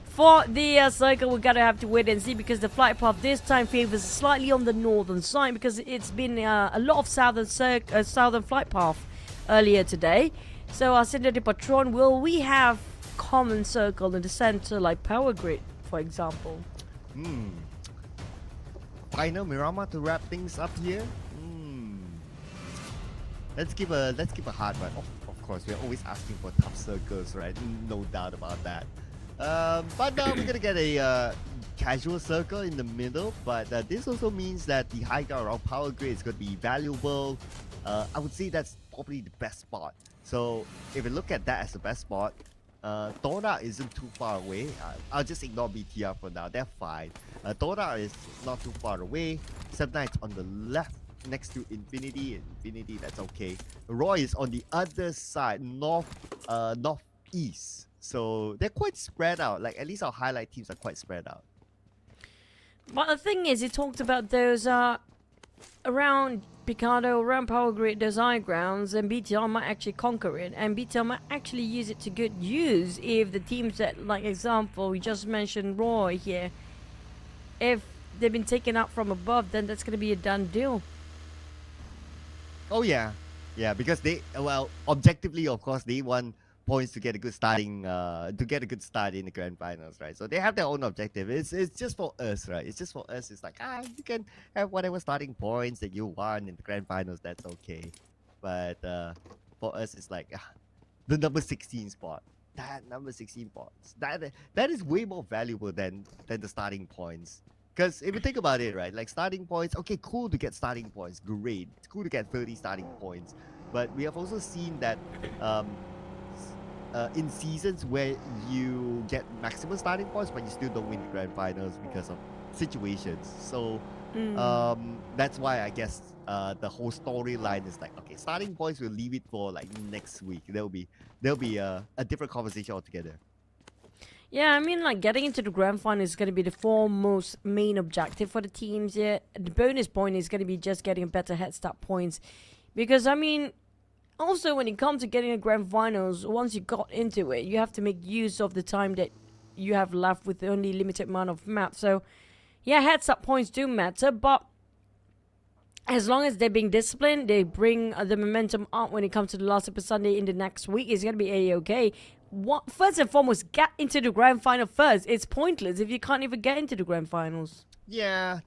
for the circle, we gotta have to wait and see, because the flight path this time favors slightly on the northern side, because it's been a lot of southern flight path earlier today. So our Cinder de Patron, will we have common circle in the center, like Power Grid, for example? final Miramar to wrap things up here. Let's give a hard one. Of course, we're always asking for tough circles, right? No doubt about that. But now we're gonna get a casual circle in the middle. But this also means that the high ground around power grid is gonna be valuable. I would say that's probably the best spot. So if we look at that as the best spot, TODAK isn't too far away. I'll just ignore BTR for now. They're fine. TODAK is not too far away. Sept on the left next to Infinity. That's okay. Roy is on the other side, northeast. So they're quite spread out. Like, at least our highlight teams are quite spread out. But the thing is, he talked about those around Picado, around Power Grid, those high grounds, and BTR might actually conquer it, and BTR might actually use it to good use if the teams that, like example, we just mentioned Roy here, if they've been taken out from above, then that's going to be a done deal. Oh yeah, because they, well, objectively, of course, they want points to get a good starting, to get a good start in the grand finals, right? So they have their own objective. It's just for us, right? It's just for us. It's like, you can have whatever starting points that you want in the grand finals. That's okay. But for us, it's like the number 16 spot. That number 16 points. That is way more valuable than the starting points. Because if you think about it, right, like starting points, okay, cool to get starting points, great. It's cool to get 30 starting points. But we have also seen that in seasons where you get maximum starting points, but you still don't win the grand finals because of situations. So that's why I guess the whole storyline is like, okay, starting points, we'll leave it for like next week. There'll be a different conversation altogether. Yeah, I mean, like, getting into the grand final is going to be the foremost main objective for the teams. Yeah, the bonus point is going to be just getting better head start points, because I mean, also when it comes to getting a grand finals, once you got into it, you have to make use of the time that you have left with the only limited amount of maps. So yeah, head start points do matter, but as long as they're being disciplined, they bring the momentum up when it comes to the last Super Sunday in the next week, it's going to be a-okay. First and foremost, get into the grand final first. It's pointless if you can't even get into the grand finals. Yeah,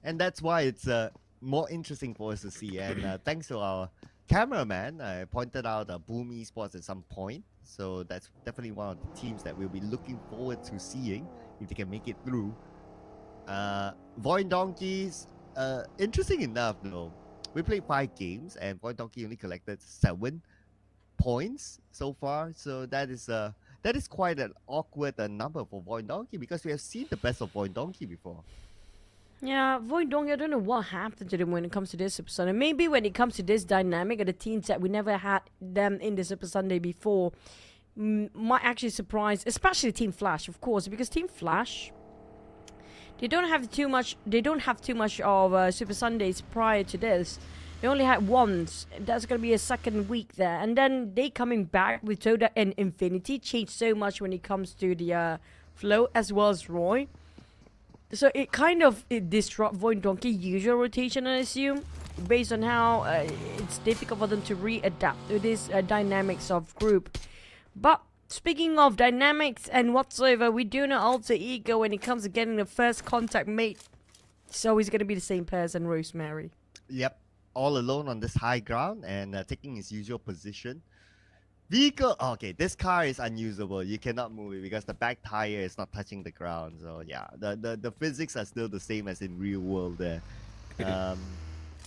and that's why it's more interesting for us to see. And thanks to our cameraman, I pointed out Boom Esports at some point. So that's definitely one of the teams that we'll be looking forward to seeing if they can make it through. VOIN Donkeys, interesting enough though, we played 5 games and VOIN Donkey only collected 7 points so far. So that is quite an awkward number for VOIN Donkey, because we have seen the best of VOIN Donkey before. Yeah, VOIN Donkey, I don't know what happened to them when it comes to this Super Sunday. Maybe when it comes to this dynamic of the teams that we never had them in the Super Sunday before, might actually surprise, especially Team Flash, of course, because Team Flash, they don't have too much of Super Sundays prior to this. They only had once. That's going to be a second week there. And then they coming back with TODAK and Infinity changed so much when it comes to the flow, as well as Roy. So it kind of disrupt VOIN Donkey usual rotation, I assume, based on how it's difficult for them to readapt to this dynamics of group. But speaking of dynamics and whatsoever, we do know Alter Ego when it comes to getting the first contact mate. It's always going to be the same person, Rosemary. Yep. All alone on this high ground and taking his usual position. Vehicle, okay, this car is unusable. You cannot move it because the back tire is not touching the ground. So yeah, the physics are still the same as in real world there.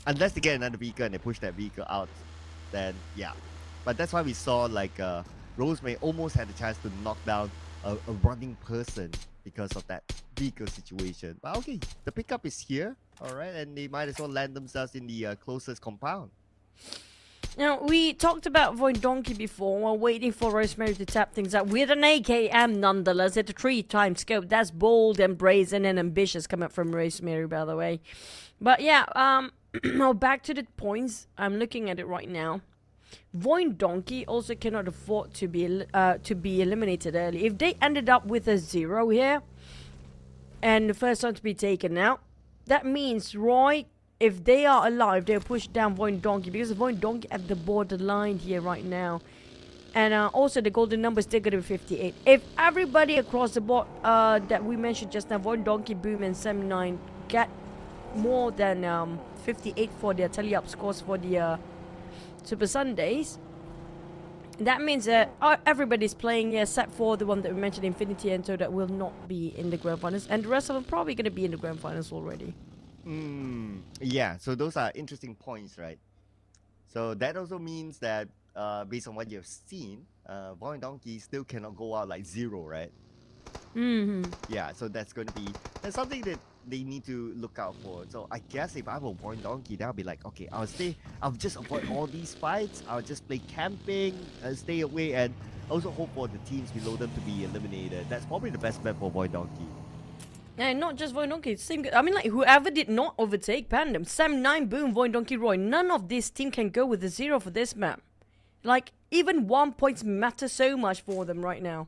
Unless they get another vehicle and they push that vehicle out, then yeah. But that's why we saw like Rosemary almost had a chance to knock down a running person because of that vehicle situation. But okay, the pickup is here, all right, and they might as well land themselves in the closest compound. Now, we talked about VOIN Donkey before while waiting for Rosemary to tap things up with an AKM nonetheless at a 3-time scope. That's bold and brazen and ambitious coming up from Rosemary, by the way. But yeah, now back to the points. I'm looking at it right now. VOIN Donkey also cannot afford to be eliminated early. If they ended up with a 0 here and the first one to be taken out, that means Roy, if they are alive, they'll push down VOIN Donkey, because VOIN Donkey at the borderline here right now. And also the golden number is still going to be 58. If everybody across the board that we mentioned just now, VOIN Donkey, Boom and Sem9, get more than 58 for their tally-up scores for the Super Sundays. That means that everybody's playing except for the one that we mentioned, Infinity and TODAK will not be in the grand finals, and the rest of them probably going to be in the grand finals already. Yeah, so those are interesting points, right? So that also means that based on what you've seen, VOIN Donkey still cannot go out like 0, right? Yeah, so that's something that they need to look out for. So I guess if I were VOIN Donkey, that would be like, okay, I'll just avoid all these fights. I'll just play camping, stay away, and also hope for the teams below them to be eliminated. That's probably the best bet for VOIN Donkey. And not just VOIN Donkey, I mean, like, whoever did not overtake Pandem, Sam9, Boom, VOIN Donkey, Roy, none of this team can go with a 0 for this map. Like, even 1 points matter so much for them right now.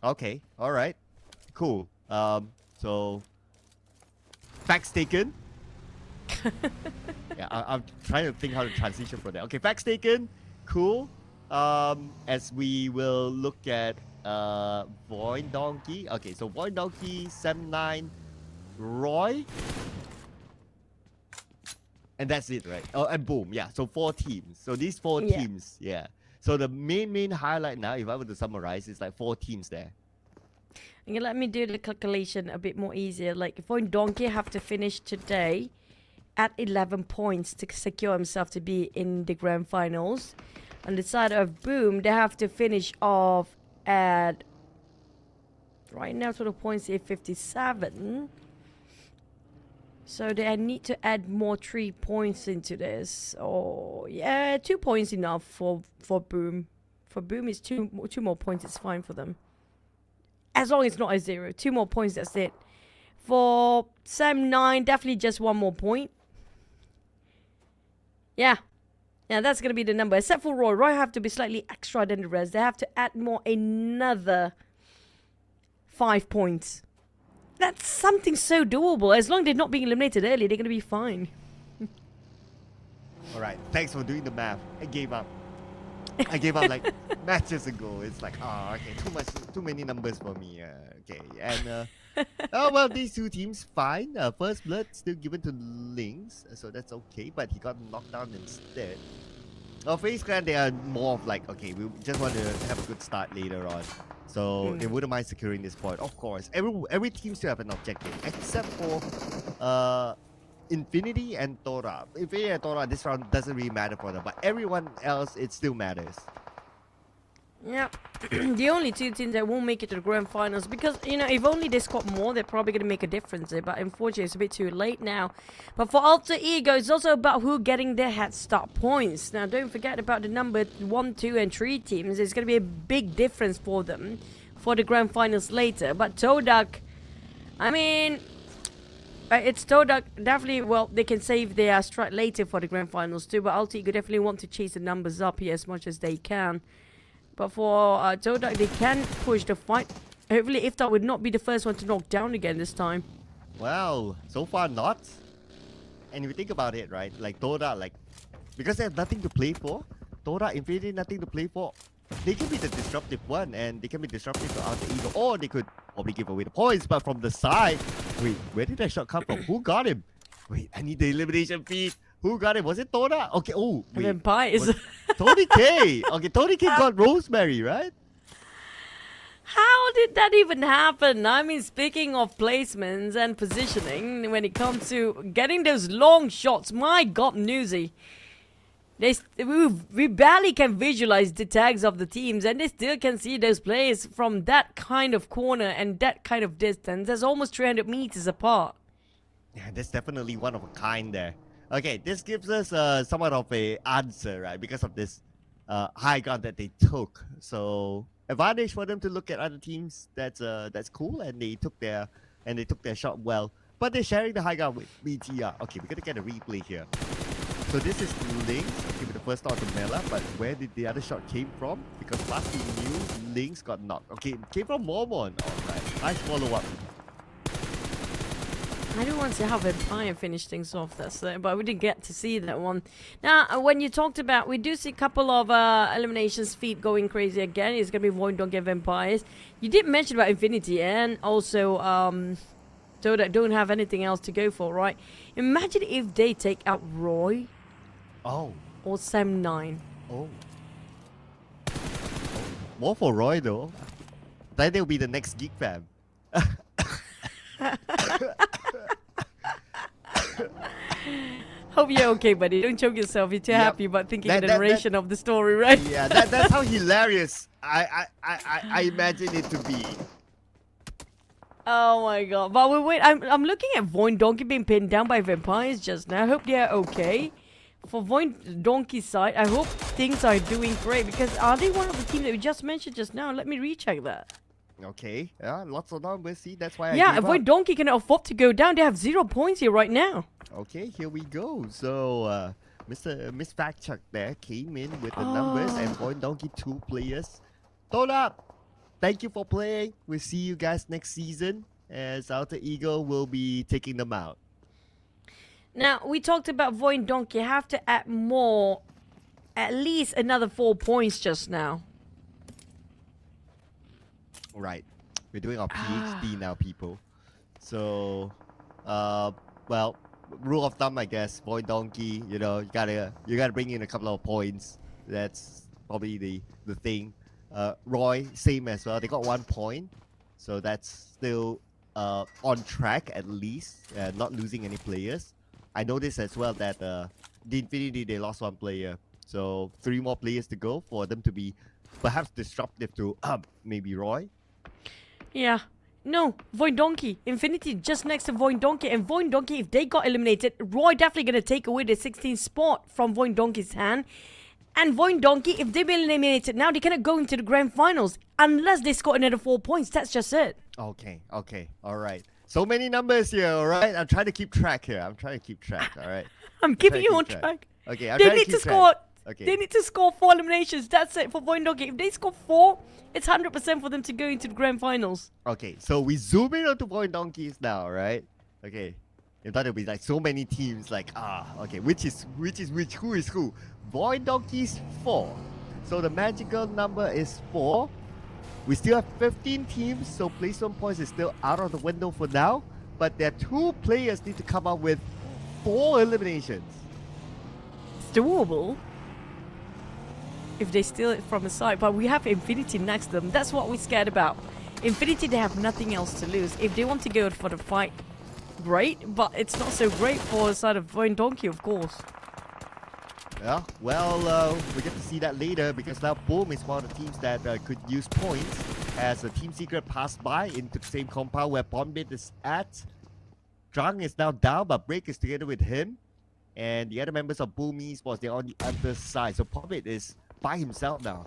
Okay, alright, cool. So facts taken. Yeah, I'm trying to think how to transition from that. Okay, facts taken, cool. As we will look at VOIN Donkey. Okay, so VOIN Donkey, Sam9, Roy, and that's it, right? Oh, and Boom. Yeah, so 4 teams. So these 4 teams, yeah. So the main highlight now, if I were to summarize, is like 4 teams there. Okay, let me do the calculation a bit more easier. Like, VOIN Donkey have to finish today at 11 points to secure himself to be in the grand finals. On the side of Boom, they have to finish off at, right now total points is 57. So they need to add more 3 points into this. Oh yeah, 2 points enough for Boom. For Boom is two more points, it's fine for them. As long as it's not a 0. 2 more points, that's it. For Sam9, definitely just 1 more point. Yeah, that's going to be the number. Except for Roy. Roy have to be slightly extra than the rest. They have to add more, another 5 points. That's something so doable. As long as they're not being eliminated early, they're going to be fine. Alright, thanks for doing the math. I gave up. I gave up like matches ago. It's like, okay, too many numbers for me. Okay, and oh well, these 2 teams fine. First blood still given to Lynx, so that's okay. But he got knocked down instead. FaZe Clan, they are more of like, okay, we just want to have a good start later on, so they wouldn't mind securing this point. Of course, every team still have an objective except for Infinity and TODAK. Infinity and TODAK, this round doesn't really matter for them, but everyone else, it still matters. Yeah, the only 2 teams that won't make it to the grand finals, because, you know, if only they scored more, they're probably going to make a difference there, but unfortunately it's a bit too late now. But for Alter Ego, it's also about who getting their head start points. Now, don't forget about the number 1, 2, and 3 teams. It's going to be a big difference for them for the grand finals later. But TODAK, I mean, it's TODAK, definitely, well, they can save their strat later for the grand finals too, but Alter Ego definitely want to chase the numbers up here as much as they can. But for TODAK, they can push the fight. Hopefully, Iftar would not be the first one to knock down again this time. Well, so far not. And if you think about it, right, like TODAK, like, because they have nothing to play for, TODAK, Infinity, nothing to play for, they can be the disruptive one, and they can be disruptive to Alter Ego, or they could probably give away the points, but from the side, wait, where did that shot come from? Who got him? Wait, I need the elimination feed. Who got it? Was it TODAK? Okay, oh, wait. Vampires. Tony K. Okay, Tony K got Rosemary, right? How did that even happen? I mean, speaking of placements and positioning, when it comes to getting those long shots, my god, Newsy. We barely can visualize the tags of the teams, and they still can see those players from that kind of corner and that kind of distance. That's almost 300 meters apart. Yeah, that's definitely one of a kind there. Okay, this gives us somewhat of a answer, right? Because of this high ground that they took. So advantage for them to look at other teams. That's cool, and they took their shot well. But they're sharing the high ground with BTR. Okay, we're gonna get a replay here. So this is Lynx, okay, with the first shot to Mela, but where did the other shot came from? Because last we knew, Lynx got knocked. Okay, it came from Mormon. Alright, nice follow-up. I do want to see how Vampire finished things off, but we didn't get to see that one. Now, when you talked about, we do see a couple of eliminations feet going crazy again. It's going to be VOIN Donkey Vampires. You did mention about Infinity and also TODAK don't have anything else to go for, right? Imagine if they take out Roy Oh. or Sam9. Oh. More for Roy though. Then they'll be the next GEEK fam. Hope you're okay, buddy. Don't choke yourself. You're too Yep. happy about thinking That- the that- narration of the story, right? Yeah, that's how hilarious I imagine it to be. Oh my god. But wait, I'm looking at VOIN Donkey being pinned down by vampires just now. I hope they are okay. For VOIN Donkey's side, I hope things are doing great because are they one of the teams that we just mentioned just now? Let me recheck that. Okay, yeah, lots of numbers. See, that's why I Yeah, gave VOIN up. Donkey can afford to go down. They have 0 points here right now. Okay, here we go. So, Miss Fact Chuck there came in with the numbers and VOIN Donkey 2 players. TODAK, thank you for playing. We'll see you guys next season as Alter Ego will be taking them out. Now, we talked about VOIN Donkey have to add more, at least another 4 points just now. Right. We're doing our PhD now, people. So, well, rule of thumb, I guess. VOIN Donkey, you know, you gotta bring in a couple of points. That's probably the thing. Roy, same as well. They got 1 point, so that's still on track at least. Not losing any players. I noticed as well that the Infinity they lost 1 player, so 3 more players to go for them to be perhaps disruptive to maybe Roy. Yeah. No, VOIN Donkey. Infinity just next to VOIN Donkey. And VOIN Donkey, if they got eliminated, Roy definitely going to take away the 16th spot from VOIN Donkey's hand. And VOIN Donkey, if they've been eliminated now, they cannot go into the grand finals unless they score another 4 points. That's just it. Okay, alright. So many numbers here, alright? I'm trying to keep track here. Alright? I'm keeping trying you to on keep track. Okay, I'm They trying need to to keep score. track. Okay. They need to score 4 eliminations. That's it for VOIN Donkey. If they score 4, it's 100% for them to go into the grand finals. Okay, so we zoom in onto VOIN Donkeys now, right? Okay. In thought it'll be like so many teams, like, okay, which is which, who is who? VOIN Donkeys 4. So the magical number is 4. We still have 15 teams, so placement points is still out of the window for now. But their 2 players need to come up with 4 eliminations. It's doable if they steal it from a side, but we have Infinity next to them. That's what we're scared about. Infinity, they have nothing else to lose. If they want to go for the fight, great, but it's not so great for the side of VOIN Donkey, of course. Yeah, well, we get to see that later because now Boom is one of the teams that could use points as a Team Secret passed by into the same compound where Bombit is at. Zhang is now down, but Break is together with him. And the other members of Boom Esports, they're on the other side. So Bombit is by himself now.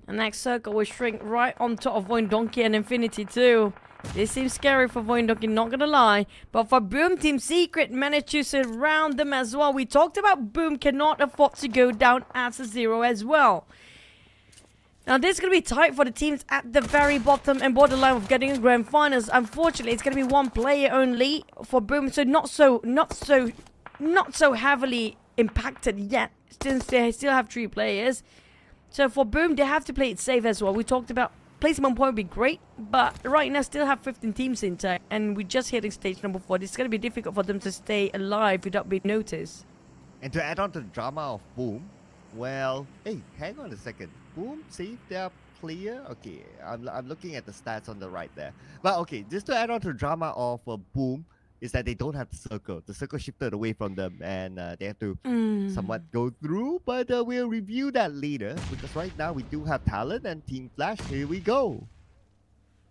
The next circle will shrink right on top of VOIN Donkey and Infinity too. This seems scary for VOIN Donkey, not gonna lie. But for Boom, Team Secret managed to surround them as well. We talked about Boom cannot afford to go down as a 0 as well. Now this is gonna be tight for the teams at the very bottom and borderline of getting a grand finals. Unfortunately, it's gonna be 1 player only for Boom, so not so heavily impacted yet, since they still have 3 players. So for Boom, they have to play it safe as well. We talked about placement point would be great, but right now still have 15 teams intact, and we're just hitting stage number 4. It's gonna be difficult for them to stay alive without being noticed. And to add on to the drama of Boom, well, hey, hang on a second. Boom saved their player? Okay, I'm looking at the stats on the right there. But okay, just to add on to the drama of Boom, is that they don't have the circle. The circle shifted away from them and they have to somewhat go through. But we'll review that later because right now we do have TALON and Team Flash. Here we go.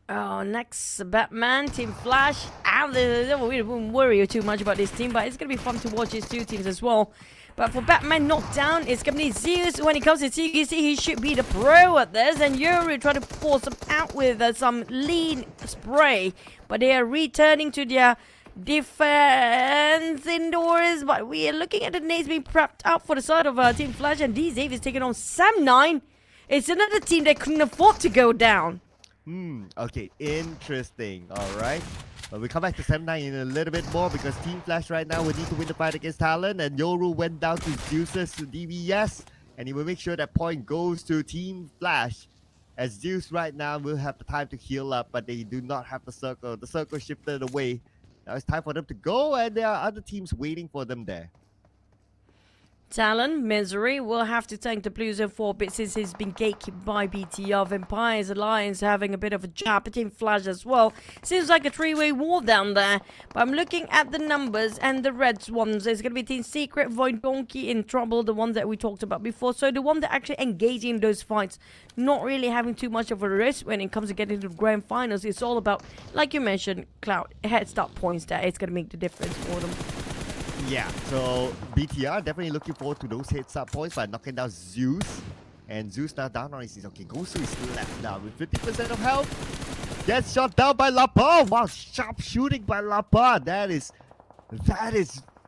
Oh, next Batman, Team Flash. We won't worry too much about this team, but it's going to be fun to watch these 2 teams as well. But for Batman knocked down, it's going to be Zeus. When it comes to TGC, he should be the pro at this. And Yuri trying to force him out with some lean spray. But they are returning to their defense indoors. But we are looking at the nades being prepped up for the side of Team Flash. And D-Zave is taking on Sam9. It's another team that couldn't afford to go down. Okay, interesting. Alright. But we come back to Sam9 in a little bit more because Team Flash right now will need to win the fight against TALON, and Yoru went down to Zeus's DBS, and he will make sure that point goes to Team Flash. As Zeus right now will have the time to heal up, but they do not have the circle. The circle shifted away. Now it's time for them to go, and there are other teams waiting for them there. Talon, Misery will have to tank the blue zone for a bit since he's been gatekept by BTR. Vampires Alliance having a bit of a jab at Team Flash as well. Seems like a three-way war down there. But I'm looking at the numbers and the red ones. There's going to be Team Secret, VOIN, Donkey in trouble, the one that we talked about before. So the one that actually engaging in those fights, not really having too much of a risk when it comes to getting to the grand finals. It's all about, like you mentioned, Cloud, head start points there. It's going to make the difference for them. Yeah, so BTR definitely looking forward to those heads-up points by knocking down Zeus. And Zeus now down on his... Okay, Gosu is left now with 50% of health. Gets shot down by Lapa. Wow, sharp shooting by Lapa. That is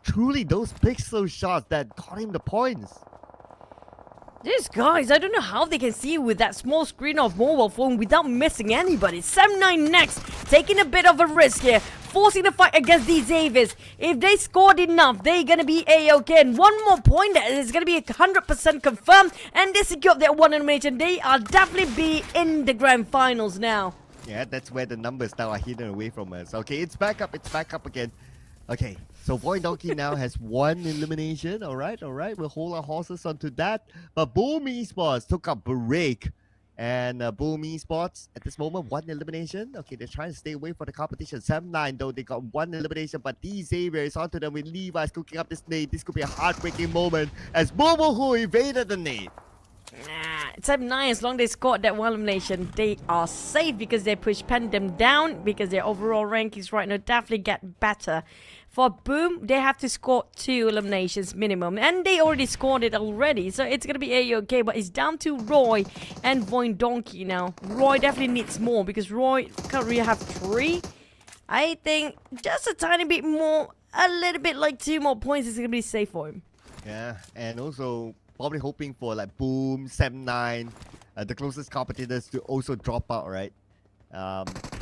truly those pixel shots that got him the points. These guys, I don't know how they can see with that small screen of mobile phone without missing anybody. 7-9 next, taking a bit of a risk here. Forcing the fight against these Avis. If they scored enough, they're going to be A-OK. And one more point that is going to be 100% confirmed. And they secured their one elimination. They are definitely be in the grand finals now. Yeah, that's where the numbers now are hidden away from us. Okay, it's back up again. Okay, so VOIN Donkey now has one elimination. Alright, we'll hold our horses onto that. But Boom Esports took a break. And Boom Esports, at this moment, one elimination. Okay, they're trying to stay away from the competition. 7-9, though, they got one elimination. But these Xavier is onto them with Levi's cooking up this nade. This could be a heartbreaking moment as Momohu evaded the nade. Nah, 7-9, as long as they scored that one elimination, they are safe because they pushed them down because their overall rankings right now definitely get better. For Boom, they have to score 2 eliminations minimum, and they already scored it already, so it's gonna be A-OK, but it's down to Roy and VOIN Donkey now. Roy definitely needs more because Roy currently have 3. I think just a tiny bit more, a little bit like 2 more points is gonna be safe for him. Yeah, and also probably hoping for like Boom, 7-9, the closest competitors to also drop out, right?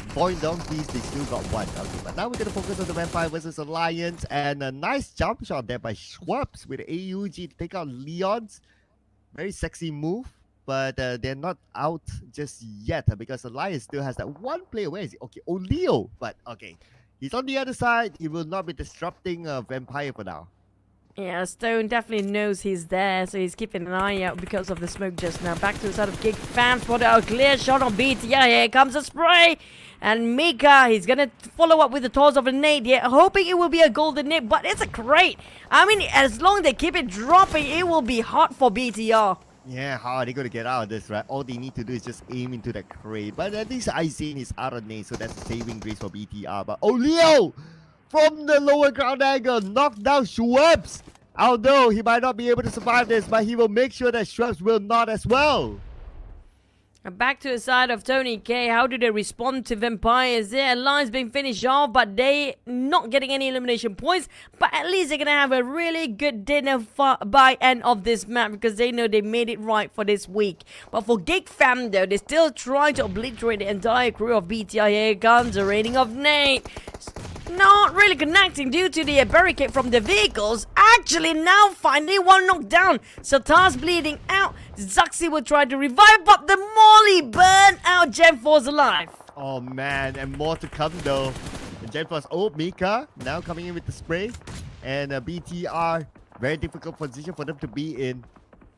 VOIN Donkeys, they still got one. Okay, but now we're going to focus on the Vampire versus Alliance. And a nice jump shot there by Schwabs with AUG to take out Leon's. Very sexy move. But they're not out just yet because Alliance still has that one player. Where is he? Okay, Leo. But okay, he's on the other side. He will not be disrupting Vampire for now. Yeah, Stone definitely knows he's there, so he's keeping an eye out because of the smoke just now. Back to the side of GEEK Fam, spotted a clear shot on BT. Yeah, here comes a spray. And Mika, he's gonna follow up with the toss of a nade here, hoping it will be a golden nade, but it's a crate. I mean, as long as they keep it dropping, it will be hot for BTR. Yeah, how are they going to get out of this, right? All they need to do is just aim into that crate. But at least Aisin is out of nade, so that's a saving grace for BTR. But Leo! From the lower ground angle, knocked down Schwabs. Although he might not be able to survive this, but he will make sure that Schwabs will not as well. And back to the side of Tony K. How do they respond to Vampires? Their line's being finished off, but they not getting any elimination points. But at least they're going to have a really good dinner by end of this map because they know they made it right for this week. But for GEEK Fam, though, they're still trying to obliterate the entire crew of BTI. Here comes the rating of Nate. Not really connecting due to the barricade from the vehicles. Actually, now finally one knocked down. Satar's bleeding out. Zaxi will try to revive, but the Molly burned out. Gen 4's alive. Oh man, and more to come though. Gen 4's Mika now coming in with the spray. And BTR, very difficult position for them to be in.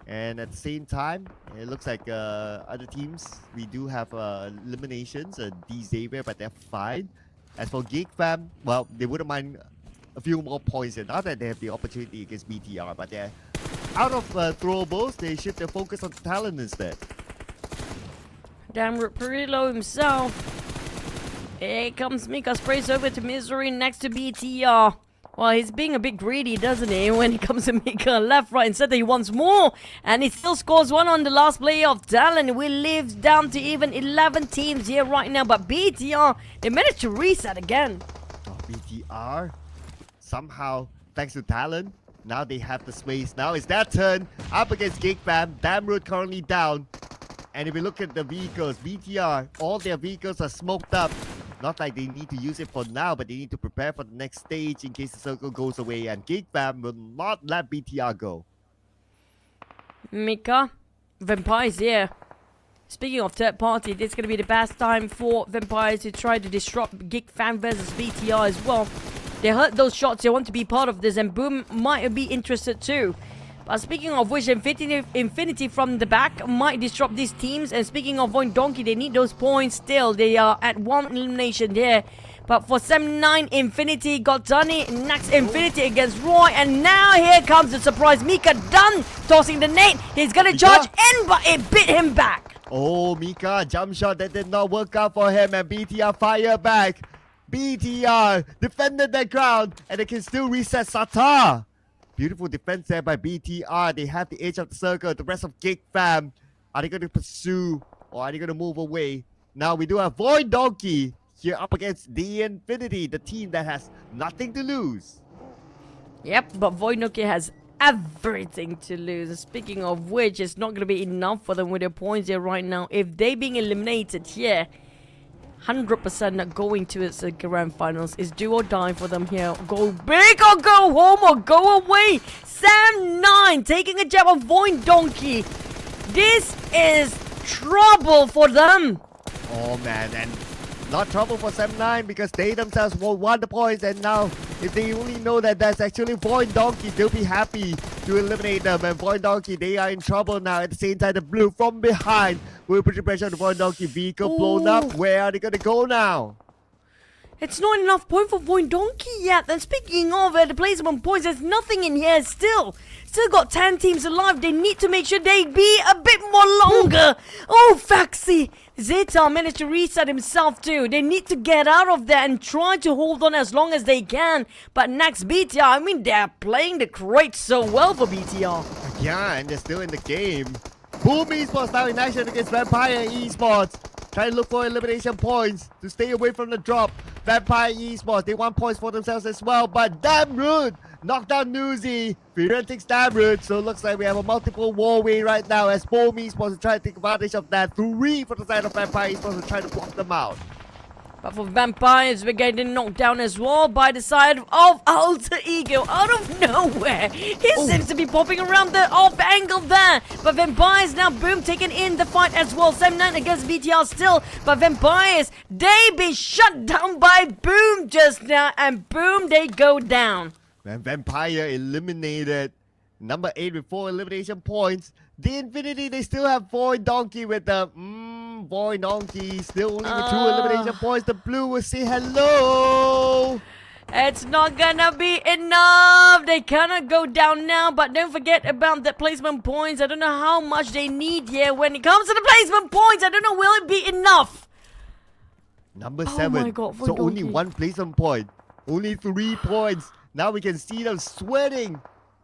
And at the same time, it looks like other teams, we do have eliminations. Xavier, but they're fine. As for GEEK Fam, well, they wouldn't mind a few more points now that they have the opportunity against BTR, but they're out of throwables. They shift their focus on TALON instead. Damn, pretty low himself. Here comes Mika, sprays over to Misery next to BTR. Well, he's being a bit greedy, doesn't he? When he comes to Mika left, right, and center, he wants more. And he still scores one on the last play of Talon. We live down to even 11 teams here right now. But BTR, they managed to reset again. Oh, BTR, somehow, thanks to Talon, now they have the space. Now it's their turn up against GEEK Fam. Damroot currently down. And if we look at the vehicles, BTR, all their vehicles are smoked up. Not like they need to use it for now, but they need to prepare for the next stage in case the circle goes away. And GEEK Fam will not let BTR go. Mika, Vampire's here. Speaking of third party, this is going to be the best time for Vampires to try to disrupt GEEK Fan versus BTR as well. They heard those shots, they want to be part of this, and Boom might be interested too. But speaking of which, Infinity from the back might disrupt these teams. And speaking of VOIN Donkey, they need those points still. They are at 1 elimination there. But for 7-9, Infinity got done it. Next, Infinity against Roy. And now here comes the surprise. Mika done tossing the nade. He's going to charge in, but it bit him back. Oh, Mika, jump shot that did not work out for him, and BTR fire back. BTR defended the ground, and they can still reset Sata. Beautiful defense there by BTR. They have the edge of the circle. The rest of GEEK fam, are they going to pursue or are they going to move away? Now we do have VOIN Donkey here up against the Infinity, the team that has nothing to lose. Yep, but VOIN Donkey has everything to lose. And speaking of which, it's not going to be enough for them with their points here right now. If they being eliminated here, 100% not going to its grand finals. Is do or die for them here. Go big or go home or go away. Sam 9 taking a jab on VOIN Donkey. This is trouble for them. Oh man, and not trouble for 7-9 because they themselves won the points, and now if they only know that that's actually VOIN Donkey, they'll be happy to eliminate them. And VOIN Donkey, they are in trouble now. At the same time, the blue from behind will put the pressure on the VOIN Donkey. Vehicle blown up. Where are they going to go now? It's not enough point for VOIN Donkey yet. And speaking of the placement points, there's nothing in here still. Still got 10 teams alive. They need to make sure they be a bit more longer. Oh, Faxi. Zeta managed to reset himself too. They need to get out of there and try to hold on as long as they can. But next BTR, I mean, they're playing the crates so well for BTR. Yeah, and they're still in the game. Boom Esports now in action against Vampire Esports. Trying to look for elimination points to stay away from the drop. Vampire Esports, they want points for themselves as well. But damn rude! Knocked down Newsy. Firen takes damn rude. So it looks like we have a multiple war-way right now as Boom Esports are trying to take advantage of that. 3 for the side of Vampire Esports to try to block them out. But for Vampires, we're getting knocked down as well by the side of Alter Ego out of nowhere. He seems to be popping around the off angle there. But Vampires now, Boom taking in the fight as well. 7-9 against BTR still. But Vampires, they be shut down by Boom just now. And Boom, they go down. And Vampire eliminated. Number 8 with 4 elimination points. The Infinity, they still have VOIN Donkey with the VOIN Donkey still only with 2 elimination points. The blue will say hello. It's not gonna be enough. They cannot go down now, but don't forget about the placement points. I don't know how much they need here. When it comes to the placement points, I don't know, will it be enough? Number Oh 7. my God, VOIN so only Donkey. 1 placement point. Only 3 points. Now we can see them sweating,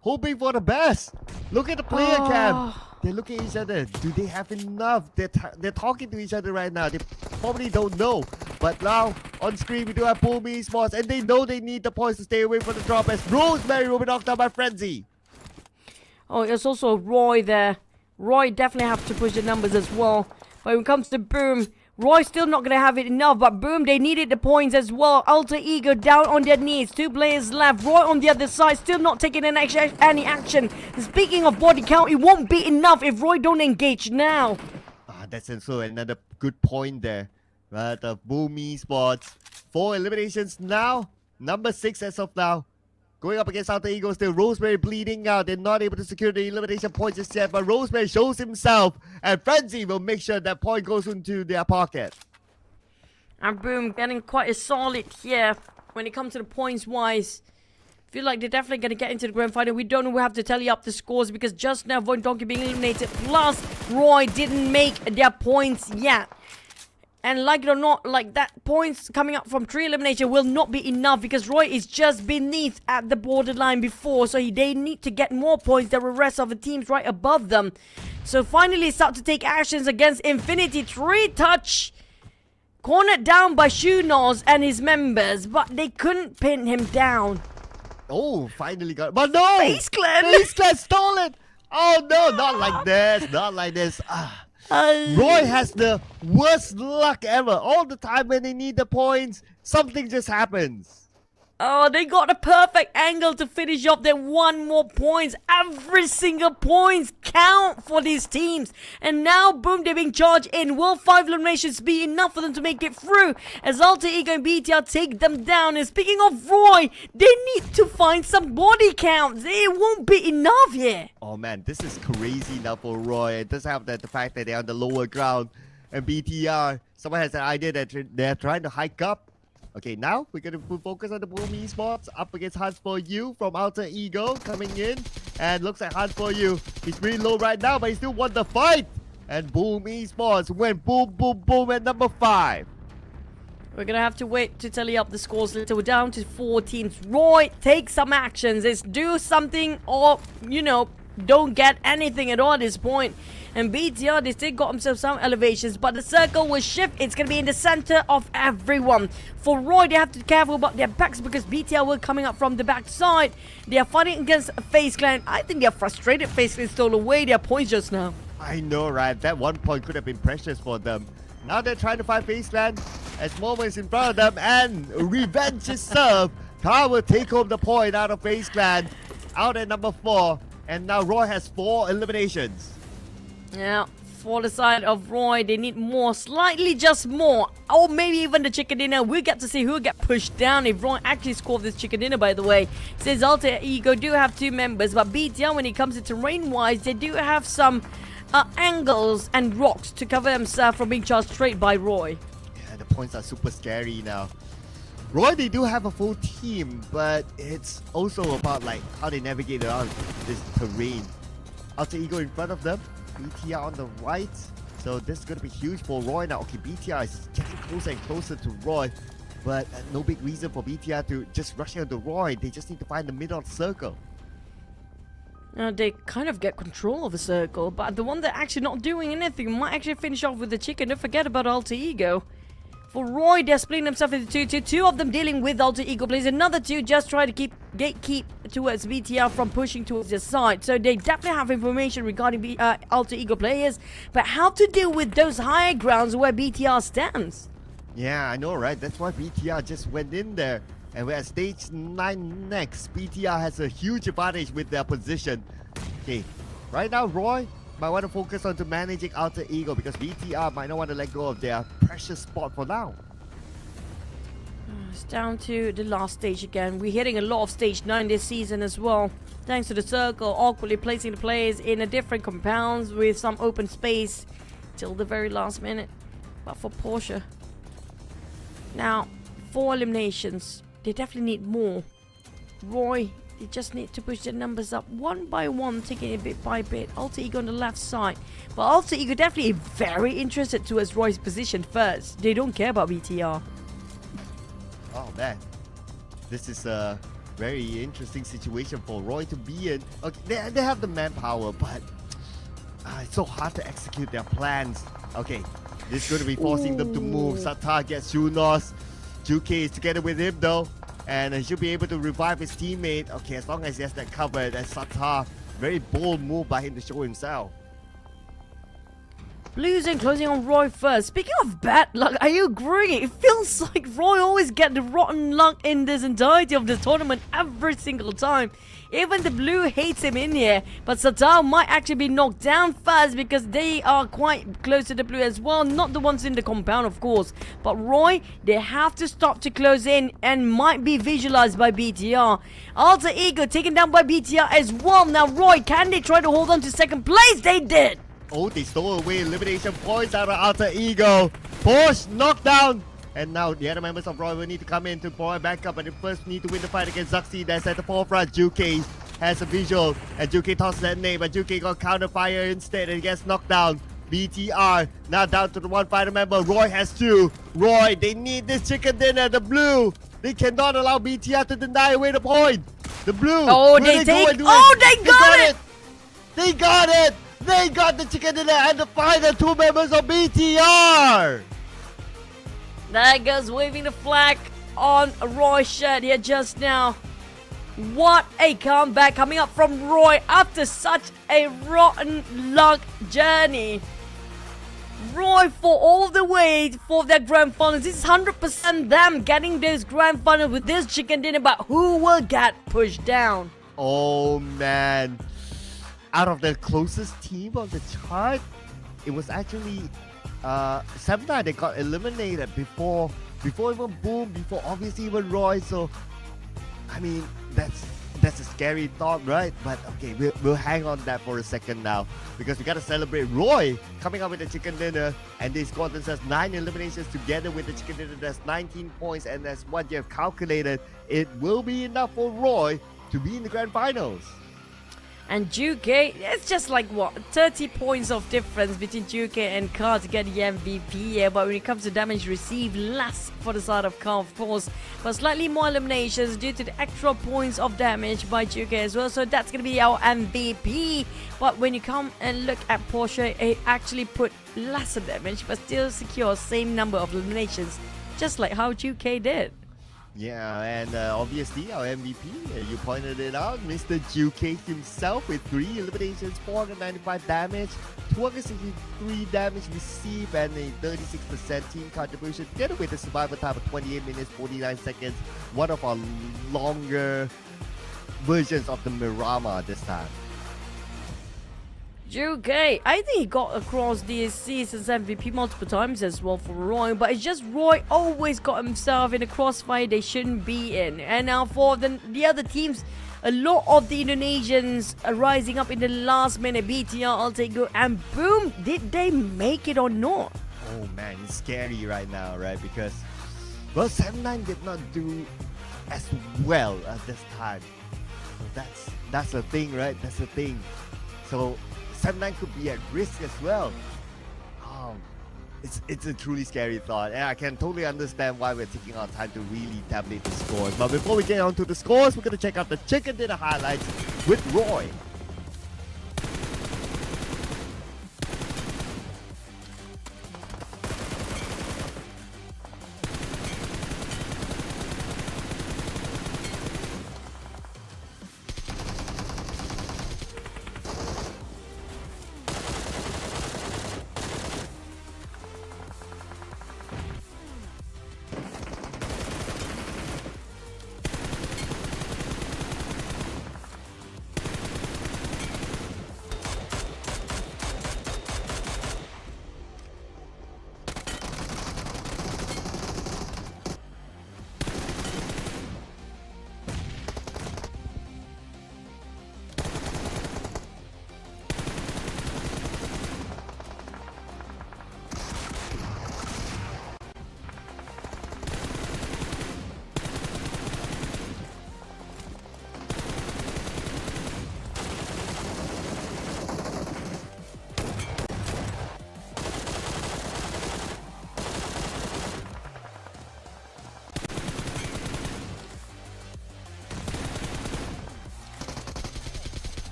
hoping for the best. Look at the player cam. They look at each other. Do they have enough? They're talking to each other right now. They probably don't know. But now, on screen, we do have Boom Esports, and they know they need the points to stay away from the drop as Rosemary will be knocked down by Frenzy. Oh, there's also Roy there. Roy definitely have to push the numbers as well. But when it comes to Boom, Roy's still not going to have it enough, but Boom, they needed the points as well. Alter Ego down on their knees. 2 players left. Roy on the other side, still not taking any action. Speaking of body count, it won't be enough if Roy don't engage now. That's also another good point there. But Boom Esports, 4 eliminations now. Number 6 as of now. Going up against Alter Ego still. Rosemary bleeding out. They're not able to secure the elimination points just yet. But Rosemary shows himself. And Frenzy will make sure that point goes into their pocket. And Boom getting quite a solid here when it comes to the points wise. Feel like they're definitely going to get into the grand final. We don't have to tally up the scores because just now VOIN Donkey being eliminated. Plus Roy didn't make their points yet. And like it or not, like that points coming up from 3 elimination will not be enough because Roy is just beneath at the borderline before. So they need to get more points than the rest of the teams right above them. So finally start to take actions against Infinity. 3 touch. Cornered down by Shunos and his members. But they couldn't pin him down. Oh, finally got it. But no! FaZe Clan! FaZe Clan stole it! Oh no, not like this. Not like this. Roy has the worst luck ever. All the time when they need the points, something just happens. Oh, they got a perfect angle to finish off their one more points. Every single points count for these teams. And now, boom, they're being charged in. Will 5 eliminations be enough for them to make it through? As Alter Ego and BTR take them down. And speaking of Roy, they need to find some body counts. It won't be enough here. Oh man, this is crazy now for Roy. It does have the fact that they're on the lower ground. And BTR, someone has an idea that they're trying to hike up. Okay, now we're going to focus on the Boom Esports up against Hans for You from Alter Ego coming in. And looks like Hans for You, he's really low right now, but he still won the fight. And Boom Esports went boom, boom, boom at number 5. We're going to have to wait to tally up the scores later. We're down to 4 teams. Roy, take some actions. It's do something or, you know, don't get anything at all at this point. And BTR, they still got themselves some elevations, but the circle will shift. It's going to be in the center of everyone. For Roy, they have to be careful about their backs because BTR were coming up from the backside. They are fighting against FaZe Clan. I think they are frustrated. FaZe Clan stole away their points just now. I know, right? That 1 point could have been precious for them. Now they're trying to fight FaZe Clan as moments in front of them, and revenge is served. Car will take home the point out of FaZe Clan, out at number 4. And now Roy has 4 eliminations. Yeah, for the side of Roy, they need more, slightly just more. Or maybe even the chicken dinner. We'll get to see who will get pushed down if Roy actually scored this chicken dinner, by the way. Since Alter Ego do have 2 members, but BTR, when it comes to terrain-wise, they do have some angles and rocks to cover themselves from being charged straight by Roy. Yeah, the points are super scary now. Roy, they do have a full team, but it's also about like how they navigate around this terrain. Alter Ego in front of them, BTR on the right. So this is going to be huge for Roy now. Okay, BTR is getting closer and closer to Roy, but no big reason for BTR to just rush into Roy. They just need to find the middle of the circle. They kind of get control of the circle, but the one that actually not doing anything might actually finish off with the chicken. Don't forget about Alter Ego. For Roy, they're splitting themselves into 2 of them dealing with Alter Ego players. Another 2 just try to gatekeep towards BTR from pushing towards their side. So they definitely have information regarding Alter Ego players. But how to deal with those higher grounds where BTR stands? Yeah, I know, right? That's why BTR just went in there. And we're at stage 9 next. BTR has a huge advantage with their position. Okay, right now, Roy might want to focus on to managing Alter Ego because BTR might not want to let go of their precious spot for now. It's down to the last stage again. We're hitting a lot of stage 9 this season as well. Thanks to the circle, awkwardly placing the players in a different compounds with some open space till the very last minute. But for Porsche, now 4 eliminations. They definitely need more. Roy, they just need to push their numbers up one by one, taking it bit by bit. Alter Ego on the left side. But Alter Ego definitely very interested towards Roy's position first. They don't care about BTR. Oh man, this is a very interesting situation for Roy to be in. Okay, they have the manpower, but it's so hard to execute their plans. Okay, this is going to be forcing them to move. Satar gets Junos. GEEK is together with him though, and he should be able to revive his teammate. Okay, as long as he has that covered. And Satar, very bold move by him to show himself. Blues and closing on Roy first. Speaking of bad luck, are you agreeing? It feels like Roy always get the rotten luck in this entirety of the tournament every single time. Even the blue hates him in here. But Satar might actually be knocked down first because they are quite close to the blue as well. Not the ones in the compound, of course. But Roy, they have to stop to close in and might be visualized by BTR. Alter Ego taken down by BTR as well. Now Roy, can they try to hold on to second place? They did. Oh, they stole away elimination points out of Alter Ego. Porsche knocked down. And now the other members of Roy will need to come in to provide backup. But they first need to win the fight against Zuxi. That's at the forefront. GEEK has a visual. And GEEK tosses that name. But GEEK got counter fire instead and gets knocked down. BTR now down to the 1 fighter member. Roy has 2. Roy, they need this chicken dinner. The blue. They cannot allow BTR to deny away the point. The blue. Oh, they take. Oh, they got it. They got it. They got the chicken dinner and the final 2 members of BTR. There goes waving the flag on Roy's shirt here just now. What a comeback coming up from Roy after such a rotten luck journey. Roy for all the way for their grand finals. This is 100% them getting this grand final with this chicken dinner, but who will get pushed down? Oh man. Out of the closest team on the chart, it was actually Semna that got eliminated before even Boom, before obviously even Roy. So I mean that's a scary thought, right? But okay, we'll hang on that for a second now, because we gotta celebrate Roy coming up with the chicken dinner, and they scored themselves 9 eliminations together with the chicken dinner. That's 19 points, and that's what you have calculated. It will be enough for Roy to be in the grand finals. And GEEK, it's just like what, 30 points of difference between GEEK and Car to get the MVP here. But when it comes to damage received, less for the side of Car, of course, but slightly more eliminations due to the extra points of damage by GEEK as well. So that's going to be our MVP. But when you come and look at Porsche, it actually put lesser damage but still secure same number of eliminations, just like how GEEK did. Yeah, and obviously our MVP, you pointed it out, Mr. GEEK himself with 3 eliminations, 495 damage, 263 damage received, and a 36% team contribution, together with a survival time of 28 minutes, 49 seconds. One of our longer versions of the Miramar this time. GEEK, I think he got across the season's MVP multiple times as well for Roy, but it's just Roy always got himself in a crossfire they shouldn't be in. And now for the other teams, a lot of the Indonesians are rising up in the last minute. BTR, Altego, and Boom, did they make it or not? Oh man, it's scary right now, right? Because, well, 7-9 did not do as well at this time. So that's the thing, right? That's the thing. So 7-9 could be at risk as well. It's a truly scary thought, and I can totally understand why we're taking our time to really tabulate the scores. But before we get on to the scores, we're going to check out the chicken dinner highlights with Roy.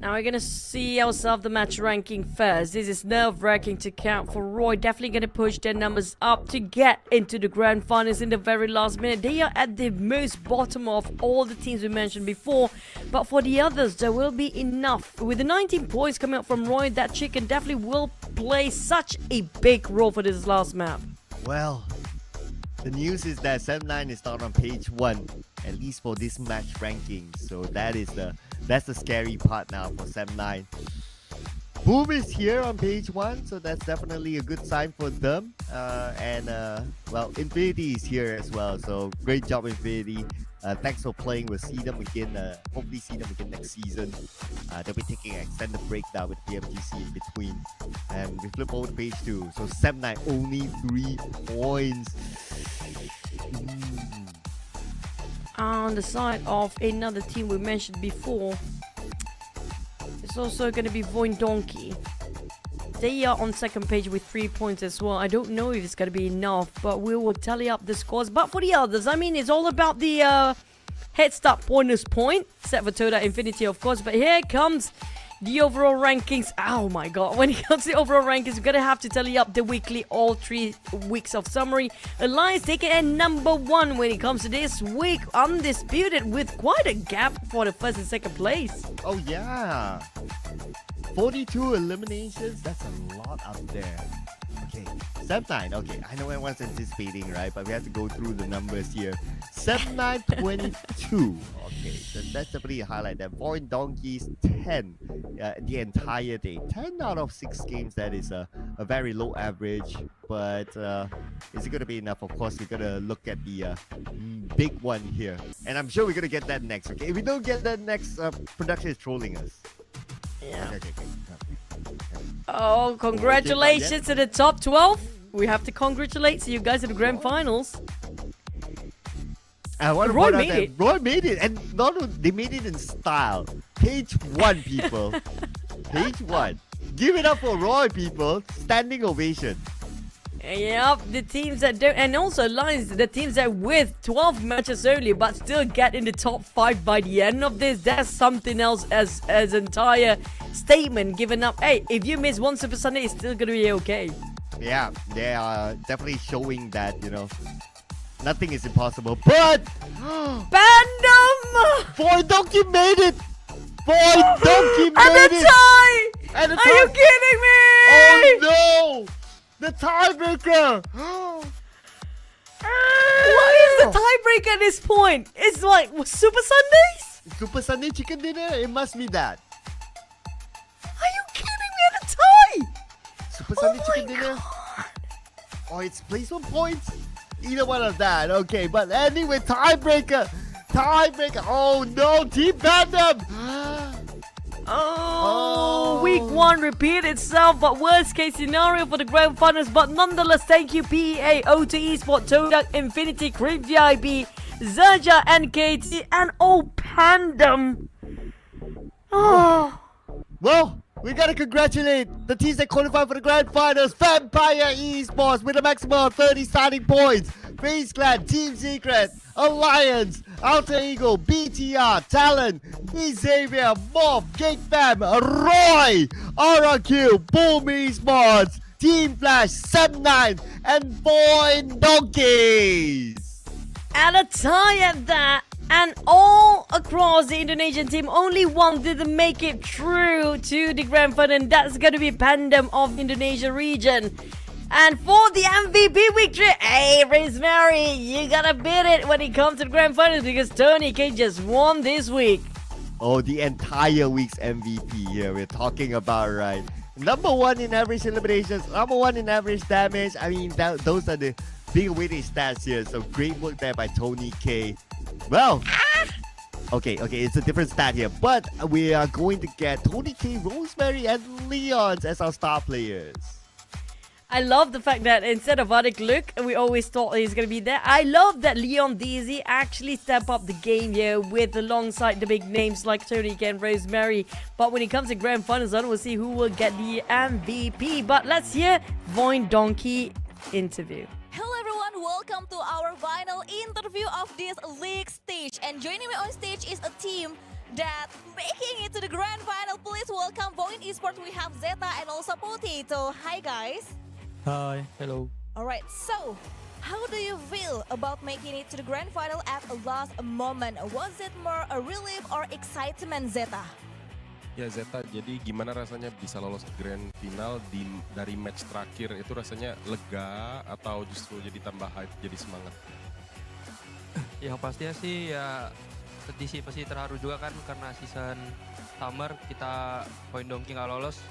Now we're gonna see ourselves the match ranking first. This is nerve-wracking to count for Roy. Definitely gonna push their numbers up to get into the grand finals in the very last minute. They are at the most bottom of all the teams we mentioned before. But for the others, there will be enough. With the 19 points coming up from Roy, that chicken definitely will play such a big role for this last map. Well, the news is that 7-9 is not on page 1, at least for this match ranking. So that's the scary part now for 7-9. Boom is here on page 1, so that's definitely a good sign for them. Well, Infinity is here as well, so great job, Infinity. Thanks for playing. We'll see them again. Hopefully see them again next season. They'll be taking an extended break now with PMGC in between. And we flip over to page 2. So 7-9 only 3 points. On the side of another team we mentioned before, it's also going to be VOIN Donkey. They are on second page with 3 points as well. I don't know if it's going to be enough, but we will tally up the scores. But for the others, I mean, it's all about the head start bonus point, except for TODAK Infinity, of course. But here comes the overall rankings. Oh my god, when it comes to the overall rankings, we're gonna have to tally up the weekly, all 3 weeks of summary. Alliance taking at number 1 when it comes to this week, undisputed with quite a gap for the first and second place. Oh yeah, 42 eliminations, that's a lot up there. Okay, 7-9, okay, I know everyone's anticipating, right? But we have to go through the numbers here. 7-9, 22. Okay, so that's definitely a highlight there. VOIN Donkeys, 10 the entire day. 10 out of 6 games, that is a very low average. But is it going to be enough? Of course, we're going to look at the big one here. And I'm sure we're going to get that next, okay? If we don't get that next, production is trolling us. Yeah. Okay. Oh, congratulations to the top 12. We have to congratulate you guys in the grand finals. I want to Roy point out made that it. Roy made it, and not only they made it in style. Page 1, people. Page 1. Give it up for Roy, people. Standing ovation. Yep, the teams that don't, and also Lions, the teams that with 12 matches only, but still get in the top 5 by the end of this. That's something else as entire statement given up. Hey, if you miss one Super Sunday, it's still gonna be okay. Yeah, they are definitely showing that, you know, nothing is impossible. But Bandom! VOIN Donkey made it! VOIN Donkey And made the it! tie! And the Are you tie- kidding me? Oh no! The tiebreaker! What is the tiebreaker at this point? It's like Super Sundays? Super Sunday chicken dinner? It must be that. Are you kidding me at a tie? Super Sunday my chicken dinner? Or it's placement points? Either one of that. Okay, but anyway, tiebreaker! Tiebreaker! Oh no! Team Bandom! Oh, week 1 repeat itself, but worst case scenario for the grand finals. But nonetheless, thank you PEA, O2 Esports, TODAK, Infinity, Creep VIP, Zerja, NKT, and Pandom. Oh. Well, we gotta congratulate the teams that qualified for the grand finals. Vampire Esports with a maximum of 30 starting points. FaZe Clan, Team Secret, Alliance, Alter Ego, BTR, TALON, Xavier, Mob, Geek Fam, Roy, RRQ, Boom Esports, Team Flash, 7-9, and VOIN Donkeys. And a tie at that. And all across the Indonesian team, only one didn't make it through to the grand final, and that's going to be Pandem of Indonesia region. And for the MVP victory, hey, Rosemary, you gotta beat it when it comes to the grand finals because Tony K just won this week. Oh, the entire week's MVP here we're talking about, right? Number 1 in average eliminations, number 1 in average damage. I mean, those are the big winning stats here. So great work there by Tony K. Well, okay, it's a different stat here, but we are going to get Tony K, Rosemary, and Leons as our star players. I love the fact that instead of Vadik Luke, we always thought he's going to be there. I love that Leon DZ actually step up the game here with alongside the big names like Tony K and Rosemary. But when it comes to grand finals, I don't want to see who will get the MVP. But let's hear VOIN Donkey interview. Hello everyone, welcome to our final interview of this league stage. And joining me on stage is a team that making it to the grand final. Please welcome VOIN Esports. We have Zeta and also Potato. Hi guys. Hi. Hello. Alright, so how do you feel about making it to the grand final at the last moment? Was it more a relief or excitement, Zeta? Ya Zeta, jadi gimana rasanya bisa lolos ke grand final dari match terakhir itu rasanya lega atau justru jadi tambah hype, jadi semangat? Yang pastinya sih ya sedih sih, pasti terharu juga kan karena season summer kita Point Donkey nggak lolos.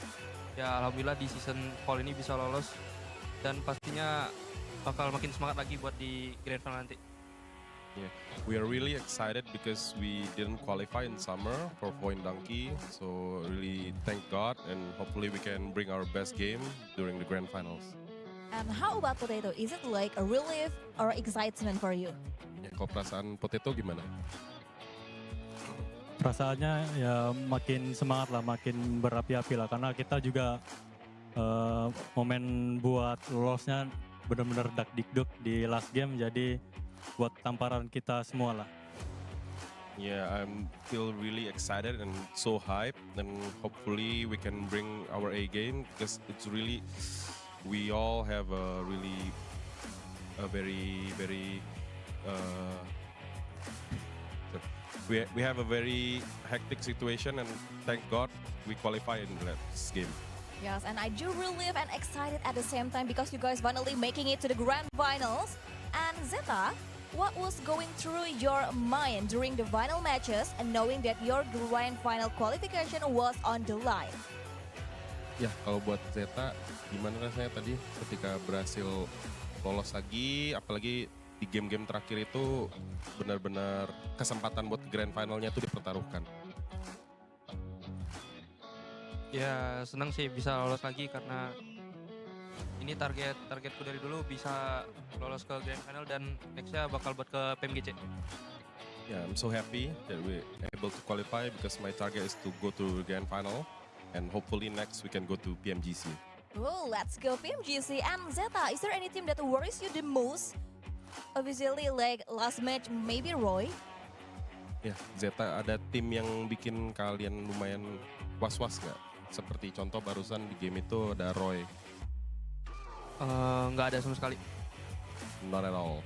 Ya alhamdulillah di season fall ini bisa lolos dan pastinya bakal makin semangat lagi buat di grand final nanti. Yeah. We are really excited because we didn't qualify in summer for Point Donkey. So really thank God and hopefully we can bring our best game during the grand finals. And how about Potato? Is it like a relief or excitement for you? Ya, kalau perasaan Potato gimana? Perasaannya ya makin semangat lah, makin berapi-api lah. Karena kita juga momen buat lolosnya benar-benar dak-dikduk di last game. Jadi buat tamparan kita semua lah. Yeah, I'm feel really excited and so hyped, and hopefully we can bring our A game because it's really we all have a very we have a very hectic situation, and thank God we qualify in that game. Yes, and I do relieve and excited at the same time because you guys finally making it to the grand finals. And Zeta, what was going through your mind during the final matches and knowing that your grand final qualification was on the line? Ya, kalau buat Zeta, gimana rasanya tadi ketika berhasil lolos lagi, apalagi di game-game terakhir itu benar-benar kesempatan buat grand finalnya itu dipertaruhkan. Ya senang sih bisa lolos lagi karena ini targetku dari dulu bisa lolos ke grand final dan nextnya bakal buat ke PMGC. Yeah, I'm so happy that we're able to qualify because my target is to go to the grand final and hopefully next we can go to PMGC. Oh, let's go PMGC. And Zeta, is there any team that worries you the most? Obviously, like last match, maybe Roy. Ya, Zeta, ada tim yang bikin kalian lumayan was-was nggak? Seperti contoh barusan di game itu ada Roy. Nggak ada sama sekali. Not at all.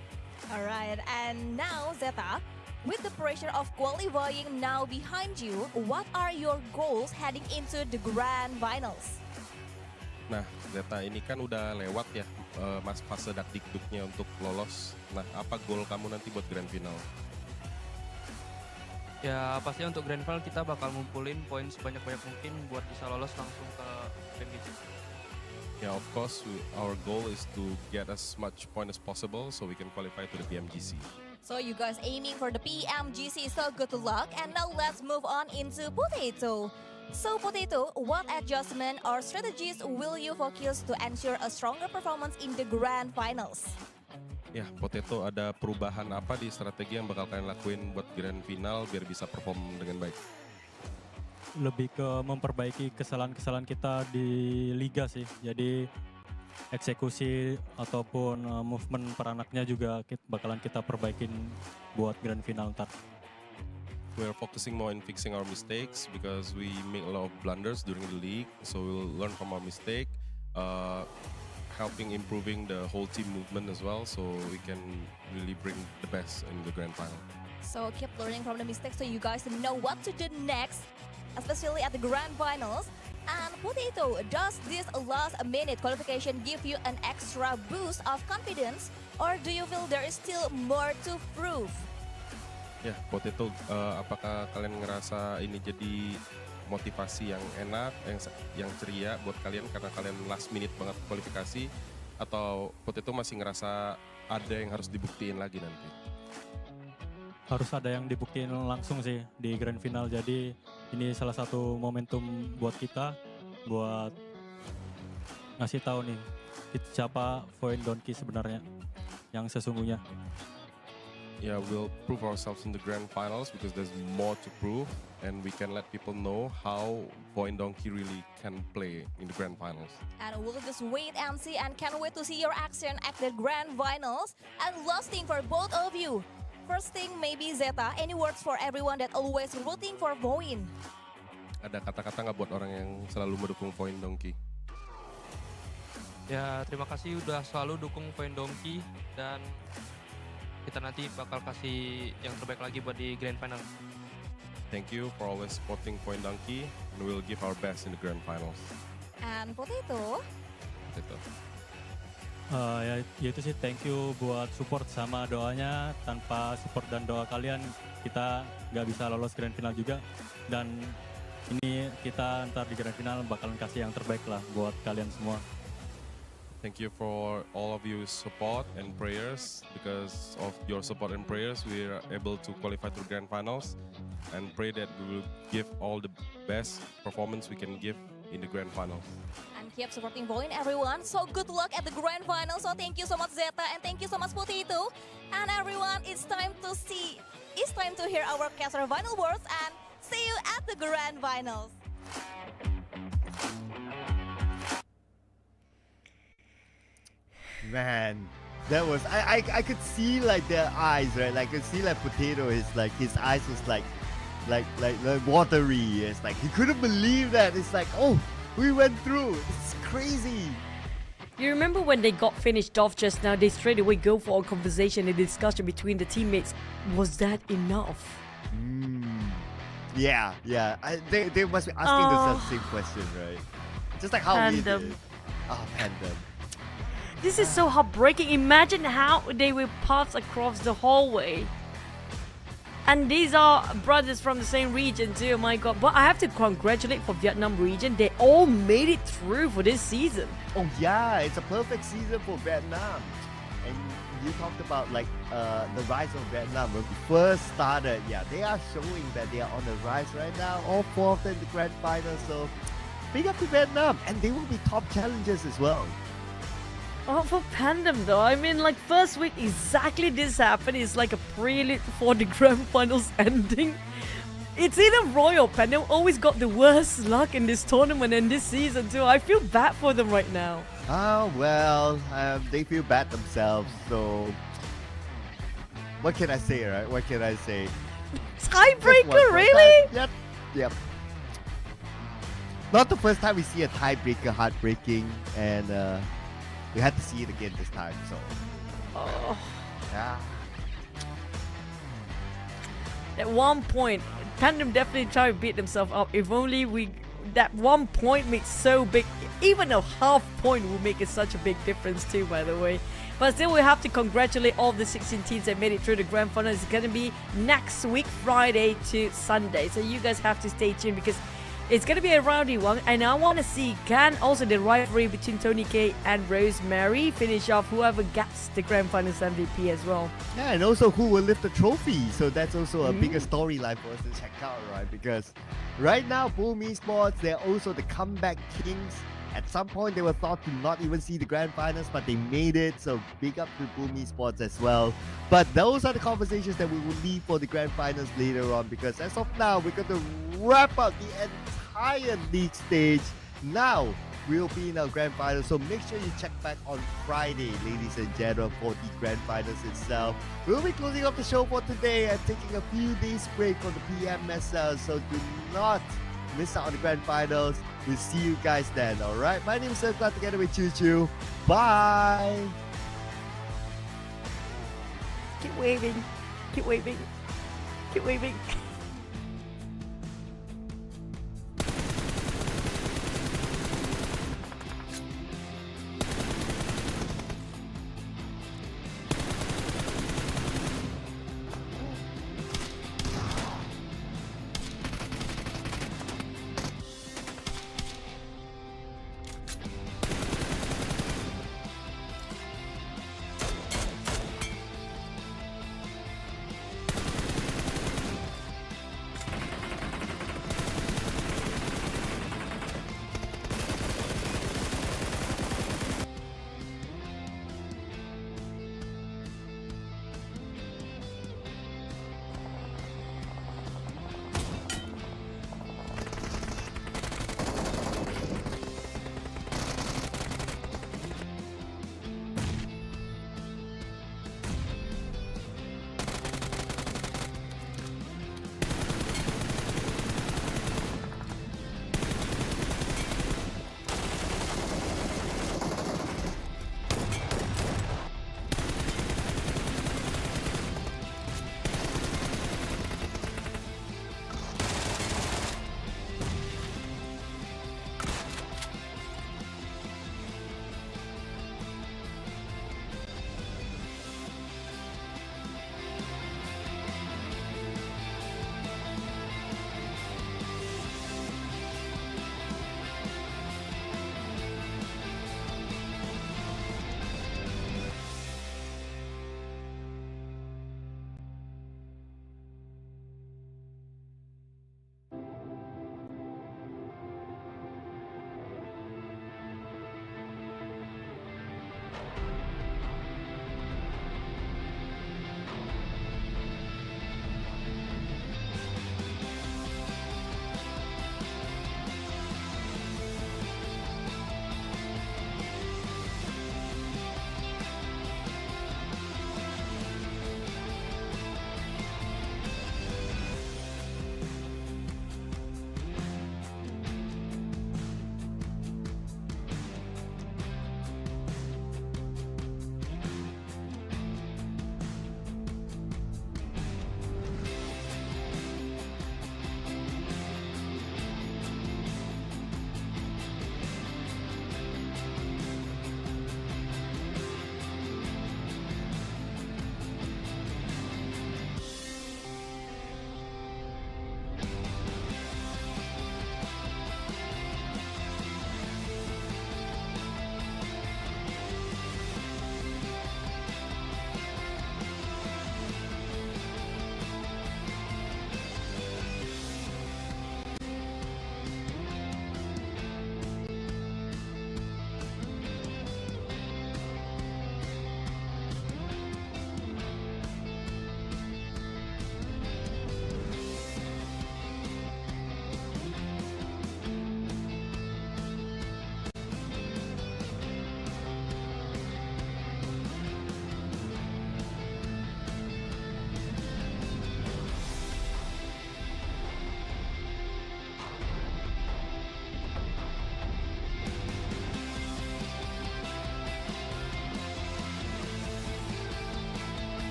Alright, and now Zeta, with the pressure of qualifying now behind you, what are your goals heading into the grand finals? Nah, Zeta, ini kan udah lewat ya mas fase dak-dikduknya untuk lolos. Nah, apa goal kamu nanti buat grand final? Ya pastinya untuk grand final kita bakal ngumpulin poin sebanyak-banyak mungkin buat bisa lolos langsung ke PMGC. Yeah, of course, our goal is to get as much point as possible so we can qualify to the PMGC. So you guys aiming for the PMGC, so good luck. And now let's move on into Potato. So Potato, what adjustment or strategies will you focus to ensure a stronger performance in the grand finals? Ya, Potato, ada perubahan apa di strategi yang bakal kalian lakuin buat grand final biar bisa perform dengan baik? Lebih ke memperbaiki kesalahan-kesalahan kita di liga sih. Jadi eksekusi ataupun movement peranaknya juga bakalan kita perbaikin buat grand final ntar. We're focusing more on fixing our mistakes because we make a lot of blunders during the league. So we'll learn from our mistake, helping improving the whole team movement as well, so we can really bring the best in the grand final. So keep learning from the mistakes so you guys know what to do next, especially at the grand finals. And Potato, does this last minute qualification give you an extra boost of confidence, or do you feel there is still more to prove? Ya, Potato, apakah kalian ngerasa ini jadi motivasi yang enak, yang ceria buat kalian karena kalian last minute banget kualifikasi, atau Potato masih ngerasa ada yang harus dibuktiin lagi nanti? Harus ada yang dibuktiin langsung sih di grand final. Jadi ini salah satu momentum buat kita buat ngasih tahu nih siapa VOIN Donkey sebenarnya yang sesungguhnya. Yeah, we'll prove ourselves in the grand finals because there's more to prove, and we can let people know how VOIN Donkey really can play in the grand finals. And we'll just wait and see, and can't wait to see your action at the grand finals. And last thing for both of you, first thing, maybe Zeta, any words for everyone that always rooting for VOIN? Ada kata-kata nggak buat orang yang selalu mendukung VOIN Donkey? Ya terima kasih udah selalu dukung VOIN Donkey dan kita nanti bakal kasih yang terbaik lagi buat di Grand Final. Thank you for always supporting VOIN Donkey and we'll give our best in the Grand Finals. And Potato? Gitu. Ya itu sih, thank you buat support sama doanya. Tanpa support dan doa kalian kita nggak bisa lolos Grand Final juga. Dan ini kita ntar di Grand Final bakalan kasih yang terbaik lah buat kalian semua. Thank you for all of you support and prayers. Because of your support and prayers, we are able to qualify to Grand Finals and pray that we will give all the best performance we can give in the Grand Finals. And keep supporting VOIN, everyone. So good luck at the Grand Final. So thank you so much, Zeta, and thank you so much, Potato. And everyone, it's time to hear our caster final words, and see you at the Grand Finals. Man, that was I could see like their eyes, right? Like I could see like Potato is like his eyes was like watery. It's like he couldn't believe that. It's like, oh, we went through. It's crazy. You remember when they got finished off just now, they straight away go for a conversation and discussion between the teammates. Was that enough? Yeah. They must be asking themselves the same question, right? Just like how we Fandom. did. Fandom. This is so heartbreaking. Imagine how they will pass across the hallway. And these are brothers from the same region too, my god. But I have to congratulate for Vietnam region. They all made it through for this season. Oh yeah, it's a perfect season for Vietnam. And you talked about like the rise of Vietnam when we first started. Yeah, they are showing that they are on the rise right now. All four of them in the Grand Final. So big up to Vietnam. And they will be top challengers as well. Oh, for Pandem though, I mean, like first week exactly this happened. It's like a prelude for the Grand Finals ending. It's either Roy or Pandem always got the worst luck in this tournament and this season too. I feel bad for them right now. Oh well, they feel bad themselves. So what can I say, right? What can I say? Tiebreaker, really? Yep. Not the first time we see a tiebreaker heartbreaking, and we had to see it again this time. So yeah. At one point, Pandem definitely tried to beat themselves up. If only that 1 point makes so big. Even a half point will make it such a big difference too, by the way. But still, we have to congratulate all the 16 teams that made it through the Grand Final. It's going to be next week, Friday to Sunday. So you guys have to stay tuned because it's going to be a rowdy one. And I want to see, can also the rivalry between Tony K and Rosemary finish off whoever gets the Grand Finals MVP as well. Yeah, and also who will lift the trophy. So that's also a bigger storyline for us to check out, right? Because right now, Boom Esports, they're also the comeback kings. At some point, they were thought to not even see the Grand Finals, but they made it. So big up to Boom Esports as well. But those are the conversations that we will leave for the Grand Finals later on. Because as of now, we're going to wrap up the entire league stage. Now, we'll be in our Grand Finals. So make sure you check back on Friday, ladies and gentlemen, for the Grand Finals itself. We'll be closing up the show for today and taking a few days break from the PMSL. So do not miss out on the Grand Finals. We'll see you guys then, alright? My name is Sergla together with Choo Choo. Bye! Keep waving. Keep waving. Keep waving.